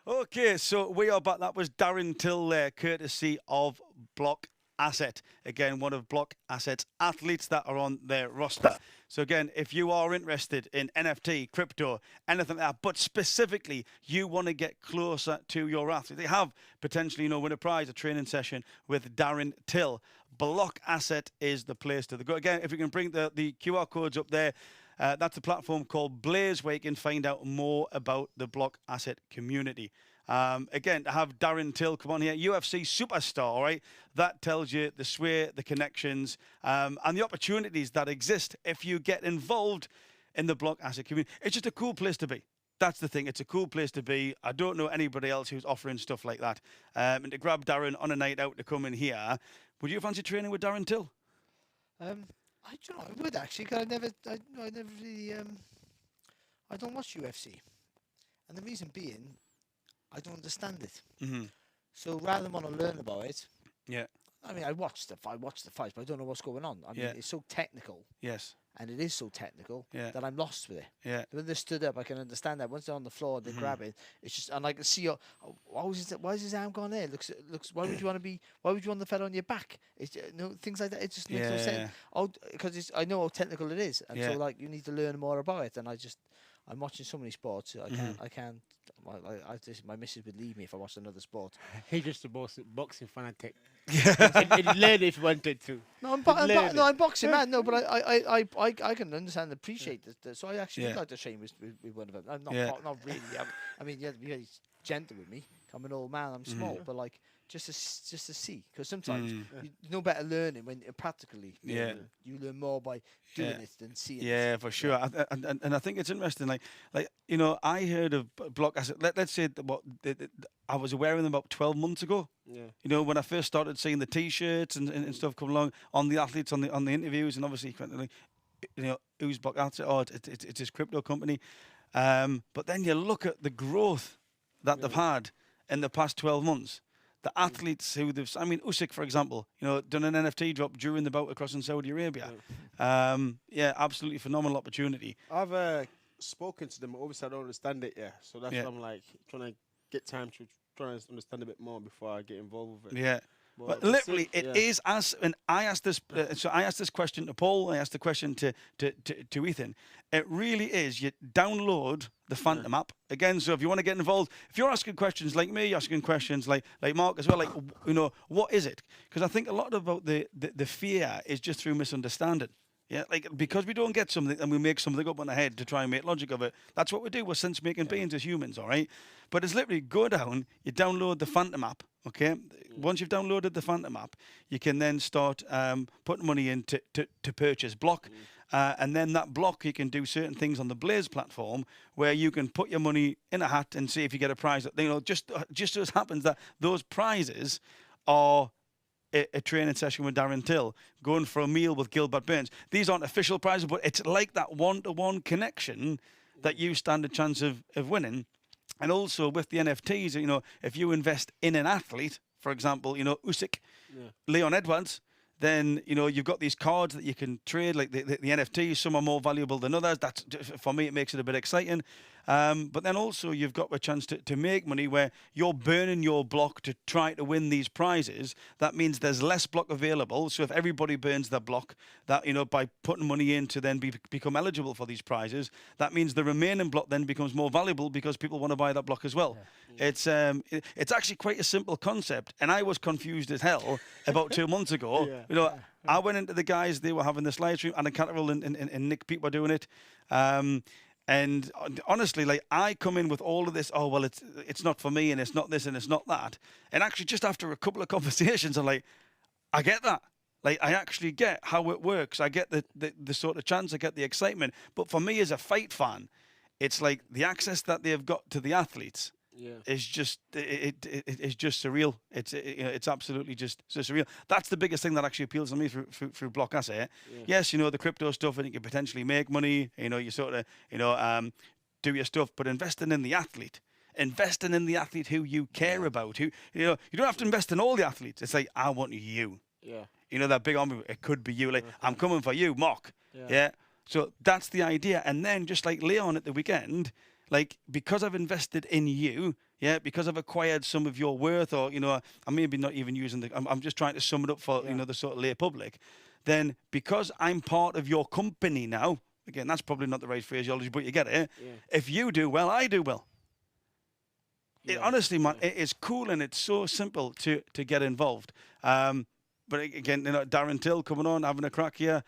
Okay, so we are back. That was Darren Till there, courtesy of Blockasset. Again, one of Blockasset's athletes that are on their roster. So again, if you are interested in NFT, crypto, anything like that, but specifically you want to get closer to your athlete, they have potentially, win a prize, a training session with Darren Till. Blockasset is the place to go. Again, if you can bring the QR codes up there, that's a platform called Blaze where you can find out more about the Blockasset community. Again, to have Darren Till come on here, UFC superstar, all right? That tells you the sway, the connections, and the opportunities that exist if you get involved in the Blockasset community. It's just a cool place to be. That's the thing. It's a cool place to be. I don't know anybody else who's offering stuff like that. And to grab Darren on a night out to come in here, would you fancy training with Darren Till? I don't know. I would actually, because I never really, I don't watch UFC, and the reason being, I don't understand it. Mm-hmm. So rather than want to learn about it, Yeah. I mean, I watch the fights, but I don't know what's going on. I mean, Yeah. it's so technical, Yes. and it is so technical Yeah. that I'm lost with it. Yeah. When they stood up, I can understand that. Once they're on the floor, they grab it. It's just, and I can see, why is his arm gone there? Looks. Why would you want to be? Why would you want the fella on your back? It's things like that. It just makes no sense. Oh, because I know how technical it is, and so like you need to learn more about it. And I'm watching so many sports. I can't. My missus would leave me if I watched another sport. He's just a boxing fanatic. He'd learn if he wanted to. No, I'm boxing, man. No, but I can understand and appreciate this. So I actually would like to train with one of them. I'm not really. I mean, he's gentle with me. I'm an old man. I'm small, but like just to see, because sometimes you no better learning when practically. You learn more by doing it than seeing. Yeah, for sure. And I think it's interesting. Like I heard of Blockasset. Let's say I was aware of them about 12 months ago. Yeah. When I first started seeing the T-shirts and stuff come along on the athletes on the interviews, and obviously, who's Blockasset? Oh, it's his crypto company. But then you look at the growth that they've had in the past 12 months. The athletes who Usyk, for example, done an NFT drop during the bout across in Saudi Arabia. Absolutely phenomenal opportunity. I've spoken to them, obviously I don't understand it yet, so that's why I'm like trying to get time to try to understand a bit more before I get involved with it. Yeah. But literally, it is as, and I asked this. So I asked this question to Paul. I asked the question to Ethan. It really is. You download the Phantom app again. So if you want to get involved, if you're asking questions like me, asking questions like Mark as well, like what is it? Because I think a lot about the fear is just through misunderstanding. Yeah, like because we don't get something and we make something up on the head to try and make logic of it. That's what we do. We're sense-making beings as humans, all right? But it's literally go down, you download the Phantom app, okay? Once you've downloaded the Phantom app, you can then start putting money in to purchase block. And then that block, you can do certain things on the Blaze platform where you can put your money in a hat and see if you get a prize. Just as happens that those prizes are a training session with Darren Till, going for a meal with Gilbert Burns. These aren't official prizes, but it's like that one-to-one connection that you stand a chance of winning. And also with the NFTs, if you invest in an athlete, for example, Usyk, Leon Edwards, then, you've got these cards that you can trade, like the NFTs. Some are more valuable than others. For me, it makes it a bit exciting. But then also you've got a chance to make money where you're burning your block to try to win these prizes. That means there's less block available. So if everybody burns their block, that, you know, by putting money in to then become eligible for these prizes, that means the remaining block then becomes more valuable because people want to buy that block as well. It's actually quite a simple concept, and I was confused as hell about 2 months ago. You know, I went into the guys, they were having this live stream, and Catterall and Nick Pete were doing it. And honestly, like, I come in with all of this, oh, well, it's not for me, and it's not this, and it's not that. And actually, just after a couple of conversations, I'm like, I get that. Like, I actually get how it works. I get the sort of chance, I get the excitement. But for me as a fight fan, it's like the access that they've got to the athletes is just it's just surreal. It's absolutely just so surreal. That's the biggest thing that actually appeals to me through Blockasset. Yes, you know, the crypto stuff, and you can potentially make money. You know, you sort of do your stuff, but investing in the athlete. Investing in the athlete who you care about, who, you know, you don't have to invest in all the athletes. It's like, I want you. You know, that big army, it could be you. Like, I'm coming for you, Mock. Yeah. So that's the idea. And then just like Leon at the weekend, like, because I've invested in you, because I've acquired some of your worth, or, you know, I maybe not even using I'm just trying to sum it up for, you know, the sort of lay public. Then because I'm part of your company now, again, that's probably not the right phraseology, but you get it. If you do well, I do well. Honestly, man, it is cool, and it's so simple to get involved. But again, you know, Darren Till coming on, having a crack here.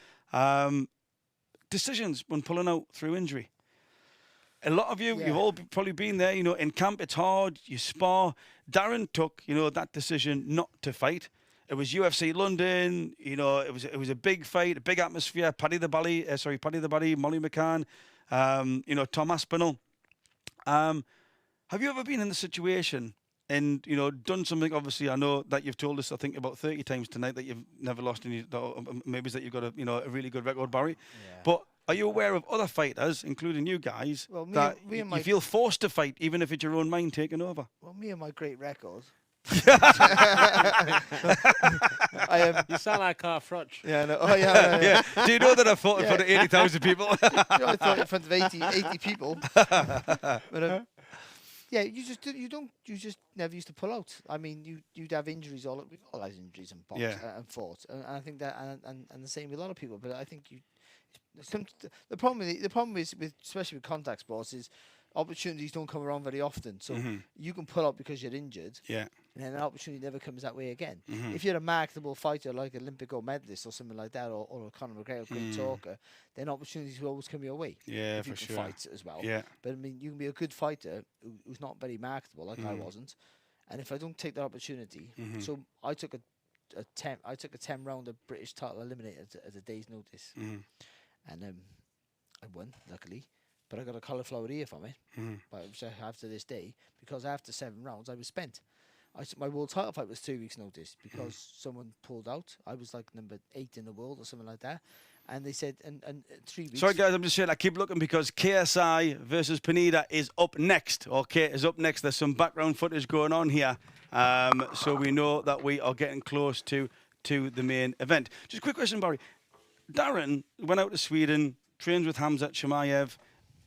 Decisions when pulling out through injury. A lot of you, you've all probably been there. You know, in camp, it's hard. You spar. Darren took, you know, that decision not to fight. It was UFC London. You know, it was a big fight, a big atmosphere. Paddy the Bally, Molly McCann, you know, Tom Aspinall. Have you ever been in the situation and, you know, done something? Obviously, I know that you've told us, I think, about 30 times tonight that you've never lost any, maybe it's that you've got a really good record, Barry. But are you aware of other fighters, including you guys, that you feel forced to fight, even if it's your own mind taking over? Well, me and my great record. You sound like Carl Frotch. Yeah. Do you know that I fought in front of 80,000 people? You know, I thought in front of 80 people. But, yeah, you just never used to pull out. I mean, you'd have injuries we've all had injuries and boxed and fought, and I think that and the same with a lot of people. But I think the problem is with, especially with contact sports, is opportunities don't come around very often. So you can pull out because you're injured. And then an opportunity never comes that way again. If you're a marketable fighter, like an Olympic gold medalist or something like that, or a Conor McGregor, great talker, then opportunities will always come your way. Yeah, if you for can sure. fight as well. Yeah. But I mean, you can be a good fighter who's not very marketable, like I wasn't. And if I don't take that opportunity, so I took a 10 round of British title eliminator at a day's notice, and I won, luckily. But I got a cauliflower ear from it, which I have to this day, because after 7 rounds I was spent. My world title fight was 2 weeks' notice because someone pulled out. I was like number 8 in the world or something like that. And they said, and 3 weeks. Sorry, guys, I'm just saying, I keep looking because KSI versus Pineda is up next. Is up next. There's some background footage going on here. So we know that we are getting close to the main event. Just a quick question, Barry. Darren went out to Sweden, trains with Hamzat Chimaev.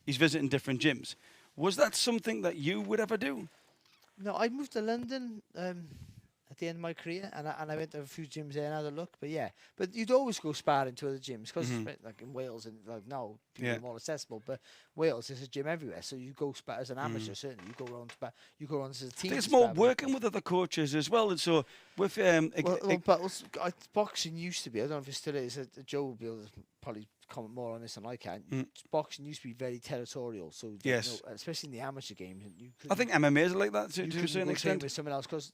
He's visiting different gyms. Was that something that you would ever do? No, I moved to London at the end of my career, and I went to a few gyms there and had a look. But yeah, but you'd always go sparring to other gyms because like in Wales and like now people are more accessible. But Wales, there's a gym everywhere, so you go spar as an amateur. Certainly, you go around spar. You go around as a team. It's more working with other coaches as well, and so with boxing used to be. I don't know if it still is. Joe will be able to probably comment more on this than I can. Boxing used to be very territorial, so yes, especially in the amateur game. I think MMA is like that to a certain extent. With someone else because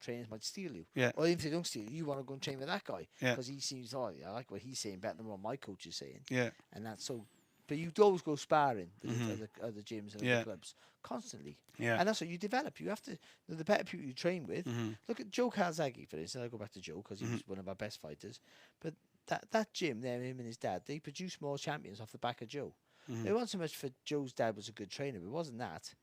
trainers might steal you. Yeah. Or even if they don't steal you want to go and train with that guy because he seems, I like what he's saying better than what my coach is saying. Yeah. And that's so. But you'd always go sparring with other gyms and other clubs constantly. Yeah. And that's what you develop. You have to. The better people you train with. Look at Joe Calzaghe for instance. I go back to Joe because he was one of our best fighters. But that gym there, him and his dad, they produced more champions off the back of Joe. It wasn't so much for Joe's dad was a good trainer, but it wasn't that.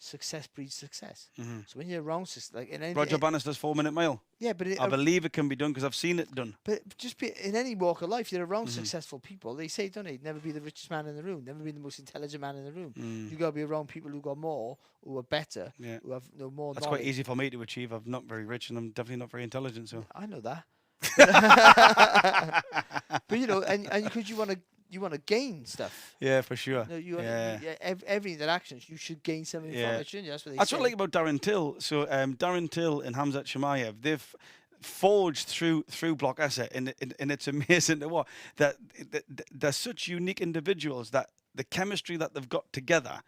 success breeds success. So when you're around, like in any, Roger Bannister's 4-minute mile. yeah, but I believe it can be done because I've seen it done. but just be in any walk of life, you're around successful people. They say, don't they? Never be the richest man in the room. Never be the most intelligent man in the room. You got to be around people who got more, who are better, Yeah. who have more That's knowledge. quite easy for me to achieve. I'm not very rich and I'm definitely not very intelligent. So I know that. But you know, and because you want to gain stuff. yeah, for sure. You know, you Yeah. every interactions, you should gain something Yeah. from it, shouldn't you? That's what they That's say. what I like about Darren Till. So Darren Till and Hamzat Shemaev, they've forged through Blockasset, and it's amazing to what that they're such unique individuals that the chemistry that they've got together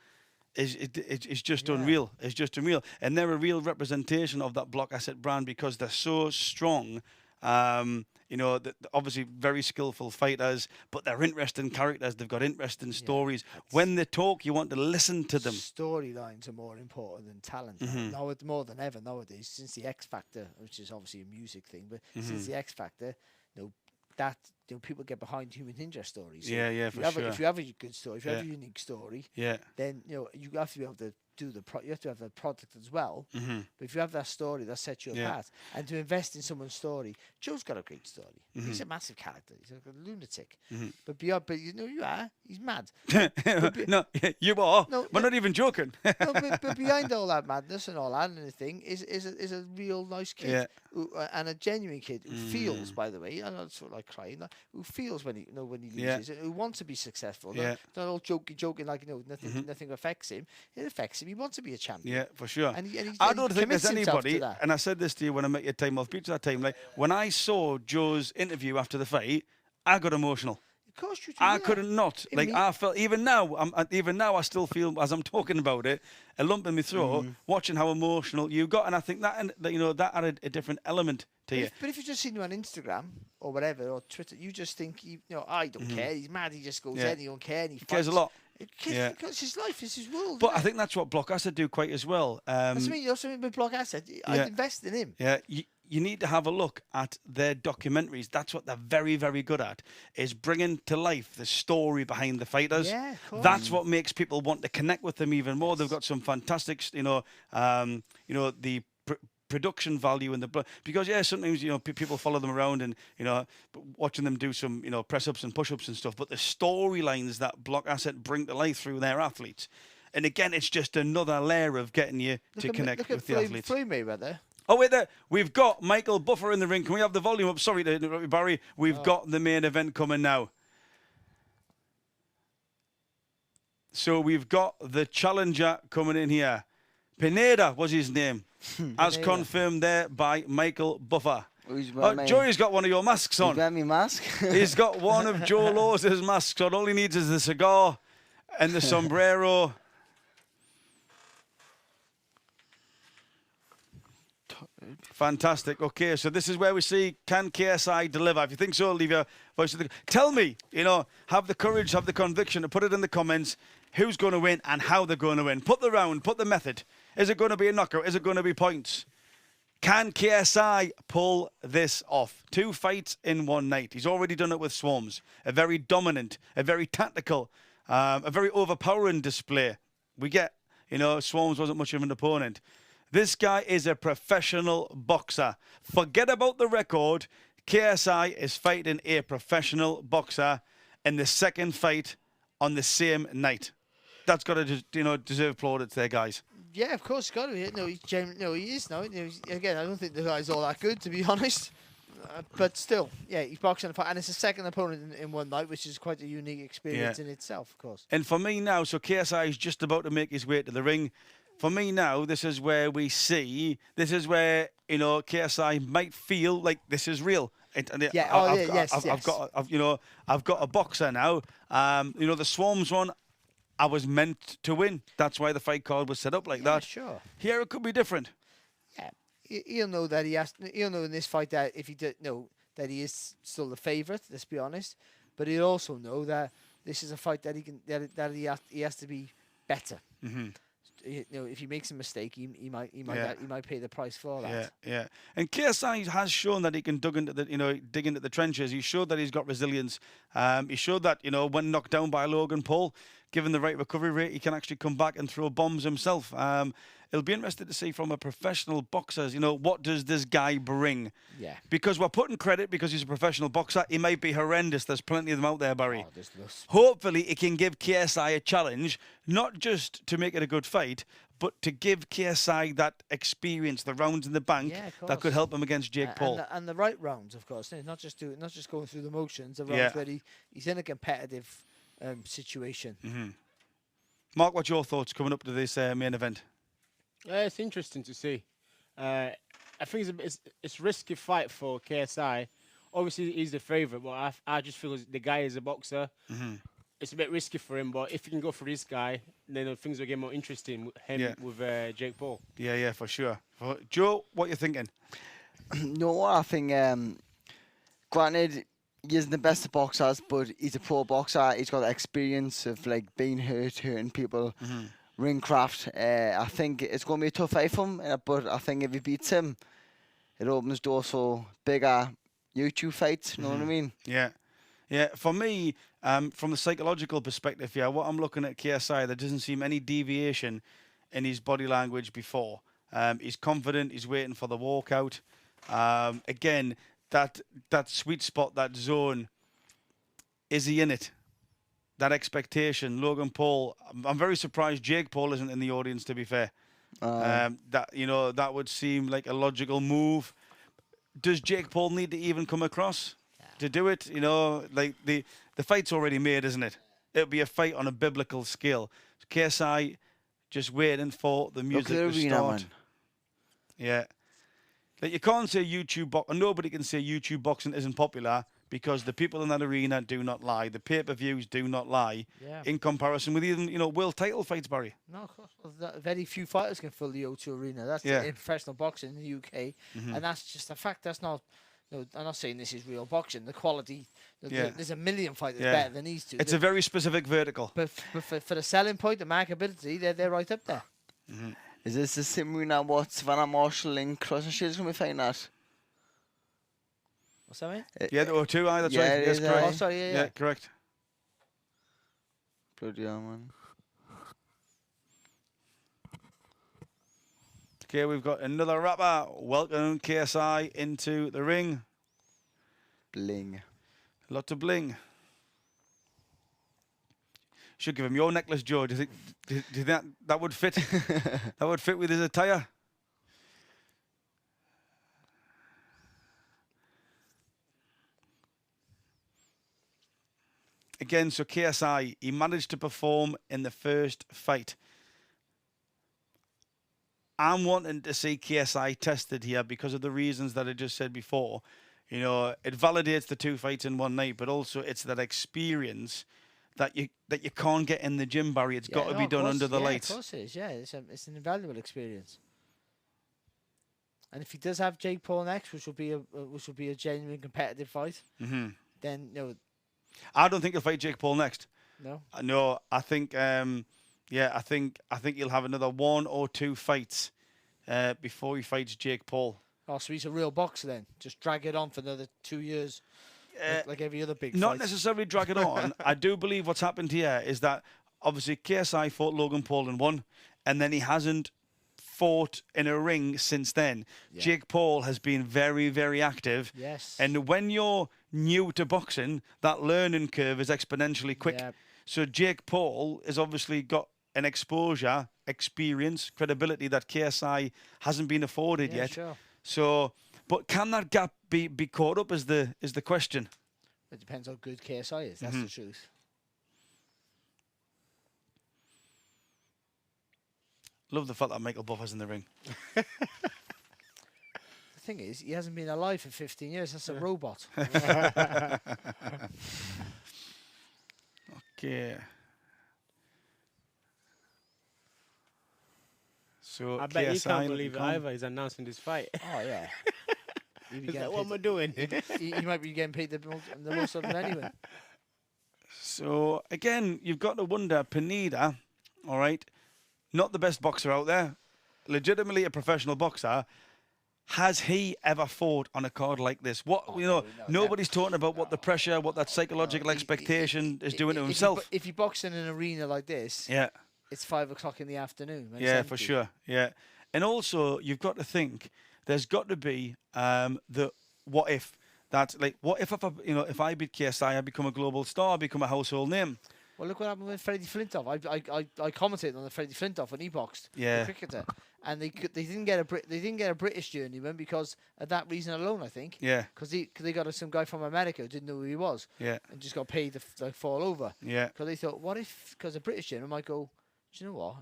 is just unreal. It's just unreal, and they're a real representation of that Blockasset brand because they're so strong. You know, obviously very skillful fighters, but they're interesting characters. They've got interesting stories. When they talk, you want to listen to them. Storylines are more important than talent. Now, it's more than ever nowadays, since the X Factor, which is obviously a music thing, but since the X Factor, you know, that people get behind Human Ninja stories. So Yeah, if for you have sure. if you have a good story, if you have a Yeah. unique story, Yeah. then you know you have to be able to do you have to have the product as well. But if you have that story, that sets you Yeah. apart. And to invest in someone's story, Joe's got a great story. He's a massive character. He's a lunatic. But you know you are. He's mad. No, you are. No, We're not even joking. No, but behind all that madness and all that and everything is a real nice kid Yeah. and a genuine kid who feels, by the way, and that's sort of like crying, who feels when he Yeah. loses, who wants to be successful. Yeah. Not all joking like nothing affects him. It affects him. He wants to be a champion. Yeah, for sure. And he I don't think commits there's himself to anybody, that. and I said this to you when I met you at Time Off Beach that time, like, when I saw Joe's interview after the fight, I got emotional. Of course you do. I yeah. couldn't not. I Like, mean- I felt, even now, I still feel, as I'm talking about it, a lump in my throat, watching how emotional you got. And I think that added a different element to you. But if you just seen him on Instagram or whatever or Twitter, you just think I don't care. He's mad. He just goes Yeah. in. He don't care. And he Cares a fights. lot. Because it's his life. It's his world. But isn't I it? think that's what Blockasset do quite as well. That's what I mean. That's what I mean with Blockasset. Yeah. I'd invest in him. Yeah, you need to have a look at their documentaries. That's what they're very, very good at, is bringing to life the story behind the fighters. Yeah, of course. That's what makes people want to connect with them even more. They've got some fantastic, the production value in because sometimes people follow them around and watching them do some press ups and push ups and stuff. But the storylines that Blockasset bring to life through their athletes, and again, it's just another layer of getting you to connect with the athletes. Floyd Mayweather. Oh, wait there. We've got Michael Buffer in the ring. Can we have the volume up? Sorry to interrupt you, Barry. We've got the main event coming now. So we've got the challenger coming in here. Pineda was his name, as confirmed there by Michael Buffer. Joey's got one of your masks on. You got me mask? He's got one of Joe Laws's masks on. All he needs is the cigar and the sombrero. Fantastic. Okay, so this is where we see, can KSI deliver? If you think so, leave your voice in the... Tell me, have the courage, have the conviction to put it in the comments who's going to win and how they're going to win. Put the round, put the method. Is it going to be a knockout? Is it going to be points? Can KSI pull this off? 2 fights in one night. He's already done it with Swarmz. A very dominant, a very tactical, a very overpowering display. We get, Swarmz wasn't much of an opponent. This guy is a professional boxer. Forget about the record. KSI is fighting a professional boxer in the second fight on the same night. That's got to, deserve plaudits there, guys. Yeah, of course, got to be. He is now. Again, I don't think the guy's all that good, to be honest. But still, he's boxing a fight, and it's a second opponent in one night, which is quite a unique experience in itself, of course. And for me now, so KSI is just about to make his way to the ring. For me now, this is where KSI might feel like this is real. I've got a boxer now. The Swarmz one, I was meant to win. That's why the fight card was set up like that. Sure. Here it could be different. Yeah, he'll know that he'll know in this fight that if he did know that he is still the favourite. Let's be honest, but he'll also know that this is a fight that he has to be better. Mm-hmm. If he makes a mistake, he might pay the price for that. Yeah. And KSI has shown that he can dig into the trenches. He showed that he's got resilience. He showed that when knocked down by Logan Paul, given the right recovery rate, he can actually come back and throw bombs himself. It'll be interesting to see from a professional boxer, what does this guy bring? Yeah. Because we're putting credit because he's a professional boxer. He might be horrendous. There's plenty of them out there, Barry. Oh, there's this. Hopefully, it can give KSI a challenge, not just to make it a good fight, but to give KSI that experience, the rounds in the bank Yeah, of that could course. help him against Jake Paul. And the right rounds, of course. Not just going through the motions. The rounds where he's in a competitive situation. Mark, what's your thoughts coming up to this main event? It's interesting to see. I think it's a risky fight for KSI. Obviously, he's the favourite, but I just feel the guy is a boxer. It's a bit risky for him, but if he can go for this guy, then things will get more interesting with him with Jake Paul. Yeah, for sure. Joe, what you thinking? No, I think, granted, he isn't the best of boxers, but he's a pro boxer. He's got the experience of being hurting people, ring craft. I think it's going to be a tough fight for him, but I think if he beats him, it opens doors for bigger YouTube fights. You know what I mean? Yeah. For me, from the psychological perspective, what I'm looking at KSI, there doesn't seem any deviation in his body language before. He's confident. He's waiting for the walkout. Again, that sweet spot, that zone, is he in it? That expectation, Logan Paul. I'm very surprised Jake Paul isn't in the audience, to be fair. That would seem like a logical move. Does Jake Paul need to even come across to do it? The fight's already made, isn't it? It'll be a fight on a biblical scale. KSI just waiting for the music to start. Man. Yeah. You can't say nobody can say YouTube boxing isn't popular because the people in that arena do not lie. The pay-per-views do not lie in comparison with even, world title fights, Barry. No, of course. Well, very few fighters can fill the O2 arena. That's in professional boxing in the UK. And that's just a fact. That's not... No, I'm not saying this is real boxing. The quality... There's a million fighters better than these two. It's a very specific vertical. But for the selling point, the marketability, they're right up there. Is this the same arena what Savannah Marshall and Cruiserweight going to be fighting at? What's that mean? Yeah, the O2, that's right. It Yes, is, correct. Oh, sorry, yeah. Correct. Bloody hell, man. Okay, we've got another rapper. Welcome KSI into the ring. Bling. A lot to bling. Should give him your necklace, Joe. Do you think that would fit? That would fit with his attire? Again, so KSI, he managed to perform in the first fight. I'm wanting to see KSI tested here because of the reasons that I just said before. It validates the two fights in one night, but also it's that experience that you can't get in the gym, Barry. It's got to be done under the lights. Of course it is, it's an invaluable experience. And if he does have Jake Paul next, which will be a genuine competitive fight, then I don't think he'll fight Jake Paul next. No. No, I think I think he'll have another 1 or 2 fights before he fights Jake Paul. Oh, so he's a real boxer then. Just drag it on for another 2 years. Like every other big Not fight. necessarily drag it on. I do believe what's happened here is that obviously KSI fought Logan Paul and won, and then he hasn't fought in a ring since then. Yeah. Jake Paul has been very, very active. Yes. And when you're new to boxing, that learning curve is exponentially quick. Yeah. So Jake Paul has obviously got an exposure, experience, credibility that KSI hasn't been afforded yet. Sure. So, but can that gap be caught up is the question. It depends how good KSI is. That's the truth. Love the fact that Michael Buffer's in the ring. The thing is, he hasn't been alive for 15 years. That's a robot. Okay. So I bet you KSI can't believe it looking calm. either. He's announcing this fight. Oh, yeah. He's like, what am I doing? He might be getting paid the most of it anyway. So again, you've got to wonder, Pineda, all right, not the best boxer out there, legitimately a professional boxer. has he ever fought on a card like this? What nobody's talking about what the pressure, what that psychological expectation is doing to himself. If you box in an arena like this, Yeah. it's 5 o'clock in the afternoon. when it's Yeah, empty. for sure. Yeah, and also you've got to think there's got to be the what if. That's like what if if I beat KSI, I become a global star, I become a household name. Well, look what happened with Freddie Flintoff. I commentated on the Freddie Flintoff when he boxed. Yeah. The cricketer, and they didn't get a British journeyman because of that reason alone. I think. Yeah. Because they got some guy from America who didn't know who he was. Yeah. And just got paid to fall over. Yeah. Because they thought, what if? Because a British journeyman might go, do you know what?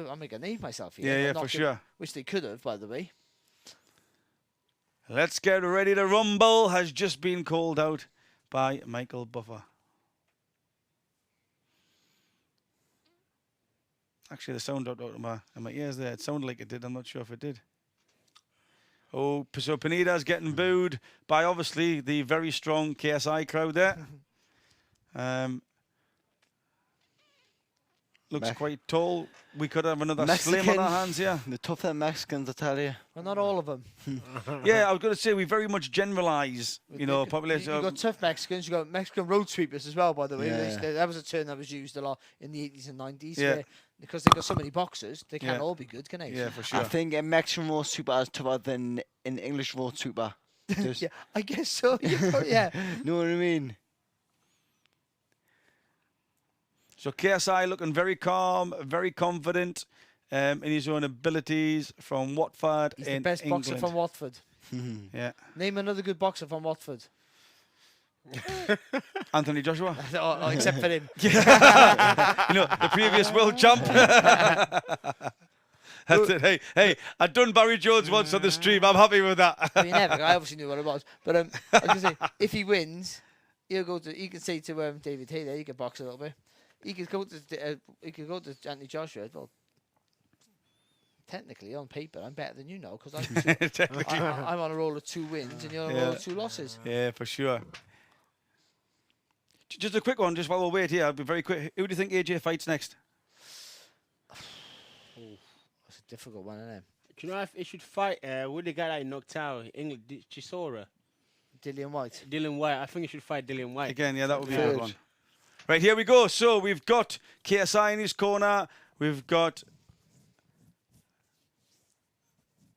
I'll make a name for myself here. Yeah, and for knock sure. it, which they could have, by the way. Let's get ready to rumble. Has just been called out by Michael Buffer. Actually, the sound out of my ears there. It sounded like it did. I'm not sure if it did. Oh, so Pineda's getting booed by obviously the very strong KSI crowd there. Looks quite tall. We could have another slim on our hands here. The tougher Mexicans, I tell you. Well, not all of them. Yeah, I was going to say we very much generalise, population. You've got tough Mexicans. You've got Mexican road sweepers as well, by the way. Yeah. That was a term that was used a lot in the 80s and 90s. Yeah. Where, because they've got so many boxers, they can't Yeah. all be good, can they? Yeah, for sure. I think a Mexican road super is tougher than an English road super. Just, Yeah, I guess so. Yeah. know what I mean? So KSI looking very calm, very confident in his own abilities from Watford He's in the best England. boxer from Watford. Yeah. Name another good boxer from Watford. Anthony Joshua. Oh, except for him. The previous world champ. That's it. Hey, I'd done Barry Jones once on the stream. I'm happy with that. I mean, never. I obviously knew what it was. But I was going to say, if he wins, he can say to David, hey, there, you can box a little bit. He could go to Anthony Joshua. Well, technically, on paper, I'm better than you now because I'm on a roll of 2 wins and you're on a roll of 2 losses. Yeah, for sure. Just a quick one, just while we wait here. I'll be very quick. Who do you think AJ fights next? That's a difficult one, isn't it? Do you know if he should fight with the guy that he knocked out, England, Chisora? Dillian White. Dylan White. I think he should fight Dylan White. Again, yeah, that would be a Third. good one. Right, here we go. So we've got KSI in his corner. We've got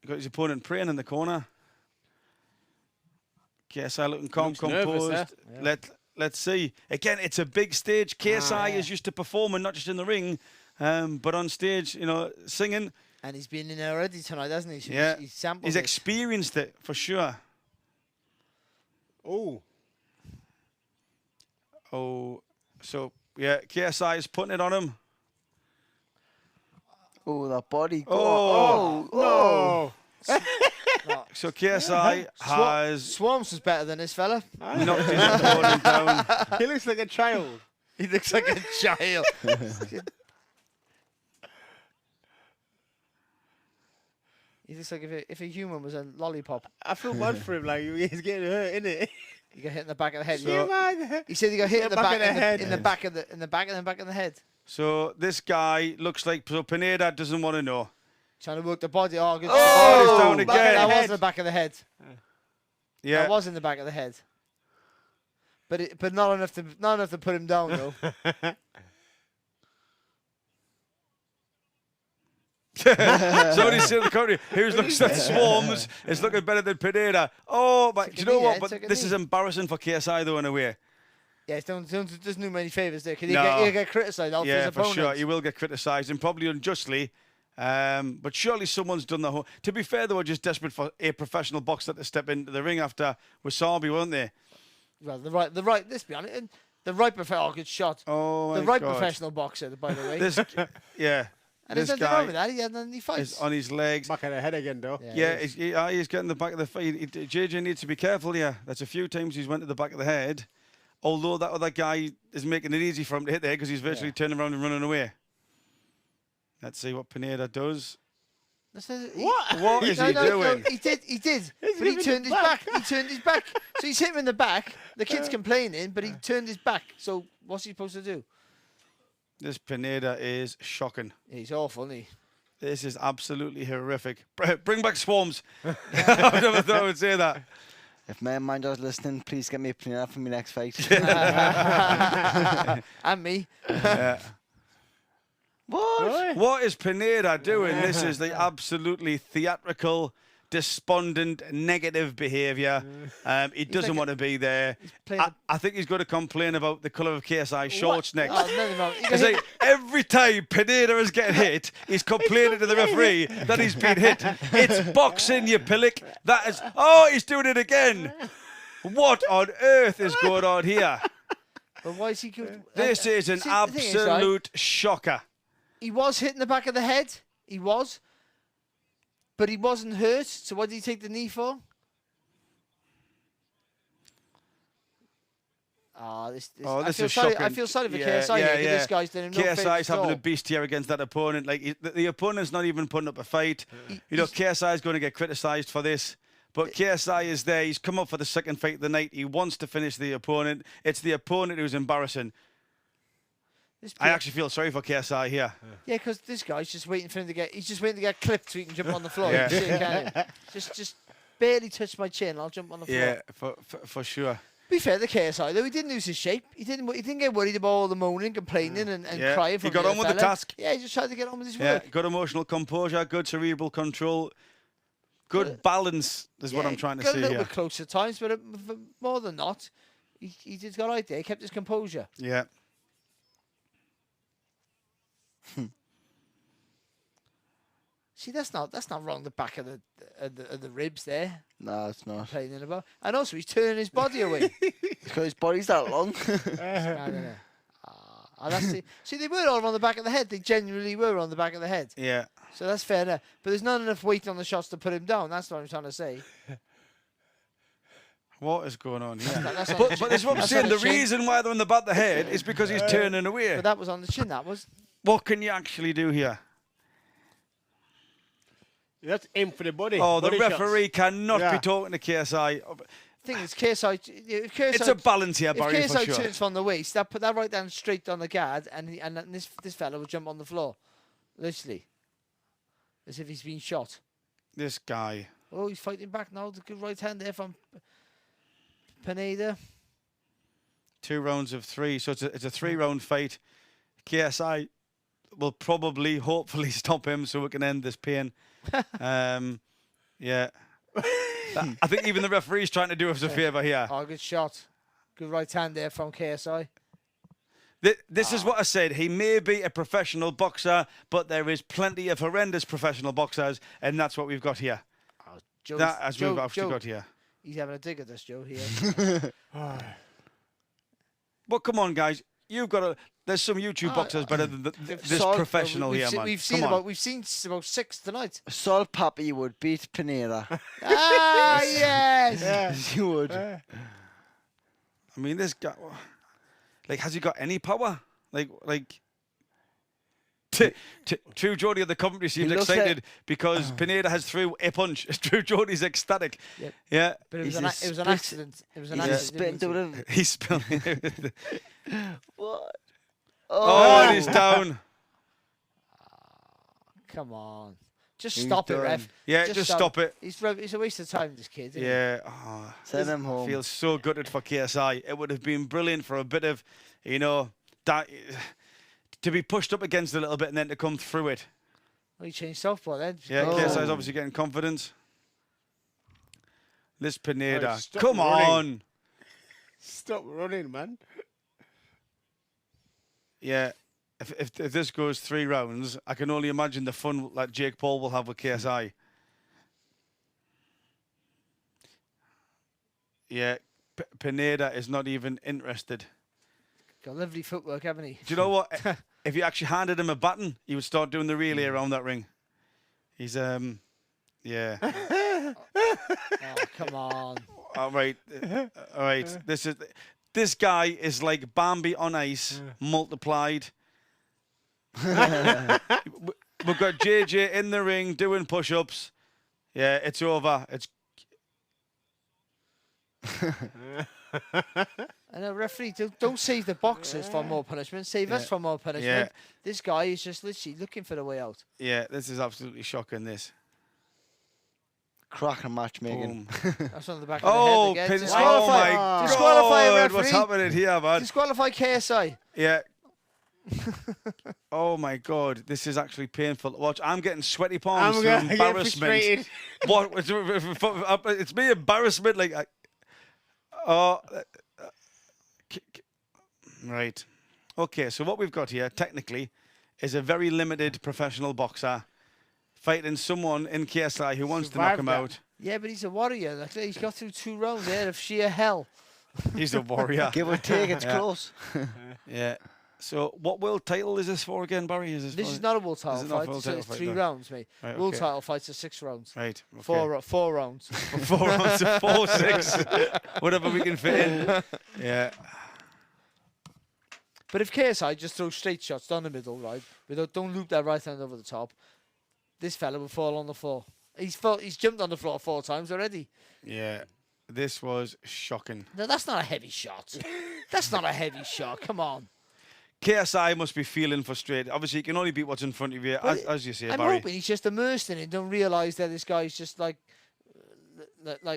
his opponent praying in the corner. KSI looking calm, Looks nervous, composed. eh? Let's see. Again, it's a big stage. KSI is used to performing, not just in the ring, but on stage, singing. And he's been in there already tonight, hasn't he? So Yeah. He's sampled He's it. experienced it, for sure. Oh, Oh, so, yeah, KSI is putting it on him. Oh, that body. Oh, no. No. So KSI has Swarmz was better than this fella. knocked his opponent down. He looks like a child. He looks like a child. He looks like if a human was a lollipop. I feel bad for him. Like he's getting hurt, innit? He got hit in the back of the head. So, He said he got hit in the back back of the head. in the back of the head. So this guy looks like Pineda doesn't want to know. Trying to work the body. Oh, good. Oh, he's down Back of- again. That was in the back of the head. Yeah. That was in the back of the head. But not enough to put him down though. Somebody said in the country, who's looks at Swarmz is looking better than Pineda. Oh, but do you know what? But this is embarrassing for KSI though in a way. Yeah, doesn't do many favours there. Because No. he'll get criticised for his Yeah, for opponent. sure. He will get criticised and probably unjustly. But surely someone's done the whole. To be fair, they were just desperate for a professional boxer to step into the ring after Wasabi, weren't they? Well, the right. Let's be honest. The right professional. Oh, good shot. Oh, The my right God. professional boxer, by the way. This, yeah. and this there's nothing wrong with guy that. He had any is fights. on his legs. back of the head again, though. Yeah, he's getting the back of the feet. JJ needs to be careful here. That's a few times he's went to the back of the head. Although that other guy is making it easy for him to hit there because he's virtually turning around and running away. Let's see what Pineda does. What is he doing? He did. But he turned his back. He turned his back. So he's hit him in the back. The kid's complaining, but he turned his back. So what's he supposed to do? This Pineda is shocking. He's awful, isn't he? This is absolutely horrific. Bring back Swarmz. I never thought I would say that. If my managers listening, please get me Pineda for my next fight. And me. Yeah. What? What is Pineda doing? This is the absolutely theatrical, despondent, negative behaviour. He doesn't want to be there. I think he's going to complain about the colour of KSI shorts next. Oh, nothing wrong. It's like every time Pineda is getting hit, he's complaining to the referee that he's been hit. It's boxing, you pillock. That is. Oh, he's doing it again. What on earth is going on here? But why is he good? This is an absolute shocker. He was hitting the back of the head. He was. But he wasn't hurt. So what did he take the knee for? This I feel shocking. I feel sorry for KSI here. This guy's doing no favours KSI's at having all. a beast here against that opponent. Like the opponent's not even putting up a fight. KSI is going to get criticised for this. But KSI is there. He's come up for the second fight of the night. He wants to finish the opponent. It's the opponent who's embarrassing. I actually feel sorry for KSI here. Yeah, because this guy's just waiting for him to get. He's just waiting to get clipped so he can jump on the floor. Yeah. You see it, can't you? Just barely touch my chin. I'll jump on the floor. Yeah, for sure. Be fair to KSI though, he didn't lose his shape. He didn't get worried about all the moaning, complaining, and crying. He got on with the task. Yeah, he just tried to get on with his work. Good emotional composure, good cerebral control, good balance is what I'm trying to got say a little here. bit close at times, but more than not, he just got right there. He kept his composure. Yeah. See, that's not wrong. The back of the ribs there. No, it's not. Complaining about, and also he's turning his body away. Because his body's that long. I don't know. See, they were all on the back of the head. They genuinely were on the back of the head. Yeah. So that's fair enough. But there's not enough weight on the shots to put him down. That's what I'm trying to say. What is going on here? That's on But the chin. that's what I'm That's saying. on The chin. reason why they're on the back of the head is because he's turning away. But that was on the chin. That was. What can you actually do here? Let's aim for the body. Oh, the body referee shots. cannot be talking to KSI. Thing is, KSI. It's a balance here, Barry, if for KSI sure. turns from the waist, put that right down straight on the guard, and this fella will jump on the floor, literally, as if he's been shot. This guy. Oh, he's fighting back now. The good right hand there from Pineda. 2 rounds of 3, so it's a 3-round fight. KSI will probably, hopefully, stop him so we can end this pain. Yeah. I think even the referee's trying to do us a favour here. Oh, good shot. Good right hand there from KSI. This is what I said. He may be a professional boxer, but there is plenty of horrendous professional boxers, and that's what we've got here. Joe, We've actually got here. He's having a dig at this, Joe, here. But come on, guys. You've got to... There's some YouTube boxers better than this professional here, man. We've seen about 6 tonight. Saul Papi would beat Pineda. Yes! Yes, he would. I mean, this guy... Like, has he got any power? Like... True Jody of the commentary seems excited because Pineda has threw a punch. True Jody's ecstatic. Yep. Yeah. But it was an accident. It was an accident. He's spilling. What? Oh, and he's down. Come on. Just stop it, ref. Yeah, just stop it. He's a waste of time, this kid. Isn't Yeah. Send him home. Feels so gutted for KSI. It would have been brilliant for a bit of, that to be pushed up against a little bit and then to come through it. Well, he changed softball then. Yeah, KSI's obviously getting confidence. This Pineda. stop Come running. on. Stop running, man. Yeah. If this goes 3 rounds, I can only imagine the fun that Jake Paul will have with KSI. Yeah, Pineda is not even interested. Got lovely footwork, haven't he? Do you know what? If you actually handed him a baton, he would start doing the relay around that ring. He's yeah. Oh, come on. All right. This guy is like Bambi on ice multiplied. We've got JJ in the ring doing push-ups. Yeah, it's over. It's And a referee, don't save the boxers for more punishment. Save us from more punishment. Yeah. This guy is just literally looking for the way out. Yeah, this is absolutely shocking, this. Cracking matchmaking. Boom. That's on the back Oh, of the head again. oh my Disqualify a God, referee. what's happening here, man? Disqualify KSI. Yeah. Oh my God, this is actually painful to watch. I'm getting sweaty palms I'm through gonna get embarrassment. What? It's me embarrassment. Like, right. Okay, so what we've got here, technically, is a very limited professional boxer fighting someone in KSI who wants to knock him out. Yeah, but he's a warrior. Like, he's got through 2 rounds there of sheer hell. He's a warrior. Give or take, it's close. Yeah. So, what world title is this for again, Barry? This is not a world title Is it not a fight. world So title it's fight, 3 no? rounds, mate. Right, World okay. title fights are 6 rounds. Right. Okay. 4 rounds. 4 rounds of 4, 6, whatever we can fit in. Yeah. But if KSI just throws straight shots down the middle, right, don't loop that right hand over the top, this fella will fall on the floor. He's jumped on the floor 4 times already. Yeah. This was shocking. No, that's not a heavy shot. That's not a heavy shot. Come on. KSI must be feeling frustrated. Obviously, you can only beat what's in front of you, as you say, I'm Barry. hoping he's just immersed in it. Don't realise that this guy's just like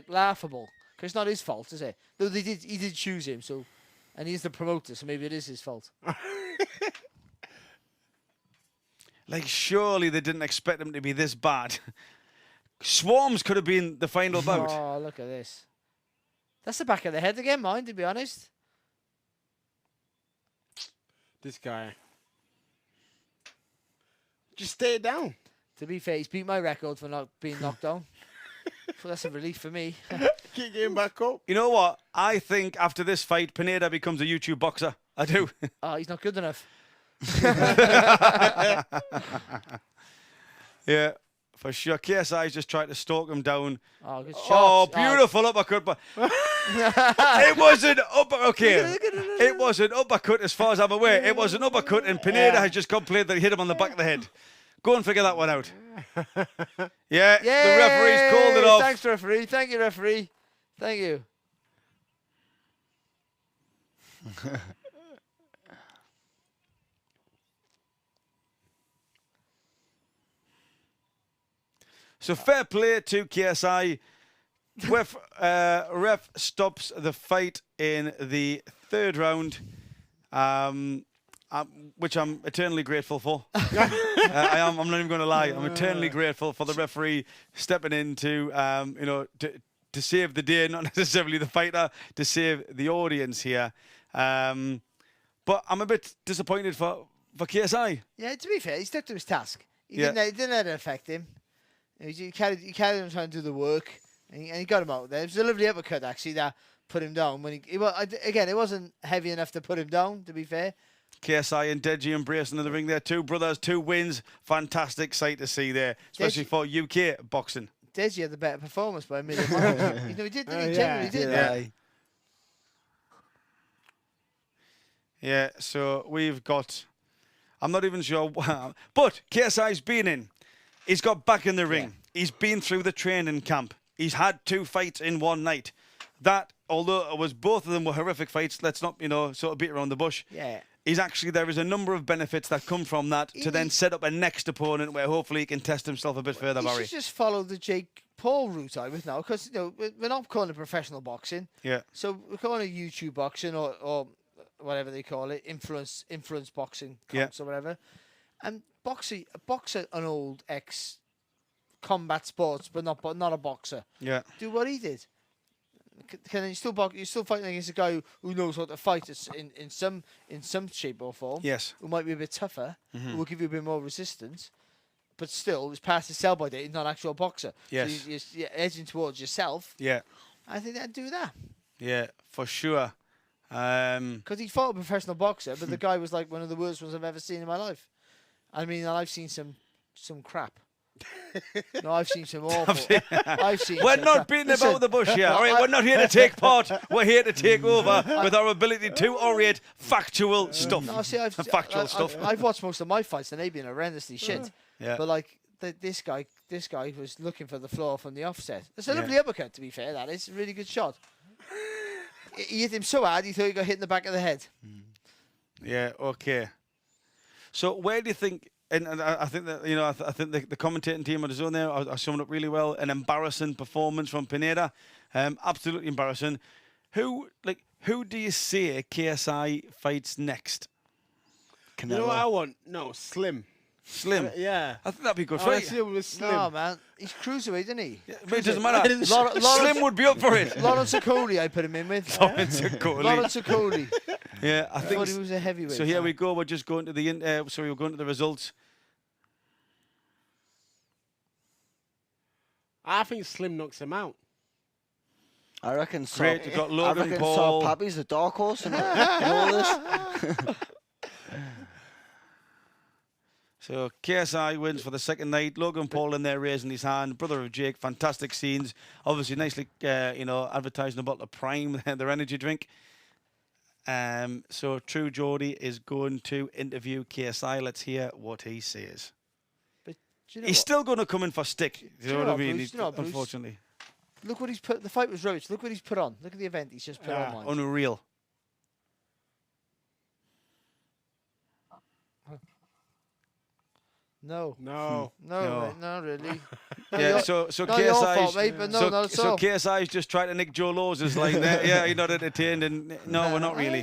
laughable. Because it's not his fault, is it? Though he did choose him, so, and he's the promoter, so maybe it is his fault. Like, surely they didn't expect him to be this bad. Swarmz could have been the final bout. Oh, look at this. That's the back of the head again, mine, to be honest. This guy. Just stay down. To be fair, he's beat my record for not being knocked down. So that's a relief for me. Keep getting back up. You know what? I think after this fight, Pineda becomes a YouTube boxer. I do. Oh, he's not good enough. Yeah, for sure. KSI's just tried to stalk him down. Oh, good shot. Oh, beautiful uppercut. But it was an uppercut. Okay. It was an uppercut as far as I'm aware. It was an uppercut, and Pineda has just complained that he hit him on the back of the head. Go and figure that one out. Yeah, the referee's called it off. Thanks, referee. Thank you, referee. Thank you. So fair play to KSI. Ref stops the fight in the 3rd round, which I'm eternally grateful for. I am. I'm not even going to lie. I'm eternally grateful for the referee stepping in to, to save the day, not necessarily the fighter, to save the audience here. But I'm a bit disappointed for KSI. Yeah, to be fair, he stuck to his task. He Yeah. didn't let it affect him. He carried him trying to do the work, and he got him out there. It was a lovely uppercut, actually, that put him down. When again, it wasn't heavy enough to put him down, to be fair. KSI and Deji embracing in the ring there. 2 brothers, 2 wins. Fantastic sight to see there, especially for UK boxing. Deji had the better performance by a million miles. He did, didn't he? Genuinely did. Yeah. Yeah, so we've got... I'm not even sure... But KSI's been in. He's got back in the ring. Yeah. He's been through the training camp. He's had 2 fights in one night. That, although it was both of them were horrific fights, let's not, sort of beat around the bush. Yeah. There is a number of benefits that come from that to then set up a next opponent where hopefully he can test himself a bit further, Barry. He should just follow the Jake Paul route, I would now, because we're not calling it professional boxing. Yeah. So we're calling it YouTube boxing or whatever they call it, influence boxing comps or whatever. And boxer, an old ex-combat sports, but not a boxer. Yeah. Do what he did. Can you still box? You're still fighting against a guy who knows how to fight in some shape or form. Yes. Who might be a bit tougher, who will give you a bit more resistance, but still is past his sell-by date. He's not an actual boxer. Yes. So you're edging towards yourself. Yeah. I think they'd do that. Yeah, for sure. Because he fought a professional boxer, but the guy was like one of the worst ones I've ever seen in my life. I mean, I've seen some crap. No, I've seen some awful. We're not beating about the bush here. All right, we're not here to take part. We're here to take over with our ability to orient factual stuff. No, see, factual stuff. I've watched most of my fights, and they've been horrendously shit. Yeah. But like this guy was looking for the floor from the offset. It's a lovely uppercut, to be fair. That is a really good shot. he hit him so hard he thought he got hit in the back of the head. Yeah, okay. So where do you think, and I think that, you know, I think the commentating team on the zone there are summing up really well. An embarrassing performance from Pineda. Absolutely embarrassing. Who do you say KSI fights next? You know what I want? No, Slim. Slim? Yeah. I think that'd be a good I wanna fight. see him with Slim. No, man. He's cruiserweight, isn't he? Yeah, but it doesn't matter. Slim would be up for it. Lawrence Okoli, I put him in with. Lawrence Okoli. Lawrence Okoli. Yeah, I I think thought he was a heavyweight. so. Here we go. We're just going to the we're going to the results. I think Slim knocks him out. I reckon so. Great, you've got I Logan reckon Paul. so. Papi's the dark horse in all this. So KSI wins for the second night. Logan Paul in there raising his hand. Brother of Jake, fantastic scenes. Obviously, nicely, advertising about the Prime, their energy drink. So True Geordie is going to interview KSI. Let's hear what he says. But do you know He's what? still going to come in for stick. You know what I mean? Bruce, do you know what, Bruce? Unfortunately, Look what he's put. The fight was rubbish. Look what he's put on. Look at the event he's just put on. unreal. No. No. No, mate, not really. Yeah, so not your fault, KSI, mate, but no, not at so all. KSI is just trying to nick Joe Laws's line there. Yeah, you're not entertained, and no, we're not really.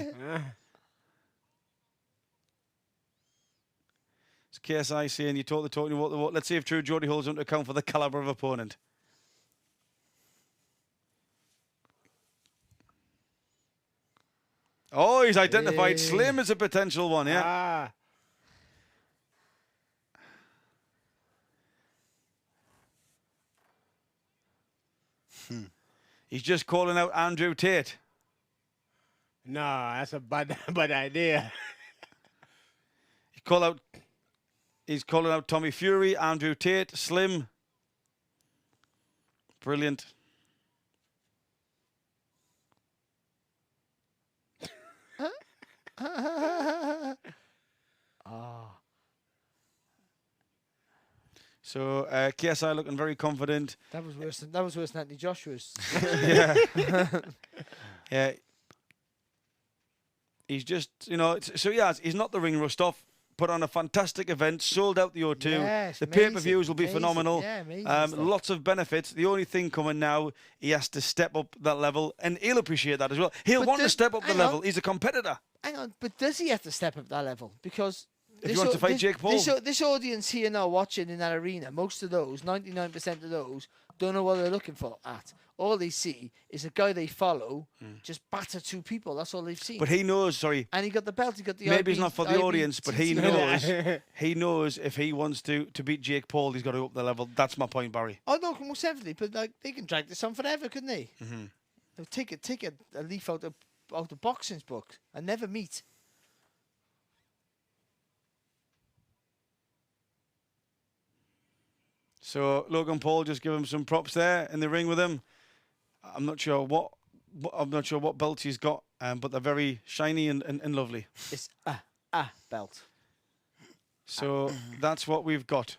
It's KSI saying you talk the talk, you walk the walk. Let's see if True Geordie holds on to account for the caliber of opponent. Oh, he's identified Hey. Slim as a potential one, yeah. Ah. He's just calling out Andrew Tate. No, that's a bad idea. He's calling out Tommy Fury, Andrew Tate, Slim. Brilliant. So KSI looking very confident. That was worse than Anthony Joshua's. Yeah. Yeah. He's just, he's not the ring rust off. Put on a fantastic event, sold out the O2. Yes, The amazing, pay-per-views will be amazing. phenomenal. Yeah, amazing stuff. Lots of benefits. The only thing coming now, he has to step up that level, and he'll appreciate that as well. He'll But want to does- step up the hang level. on. He's a competitor. Hang on, but does he have to step up that level? Because If he wants to fight Jake Paul. This audience here now watching in that arena, most of those, 99% of those, don't know what they're looking for at. All they see is a guy they follow just batter two people. That's all they've seen. But he knows, sorry, and he got the belt. He got the maybe IB it's not for the audience, but he knows. Yeah. He knows if he wants to beat Jake Paul, he's got to up the level. That's my point, Barry. Oh no, most definitely. But like they can drag this on forever, couldn't they? Mm-hmm. They'll take a leaf out of boxing's book and never meet. So Logan Paul just give him some props there in the ring with him. I'm not sure what belts he's got, but they're very shiny and lovely. It's a belt. So that's what we've got.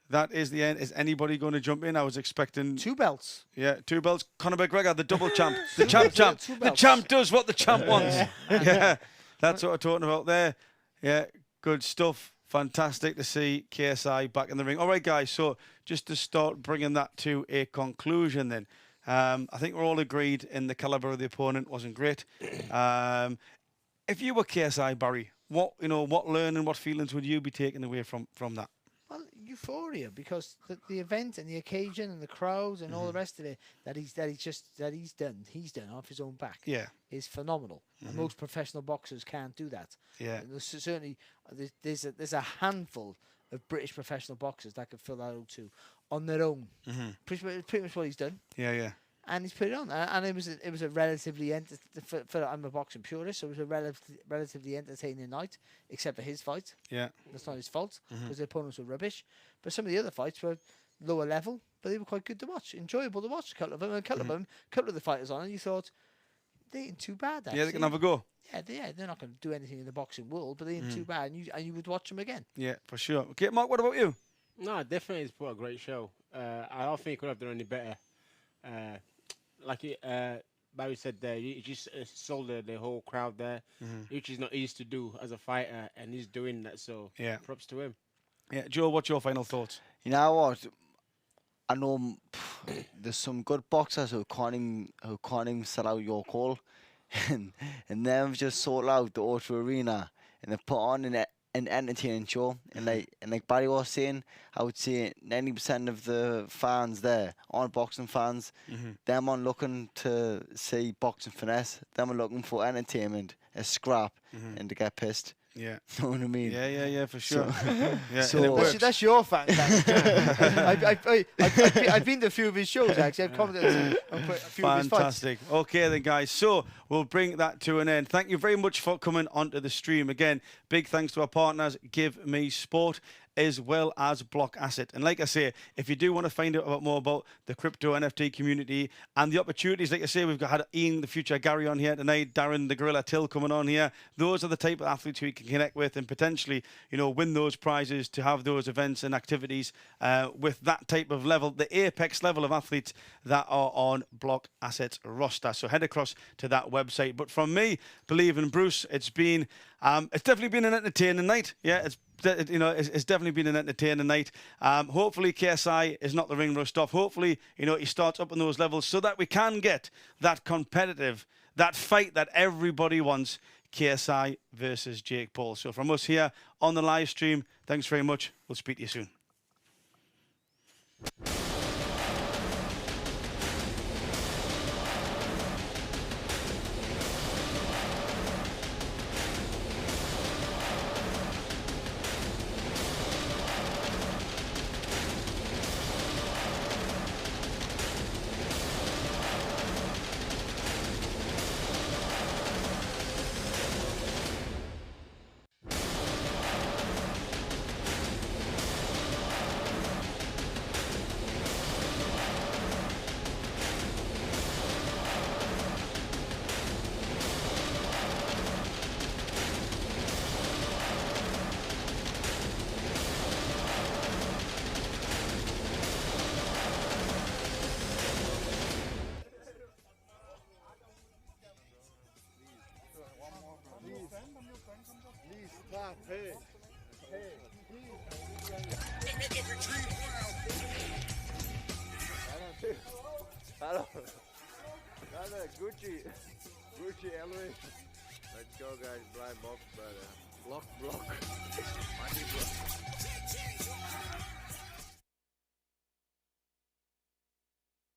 That is the end. Is anybody going to jump in? I was expecting 2 belts. Yeah, 2 belts. Conor McGregor, the double champ. The champ. Two The belts. champ does what the champ wants. Yeah, that's what I'm talking about there. Yeah, good stuff. Fantastic to see KSI back in the ring. All right, guys, so just to start bringing that to a conclusion then. I think we're all agreed in the caliber of the opponent wasn't great. If you were KSI, Barry, what learning, what feelings would you be taking away from that? Well, euphoria, because the event and the occasion and the crowds and all the rest of it that he's done off his own back. Yeah. Is phenomenal. And most professional boxers can't do that. Yeah. And certainly, there's a handful of British professional boxers that could fill that out too on their own. Pretty much what he's done. Yeah, yeah. And he's put it on, and it was a relatively I'm a boxing purist, so it was a relatively entertaining night, except for his fight. Yeah. That's not his fault because the opponents were rubbish. But some of the other fights were lower level, but they were quite good to watch, enjoyable to watch. A couple of them, a couple of the fighters on, and you thought they ain't too bad. Actually. Yeah, they can have a go. Yeah, they're not going to do anything in the boxing world, but they ain't too bad, and you would watch them again. Yeah, for sure. Okay, Mark, what about you? No, definitely he's put a great show. I don't think he could have done any better. Barry said there, he just sold the whole crowd there, which is not easy to do as a fighter, and he's doing that. So Yeah. props to him. Yeah, Joe, what's your final thoughts? You know what? I know there's some good boxers who can't even sell out your call, and they've just sold out the Auto Arena and they put on an entertaining show. And like Barry was saying, I would say 90% of the fans there aren't boxing fans. Them aren't looking to see boxing finesse. Them are looking for entertainment, a scrap, and to get pissed. Yeah. You know what I mean? Yeah, for sure. Yeah, so- and it works. That's your fan. I've been to a few of his shows, actually. I've commented on a few of his fights. Fantastic. Okay then, guys. So we'll bring that to an end. Thank you very much for coming onto the stream. Again, big thanks to our partners, GiveMeSport, as well as Blockasset. And like I say, if you do want to find out more about the crypto NFT community and the opportunities, like I say, we've had Ian, the future Gary, on here tonight, Darren, the Gorilla Till, coming on here. Those are the type of athletes who you can connect with and potentially, win those prizes, to have those events and activities with that type of level, the apex level of athletes that are on Blockasset's roster. So head across to that website. But from me, Believing Bruce, it's definitely been an entertaining night. Yeah, it's definitely been an entertaining night. Hopefully KSI is not the ring rust off. Hopefully, he starts up on those levels so that we can get that competitive, that fight that everybody wants, KSI versus Jake Paul. So from us here on the live stream, thanks very much. We'll speak to you soon. Hello. Gucci, allure. Let's go, guys. Blind box, but block. Money block.